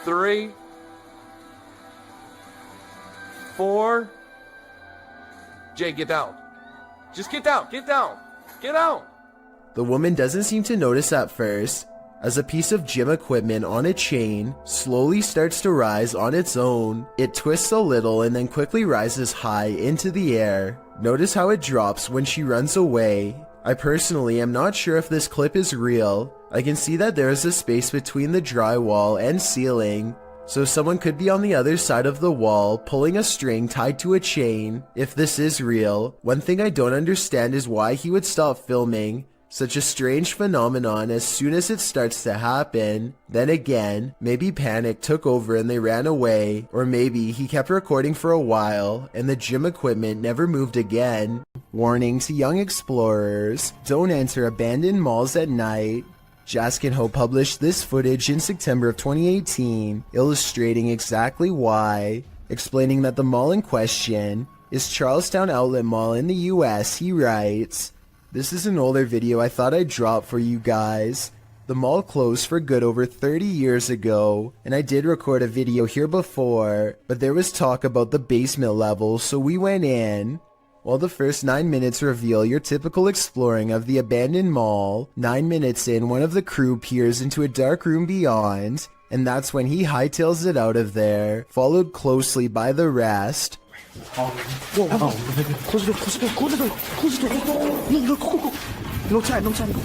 3, 4. Jay, get down. Just get down, get down, get out. The woman doesn't seem to notice at first, as a piece of gym equipment on a chain slowly starts to rise on its own. It twists a little and then quickly rises high into the air. Notice how it drops when she runs away. I personally am not sure if this clip is real. I can see that there is a space between the drywall and ceiling, so someone could be on the other side of the wall pulling a string tied to a chain. If this is real, one thing I don't understand is why he would stop filming such a strange phenomenon as soon as it starts to happen. Then again, maybe panic took over and they ran away, or maybe he kept recording for a while and the gym equipment never moved again. Warning to young explorers, don't enter abandoned malls at night. Jaskin Ho published this footage in September of 2018, illustrating exactly why. Explaining that the mall in question is Charlestown Outlet Mall in the US, he writes, "This is an older video I thought I'd drop for you guys. The mall closed for good over 30 years ago, and I did record a video here before, but there was talk about the basement level, so we went in. While the first 9 minutes reveal your typical exploring of the abandoned mall, 9 minutes in, one of the crew peers into a dark room beyond, and that's when he hightails it out of there, followed closely by the rest." Whoa, close the door, close the door, close the door, close the door, go. No time, no time, go.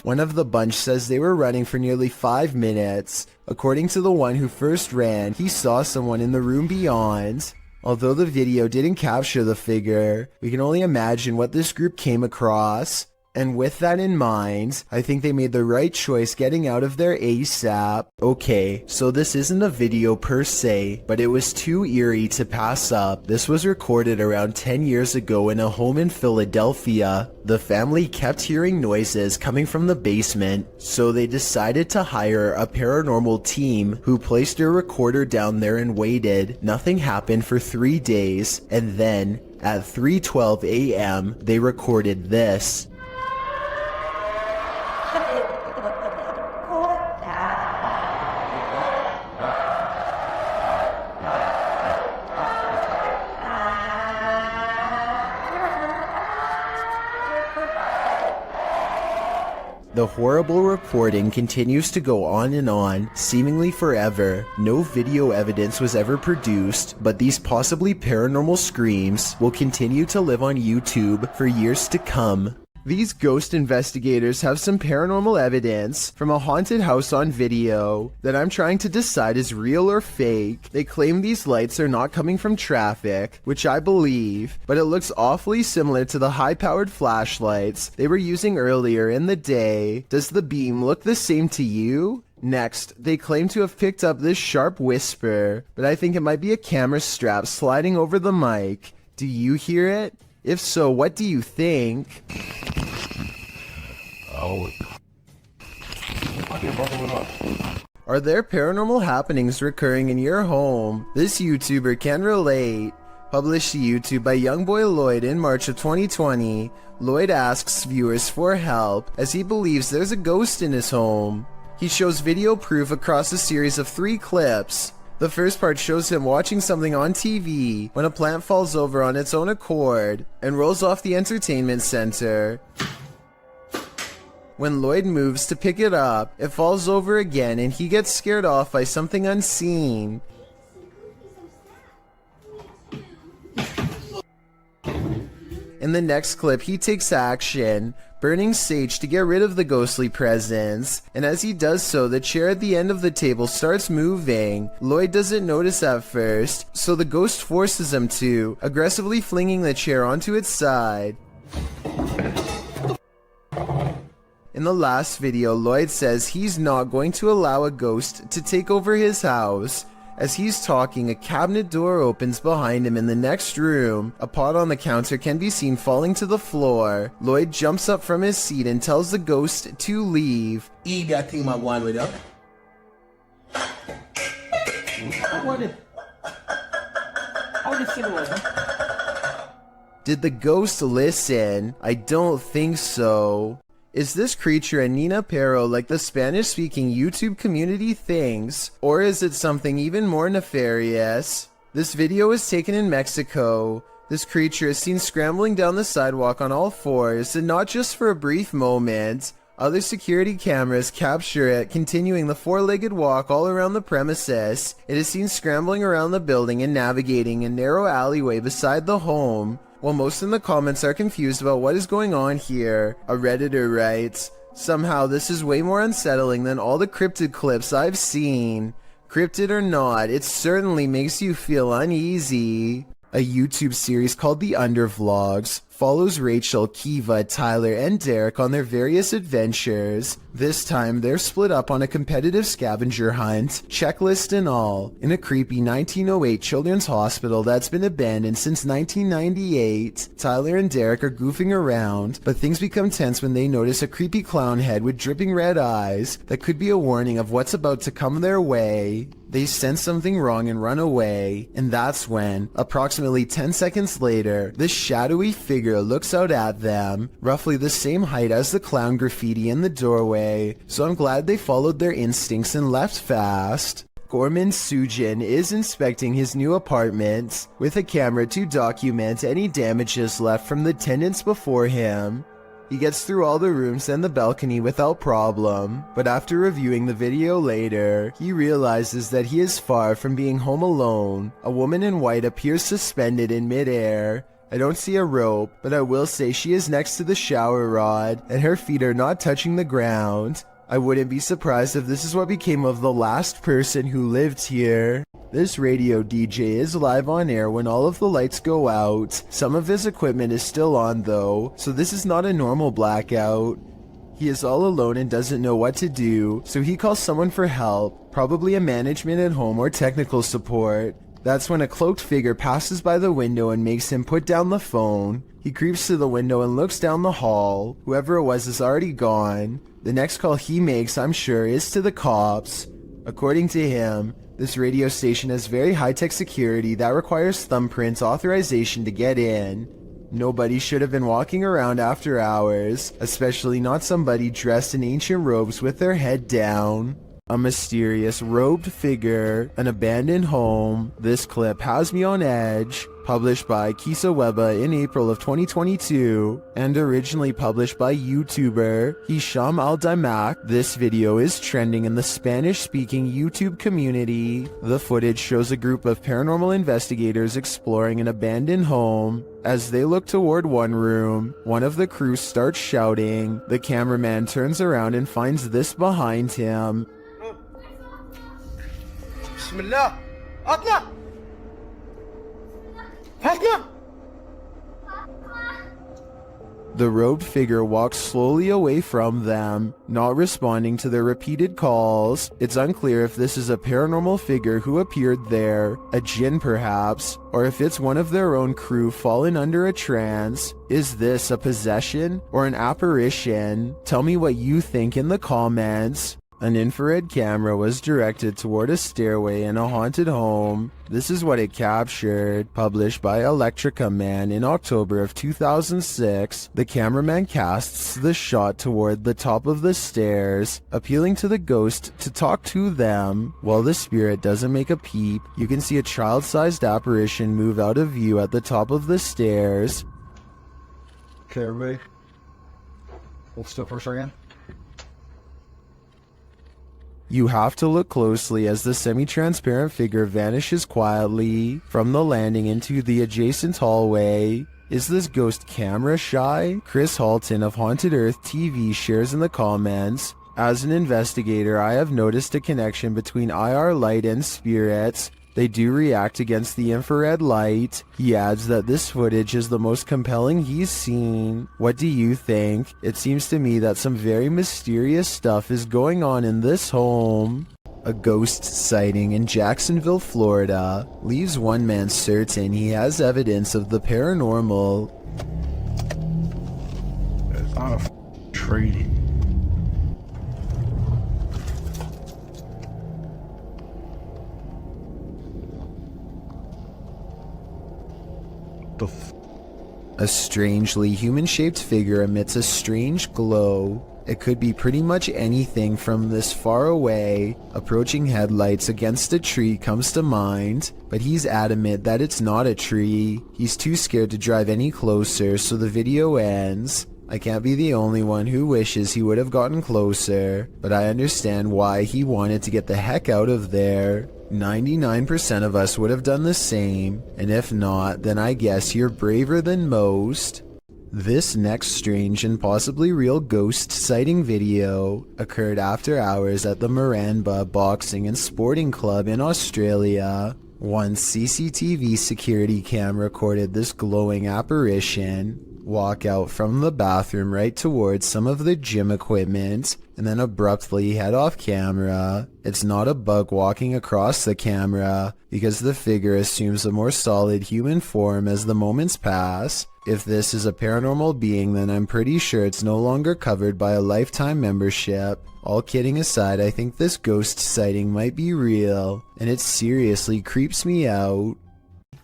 One of the bunch says they were running for nearly 5 minutes. According to the one who first ran, he saw someone in the room beyond. Although the video didn't capture the figure, we can only imagine what this group came across. And with that in mind, I think they made the right choice getting out of there ASAP. Okay, so this isn't a video per se, but it was too eerie to pass up. This was recorded around 10 years ago in a home in Philadelphia. The family kept hearing noises coming from the basement, so they decided to hire a paranormal team who placed a recorder down there and waited. Nothing happened for 3 days, and then at 3:12 a.m. they recorded this. The horrible reporting continues to go on and on, seemingly forever. No video evidence was ever produced, but these possibly paranormal screams will continue to live on YouTube for years to come. These ghost investigators have some paranormal evidence from a haunted house on video that I'm trying to decide is real or fake. They claim these lights are not coming from traffic, which I believe, but it looks awfully similar to the high-powered flashlights they were using earlier in the day. Does the beam look the same to you? Next, they claim to have picked up this sharp whisper, but I think it might be a camera strap sliding over the mic. Do you hear it? If so, what do you think? Are there paranormal happenings recurring in your home? This YouTuber can relate. Published to YouTube by Youngboy Lloyd in March of 2020, Lloyd asks viewers for help as he believes there's a ghost in his home. He shows video proof across a series of 3 clips. The first part shows him watching something on TV when a plant falls over on its own accord and rolls off the entertainment center. When Lloyd moves to pick it up, it falls over again and he gets scared off by something unseen. In the next clip, he takes action, burning sage to get rid of the ghostly presence, and as he does so, the chair at the end of the table starts moving. Lloyd doesn't notice at first, so the ghost forces him to, aggressively flinging the chair onto its side. In the last video, Lloyd says he's not going to allow a ghost to take over his house. As he's talking, a cabinet door opens behind him in the next room. A pot on the counter can be seen falling to the floor. Lloyd jumps up from his seat and tells the ghost to leave. Eve, I think my one with up. Did the ghost listen? I don't think so. Is this creature a Nina Pero like the Spanish-speaking YouTube community thinks? Or is it something even more nefarious? This video is taken in Mexico. This creature is seen scrambling down the sidewalk on all fours, and not just for a brief moment. Other security cameras capture it continuing the four-legged walk all around the premises. It is seen scrambling around the building and navigating a narrow alleyway beside the home. While most in the comments are confused about what is going on here, a Redditor writes, "Somehow this is way more unsettling than all the cryptid clips I've seen. Cryptid or not, it certainly makes you feel uneasy." A YouTube series called The Undervlogs follows Rachel, Kiva, Tyler, and Derek on their various adventures. This time, they're split up on a competitive scavenger hunt, checklist and all, in a creepy 1908 children's hospital that's been abandoned since 1998. Tyler and Derek are goofing around, but things become tense when they notice a creepy clown head with dripping red eyes that could be a warning of what's about to come their way. They sense something wrong and run away, and that's when, approximately 10 seconds later, this shadowy figure looks out at them, roughly the same height as the clown graffiti in the doorway, so I'm glad they followed their instincts and left fast. Gorman Sujin is inspecting his new apartment with a camera to document any damages left from the tenants before him. He gets through all the rooms and the balcony without problem, but after reviewing the video later, he realizes that he is far from being home alone. A woman in white appears suspended in midair. I don't see a rope, but I will say she is next to the shower rod, and her feet are not touching the ground. I wouldn't be surprised if this is what became of the last person who lived here. This radio DJ is live on air when all of the lights go out. Some of his equipment is still on though, so this is not a normal blackout. He is all alone and doesn't know what to do, so he calls someone for help, probably a management at home or technical support. That's when a cloaked figure passes by the window and makes him put down the phone. He creeps to the window and looks down the hall. Whoever it was is already gone. The next call he makes, I'm sure, is to the cops. According to him, this radio station has very high-tech security that requires thumbprint authorization to get in. Nobody should have been walking around after hours, especially not somebody dressed in ancient robes with their head down. A mysterious robed figure, an abandoned home. This clip has me on edge. Published by Kisa Weba in April of 2022, and originally published by YouTuber Hisham Al-Daimak. This video is trending in the Spanish-speaking YouTube community. The footage shows a group of paranormal investigators exploring an abandoned home. As they look toward one room, one of the crew starts shouting. The cameraman turns around and finds this behind him. Bismillah. Atla. The robed figure walks slowly away from them, not responding to their repeated calls. It's unclear if this is a paranormal figure who appeared there, a jinn perhaps, or if it's one of their own crew fallen under a trance. Is this a possession or an apparition? Tell me what you think in the comments. An infrared camera was directed toward a stairway in a haunted home. This is what it captured, published by Electrica Man in October of 2006. The cameraman casts the shot toward the top of the stairs, appealing to the ghost to talk to them. While the spirit doesn't make a peep, you can see a child-sized apparition move out of view at the top of the stairs. Okay, everybody. Hold still for a second. You have to look closely as the semi-transparent figure vanishes quietly from the landing into the adjacent hallway. Is this ghost camera shy? Chris Halton of Haunted Earth TV shares in the comments, as an investigator, I have noticed a connection between IR light and spirits. They do react against the infrared light. He adds that this footage is the most compelling he's seen. What do you think? It seems to me that some very mysterious stuff is going on in this home. A ghost sighting in Jacksonville, Florida, leaves one man certain he has evidence of the paranormal. It's not a tree. A strangely human-shaped figure emits a strange glow. It could be pretty much anything from this far away. Approaching headlights against a tree comes to mind, but he's adamant that it's not a tree. He's too scared to drive any closer, so the video ends. I can't be the only one who wishes he would have gotten closer, but I understand why he wanted to get the heck out of there. 99% of us would have done the same, and if not, then I guess you're braver than most. This next strange and possibly real ghost sighting video occurred after hours at the Maranba Boxing and Sporting Club in Australia. One CCTV security cam recorded this glowing apparition walk out from the bathroom right towards some of the gym equipment and then abruptly head off camera. It's not a bug walking across the camera because the figure assumes a more solid human form as the moments pass. If this is a paranormal being, then I'm pretty sure it's no longer covered by a lifetime membership. All kidding aside, I think this ghost sighting might be real, and it seriously creeps me out.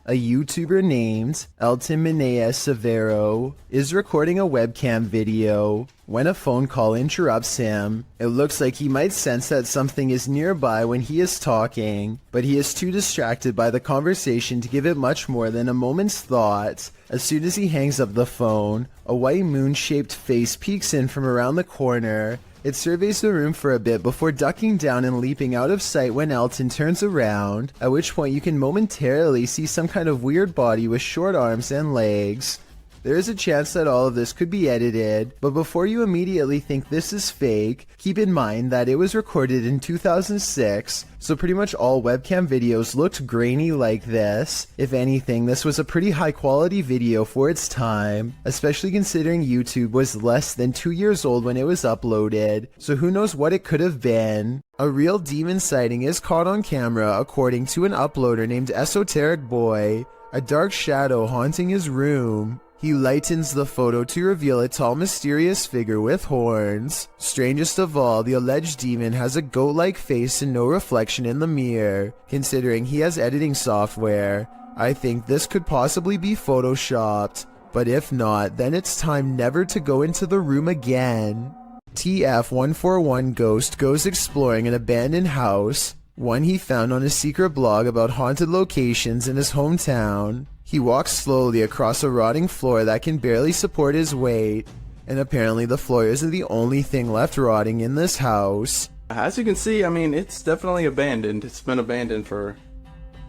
A YouTuber named Elton Minea Severo is recording a webcam video. When a phone call interrupts him, it looks like he might sense that something is nearby when he is talking, but he is too distracted by the conversation to give it much more than a moment's thought. As soon as he hangs up the phone, a white moon-shaped face peeks in from around the corner. It surveys the room for a bit before ducking down and leaping out of sight when Elton turns around, at which point you can momentarily see some kind of weird body with short arms and legs. There is a chance that all of this could be edited, but before you immediately think this is fake, keep in mind that it was recorded in 2006, so pretty much all webcam videos looked grainy like this. If anything, this was a pretty high quality video for its time, especially considering YouTube was less than 2 years old when it was uploaded, so who knows what it could have been. A real demon sighting is caught on camera according to an uploader named Esoteric Boy, a dark shadow haunting his room. He lightens the photo to reveal a tall, mysterious figure with horns. Strangest of all, the alleged demon has a goat-like face and no reflection in the mirror. Considering he has editing software, I think this could possibly be photoshopped. But if not, then it's time never to go into the room again. TF141 Ghost goes exploring an abandoned house, one he found on a secret blog about haunted locations in his hometown. He walks slowly across a rotting floor that can barely support his weight, and apparently the floor isn't the only thing left rotting in this house. As you can see, I mean, it's definitely abandoned. It's been abandoned for,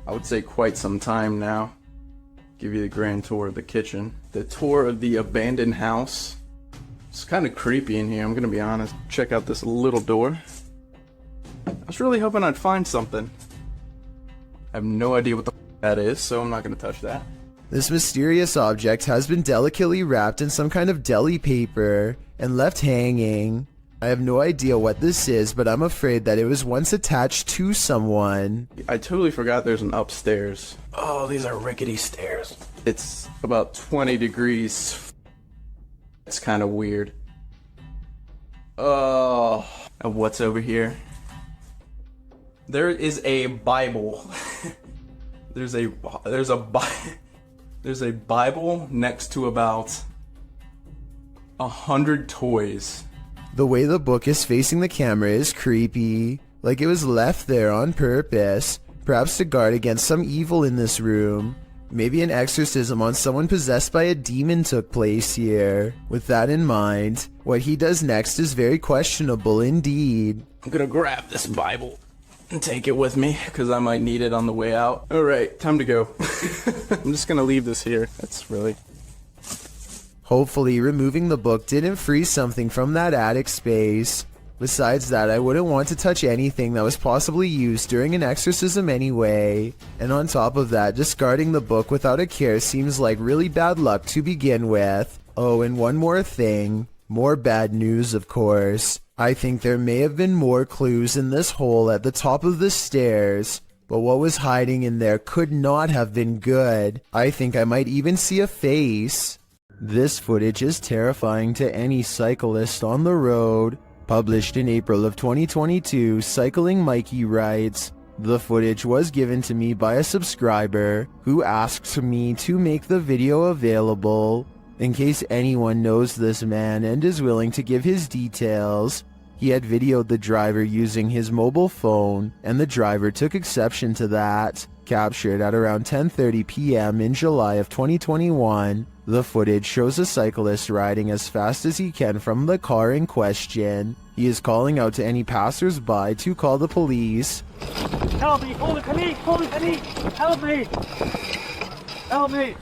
I would say, quite some time now. Give you the grand tour of the kitchen. The tour of the abandoned house. It's kind of creepy in here, I'm gonna be honest. Check out this little door. I was really hoping I'd find something. I have no idea what the that is, so I'm not gonna touch that. This mysterious object has been delicately wrapped in some kind of deli paper and left hanging. I have no idea what this is, but I'm afraid that it was once attached to someone. I totally forgot there's an upstairs. Oh, these are rickety stairs. It's about 20 degrees. It's kind of weird. Oh, what's over here? There is a Bible. There's a Bible next to about 100 toys. The way the book is facing the camera is creepy, like it was left there on purpose, perhaps to guard against some evil in this room. Maybe an exorcism on someone possessed by a demon took place here. With that in mind, what he does next is very questionable indeed. I'm gonna grab this Bible and take it with me, because I might need it on the way out. Alright, time to go. I'm just gonna leave this here. That's really... Hopefully, removing the book didn't freeze something from that attic space. Besides that, I wouldn't want to touch anything that was possibly used during an exorcism anyway. And on top of that, discarding the book without a care seems like really bad luck to begin with. Oh, and one more thing. More bad news, of course. I think there may have been more clues in this hole at the top of the stairs, but what was hiding in there could not have been good. I think I might even see a face. This footage is terrifying to any cyclist on the road. Published in April of 2022, Cycling Mikey writes, "The footage was given to me by a subscriber who asked me to make the video available. In case anyone knows this man and is willing to give his details, he had videoed the driver using his mobile phone, and the driver took exception to that." Captured at around 10:30 p.m. in July of 2021, the footage shows a cyclist riding as fast as he can from the car in question. He is calling out to any passers-by to call the police. Help me! Holy Khalid! Holy Khalid! Help me! Help me!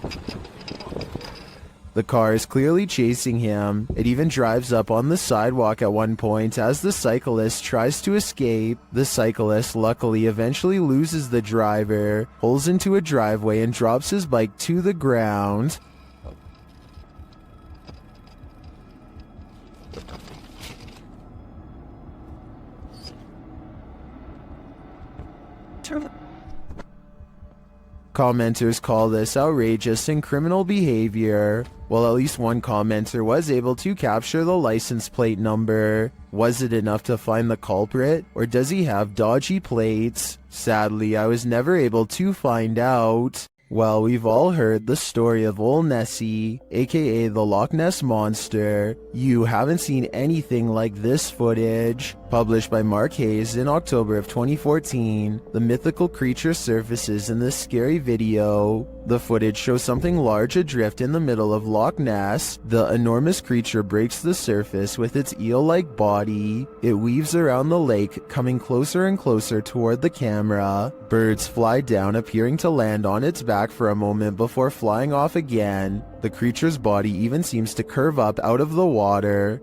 The car is clearly chasing him. It even drives up on the sidewalk at one point as the cyclist tries to escape. The cyclist luckily eventually loses the driver, pulls into a driveway and drops his bike to the ground. Commenters call this outrageous and criminal behavior. Well, at least one commenter was able to capture the license plate number. Was it enough to find the culprit, or does he have dodgy plates? Sadly, I was never able to find out. Well, we've all heard the story of Old Nessie, aka the Loch Ness Monster. You haven't seen anything like this footage. Published by Mark Hayes in October of 2014, the mythical creature surfaces in this scary video. The footage shows something large adrift in the middle of Loch Ness. The enormous creature breaks the surface with its eel-like body. It weaves around the lake, coming closer and closer toward the camera. Birds fly down, appearing to land on its back for a moment before flying off again. The creature's body even seems to curve up out of the water.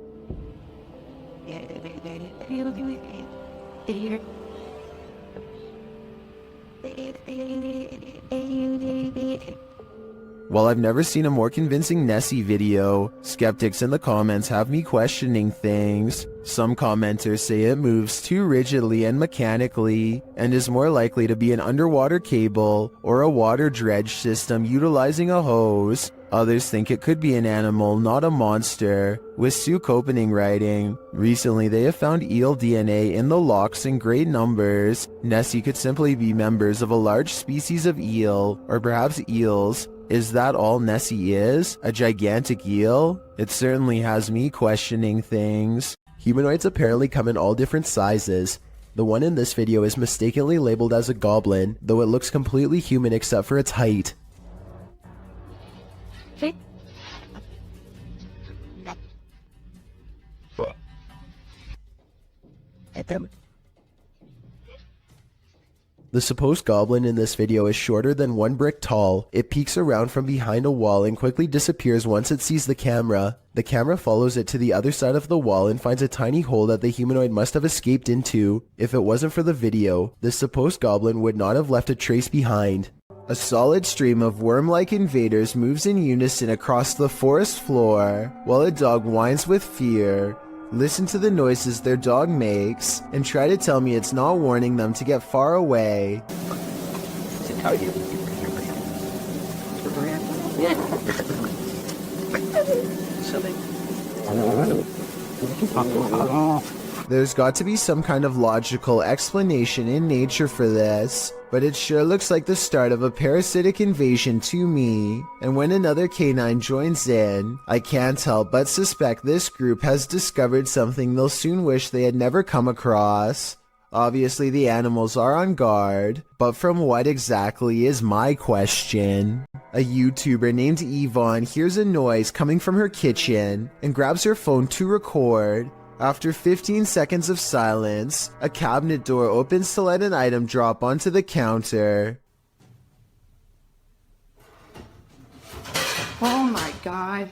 While I've never seen a more convincing Nessie video, skeptics in the comments have me questioning things. Some commenters say it moves too rigidly and mechanically, and is more likely to be an underwater cable or a water dredge system utilizing a hose. Others think it could be an animal, not a monster. With Sue Copening writing, "Recently they have found eel DNA in the lochs in great numbers. Nessie could simply be members of a large species of eel, or perhaps eels. Is that all Nessie is? A gigantic eel?" It certainly has me questioning things. Humanoids apparently come in all different sizes. The one in this video is mistakenly labeled as a goblin, though it looks completely human except for its height. The supposed goblin in this video is shorter than 1 brick tall. It peeks around from behind a wall and quickly disappears once it sees the camera. The camera follows it to the other side of the wall and finds a tiny hole that the humanoid must have escaped into. If it wasn't for the video, this supposed goblin would not have left a trace behind. A solid stream of worm-like invaders moves in unison across the forest floor, while a dog whines with fear. Listen to the noises their dog makes, and try to tell me it's not warning them to get far away. There's got to be some kind of logical explanation in nature for this, but it sure looks like the start of a parasitic invasion to me. And when another canine joins in, I can't help but suspect this group has discovered something they'll soon wish they had never come across. Obviously the animals are on guard, but from what exactly is my question? A YouTuber named Yvonne hears a noise coming from her kitchen and grabs her phone to record. After 15 seconds of silence, a cabinet door opens to let an item drop onto the counter. Oh my god.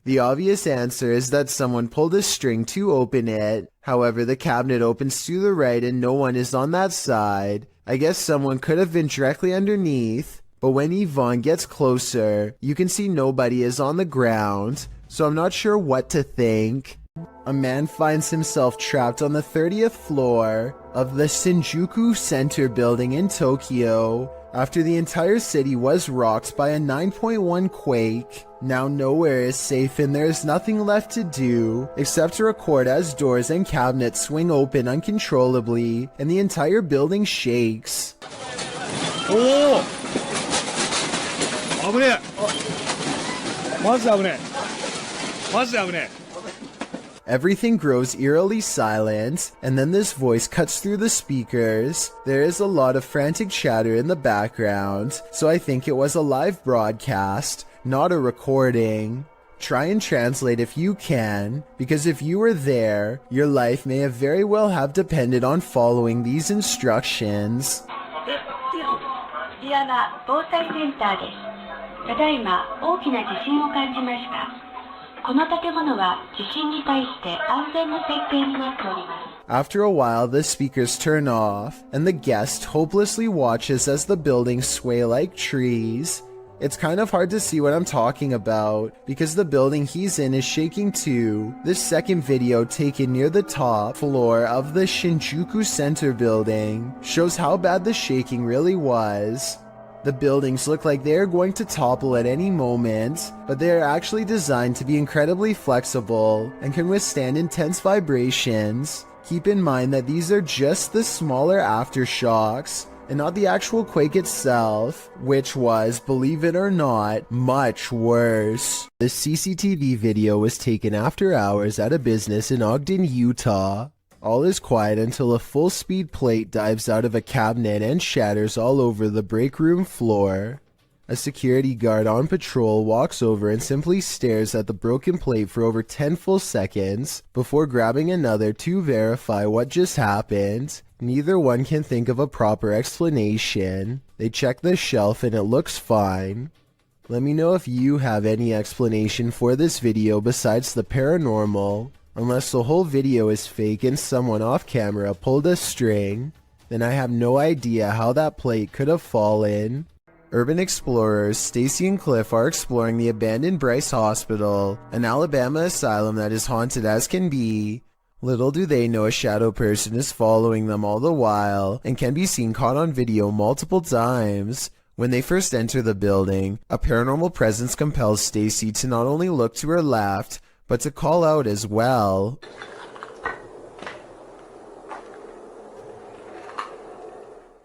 The obvious answer is that someone pulled a string to open it. However, the cabinet opens to the right and no one is on that side. I guess someone could have been directly underneath, but when Yvonne gets closer, you can see nobody is on the ground, so I'm not sure what to think. A man finds himself trapped on the 30th floor of the Shinjuku Center building in Tokyo after the entire city was rocked by a 9.1 quake. Now nowhere is safe and there is nothing left to do except to record as doors and cabinets swing open uncontrollably and the entire building shakes. Oh! 아버네! 맞지 아버네! 맞지 아버네! Everything grows eerily silent, and then this voice cuts through the speakers. There is a lot of frantic chatter in the background, so I think it was a live broadcast, not a recording. Try and translate if you can, because if you were there, your life may have very well have depended on following these instructions. こちらは防災センターです。ただいま大きな地震を感じました。この建物は地震に対して安全な設計になっております。 After a while, the speakers turn off, and the guest hopelessly watches as the buildings sway like trees. It's kind of hard to see what I'm talking about, because the building he's in is shaking too. This second video, taken near the top floor of the Shinjuku Center building, shows how bad the shaking really was. The buildings look like they are going to topple at any moment, but they are actually designed to be incredibly flexible and can withstand intense vibrations. Keep in mind that these are just the smaller aftershocks, and not the actual quake itself, which was, believe it or not, much worse. The CCTV video was taken after hours at a business in Ogden, Utah. All is quiet until a full-speed plate dives out of a cabinet and shatters all over the break room floor. A security guard on patrol walks over and simply stares at the broken plate for over 10 full seconds before grabbing another to verify what just happened. Neither one can think of a proper explanation. They check the shelf and it looks fine. Let me know if you have any explanation for this video besides the paranormal. Unless the whole video is fake and someone off camera pulled a string, then I have no idea how that plate could have fallen. Urban explorers Stacy and Cliff are exploring the abandoned Bryce Hospital, an Alabama asylum that is haunted as can be. Little do they know a shadow person is following them all the while and can be seen caught on video multiple times. When they first enter the building, a paranormal presence compels Stacy to not only look to her left, but to call out as well.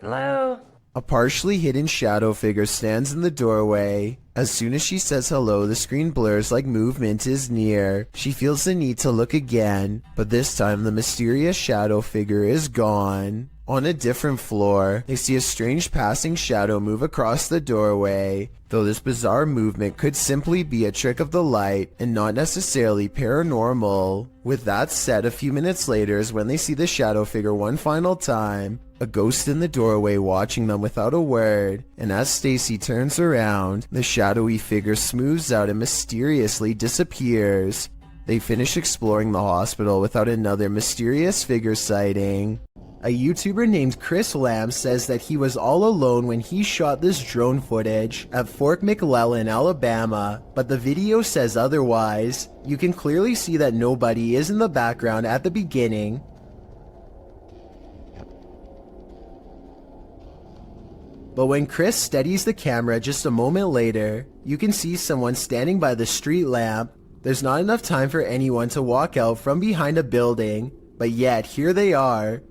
Hello? A partially hidden shadow figure stands in the doorway. As soon as she says hello, the screen blurs like movement is near. She feels the need to look again, but this time the mysterious shadow figure is gone. On a different floor, they see a strange passing shadow move across the doorway, though this bizarre movement could simply be a trick of the light and not necessarily paranormal. With that said, a few minutes later is when they see the shadow figure one final time, a ghost in the doorway watching them without a word, and as Stacy turns around, the shadowy figure smooths out and mysteriously disappears. They finish exploring the hospital without another mysterious figure sighting. A YouTuber named Chris Lamb says that he was all alone when he shot this drone footage at Fort McClellan, Alabama, but the video says otherwise. You can clearly see that nobody is in the background at the beginning. But when Chris steadies the camera just a moment later, you can see someone standing by the street lamp. There's not enough time for anyone to walk out from behind a building, but yet here they are.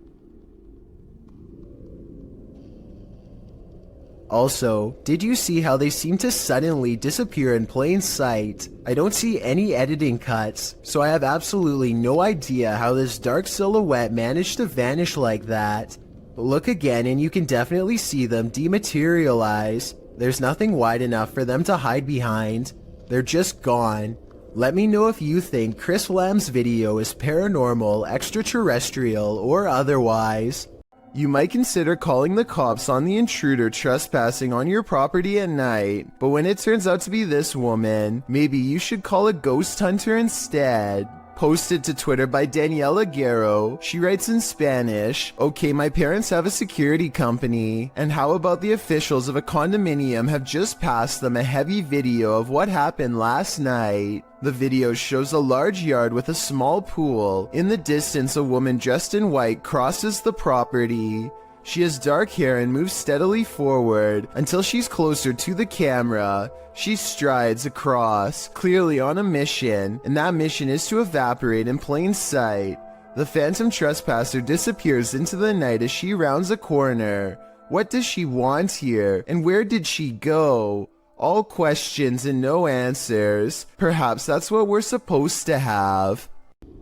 Also, did you see how they seem to suddenly disappear in plain sight? I don't see any editing cuts, so I have absolutely no idea how this dark silhouette managed to vanish like that. But look again and you can definitely see them dematerialize. There's nothing wide enough for them to hide behind. They're just gone. Let me know if you think Chris Lamb's video is paranormal, extraterrestrial, or otherwise. You might consider calling the cops on the intruder trespassing on your property at night, but when it turns out to be this woman, maybe you should call a ghost hunter instead. Posted to Twitter by Daniela Guerrero, she writes in Spanish, "Okay, my parents have a security company, and how about the officials of a condominium have just passed them a heavy video of what happened last night. The video shows a large yard with a small pool. In the distance, a woman dressed in white crosses the property. She has dark hair and moves steadily forward until she's closer to the camera. She strides across, clearly on a mission, and that mission is to evaporate in plain sight. The phantom trespasser disappears into the night as she rounds a corner. What does she want here, and where did she go? All questions and no answers. Perhaps that's what we're supposed to have."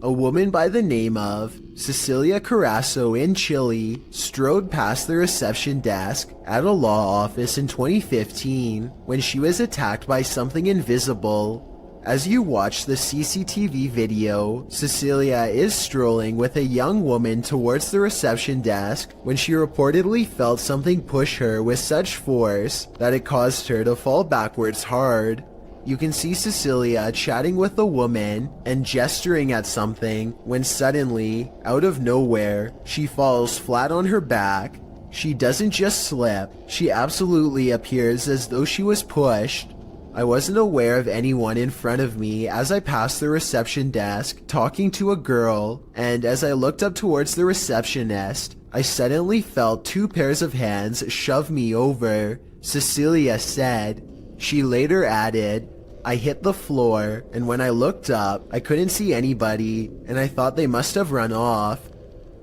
A woman by the name of Cecilia Carasso in Chile strode past the reception desk at a law office in 2015 when she was attacked by something invisible. As you watch the CCTV video, Cecilia is strolling with a young woman towards the reception desk when she reportedly felt something push her with such force that it caused her to fall backwards hard. You can see Cecilia chatting with the woman and gesturing at something when suddenly, out of nowhere, she falls flat on her back. She doesn't just slip, she absolutely appears as though she was pushed. I wasn't aware of anyone in front of me as I passed the reception desk talking to a girl, and as I looked up towards the receptionist, I suddenly felt 2 pairs of hands shove me over, Cecilia said. She later added, "I hit the floor, and when I looked up, I couldn't see anybody, and I thought they must have run off."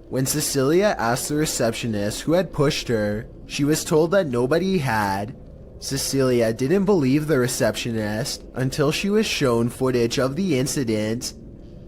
When Cecilia asked the receptionist who had pushed her, she was told that nobody had. Cecilia didn't believe the receptionist until she was shown footage of the incident.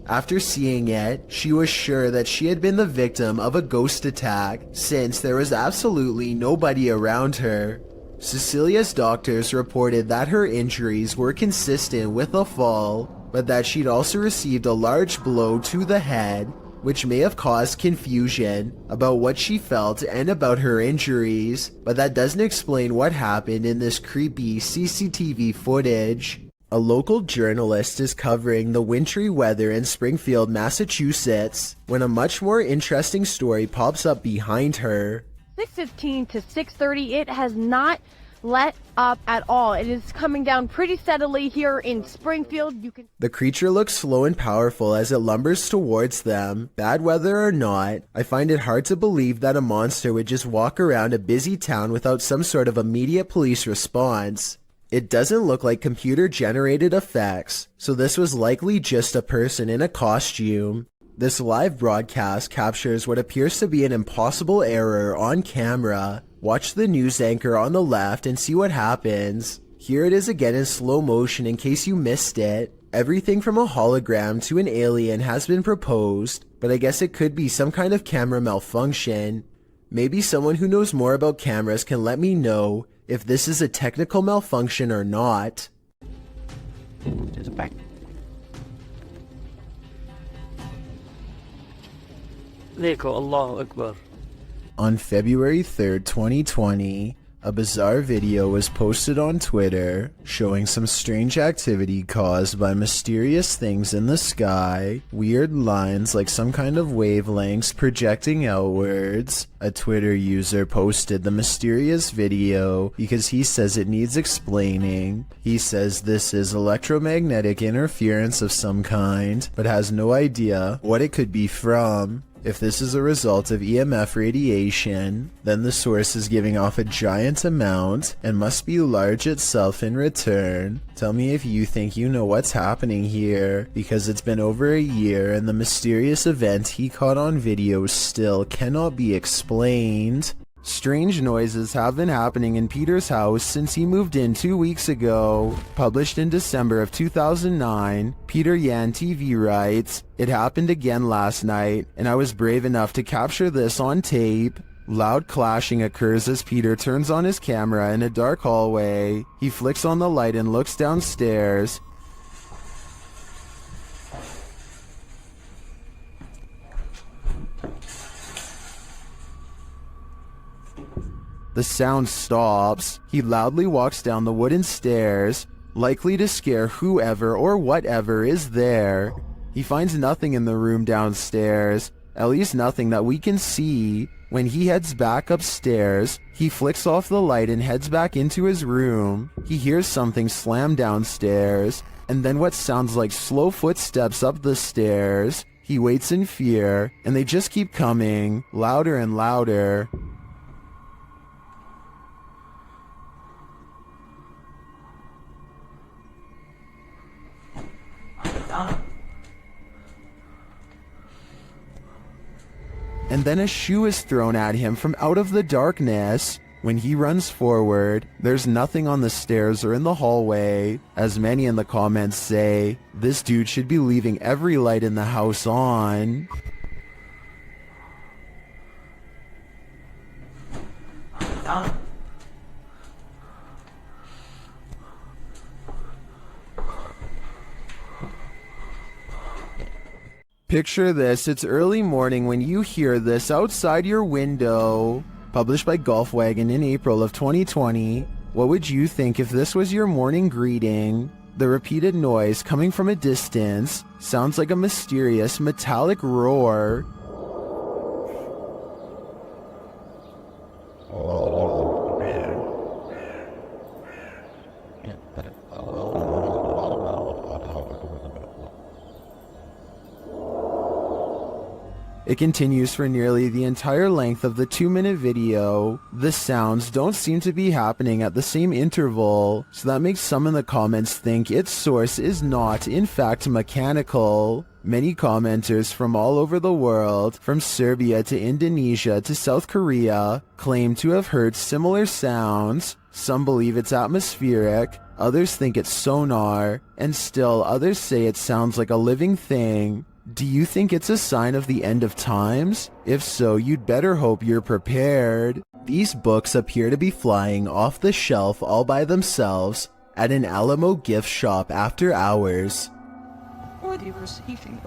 After seeing it, she was sure that she had been the victim of a ghost attack since there was absolutely nobody around her. Cecilia's doctors reported that her injuries were consistent with a fall, but that she'd also received a large blow to the head, which may have caused confusion about what she felt and about her injuries, but that doesn't explain what happened in this creepy CCTV footage. A local journalist is covering the wintry weather in Springfield, Massachusetts, when a much more interesting story pops up behind her. 6:15 to 6:30, it has not let up at all. It is coming down pretty steadily here in Springfield. The creature looks slow and powerful as it lumbers towards them. Bad weather or not, I find it hard to believe that a monster would just walk around a busy town without some sort of immediate police response. It doesn't look like computer-generated effects, so this was likely just a person in a costume. This live broadcast captures what appears to be an impossible error on camera. Watch the news anchor on the left and see what happens. Here it is again in slow motion in case you missed it. Everything from a hologram to an alien has been proposed, but I guess it could be some kind of camera malfunction. Maybe someone who knows more about cameras can let me know if this is a technical malfunction or not. There's a back. Allahu Akbar. On February 3rd, 2020, a bizarre video was posted on Twitter showing some strange activity caused by mysterious things in the sky, weird lines like some kind of wavelengths projecting outwards. A Twitter user posted the mysterious video because he says it needs explaining. He says this is electromagnetic interference of some kind, but has no idea what it could be from. If this is a result of EMF radiation, then the source is giving off a giant amount and must be large itself in return. Tell me if you think you know what's happening here, because it's been over a year and the mysterious event he caught on video still cannot be explained. Strange noises have been happening in Peter's house since he moved in 2 weeks ago. Published in December of 2009, Peter Yan TV writes, "It happened again last night, and I was brave enough to capture this on tape." Loud clashing occurs as Peter turns on his camera in a dark hallway. He flicks on the light and looks downstairs. The sound stops. He loudly walks down the wooden stairs, likely to scare whoever or whatever is there. He finds nothing in the room downstairs, at least nothing that we can see. When he heads back upstairs, he flicks off the light and heads back into his room. He hears something slam downstairs, and then what sounds like slow footsteps up the stairs. He waits in fear, and they just keep coming, louder and louder. And then a shoe is thrown at him from out of the darkness. When he runs forward, there's nothing on the stairs or in the hallway. As many in the comments say, this dude should be leaving every light in the house on. Picture this, it's early morning when you hear this outside your window. Published by Golfwagon in April of 2020. What would you think if this was your morning greeting? The repeated noise coming from a distance sounds like a mysterious metallic roar. It continues for nearly the entire length of the 2-minute video. The sounds don't seem to be happening at the same interval, so that makes some in the comments think its source is not, in fact, mechanical. Many commenters from all over the world, from Serbia to Indonesia to South Korea, claim to have heard similar sounds. Some believe it's atmospheric, others think it's sonar, and still others say it sounds like a living thing. Do you think it's a sign of the end of times? If so, you'd better hope you're prepared. These books appear to be flying off the shelf all by themselves at an Alamo gift shop after hours. What are you receiving?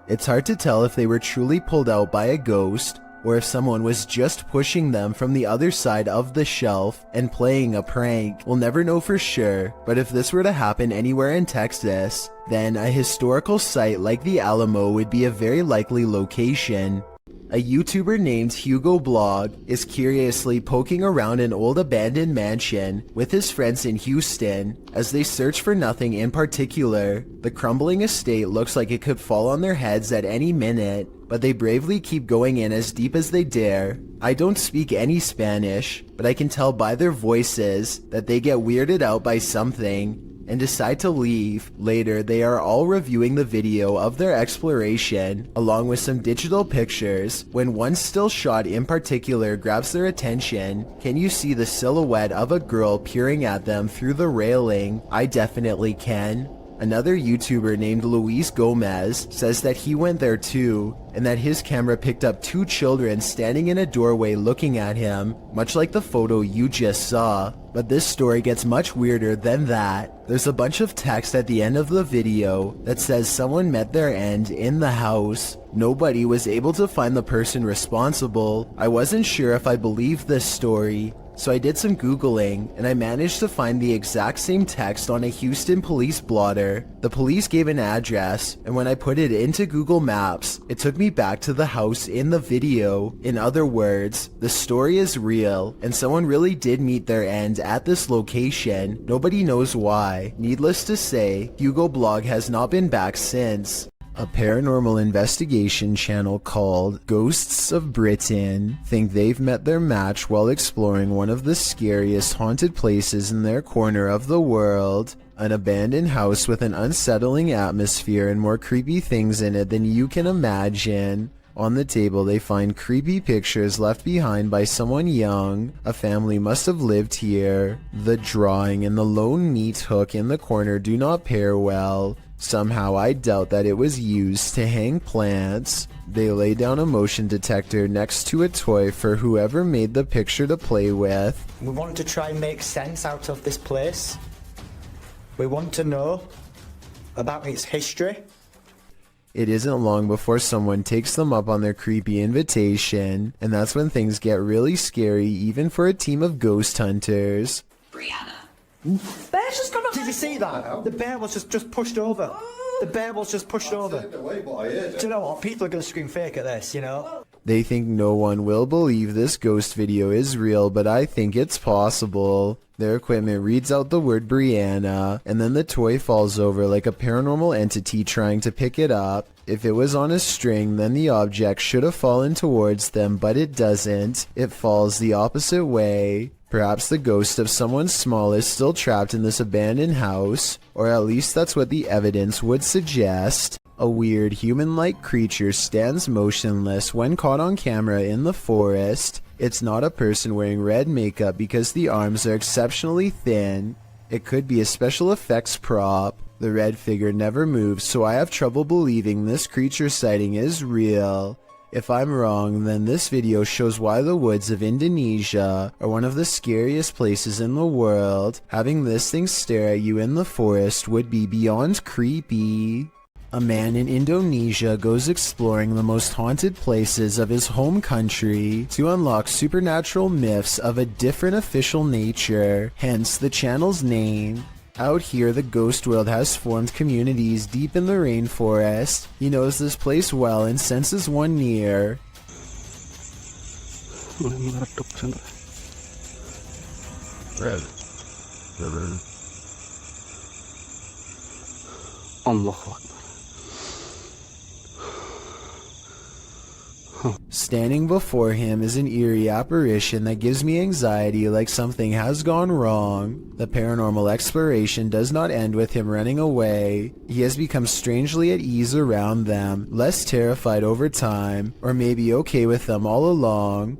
It's hard to tell if they were truly pulled out by a ghost, or if someone was just pushing them from the other side of the shelf and playing a prank. We'll never know for sure, but if this were to happen anywhere in Texas, then a historical site like the Alamo would be a very likely location. A YouTuber named Hugo Blog is curiously poking around an old abandoned mansion with his friends in Houston as they search for nothing in particular. The crumbling estate looks like it could fall on their heads at any minute, but they bravely keep going in as deep as they dare. I don't speak any Spanish, but I can tell by their voices that they get weirded out by something and decide to leave. Later, they are all reviewing the video of their exploration, along with some digital pictures, when one still shot in particular grabs their attention. Can you see the silhouette of a girl peering at them through the railing? I definitely can. Another YouTuber named Luis Gomez says that he went there too, and that his camera picked up 2 children standing in a doorway looking at him, much like the photo you just saw. But this story gets much weirder than that. There's a bunch of text at the end of the video that says someone met their end in the house. Nobody was able to find the person responsible. I wasn't sure if I believed this story, so I did some Googling, and I managed to find the exact same text on a Houston police blotter. The police gave an address, and when I put it into Google Maps, it took me back to the house in the video. In other words, the story is real, and someone really did meet their end at this location. Nobody knows why. Needless to say, Hugo Blog has not been back since. A paranormal investigation channel called Ghosts of Britain think they've met their match while exploring one of the scariest haunted places in their corner of the world. An abandoned house with an unsettling atmosphere and more creepy things in it than you can imagine. On the table they find creepy pictures left behind by someone young. A family must have lived here. The drawing and the lone meat hook in the corner do not pair well. Somehow I doubt that it was used to hang plants. They lay down a motion detector next to a toy for whoever made the picture to play with. We want to try and make sense out of this place. We want to know about its history. It isn't long before someone takes them up on their creepy invitation, and that's when things get really scary even for a team of ghost hunters. Bear's just gone up. Did you see that? The bear was just pushed over. The bear was just pushed over. Do you know what? People are going to scream fake at this, you know? They think no one will believe this ghost video is real, but I think it's possible. Their equipment reads out the word Brianna, and then the toy falls over like a paranormal entity trying to pick it up. If it was on a string, then the object should have fallen towards them, but it doesn't. It falls the opposite way. Perhaps the ghost of someone small is still trapped in this abandoned house, or at least that's what the evidence would suggest. A weird human-like creature stands motionless when caught on camera in the forest. It's not a person wearing red makeup because the arms are exceptionally thin. It could be a special effects prop. The red figure never moves, so I have trouble believing this creature sighting is real. If I'm wrong, then this video shows why the woods of Indonesia are one of the scariest places in the world. Having this thing stare at you in the forest would be beyond creepy. A man in Indonesia goes exploring the most haunted places of his home country to unlock supernatural myths of a different official nature, hence the channel's name. Out here, the ghost world has formed communities deep in the rainforest. He knows this place well and senses one near. Standing before him is an eerie apparition that gives me anxiety, like something has gone wrong. The paranormal exploration does not end with him running away. He has become strangely at ease around them, less terrified over time, or maybe okay with them all along.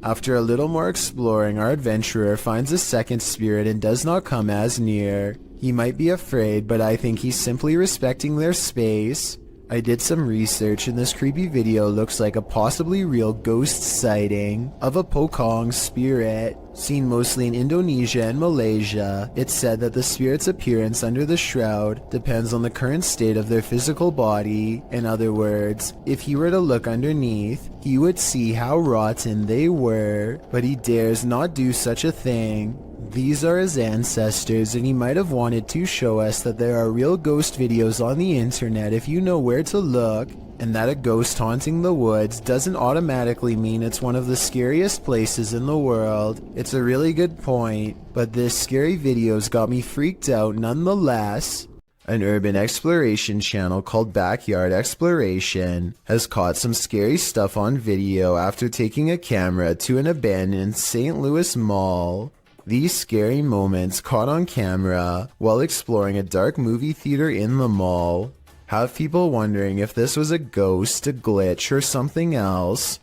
After a little more exploring, our adventurer finds a second spirit and does not come as near. He might be afraid, but I think he's simply respecting their space. I did some research and this creepy video looks like a possibly real ghost sighting of a Pocong spirit, seen mostly in Indonesia and Malaysia. It's said that the spirit's appearance under the shroud depends on the current state of their physical body. In other words, if he were to look underneath, he would see how rotten they were, but he dares not do such a thing. These are his ancestors, and he might have wanted to show us that there are real ghost videos on the internet if you know where to look, and that a ghost haunting the woods doesn't automatically mean it's one of the scariest places in the world. It's a really good point, but this scary video's got me freaked out nonetheless. An urban exploration channel called Backyard Exploration has caught some scary stuff on video after taking a camera to an abandoned St. Louis mall. These scary moments caught on camera while exploring a dark movie theater in the mall have people wondering if this was a ghost, a glitch, or something else.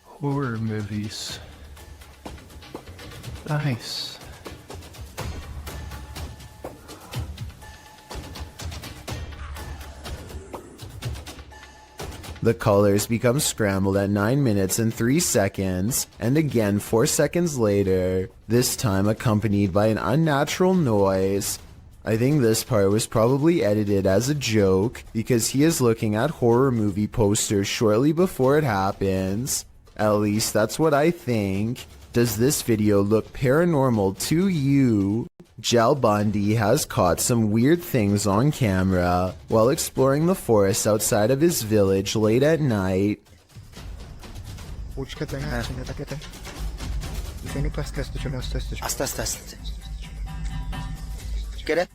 Horror movies. Nice. The colors become scrambled at 9 minutes and 3 seconds, and again 4 seconds later, this time accompanied by an unnatural noise. I think this part was probably edited as a joke, because he is looking at horror movie posters shortly before it happens. At least that's what I think. Does this video look paranormal to you? Jal Bundy has caught some weird things on camera while exploring the forest outside of his village late at night. Get it?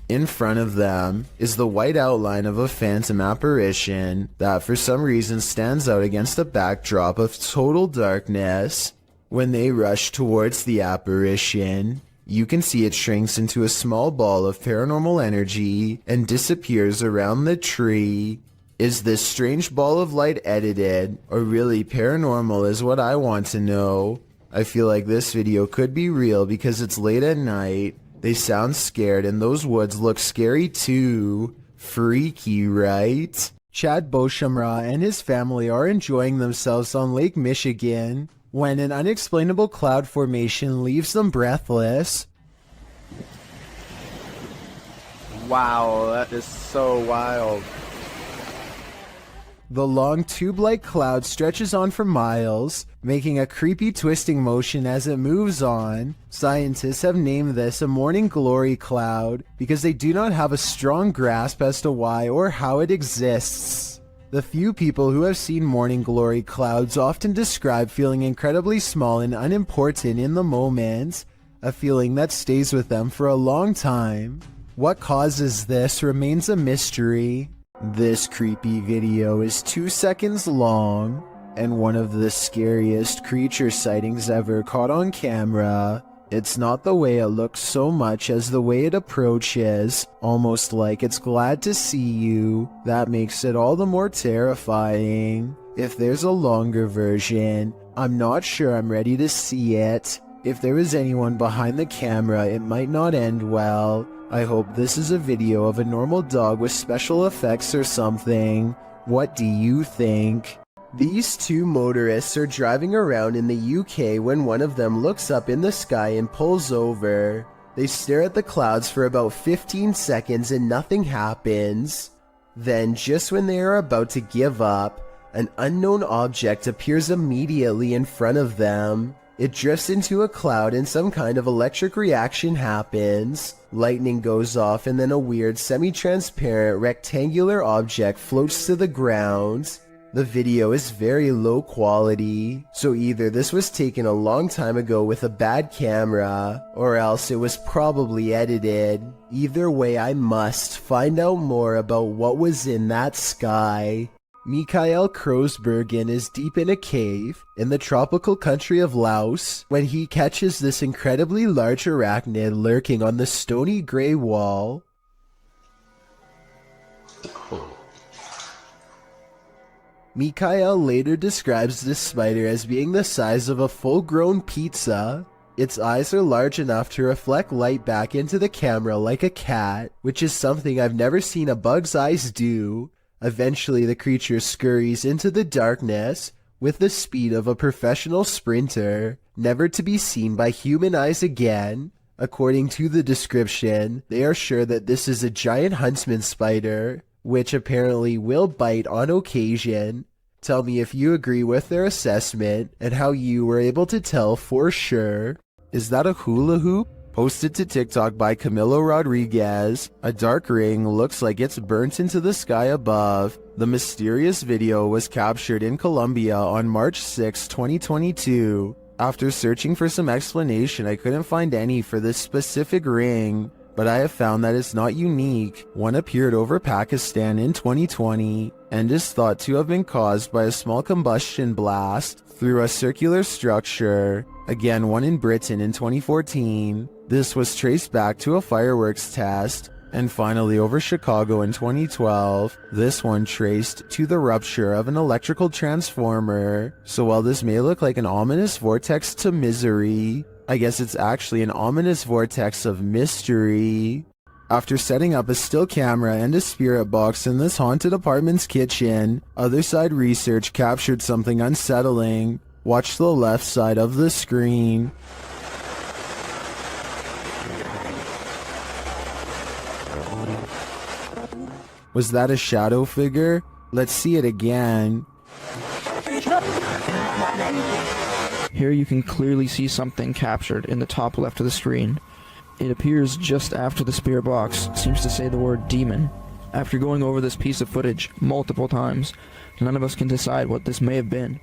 In front of them is the white outline of a phantom apparition that for some reason stands out against a backdrop of total darkness. When they rush towards the apparition, you can see it shrinks into a small ball of paranormal energy and disappears around the tree. Is this strange ball of light edited or really paranormal is what I want to know. I feel like this video could be real because it's late at night. They sound scared and those woods look scary too. Freaky, right? Chad Beauchamra and his family are enjoying themselves on Lake Michigan when an unexplainable cloud formation leaves them breathless. Wow, that is so wild. The long tube-like cloud stretches on for miles, making a creepy twisting motion as it moves on. Scientists have named this a morning glory cloud because they do not have a strong grasp as to why or how it exists. The few people who have seen morning glory clouds often describe feeling incredibly small and unimportant in the moment, a feeling that stays with them for a long time. What causes this remains a mystery. This creepy video is 2 seconds long and one of the scariest creature sightings ever caught on camera. It's not the way it looks so much as the way it approaches, almost like it's glad to see you. That makes it all the more terrifying. If there's a longer version, I'm not sure I'm ready to see it. If there is anyone behind the camera, it might not end well. I hope this is a video of a normal dog with special effects or something. What do you think? These two motorists are driving around in the UK when one of them looks up in the sky and pulls over. They stare at the clouds for about 15 seconds and nothing happens. Then, just when they are about to give up, an unknown object appears immediately in front of them. It drifts into a cloud and some kind of electric reaction happens. Lightning goes off and then a weird semi-transparent rectangular object floats to the ground. The video is very low quality, so either this was taken a long time ago with a bad camera, or else it was probably edited. Either way, I must find out more about what was in that sky. Mikael Kroosbergen is deep in a cave in the tropical country of Laos when he catches this incredibly large arachnid lurking on the stony gray wall. Mikael later describes this spider as being the size of a full-grown pizza. Its eyes are large enough to reflect light back into the camera like a cat, which is something I've never seen a bug's eyes do. Eventually, the creature scurries into the darkness with the speed of a professional sprinter, never to be seen by human eyes again. According to the description, they are sure that this is a giant huntsman spider, which apparently will bite on occasion. Tell me if you agree with their assessment and how you were able to tell for sure. Is that a hula hoop? Posted to TikTok by Camilo Rodriguez, a dark ring looks like it's burnt into the sky above. The mysterious video was captured in Colombia on March 6, 2022. After searching for some explanation, I couldn't find any for this specific ring, but I have found that it's not unique. One appeared over Pakistan in 2020 and is thought to have been caused by a small combustion blast through a circular structure. Again, one in Britain in 2014. This was traced back to a fireworks test. And finally, over Chicago in 2012, this one traced to the rupture of an electrical transformer. So while this may look like an ominous vortex to misery, I guess it's actually an ominous vortex of mystery. After setting up a still camera and a spirit box in this haunted apartment's kitchen, Other Side Research captured something unsettling. Watch the left side of the screen. Was that a shadow figure? Let's see it again. Here you can clearly see something captured in the top left of the screen. It appears just after the spirit box seems to say the word demon. After going over this piece of footage multiple times, none of us can decide what this may have been.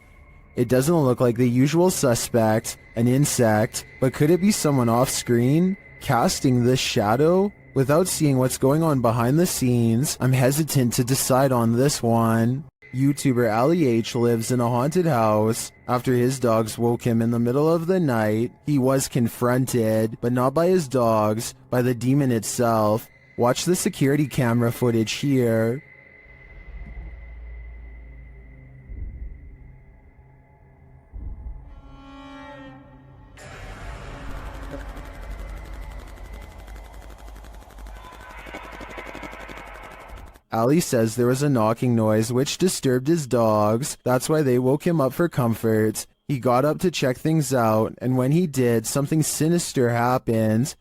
It doesn't look like the usual suspect, an insect, but could it be someone off screen, casting this shadow? Without seeing what's going on behind the scenes, I'm hesitant to decide on this one. YouTuber Ali H lives in a haunted house. After his dogs woke him in the middle of the night, he was confronted, but not by his dogs, by the demon itself. Watch the security camera footage here. Ali says there was a knocking noise which disturbed his dogs. That's why they woke him up for comfort. He got up to check things out, and when he did, something sinister happened.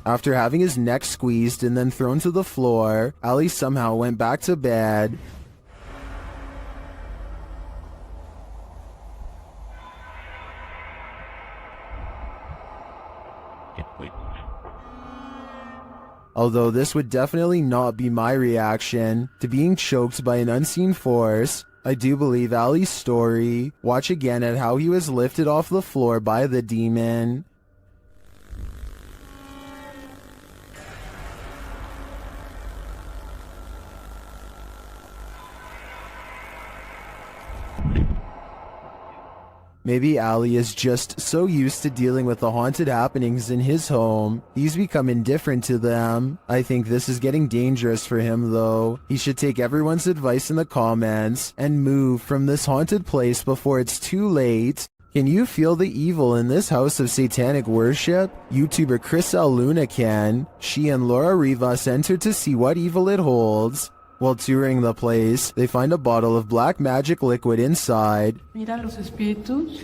After having his neck squeezed and then thrown to the floor, Ali somehow went back to bed. Although this would definitely not be my reaction to being choked by an unseen force, I do believe Ali's story. Watch again at how he was lifted off the floor by the demon. Maybe Ali is just so used to dealing with the haunted happenings in his home, he's become indifferent to them. I think this is getting dangerous for him though. He should take everyone's advice in the comments and move from this haunted place before it's too late. Can you feel the evil in this house of satanic worship? YouTuber Crisel Luna can. She and Laura Rivas enter to see what evil it holds. While touring the place, they find a bottle of black magic liquid inside. Mira los espíritus.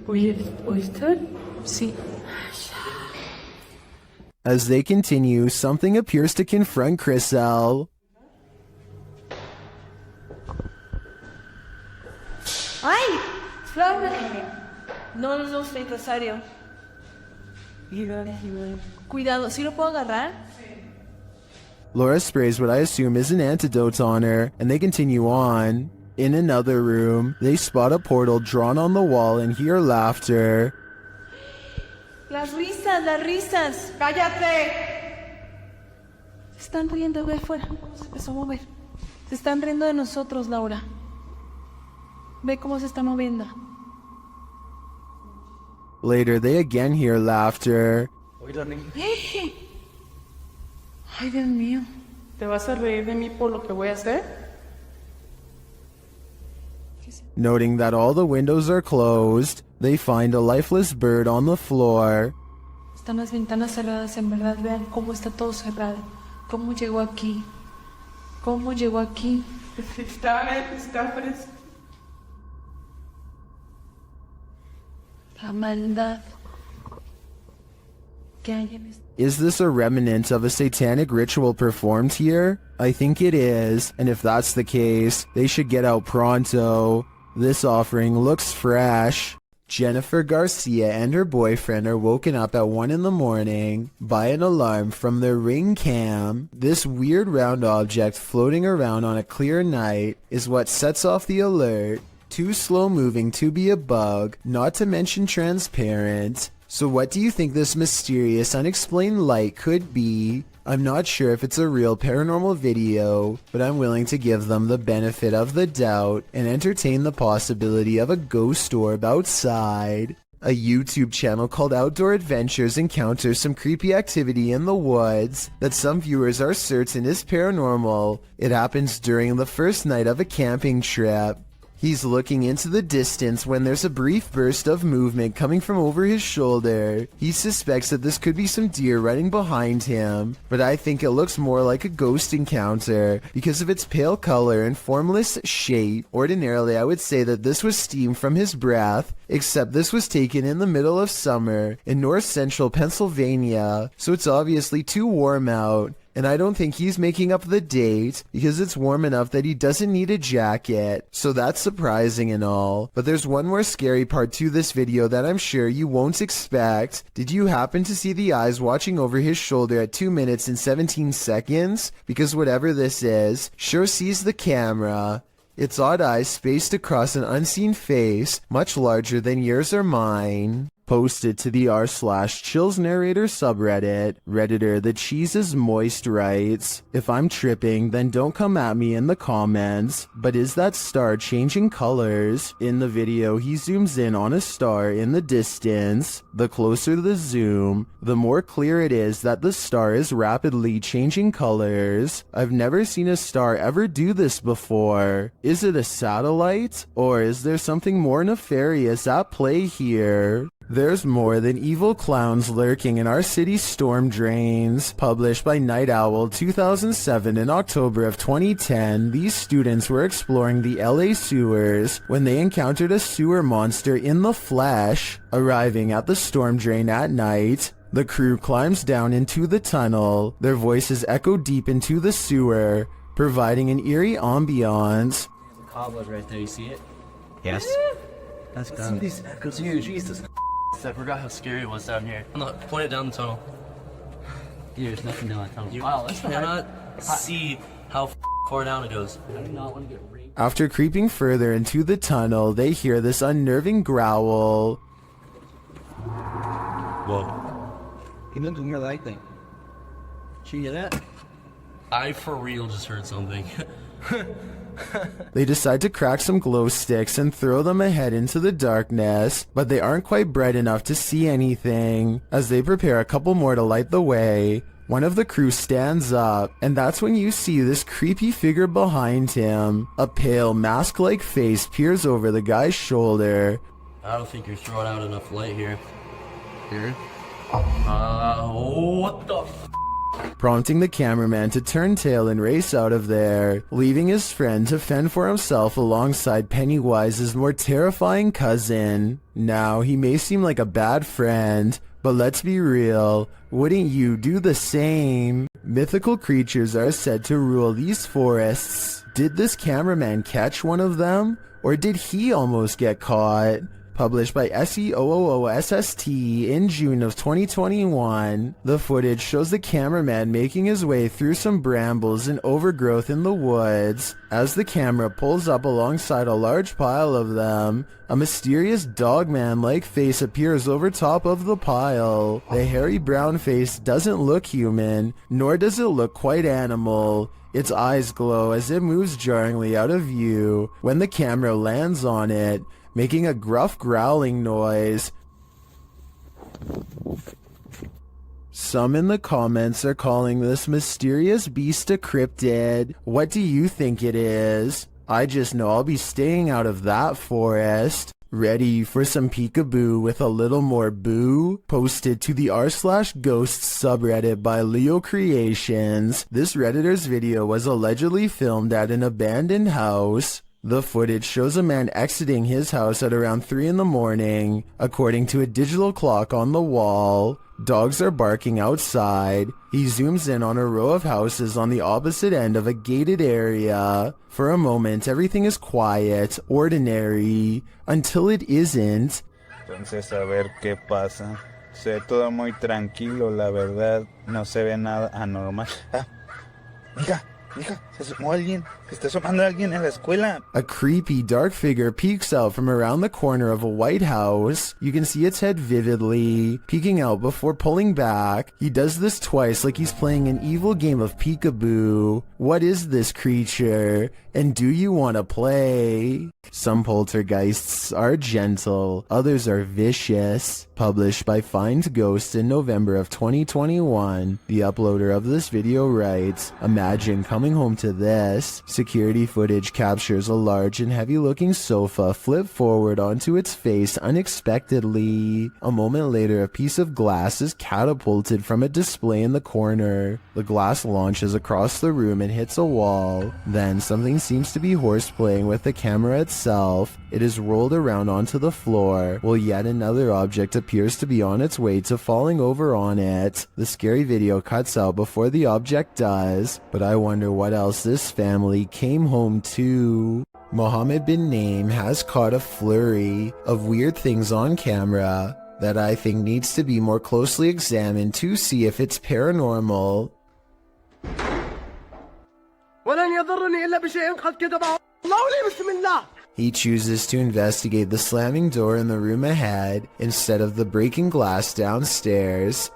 ¿Oíste? Sí. As they continue, something appears to confront Crisel. ¡Ay! ¡Flor! No, estoy necesario. Cuidado, ¿sí lo puedo agarrar? Laura sprays what I assume is an antidote on her, and they continue on. In another room, they spot a portal drawn on the wall and hear laughter. Las risas. ¡Cállate! Se están riendo, ve afuera. Se empezó a mover. Se están riendo de nosotros, Laura. Ve cómo se está moviendo. Later, they again hear laughter. Ay, Dios mío. ¿Te vas a reír de mí por lo que voy a hacer? Noting that all the windows are closed, they find a lifeless bird on the floor. Están las ventanas cerradas, en verdad. Vean cómo está todo cerrado. ¿Cómo llegó aquí? Está fresco. La maldad que hay en este. Is this a remnant of a satanic ritual performed here? I think it is, and if that's the case, they should get out pronto. This offering looks fresh. Jennifer Garcia and her boyfriend are woken up at 1 in the morning by an alarm from their Ring cam. This weird round object floating around on a clear night is what sets off the alert. Too slow moving to be a bug, not to mention transparent. So what do you think this mysterious unexplained light could be? I'm not sure if it's a real paranormal video, but I'm willing to give them the benefit of the doubt and entertain the possibility of a ghost orb outside. A YouTube channel called Outdoor Adventures encounters some creepy activity in the woods that some viewers are certain is paranormal. It happens during the first night of a camping trip. He's looking into the distance when there's a brief burst of movement coming from over his shoulder. He suspects that this could be some deer running behind him, but I think it looks more like a ghost encounter because of its pale color and formless shape. Ordinarily, I would say that this was steam from his breath, except this was taken in the middle of summer in north central Pennsylvania, so it's obviously too warm out. And I don't think he's making up the date because it's warm enough that he doesn't need a jacket. So that's surprising and all. But there's one more scary part to this video that I'm sure you won't expect. Did you happen to see the eyes watching over his shoulder at 2 minutes and 17 seconds? Because whatever this is, sure sees the camera. Its odd eyes spaced across an unseen face, much larger than yours or mine. Posted to the r/Chills Narrator subreddit, Redditor The Cheese is Moist writes, "If I'm tripping, then don't come at me in the comments, but is that star changing colors?" In the video, he zooms in on a star in the distance. The closer the zoom, the more clear it is that the star is rapidly changing colors. I've never seen a star ever do this before. Is it a satellite? Or is there something more nefarious at play here? There's more than evil clowns lurking in our city's storm drains. Published by Night Owl 2007 in October of 2010, these students were exploring the LA sewers when they encountered a sewer monster in the flesh. Arriving at the storm drain at night, the crew climbs down into the tunnel. Their voices echo deep into the sewer, providing an eerie ambiance. The cobweb right there, you see it? Yes. That's done. These echoes here, Jesus. I forgot how scary it was down here. Look, point it down the tunnel. There's nothing down the tunnel. Wow, let's cannot see how far down it goes. I do not want to get raped. After creeping further into the tunnel, they hear this unnerving growl. Whoa. He doesn't hear that thing. Did you hear that? I for real just heard something. They decide to crack some glow sticks and throw them ahead into the darkness, but they aren't quite bright enough to see anything. As they prepare a couple more to light the way, one of the crew stands up, and that's when you see this creepy figure behind him. A pale, mask-like face peers over the guy's shoulder. I don't think you're throwing out enough light here. Here? What the prompting the cameraman to turn tail and race out of there, leaving his friend to fend for himself alongside Pennywise's more terrifying cousin. Now, he may seem like a bad friend, but let's be real, wouldn't you do the same? Mythical creatures are said to rule these forests. Did this cameraman catch one of them? Or did he almost get caught? Published by SEOOSST in June of 2021, the footage shows the cameraman making his way through some brambles and overgrowth in the woods. As the camera pulls up alongside a large pile of them, a mysterious dogman-like face appears over top of the pile. The hairy brown face doesn't look human, nor does it look quite animal. Its eyes glow as it moves jarringly out of view when the camera lands on it, making a gruff growling noise. Some in the comments are calling this mysterious beast a cryptid. What do you think it is? I just know I'll be staying out of that forest. Ready for some peekaboo with a little more boo? Posted to the r/Ghosts subreddit by Leo Creations. This Redditor's video was allegedly filmed at an abandoned house. The footage shows a man exiting his house at around 3 in the morning. According to a digital clock on the wall, dogs are barking outside. He zooms in on a row of houses on the opposite end of a gated area. For a moment, everything is quiet, ordinary, until it isn't. Entonces, a ver qué pasa. Se ve todo muy tranquilo, la verdad. No se ve nada anormal. Mija, se asomó alguien. Se está asomando alguien en la escuela. A creepy, dark figure peeks out from around the corner of a white house. You can see its head vividly, peeking out before pulling back. He does this twice like he's playing an evil game of peekaboo. What is this creature? And do you want to play? Some poltergeists are gentle, others are vicious. Published by Find Ghost in November of 2021, the uploader of this video writes, "Imagine coming home to this." Security footage captures a large and heavy-looking sofa flip forward onto its face unexpectedly. A moment later, a piece of glass is catapulted from a display in the corner. The glass launches across the room and hits a wall. Then something seems to be horseplaying with the camera itself. it is rolled around onto the floor, while yet another object appears to be on its way to falling over on it. The scary video cuts out before the object does, but I wonder what else this family came home to. Mohammed bin Naim has caught a flurry of weird things on camera that I think needs to be more closely examined to see if it's paranormal. He chooses to investigate the slamming door in the room ahead instead of the breaking glass downstairs.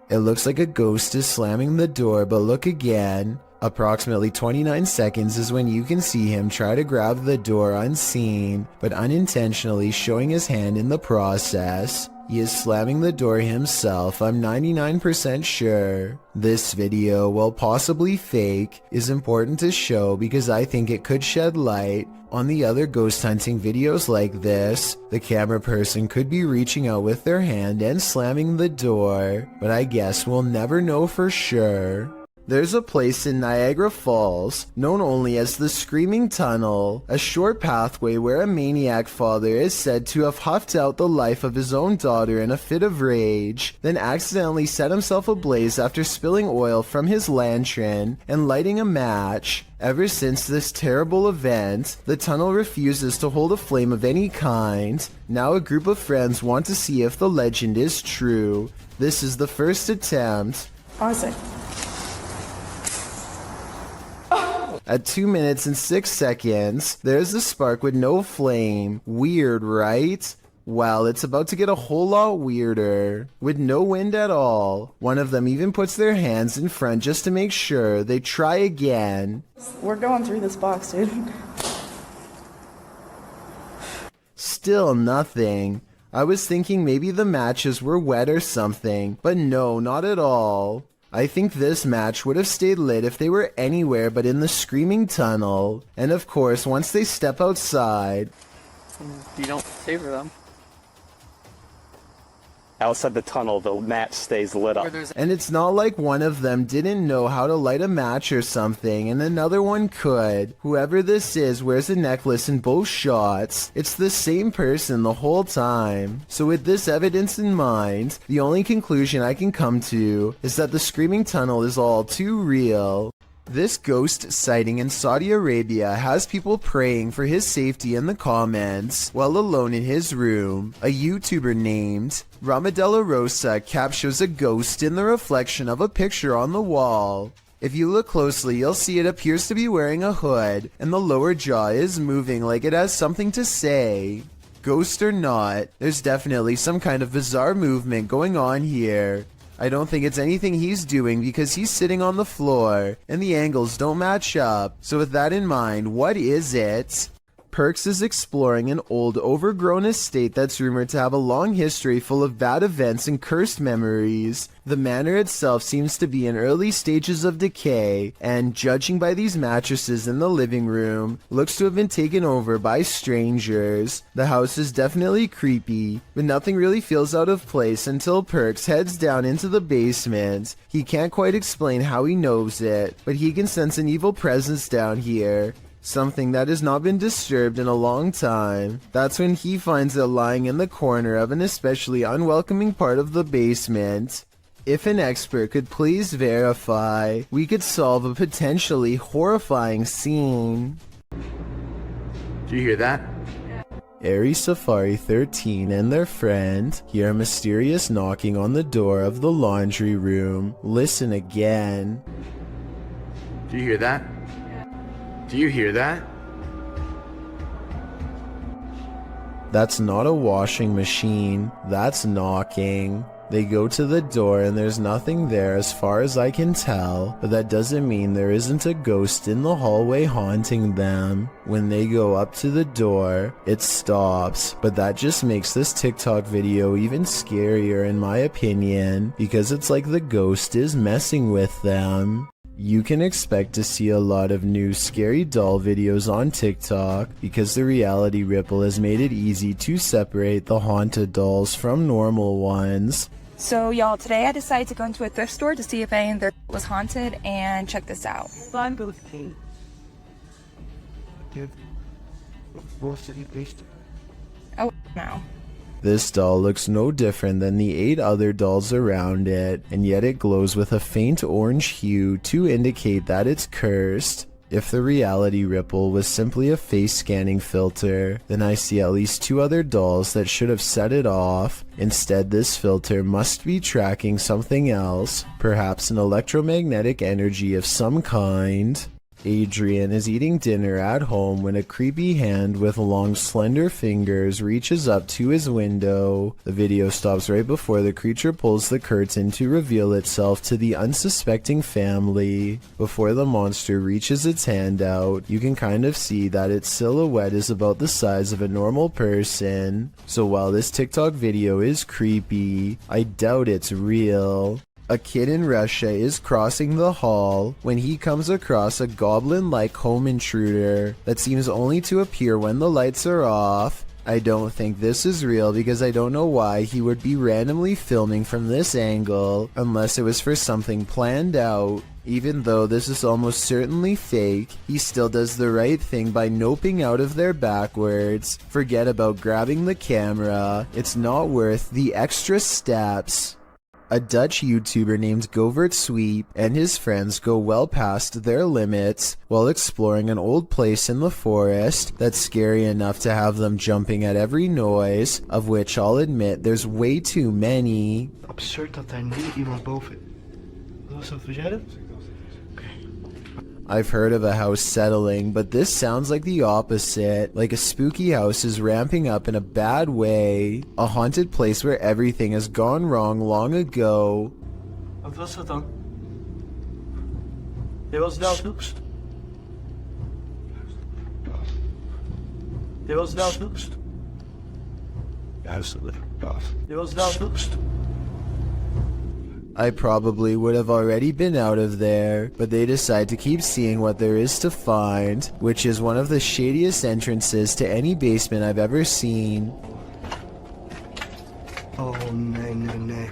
It looks like a ghost is slamming the door, but look again. Approximately 29 seconds is when you can see him try to grab the door unseen, but unintentionally showing his hand in the process. He is slamming the door himself, I'm 99% sure. This video, while possibly fake, is important to show because I think it could shed light on the other ghost hunting videos like this. The camera person could be reaching out with their hand and slamming the door, but I guess we'll never know for sure. There's a place in Niagara Falls, known only as the Screaming Tunnel, a short pathway where a maniac father is said to have huffed out the life of his own daughter in a fit of rage, then accidentally set himself ablaze after spilling oil from his lantern and lighting a match. Ever since this terrible event, the tunnel refuses to hold a flame of any kind. Now a group of friends want to see if the legend is true. This is the first attempt. Isaac. At 2 minutes and 6 seconds, there's a spark with no flame. Weird, right? Well, it's about to get a whole lot weirder. With no wind at all. One of them even puts their hands in front just to make sure. They try again. We're going through this box, dude. Still nothing. I was thinking maybe the matches were wet or something, but no, not at all. I think this match would have stayed lit if they were anywhere but in the Screaming Tunnel. And of course, once they step outside... You don't savor them. Outside the tunnel, the match stays lit up. And it's not like one of them didn't know how to light a match or something, and another one could. Whoever this is wears a necklace in both shots. It's the same person the whole time. So with this evidence in mind, the only conclusion I can come to is that the Screaming Tunnel is all too real. This ghost sighting in Saudi Arabia has people praying for his safety in the comments while alone in his room. A YouTuber named Ramadella Rosa captures a ghost in the reflection of a picture on the wall. If you look closely, you'll see it appears to be wearing a hood, and the lower jaw is moving like it has something to say. Ghost or not, there's definitely some kind of bizarre movement going on here. I don't think it's anything he's doing because he's sitting on the floor and the angles don't match up. So with that in mind, what is it? Perks is exploring an old, overgrown estate that's rumored to have a long history full of bad events and cursed memories. The manor itself seems to be in early stages of decay, and judging by these mattresses in the living room, looks to have been taken over by strangers. The house is definitely creepy, but nothing really feels out of place until Perks heads down into the basement. He can't quite explain how he knows it, but he can sense an evil presence down here. Something that has not been disturbed in a long time. That's when he finds it lying in the corner of an especially unwelcoming part of the basement. If an expert could please verify, we could solve a potentially horrifying scene. Do you hear that? Aries Safari 13 and their friend hear a mysterious knocking on the door of the laundry room. Listen again. Do you hear that? Do you hear that? That's not a washing machine. That's knocking. They go to the door and there's nothing there as far as I can tell, but that doesn't mean there isn't a ghost in the hallway haunting them. When they go up to the door, it stops, but that just makes this TikTok video even scarier in my opinion, because it's like the ghost is messing with them. You can expect to see a lot of new scary doll videos on TikTok because the reality ripple has made it easy to separate the haunted dolls from normal ones. So y'all, today I decided to go into a thrift store to see if any of their was haunted, and check this out. Oh, no. This doll looks no different than the 8 other dolls around it, and yet it glows with a faint orange hue to indicate that it's cursed. If the reality ripple was simply a face scanning filter, then I see at least 2 other dolls that should have set it off. Instead, this filter must be tracking something else, perhaps an electromagnetic energy of some kind. Adrian is eating dinner at home when a creepy hand with long slender fingers reaches up to his window. The video stops right before the creature pulls the curtain to reveal itself to the unsuspecting family. Before the monster reaches its hand out, you can kind of see that its silhouette is about the size of a normal person. So while this TikTok video is creepy, I doubt it's real. A kid in Russia is crossing the hall when he comes across a goblin-like home intruder that seems only to appear when the lights are off. I don't think this is real because I don't know why he would be randomly filming from this angle unless it was for something planned out. Even though this is almost certainly fake, he still does the right thing by noping out of there backwards. Forget about grabbing the camera, it's not worth the extra steps. A Dutch YouTuber named Govert Sweep and his friends go well past their limits while exploring an old place in the forest that's scary enough to have them jumping at every noise, of which I'll admit there's way too many. Absurd dat daar niet iemand boven. Was dat jij? I've heard of a house settling, but this sounds like the opposite, like a spooky house is ramping up in a bad way, a haunted place where everything has gone wrong long ago. Wat was dat dan? Je was nou snoeps. Je was nou snoeps. Juist, je was nou snoeps. I probably would have already been out of there, but they decide to keep seeing what there is to find, which is one of the shadiest entrances to any basement I've ever seen. Oh, nee.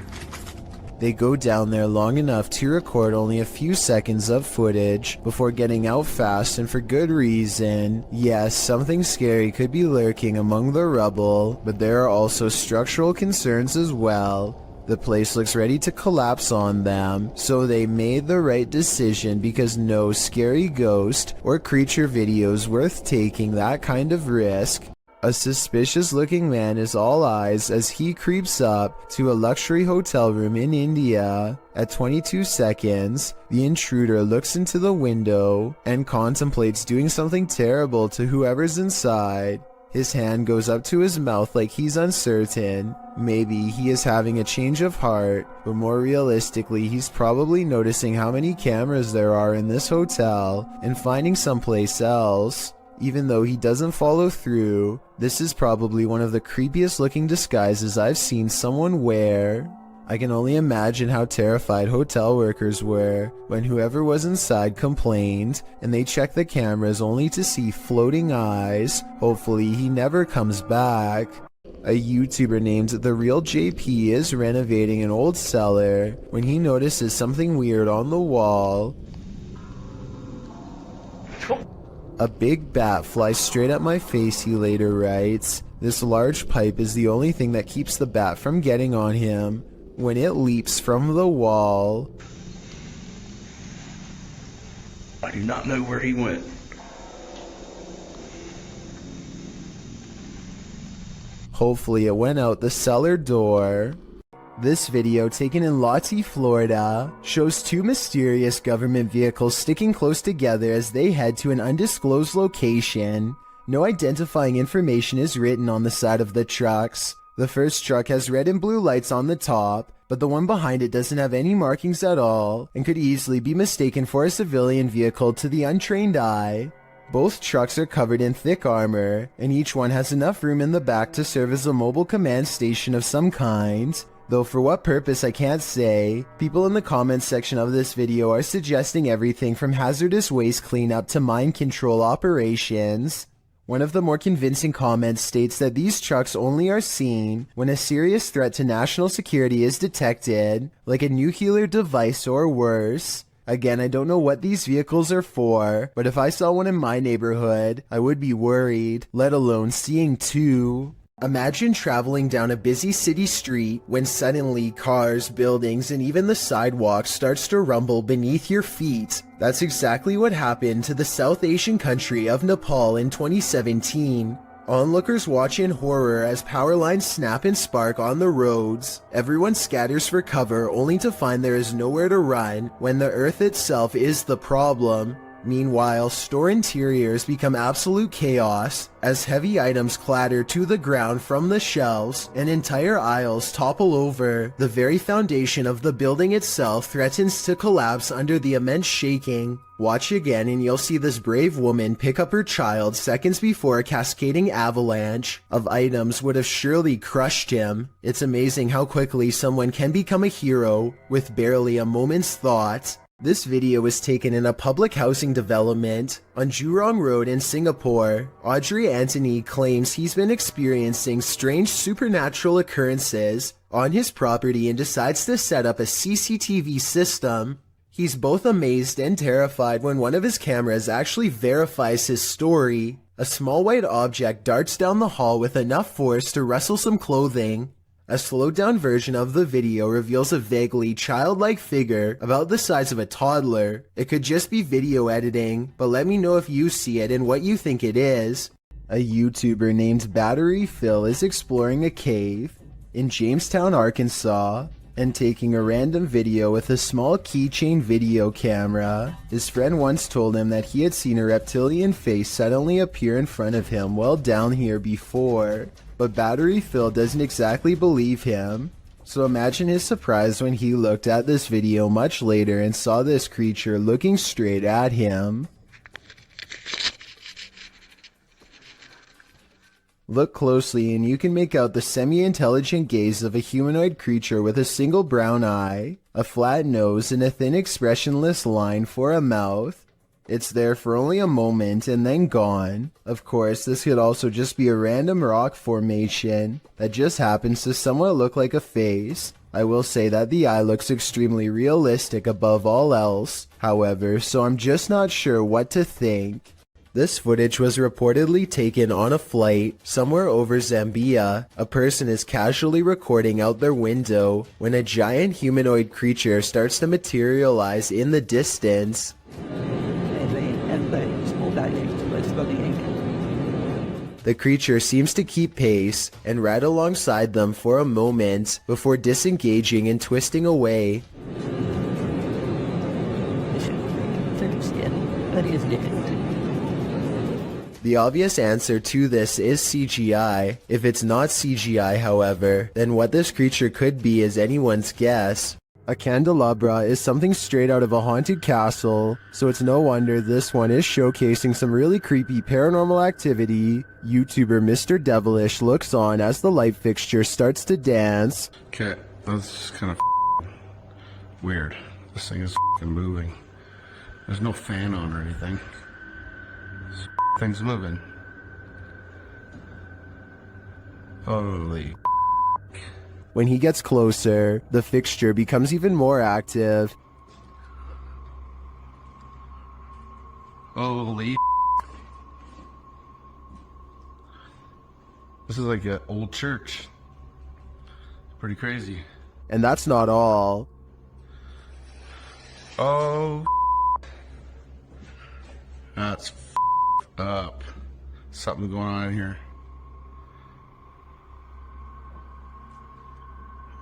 They go down there long enough to record only a few seconds of footage before getting out fast and for good reason. Yes, something scary could be lurking among the rubble, but there are also structural concerns as well. The place looks ready to collapse on them, so they made the right decision because no scary ghost or creature video is worth taking that kind of risk. A suspicious looking man is all eyes as he creeps up to a luxury hotel room in India. At 22 seconds, the intruder looks into the window and contemplates doing something terrible to whoever's inside. His hand goes up to his mouth like he's uncertain. Maybe he is having a change of heart, but more realistically, he's probably noticing how many cameras there are in this hotel and finding someplace else. Even though he doesn't follow through, this is probably one of the creepiest looking disguises I've seen someone wear. I can only imagine how terrified hotel workers were when whoever was inside complained and they checked the cameras only to see floating eyes. Hopefully he never comes back. A YouTuber named The Real JP is renovating an old cellar when he notices something weird on the wall. A big bat flies straight at my face, he later writes. This large pipe is the only thing that keeps the bat from getting on him when it leaps from the wall. I do not know where he went. Hopefully it went out the cellar door. This video, taken in Lottie, Florida, shows 2 mysterious government vehicles sticking close together as they head to an undisclosed location. No identifying information is written on the side of the trucks. The first truck has red and blue lights on the top, but the one behind it doesn't have any markings at all and could easily be mistaken for a civilian vehicle to the untrained eye. Both trucks are covered in thick armor, and each one has enough room in the back to serve as a mobile command station of some kind. Though for what purpose I can't say. People in the comments section of this video are suggesting everything from hazardous waste cleanup to mind control operations. One of the more convincing comments states that these trucks only are seen when a serious threat to national security is detected, like a nuclear device or worse. Again, I don't know what these vehicles are for, but if I saw one in my neighborhood, I would be worried, let alone seeing two. Imagine traveling down a busy city street when suddenly cars, buildings, and even the sidewalk starts to rumble beneath your feet. That's exactly what happened to the South Asian country of Nepal in 2017. Onlookers watch in horror as power lines snap and spark on the roads. Everyone scatters for cover only to find there is nowhere to run when the earth itself is the problem. Meanwhile, store interiors become absolute chaos as heavy items clatter to the ground from the shelves and entire aisles topple over. The very foundation of the building itself threatens to collapse under the immense shaking. Watch again and you'll see this brave woman pick up her child seconds before a cascading avalanche of items would have surely crushed him. It's amazing how quickly someone can become a hero with barely a moment's thought. This video was taken in a public housing development on Jurong Road in Singapore. Audrey Anthony claims he's been experiencing strange supernatural occurrences on his property and decides to set up a CCTV system. He's both amazed and terrified when one of his cameras actually verifies his story. A small white object darts down the hall with enough force to rustle some clothing. A slowed down version of the video reveals a vaguely childlike figure about the size of a toddler. It could just be video editing, but let me know if you see it and what you think it is. A YouTuber named Battery Phil is exploring a cave in Jamestown, Arkansas, and taking a random video with a small keychain video camera. His friend once told him that he had seen a reptilian face suddenly appear in front of him while down here before. But Battery Phil doesn't exactly believe him. So imagine his surprise when he looked at this video much later and saw this creature looking straight at him. Look closely and you can make out the semi-intelligent gaze of a humanoid creature with a single brown eye, a flat nose, and a thin expressionless line for a mouth. It's there for only a moment and then gone. Of course, this could also just be a random rock formation that just happens to somewhat look like a face. I will say that the eye looks extremely realistic above all else, however, so I'm just not sure what to think. This footage was reportedly taken on a flight somewhere over Zambia. A person is casually recording out their window when a giant humanoid creature starts to materialize in the distance. The creature seems to keep pace and ride alongside them for a moment before disengaging and twisting away. The obvious answer to this is CGI. If it's not CGI, however, then what this creature could be is anyone's guess. A candelabra is something straight out of a haunted castle, so it's no wonder this one is showcasing some really creepy paranormal activity. YouTuber Mr. Devilish looks on as the light fixture starts to dance. Okay, that's kind of weird. This thing is moving. There's no fan on or anything. This thing's moving. Holy. When he gets closer, the fixture becomes even more active. Holy. This is like an old church. Pretty crazy. And that's not all. Oh. That's up. Something going on in here.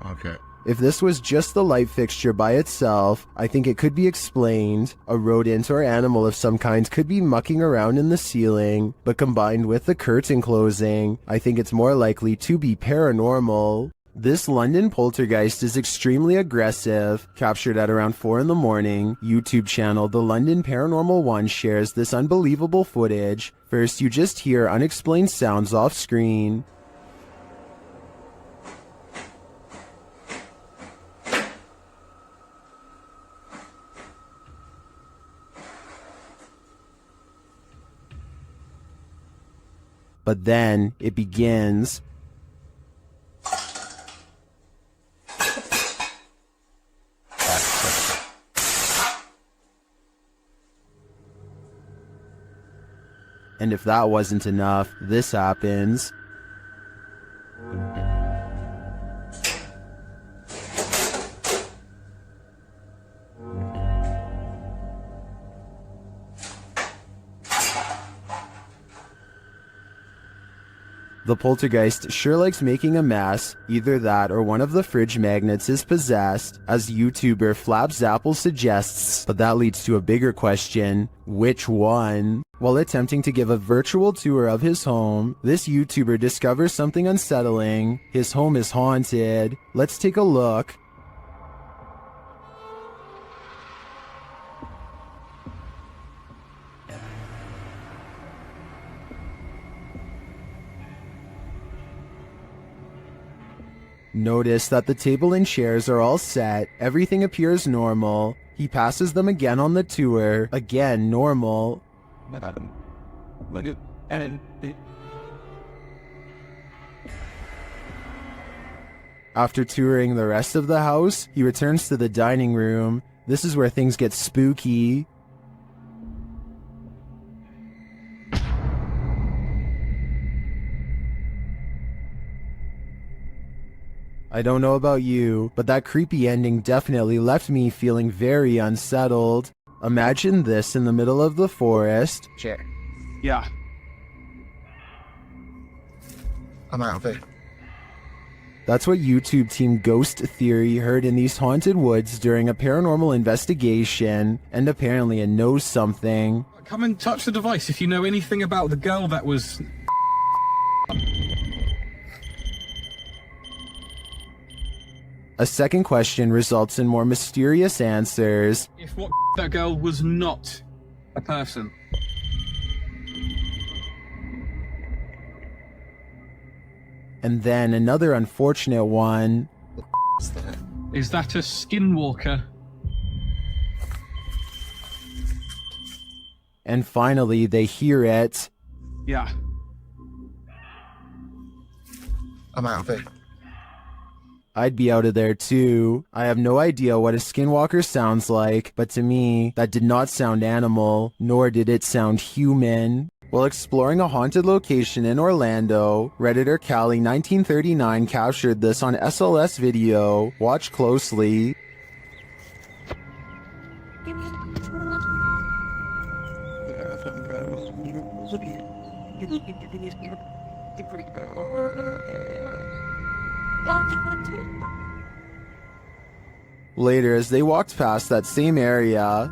Okay. If this was just the light fixture by itself, I think it could be explained. A rodent or animal of some kind could be mucking around in the ceiling, but combined with the curtain closing, I think it's more likely to be paranormal. This London poltergeist is extremely aggressive. Captured at around 4 in the morning, YouTube channel The London Paranormal 1 shares this unbelievable footage. First, you just hear unexplained sounds off screen. But then it begins. And if that wasn't enough, this happens. The poltergeist sure likes making a mess. Either that or one of the fridge magnets is possessed, as YouTuber Flapzapple suggests. But that leads to a bigger question: which one? While attempting to give a virtual tour of his home, this YouTuber discovers something unsettling. His home is haunted. Let's take a look. Notice that the table and chairs are all set, everything appears normal. He passes them again on the tour, again normal. After touring the rest of the house, he returns to the dining room. This is where things get spooky. I don't know about you, but that creepy ending definitely left me feeling very unsettled. Imagine this in the middle of the forest. Chair. Yeah. I'm out of it. That's what YouTube team Ghost Theory heard in these haunted woods during a paranormal investigation, and apparently it knows something. Come and touch the device if you know anything about the girl that was... A second question results in more mysterious answers. If what that girl was not a person. And then another unfortunate one. Is that a skinwalker? And finally, they hear it. Yeah. I'm out of it. I'd be out of there too. I have no idea what a skinwalker sounds like, but to me, that did not sound animal, nor did it sound human. While exploring a haunted location in Orlando, Redditor Callie1939 captured this on SLS video. Watch closely. Later, as they walked past that same area,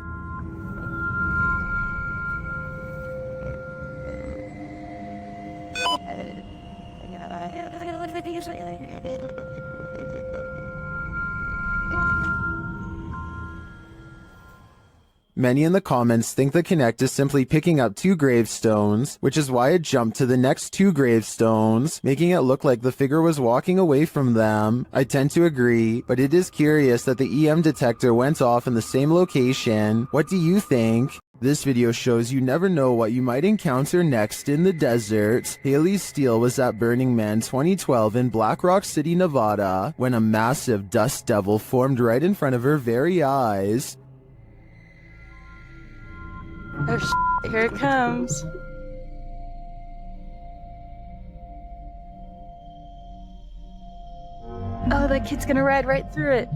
many in the comments think the Connect is simply picking up 2 gravestones, which is why it jumped to the next 2 gravestones, making it look like the figure was walking away from them. I tend to agree, but it is curious that the EM detector went off in the same location. What do you think? This video shows you never know what you might encounter next in the desert. Haley Steele was at Burning Man 2012 in Black Rock City, Nevada, when a massive dust devil formed right in front of her very eyes. Oh, here it comes. Oh, that kid's gonna ride right through it.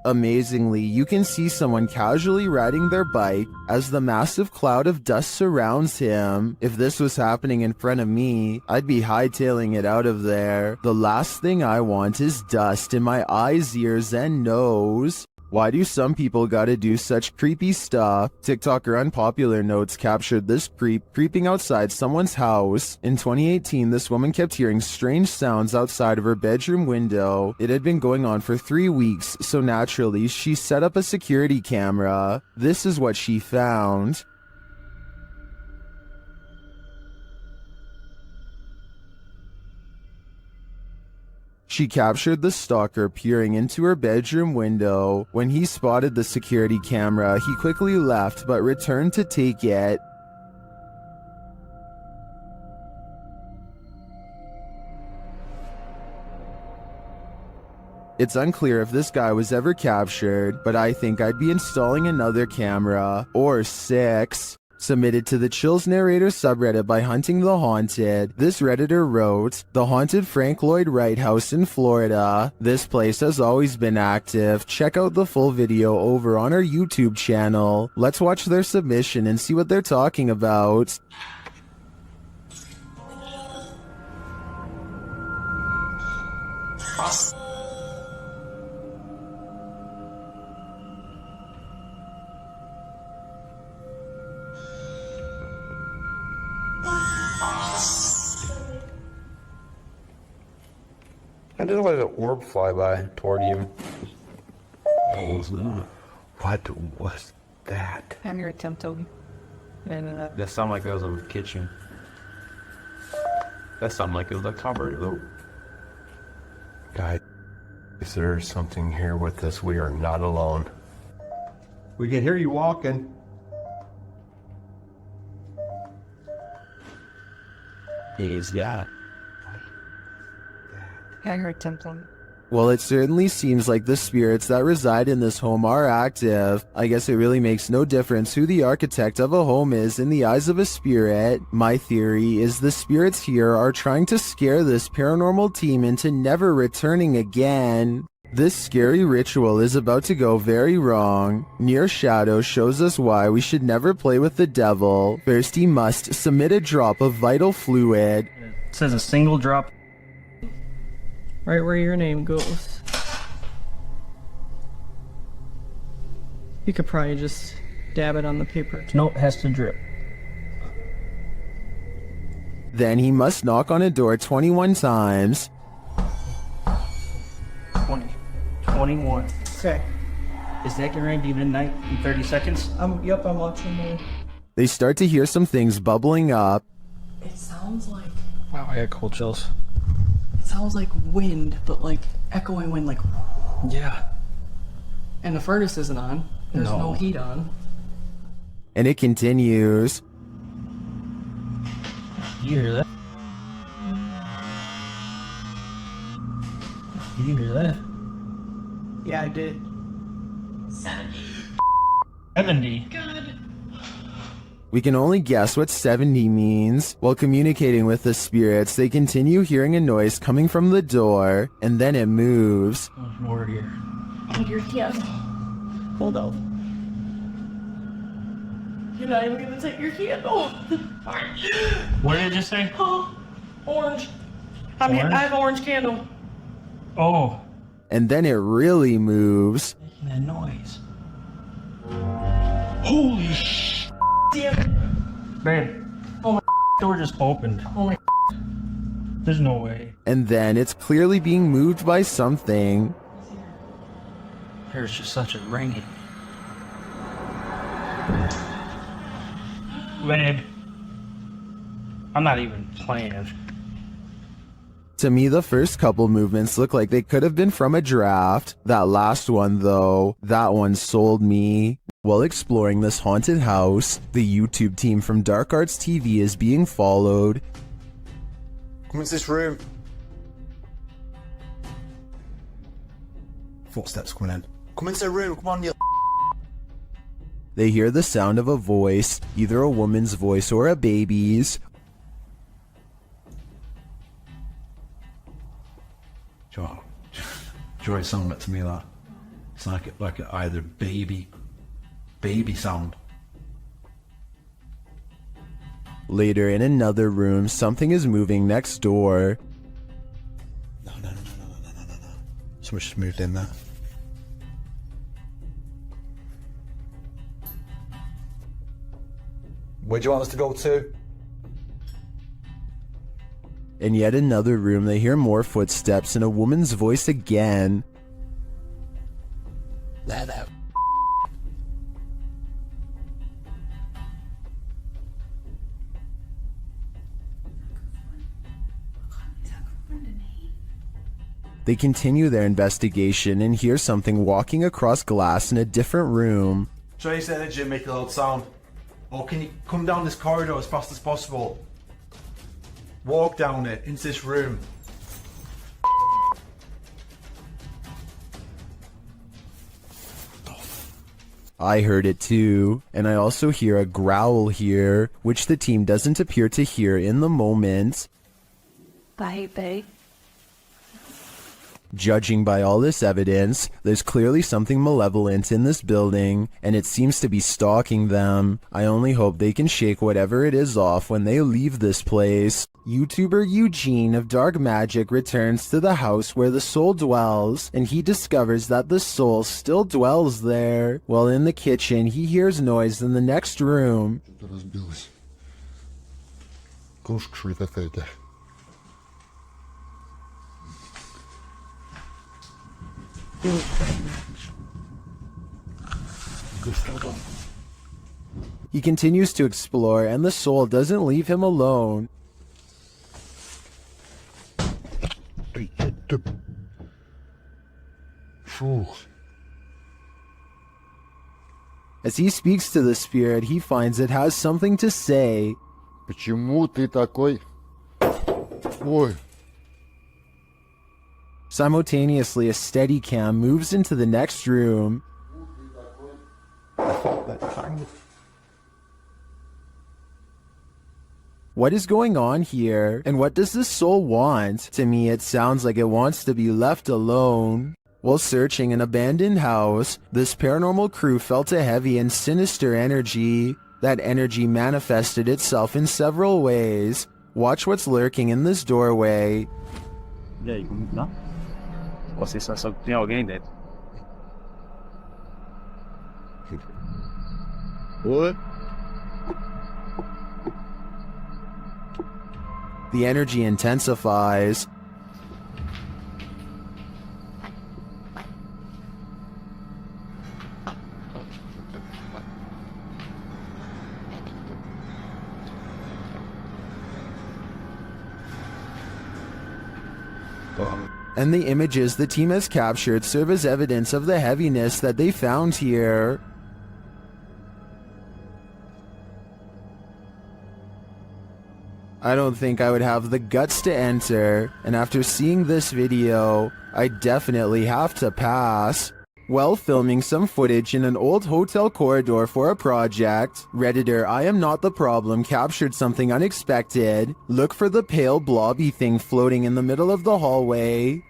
Amazingly, you can see someone casually riding their bike as the massive cloud of dust surrounds him. If this was happening in front of me, I'd be hightailing it out of there. The last thing I want is dust in my eyes, ears, and nose. Why do some people gotta do such creepy stuff? TikToker Unpopular Notes captured this creep creeping outside someone's house. In 2018, this woman kept hearing strange sounds outside of her bedroom window. It had been going on for 3 weeks, so naturally, she set up a security camera. This is what she found. She captured the stalker peering into her bedroom window. When he spotted the security camera, he quickly left but returned to take it. It's unclear if this guy was ever captured, but I think I'd be installing another camera, or 6. Submitted to the Chills Narrator subreddit by Hunting the Haunted, this redditor wrote, "The haunted Frank Lloyd Wright house in Florida. This place has always been active. Check out the full video over on our YouTube channel." Let's watch their submission and see what they're talking about. I just let an orb fly by toward you. What was that? I'm your attempt, Toby. And That sounded like it was a kitchen. That sounded like it was a cupboard, though. Guys, if there's something here with us, we are not alone. We can hear you walking. Yeah. I'm your attempt on. Well, it certainly seems like the spirits that reside in this home are active. I guess it really makes no difference who the architect of a home is in the eyes of a spirit. My theory is the spirits here are trying to scare this paranormal team into never returning again. This scary ritual is about to go very wrong. Near Shadow shows us why we should never play with the devil. First, he must submit a drop of vital fluid. It says a single drop. Right where your name goes. You could probably just dab it on the paper. Nope, has to drip. Then he must knock on a door 21 times. 20. 21. Okay. Is that getting ready to be midnight in 30 seconds? Yep, I'm watching the... They start to hear some things bubbling up. It sounds like... Wow, I got cold chills. It sounds like wind, but like echoing wind, like... Yeah. And the furnace isn't on. There's no heat on. And it continues. You hear that? You hear that? Yeah, I did. 70. God. We can only guess what 70 means. While communicating with the spirits, they continue hearing a noise coming from the door, and then it moves. There's more here. Oh, you're dead. Hold on. You're not even gonna take your candle. What did it just say? Oh, orange. I mean, Orange? I have orange candle. Oh. And then it really moves. That noise. Holy sh! Damn. Babe. Oh my door just opened. Oh my. There's no way. And then it's clearly being moved by something. There's just such a ringing. Babe. I'm not even playing. To me, the first couple movements look like they could have been from a draft. That last one, though, that one sold me. While exploring this haunted house, the YouTube team from Dark Arts TV is being followed. Come into this room. Footsteps coming in. Come into the room, come on, you. They hear the sound of a voice, either a woman's voice or a baby's. Joy sounded to me that. It's like either baby sound. Later in another room, something is moving next door. No. Someone's just moved in there. Where do you want us to go to? In yet another room, they hear more footsteps and a woman's voice again. There. They continue their investigation and hear something walking across glass in a different room. Trace energy and make a loud sound. Or can you come down this corridor as fast as possible? Walk down it into this room. I heard it too, and I also hear a growl here, which the team doesn't appear to hear in the moment. Baby. Judging by all this evidence, there's clearly something malevolent in this building, and it seems to be stalking them. I only hope they can shake whatever it is off when they leave this place. YouTuber Eugene of Dark Magic returns to the house where the soul dwells, and he discovers that the soul still dwells there. While in the kitchen, he hears noise in the next room. He continues to explore, and the soul doesn't leave him alone. As he speaks to the spirit, he finds it has something to say. Почему ты такой? Ой. Simultaneously, a Steadicam moves into the next room. What is going on here? And what does this soul want? To me, it sounds like it wants to be left alone. While searching an abandoned house, this paranormal crew felt a heavy and sinister energy. That energy manifested itself in several ways. Watch what's lurking in this doorway. E aí, como tá? Você só sabe que tem alguém dentro. Oi? The energy intensifies. And the images the team has captured serve as evidence of the heaviness that they found here. I don't think I would have the guts to enter, and after seeing this video, I definitely have to pass. While filming some footage in an old hotel corridor for a project, Redditor I Am Not the Problem captured something unexpected. Look for the pale blobby thing floating in the middle of the hallway.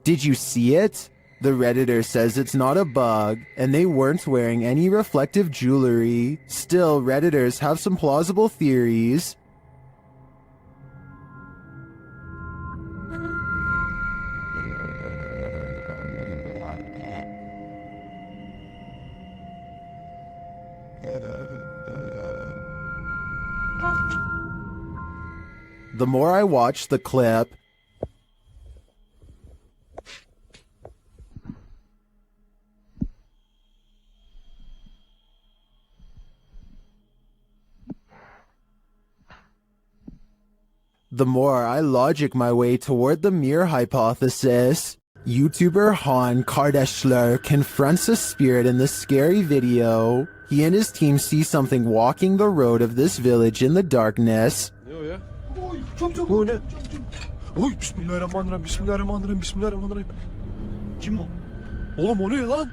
Did you see it? The Redditor says it's not a bug, and they weren't wearing any reflective jewelry. Still, Redditors have some plausible theories. The more I watch the clip, the more I logic my way toward the mirror hypothesis. YouTuber Han Kardashler confronts a spirit in the scary video. He and his team see something walking the road of this village in the darkness. Bu ne? Oy bismillahirrahmanirrahim, bismillahirrahmanirrahim, bismillahirrahmanirrahim. Kim o? Oğlum o ne lan?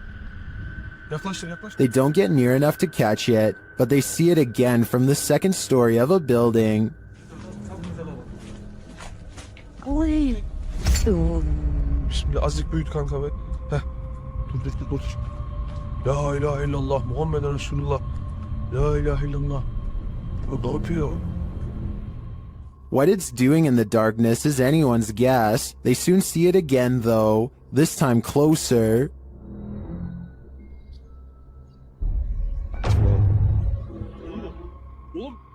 Yaklaştır, yaklaştır. They don't get near enough to catch it, but they see it again from the second story of a building. Oy. Bismillah, azıcık büyüt kanka be. Heh. Dur. La ilahe illallah, Muhammeden Resulullah. La ilahe illallah. O ne yapıyor? What it's doing in the darkness is anyone's guess. They soon see it again though, this time closer.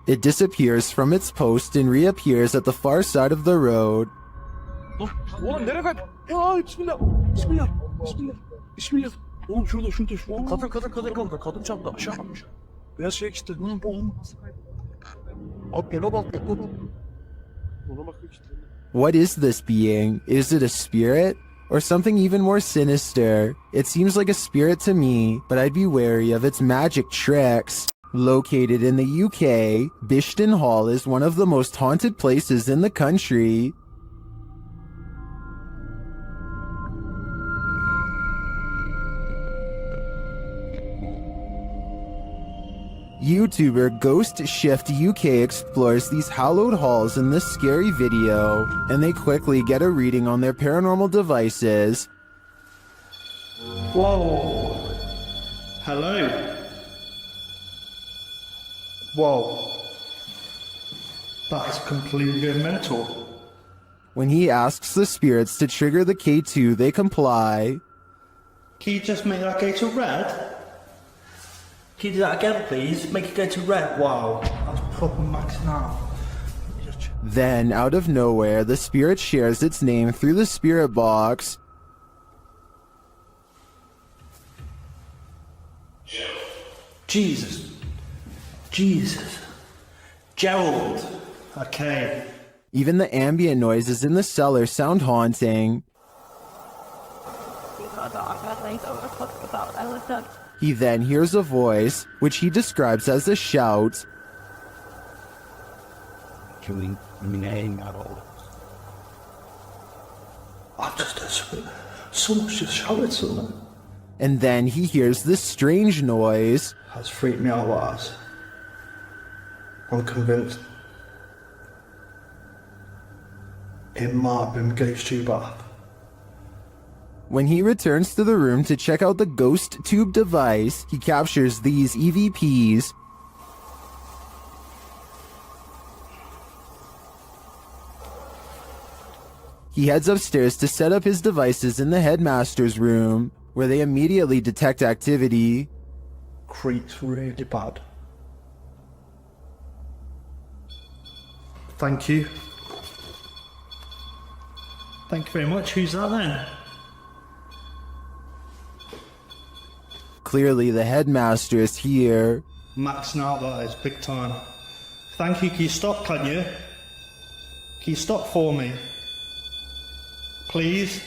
It disappears from its post and reappears at the far side of the road. Oğlum nereye kayıp? Ya bismillah. Bismillah. Bismillah. Bismillah. Oğlum şurada. Kadın kaldı. Kadın çarptı. Aşağı kalmış. Beyaz şey gitti. Abi yana bak. Ona bakıyor işte. What is this being? Is it a spirit? Or something even more sinister? It seems like a spirit to me, but I'd be wary of its magic tricks. Located in the UK, Bishton Hall is one of the most haunted places in the country. YouTuber Ghost Shift UK explores these hallowed halls in this scary video, and they quickly get a reading on their paranormal devices. Whoa. Hello. Whoa. That is completely mental. When he asks the spirits to trigger the K2, they comply. Can you just make that go to red? Can you do that again, please? Make it go to red. Wow. That's proper maxing out. Then, out of nowhere, the spirit shares its name through the spirit box. Jesus. Gerald. Okay. Even the ambient noises in the cellar sound haunting. He then hears a voice, which he describes as a shout. I've just heard someone's just shouted something. And then he hears this strange noise. That's freaked me out, lads. I'm convinced it might have been Ghost Tube Bath. When he returns to the room to check out the ghost tube device, he captures these EVPs. He heads upstairs to set up his devices in the headmaster's room, where they immediately detect activity. Creeps really bad. Thank you. Thank you very much. Who's that then? Clearly the headmaster is here. Maxing out, that is big time. Thank you. Can you stop, can you? Can you stop for me? Please?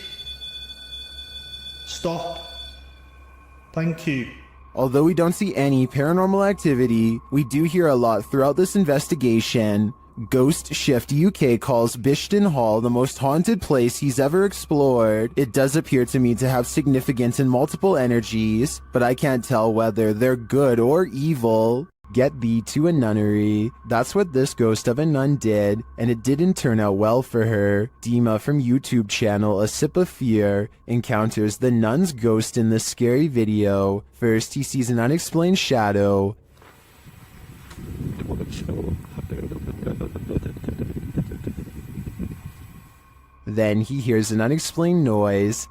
Stop. Thank you. Although we don't see any paranormal activity, we do hear a lot throughout this investigation. Ghost Shift UK calls Bishton Hall the most haunted place he's ever explored. It does appear to me to have significant and multiple energies, but I can't tell whether they're good or evil. Get thee to a nunnery. That's what this ghost of a nun did, and it didn't turn out well for her. Dima from YouTube channel A Sip of Fear encounters the nun's ghost in this scary video. First, he sees an unexplained shadow. Then he hears an unexplained noise.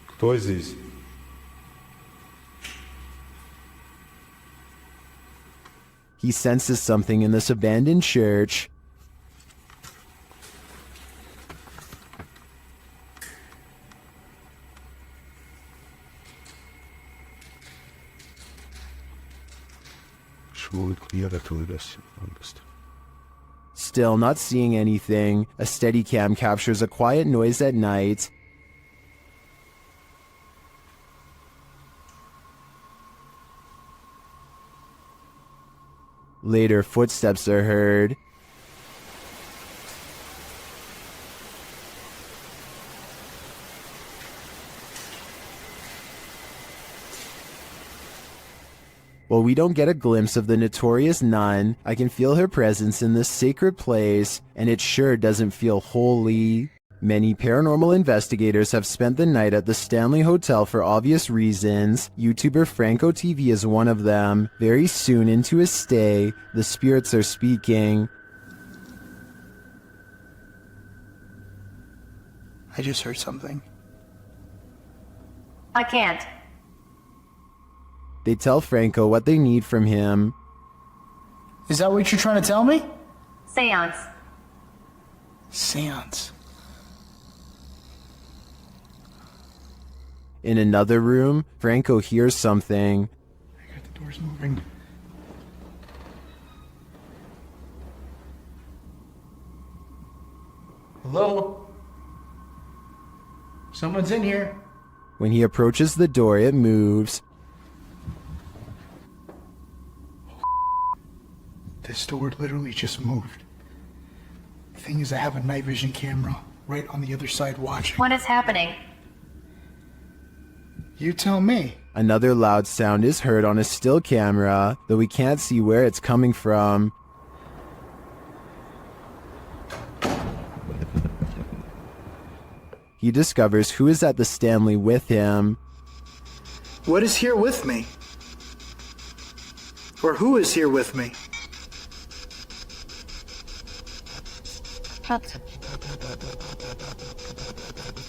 Кто здесь? He senses something in this abandoned church. Still not seeing anything, a Steadicam captures a quiet noise at night. Later, footsteps are heard. While we don't get a glimpse of the notorious nun, I can feel her presence in this sacred place, and it sure doesn't feel holy. Many paranormal investigators have spent the night at the Stanley Hotel for obvious reasons. YouTuber Franco TV is one of them. Very soon into his stay, the spirits are speaking. I just heard something. I can't. They tell Franco what they need from him. Is that what you're trying to tell me? Seance. Seance. In another room, Franco hears something. I got the doors moving. Hello? Someone's in here. When he approaches the door, it moves. This door literally just moved. The thing is, I have a night vision camera right on the other side watching. What is happening? You tell me. Another loud sound is heard on a still camera, though we can't see where it's coming from. He discovers who is at the Stanley with him. What is here with me? Or who is here with me? It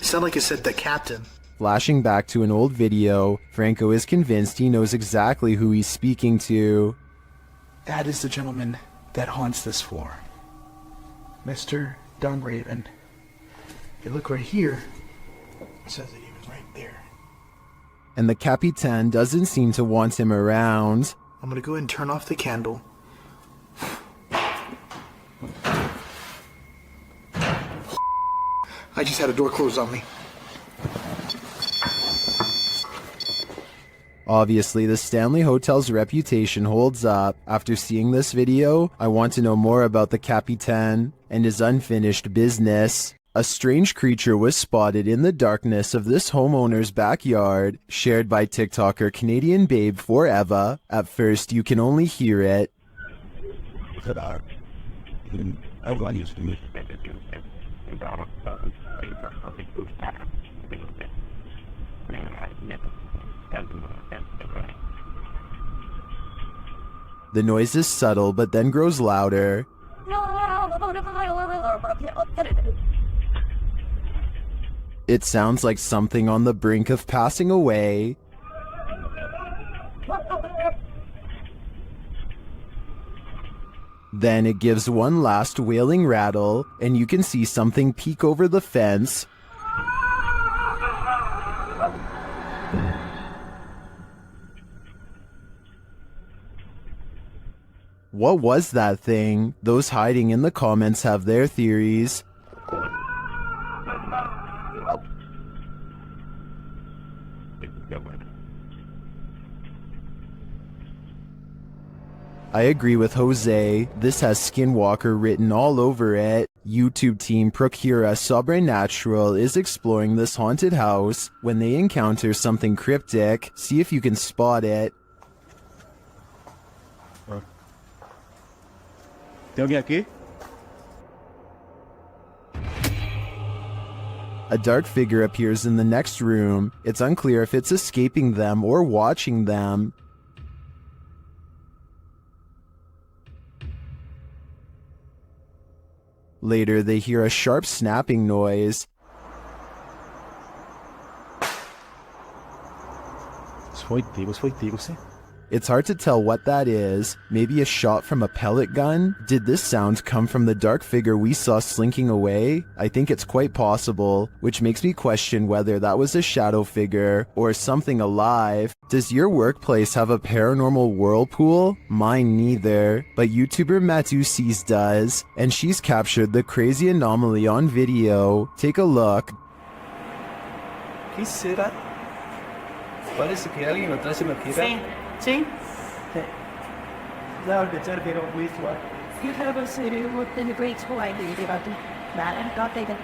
sounded like it said the captain. Flashing back to an old video, Franco is convinced he knows exactly who he's speaking to. That is the gentleman that haunts this floor. Mr. Dunraven. You look right here, it says that he was right there. And the Capitan doesn't seem to want him around. I'm gonna go ahead and turn off the candle. I just had a door closed on me. Obviously, the Stanley Hotel's reputation holds up. After seeing this video, I want to know more about the Capitan and his unfinished business. A strange creature was spotted in the darkness of this homeowner's backyard, shared by TikToker Canadian Babe Forever. At first, you can only hear it. The noise is subtle, but then grows louder. It sounds like something on the brink of passing away. Then it gives one last wailing rattle, and you can see something peek over the fence. What was that thing? Those hiding in the comments have their theories. I agree with Jose. This has Skinwalker written all over it. YouTube team Procura Sobrenatural is exploring this haunted house. When they encounter something cryptic, see if you can spot it. ¿Tengo que ir aquí? A dark figure appears in the next room. It's unclear if it's escaping them or watching them. Later, they hear a sharp snapping noise. It's hard to tell what that is. Maybe a shot from a pellet gun? Did this sound come from the dark figure we saw slinking away? I think it's quite possible, which makes me question whether that was a shadow figure or something alive. Does your workplace have a paranormal whirlpool? Mine neither, but YouTuber Matusis does, and she's captured the crazy anomaly on video. Take a look. ¿Qué será? Parece que alguien atrás se me gira. Sí. Sí. Now the target of which one? You have a city within the great school idea about that and got taken.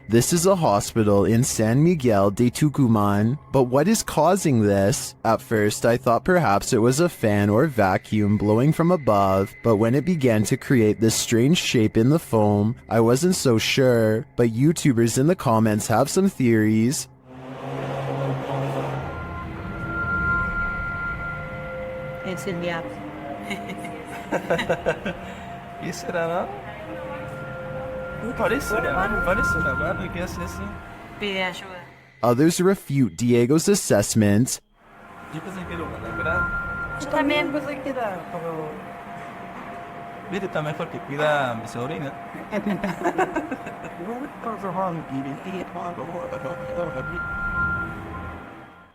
This is a hospital in San Miguel de Tucumán, but what is causing this? At first, I thought perhaps it was a fan or vacuum blowing from above, but when it began to create this strange shape in the foam, I wasn't so sure, but YouTubers in the comments have some theories. It's in the app. ¿Qué será, no? Parece una mano que hace eso. Pide ayuda. Others refute Diego's assessment. Yo pensé que era una gran. Yo también pensé que era como... Viste, está mejor que cuida a mi sobrina.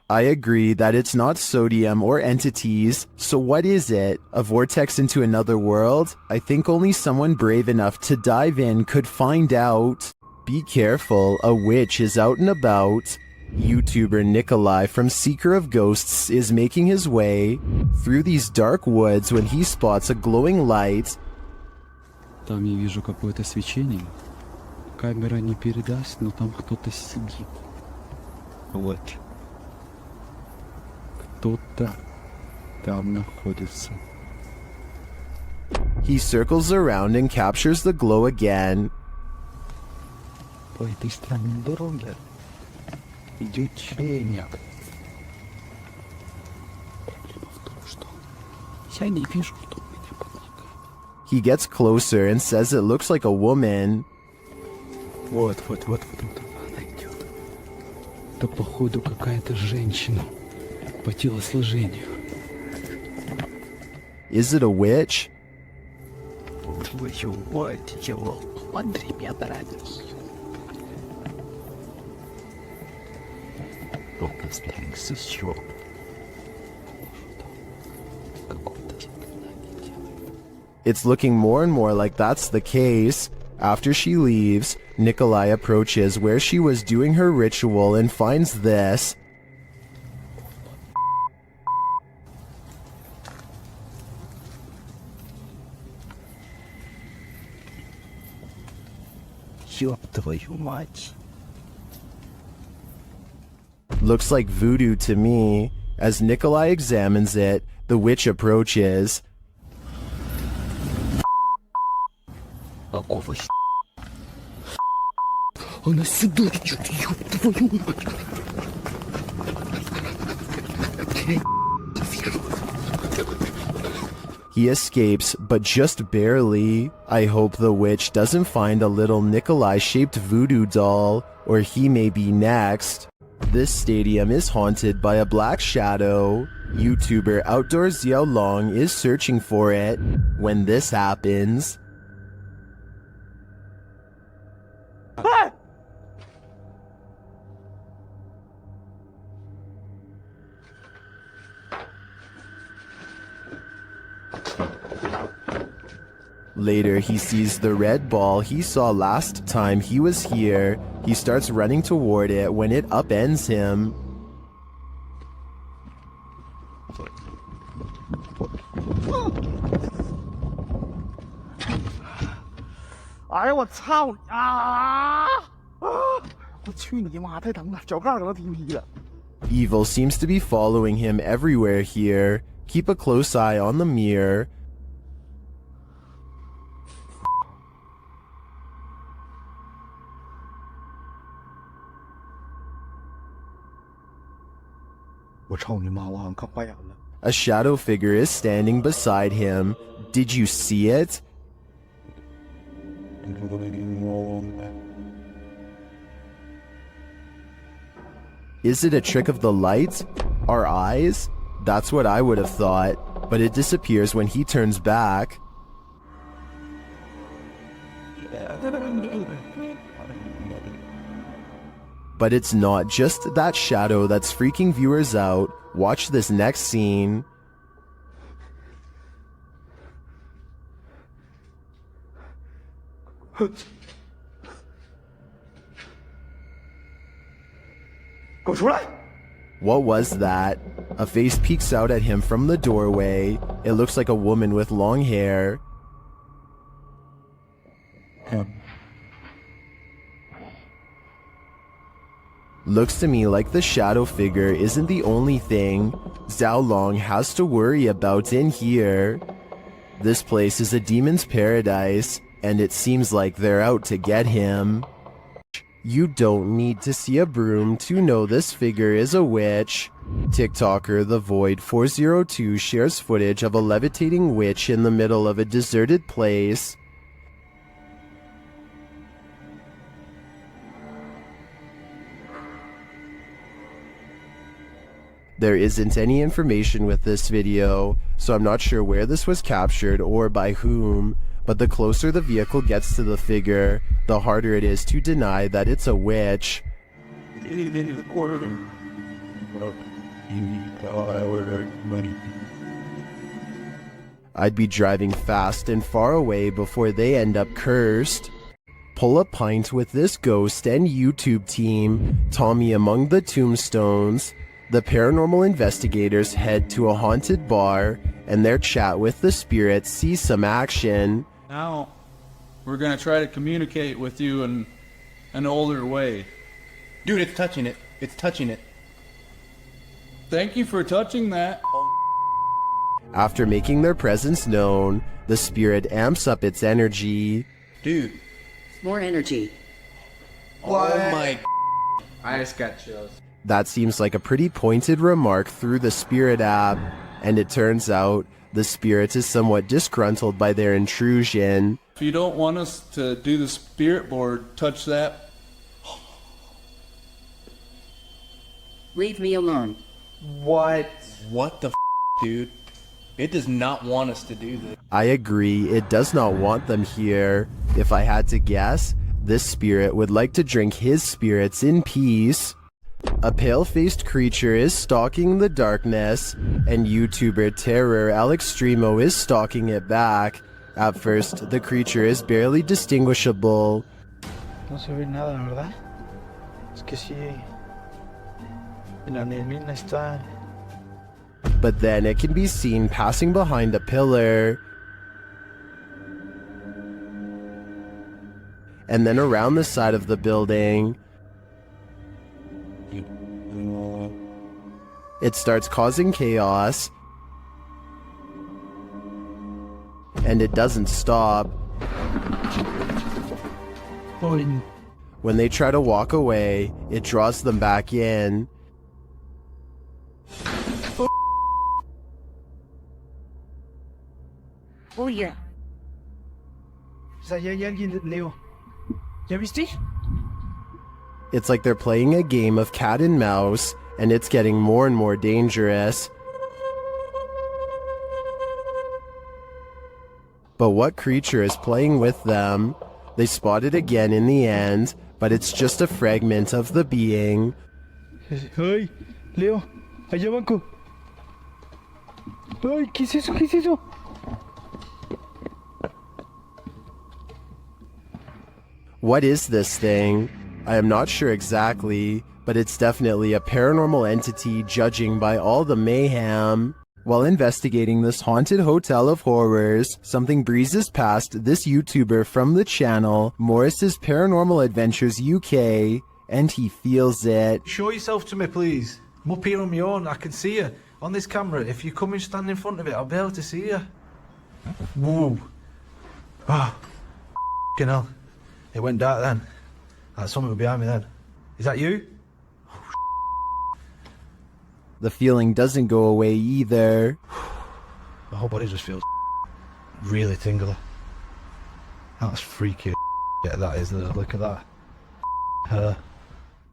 I agree that it's not sodium or entities, so what is it? A vortex into another world? I think only someone brave enough to dive in could find out. Be careful, a witch is out and about. YouTuber Nikolai from Seeker of Ghosts is making his way through these dark woods when he spots a glowing light. Там я вижу какое-то свечение. Камера не передаст, но там кто-то сидит. Вот. Кто-то там находится. He circles around and captures the glow again. По этой странной дороге идет человек. Проблема в том, что я не вижу, кто меня помогает. He gets closer and says it looks like a woman. Вот она идет. Это, походу, какая-то женщина по телосложению. Is it a witch? Твою мать, его смотри, меня нравится. Только с еще. It's looking more and more like that's the case. After she leaves, Nikolai approaches where she was doing her ritual and finds this. Ёб твою мать. Looks like voodoo to me. As Nikolai examines it, the witch approaches. Какого Она сюда идет, ёб твою мать. He escapes, but just barely. I hope the witch doesn't find a little Nikolai-shaped voodoo doll, or he may be next. This stadium is haunted by a black shadow. YouTuber Outdoor Xiao Long is searching for it when this happens. Later, he sees the red ball he saw last time he was here. He starts running toward it when it upends him. Evil seems to be following him everywhere here. Keep a close eye on the mirror. A shadow figure is standing beside him. Did you see it? Is it a trick of the light? Our eyes? That's what I would have thought, but it disappears when he turns back. But it's not just that shadow that's freaking viewers out. Watch this next scene. What was that? A face peeks out at him from the doorway. It looks like a woman with long hair. Looks to me like the shadow figure isn't the only thing Xiao Long has to worry about in here. This place is a demon's paradise, and it seems like they're out to get him. You don't need to see a broom to know this figure is a witch. TikToker The Void 402 shares footage of a levitating witch in the middle of a deserted place. There isn't any information with this video, so I'm not sure where this was captured or by whom, but the closer the vehicle gets to the figure, the harder it is to deny that it's a witch. I'd be driving fast and far away before they end up cursed. pull a pint with this ghost and YouTube team, Tommy among the tombstones. The paranormal investigators head to a haunted bar, and their chat with the spirits sees some action. Now, we're gonna try to communicate with you in an older way. Dude, it's touching it. It's touching it. Thank you for touching that. After making their presence known, the spirit amps up its energy. Dude. More energy. What? Oh my. I just got chills. That seems like a pretty pointed remark through the spirit app, and it turns out the spirit is somewhat disgruntled by their intrusion. If you don't want us to do the spirit board, touch that. Leave me alone. What? What the dude? It does not want us to do this. I agree, it does not want them here. If I had to guess, this spirit would like to drink his spirits in peace. A pale-faced creature is stalking the darkness, and YouTuber Terror Al Extremo is stalking it back. At first, the creature is barely distinguishable. No se ve nada, ¿verdad? Es que sí. La neblina está. But then it can be seen passing behind a pillar. And then around the side of the building. It starts causing chaos. And it doesn't stop. When they try to walk away, it draws them back in. Oh yeah. O sea, ya hay alguien, Leo. ¿Ya viste? It's like they're playing a game of cat and mouse, and it's getting more and more dangerous. But what creature is playing with them? They spot it again in the end, but it's just a fragment of the being. Ay, Leo, allá banco. Ay, ¿qué es eso? ¿Qué es eso? What is this thing? I am not sure exactly, but it's definitely a paranormal entity judging by all the mayhem. While investigating this haunted hotel of horrors, something breezes past this YouTuber from the channel, Morris's Paranormal Adventures UK, and he feels it. Show yourself to me, please. I'm up here on my own. I can see you on this camera. If you come and stand in front of it, I'll be able to see you. Whoa. Ah. F***ing hell. It went dark then. That's something behind me then. Is that you? The feeling doesn't go away either. My whole body just feels really tingly. That's freaky. Yeah, that is. Look at that. Her.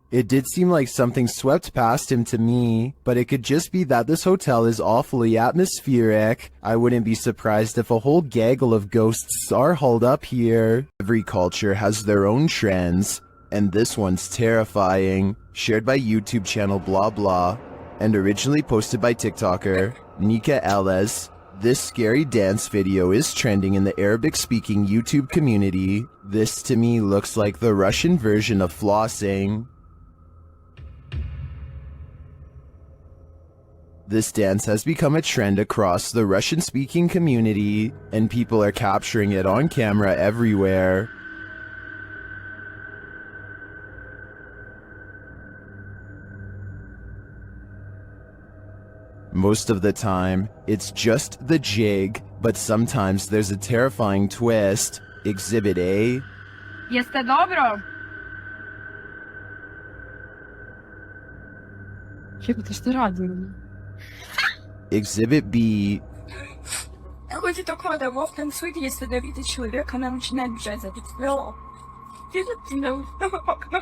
It did seem like something swept past him to me, but it could just be that this hotel is awfully atmospheric. I wouldn't be surprised if a whole gaggle of ghosts are holed up here. Every culture has their own trends, and this one's terrifying. Shared by YouTube channel blah blah, and originally posted by TikToker Nika Ellis. This scary dance video is trending in the Arabic-speaking YouTube community. This to me looks like the Russian version of flossing. This dance has become a trend across the Russian-speaking community, and people are capturing it on camera everywhere. Most of the time, it's just the jig, but sometimes there's a terrifying twist. Exhibit A. Jeste dobro. Jebote, što radim? Exhibit B. Chodzi to koda, bo w tym świecie jest wtedy widzieć człowieka na uczynę brzeza, więc było. Wiele minął na okno.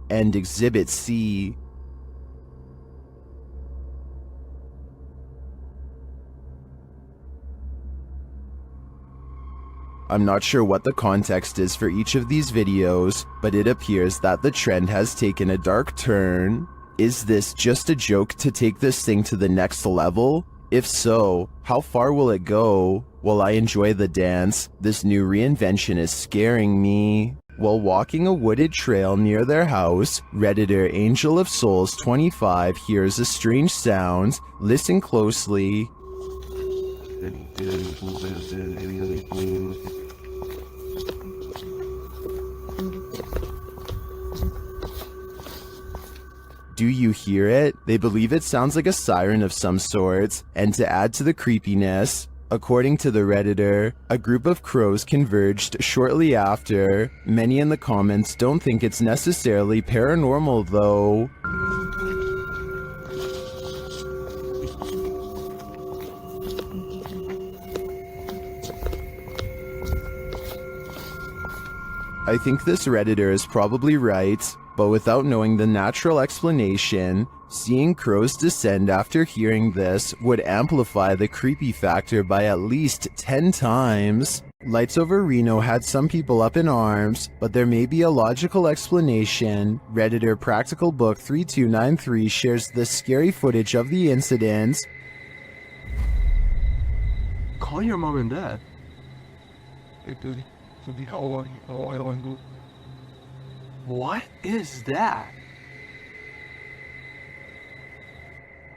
And Exhibit C. I'm not sure what the context is for each of these videos, but it appears that the trend has taken a dark turn. Is this just a joke to take this thing to the next level? If so, how far will it go? While I enjoy the dance, this new reinvention is scaring me. While walking a wooded trail near their house, Redditor Angel of Souls 25 hears a strange sound. Listen closely. Do you hear it? They believe it sounds like a siren of some sort. And to add to the creepiness, according to the Redditor, a group of crows converged shortly after. Many in the comments don't think it's necessarily paranormal though. I think this Redditor is probably right, but without knowing the natural explanation, seeing crows descend after hearing this would amplify the creepy factor by at least 10 times. Lights Over Reno had some people up in arms, but there may be a logical explanation. Redditor Practical Book 3293 shares the scary footage of the incident. Call your mom and dad. What is that?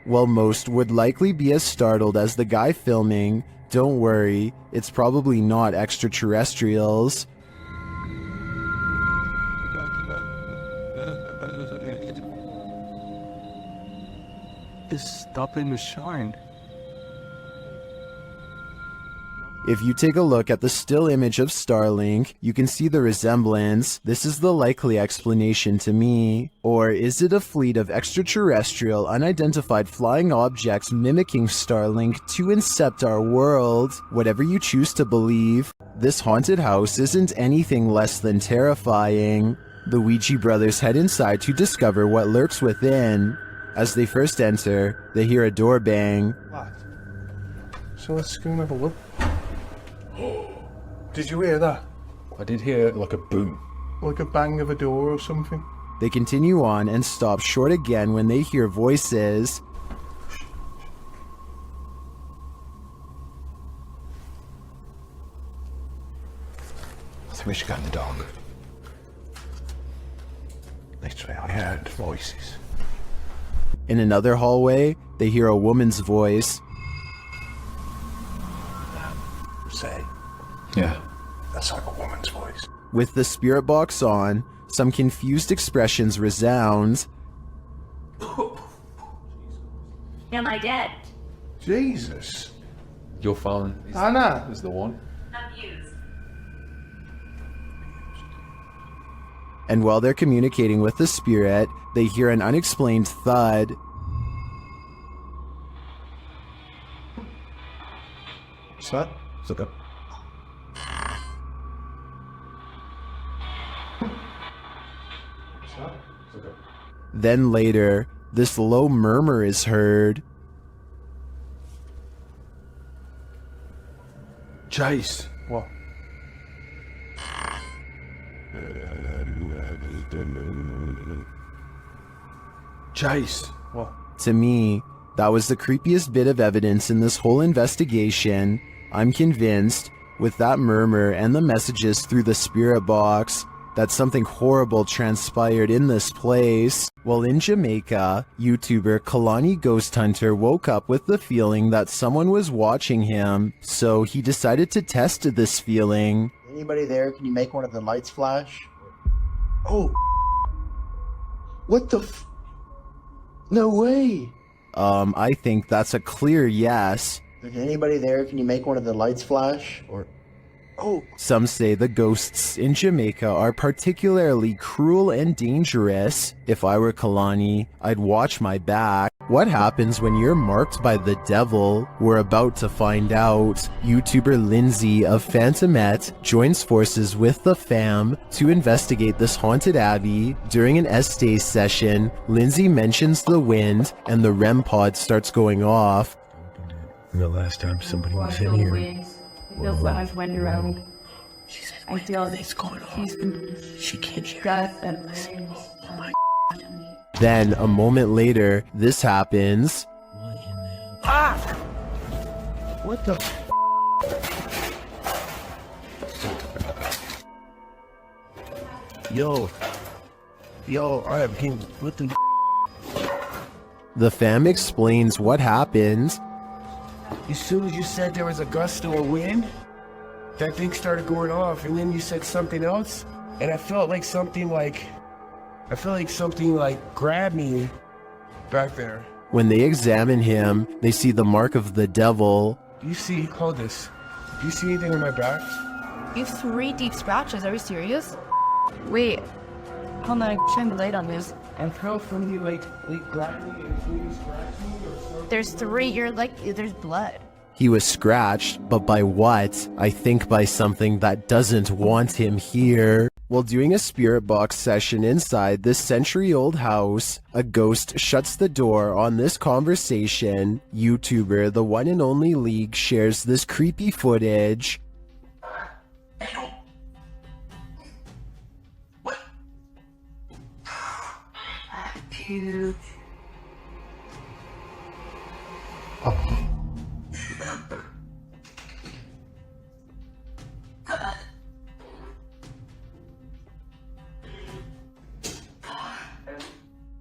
While most would likely be as startled as the guy filming, don't worry, it's probably not extraterrestrials. It's stopping to shine. If you take a look at the still image of Starlink, you can see the resemblance. This is the likely explanation to me. Or is it a fleet of extraterrestrial, unidentified flying objects mimicking Starlink to incept our world? Whatever you choose to believe, this haunted house isn't anything less than terrifying. The Ouija brothers head inside to discover what lurks within. As they first enter, they hear a door bang. What? So let's go and have a look. Did you hear that? I did hear like a boom. Like a bang of a door or something? They continue on and stop short again when they hear voices. I think we should go in the dark. Literally, I heard voices. In another hallway, they hear a woman's voice. Say. Yeah, that's like a woman's voice. With the spirit box on, some confused expressions resound. Am I dead? Jesus. Your phone Anna is the one. Abused. And while they're communicating with the spirit, they hear an unexplained thud. What's that? Look up. Then later, this low murmur is heard. Jace. What? Jace. What? To me, that was the creepiest bit of evidence in this whole investigation. I'm convinced, with that murmur and the messages through the spirit box, that something horrible transpired in this place. While in Jamaica, YouTuber Kalani Ghost Hunter woke up with the feeling that someone was watching him, so he decided to test this feeling. Anybody there? Can you make one of the lights flash? Oh. What the f... No way. I think that's a clear yes. Is anybody there? Can you make one of the lights flash? Or... Oh. Some say the ghosts in Jamaica are particularly cruel and dangerous. If I were Kalani, I'd watch my back. What happens when you're marked by the devil? We're about to find out. YouTuber Lindsay of Phantomette joins forces with the fam to investigate this haunted abbey. During an Estee session, Lindsay mentions the wind and the REM pod starts going off. The last time somebody was in here. It feels like I've went around. I feel it's going on. She can't hear and oh my Then, a moment later, this happens. What the? Yo, I became. What the? The fam explains what happened. As soon as you said there was a gust of wind, that thing started going off, and then you said something else, and I felt like something like grabbed me back there. When they examine him, they see the mark of the devil. Do you see? Hold this. Do you see anything on my back? You have 3 deep scratches. Are you serious? Wait. Hold on, shine the light on this. And felt from you like grabbed me and you scratched me or something. There's 3. You're like, there's blood. He was scratched, but by what? I think by something that doesn't want him here. While doing a spirit box session inside this century-old house, a ghost shuts the door on this conversation. YouTuber The One and Only League shares this creepy footage. Dude.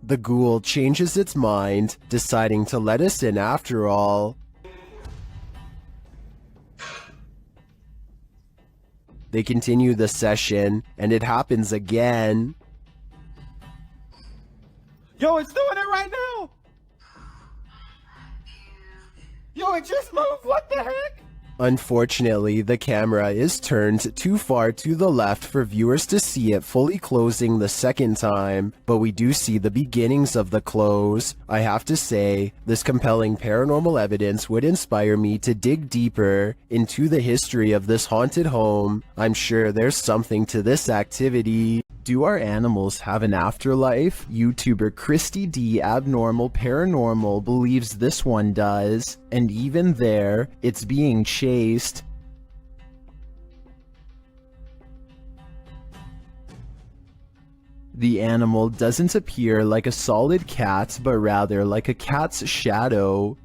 The ghoul changes its mind, deciding to let us in after all. They continue the session, and it happens again. Yo, it's doing it right now! Yo, it just moved! What the heck? Unfortunately, the camera is turned too far to the left for viewers to see it fully closing the second time, but we do see the beginnings of the close. I have to say, this compelling paranormal evidence would inspire me to dig deeper into the history of this haunted home. I'm sure there's something to this activity. Do our animals have an afterlife? YouTuber Christy D Abnormal Paranormal believes this one does, and even there, it's being chased. The animal doesn't appear like a solid cat, but rather like a cat's shadow.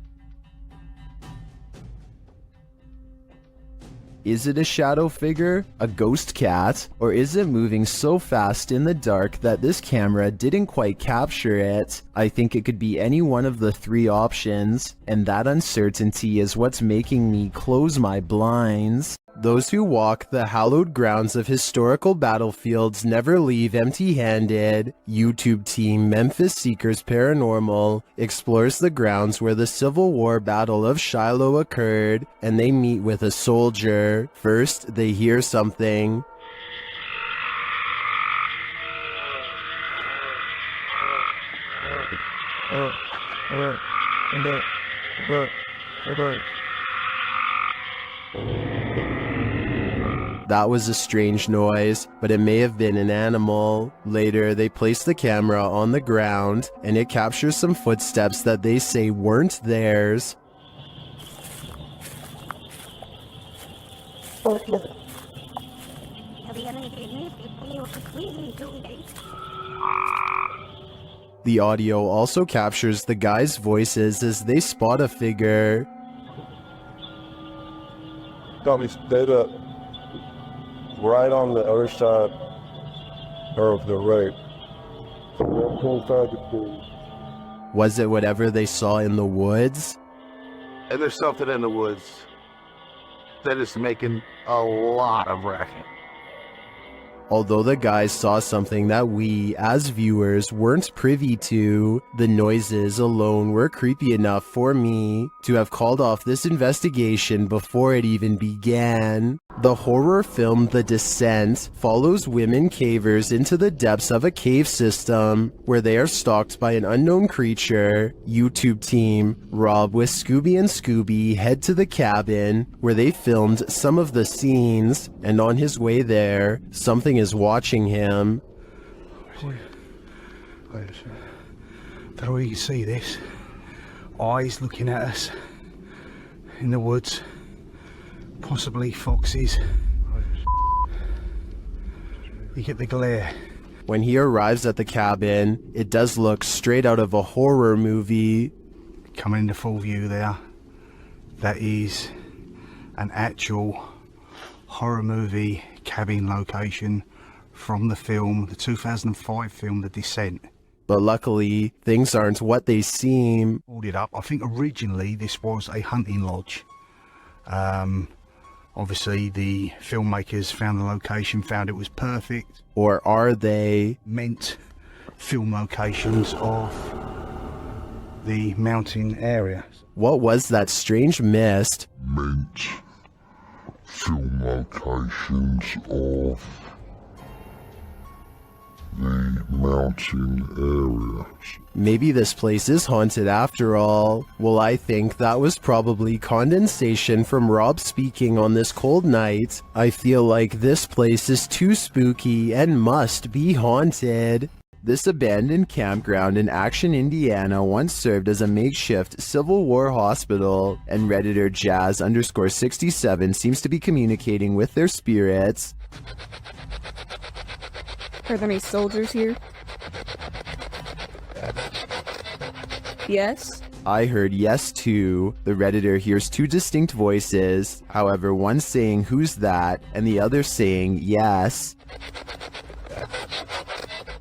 Is it a shadow figure, a ghost cat, or is it moving so fast in the dark that this camera didn't quite capture it? I think it could be any one of the 3 options, and that uncertainty is what's making me close my blinds. Those who walk the hallowed grounds of historical battlefields never leave empty-handed. YouTube team Memphis Seekers Paranormal explores the grounds where the Civil War Battle of Shiloh occurred, and they meet with a soldier. First, they hear something. That was a strange noise, but it may have been an animal. Later, they place the camera on the ground, and it captures some footsteps that they say weren't theirs. The audio also captures the guys' voices as they spot a figure. Got me dead up. Right on the other side of the right. Was it whatever they saw in the woods? And there's something in the woods that is making a lot of racket. Although the guys saw something that we, as viewers, weren't privy to, the noises alone were creepy enough for me to have called off this investigation before it even began. The horror film The Descent follows women cavers into the depths of a cave system where they are stalked by an unknown creature. YouTube team Rob with Scooby and Scooby head to the cabin where they filmed some of the scenes, and on his way there, something is watching him. Don't know if you can see this. Eyes looking at us in the woods. Possibly foxes. You get the glare. When he arrives at the cabin, it does look straight out of a horror movie. Coming into full view there. That is an actual horror movie cabin location from the film, the 2005 film, The Descent. But luckily, things aren't what they seem. Pulled it up. I think originally this was a hunting lodge. Obviously, the filmmakers found the location, found it was perfect. Or are they? Meant film locations of the mountain area. What was that strange mist? Meant film locations of the mountain areas. Maybe this place is haunted after all. Well, I think that was probably condensation from Rob speaking on this cold night. I feel like this place is too spooky and must be haunted. This abandoned campground in Action, Indiana once served as a makeshift Civil War hospital, and Redditor Jazz_67 seems to be communicating with their spirits. Are there any soldiers here? Yes? I heard yes too. The Redditor hears two distinct voices, however one saying who's that and the other saying yes.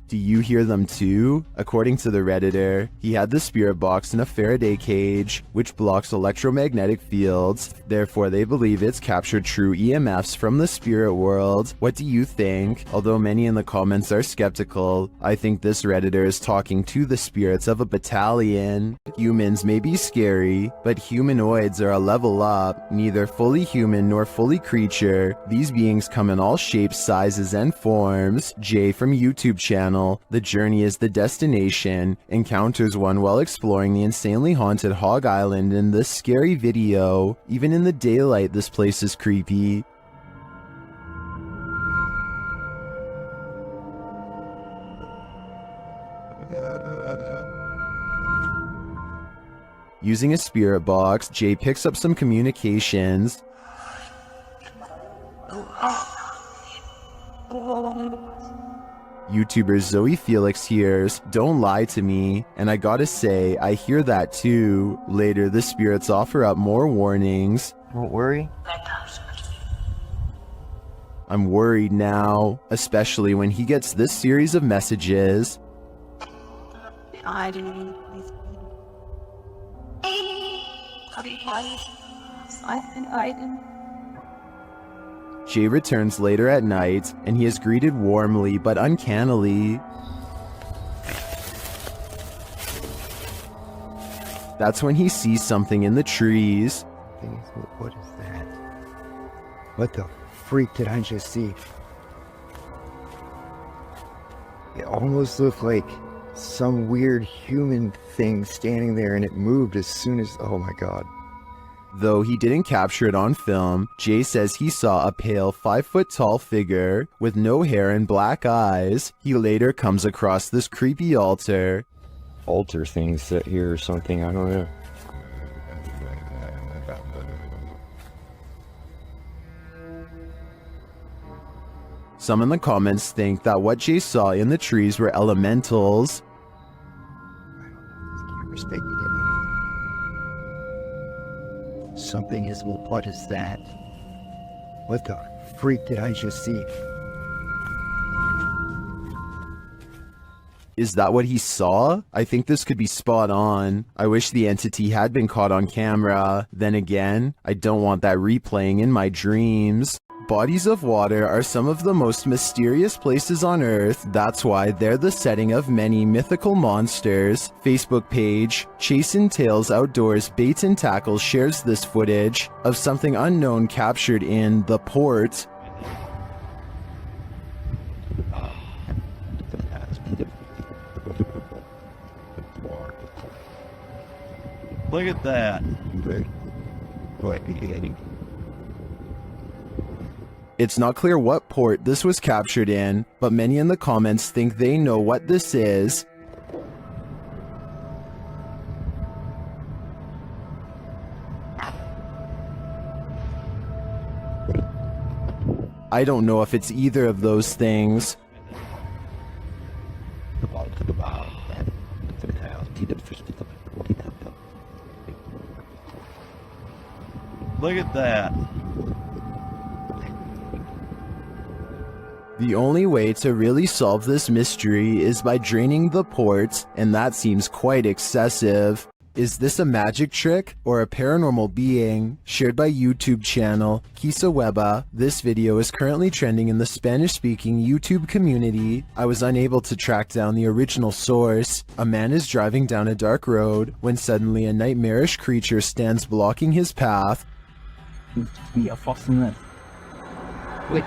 Do you hear them too? According to the Redditor, he had the spirit box in a Faraday cage, which blocks electromagnetic fields. Therefore, they believe it's captured true EMFs from the spirit world. What do you think? Although many in the comments are skeptical, I think this Redditor is talking to the spirits of a battalion. Humans may be scary, but humanoids are a level up. Neither fully human nor fully creature. These beings come in all shapes, sizes, and forms. Jay from YouTube channel. The journey is the destination, encounters one while exploring the insanely haunted Hog Island in this scary video. Even in the daylight, this place is creepy. Using a spirit box, Jay picks up some communications. YouTuber Zoe Felix hears, "Don't lie to me," and I gotta say, I hear that too. Later, the spirits offer up more warnings. Don't worry. I'm worried now, especially when he gets this series of messages. I didn't. Jay returns later at night, and he is greeted warmly but uncannily. That's when he sees something in the trees. What is that? What the freak did I just see? It almost looked like some weird human thing standing there, and it moved as soon as... Oh my god. Though he didn't capture it on film, Jay says he saw a pale 5-foot-tall figure with no hair and black eyes. He later comes across this creepy altar. Altar thing set here or something, I don't know. Some in the comments think that what Jay saw in the trees were elementals. Something is... What is that? What the freak did I just see? Is that what he saw? I think this could be spot on. I wish the entity had been caught on camera. Then again, I don't want that replaying in my dreams. Bodies of water are some of the most mysterious places on Earth. That's why they're the setting of many mythical monsters. Facebook page Chasin' Tales Outdoors Baits and Tackles shares this footage of something unknown captured in the port. Look at that. It's not clear what port this was captured in, but many in the comments think they know what this is. I don't know if it's either of those things. Look at that. The only way to really solve this mystery is by draining the port, and that seems quite excessive. Is this a magic trick or a paranormal being? Shared by YouTube channel Kisaweba. This video is currently trending in the Spanish-speaking YouTube community. I was unable to track down the original source. A man is driving down a dark road when suddenly a nightmarish creature stands blocking his path. Ja, fascinerende. Wait,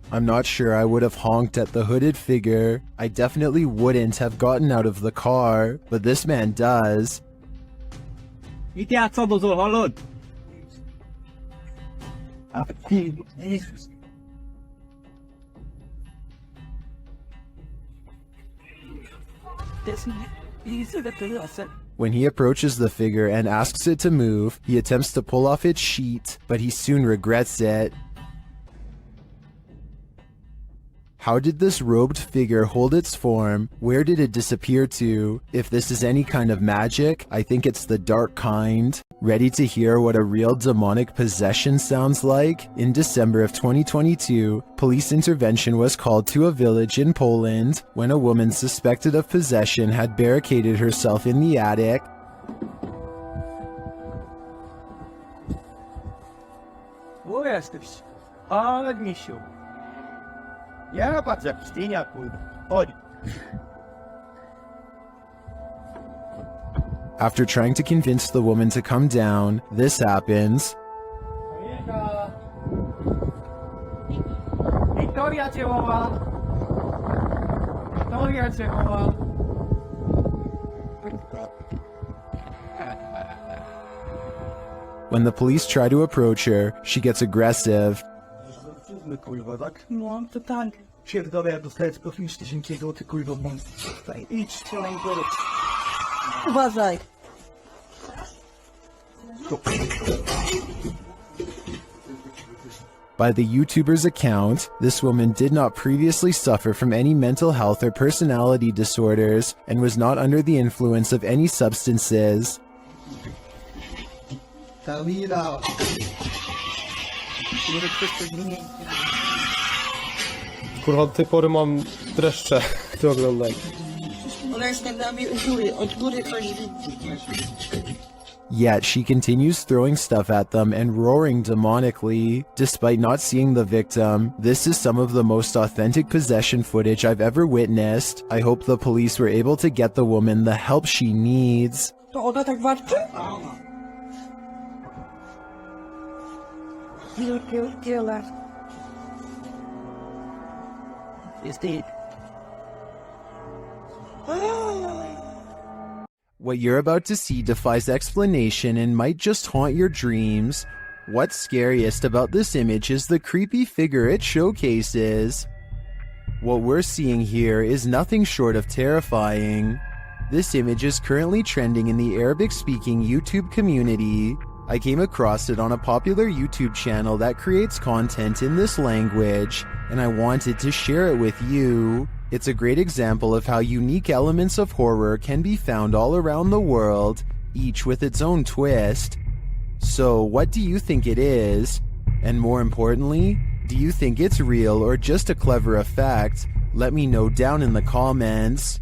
I'm not sure I would have honked at the hooded figure. I definitely wouldn't have gotten out of the car, but this man does. Itt játszadozol, hallod? When he approaches the figure and asks it to move, he attempts to pull off its sheet, but he soon regrets it. How did this robed figure hold its form? Where did it disappear to? If this is any kind of magic, I think it's the dark kind. Ready to hear what a real demonic possession sounds like? In December of 2022, police intervention was called to a village in Poland when a woman suspected of possession had barricaded herself in the attic. O jesteś? Ale misiu. Ja patrzę, pstynia, kurwa. Chodź. After trying to convince the woman to come down, this happens. Victoria cię woła. Victoria cię woła. When the police try to approach her, she gets aggressive. Kurwa, tak? No, to tak. Pierdolę, ja dostaję tylko 5 tysięcy, ty kurwa, mam. Idź, strzelaj go. Uważaj. By the YouTuber's account, this woman did not previously suffer from any mental health or personality disorders and was not under the influence of any substances. Talila. Kurwa, do tej pory mam dreszcze, to oglądaj. Ona jest nad nami od góry coś widzi. Yet she continues throwing stuff at them and roaring demonically. Despite not seeing the victim, this is some of the most authentic possession footage I've ever witnessed. I hope the police were able to get the woman the help she needs. To ona tak walczy? Tyle. Jest it. What you're about to see defies explanation and might just haunt your dreams. What's scariest about this image is the creepy figure it showcases. What we're seeing here is nothing short of terrifying. This image is currently trending in the Arabic-speaking YouTube community. I came across it on a popular YouTube channel that creates content in this language, and I wanted to share it with you. It's a great example of how unique elements of horror can be found all around the world, each with its own twist. So, what do you think it is? And more importantly, do you think it's real or just a clever effect? Let me know down in the comments.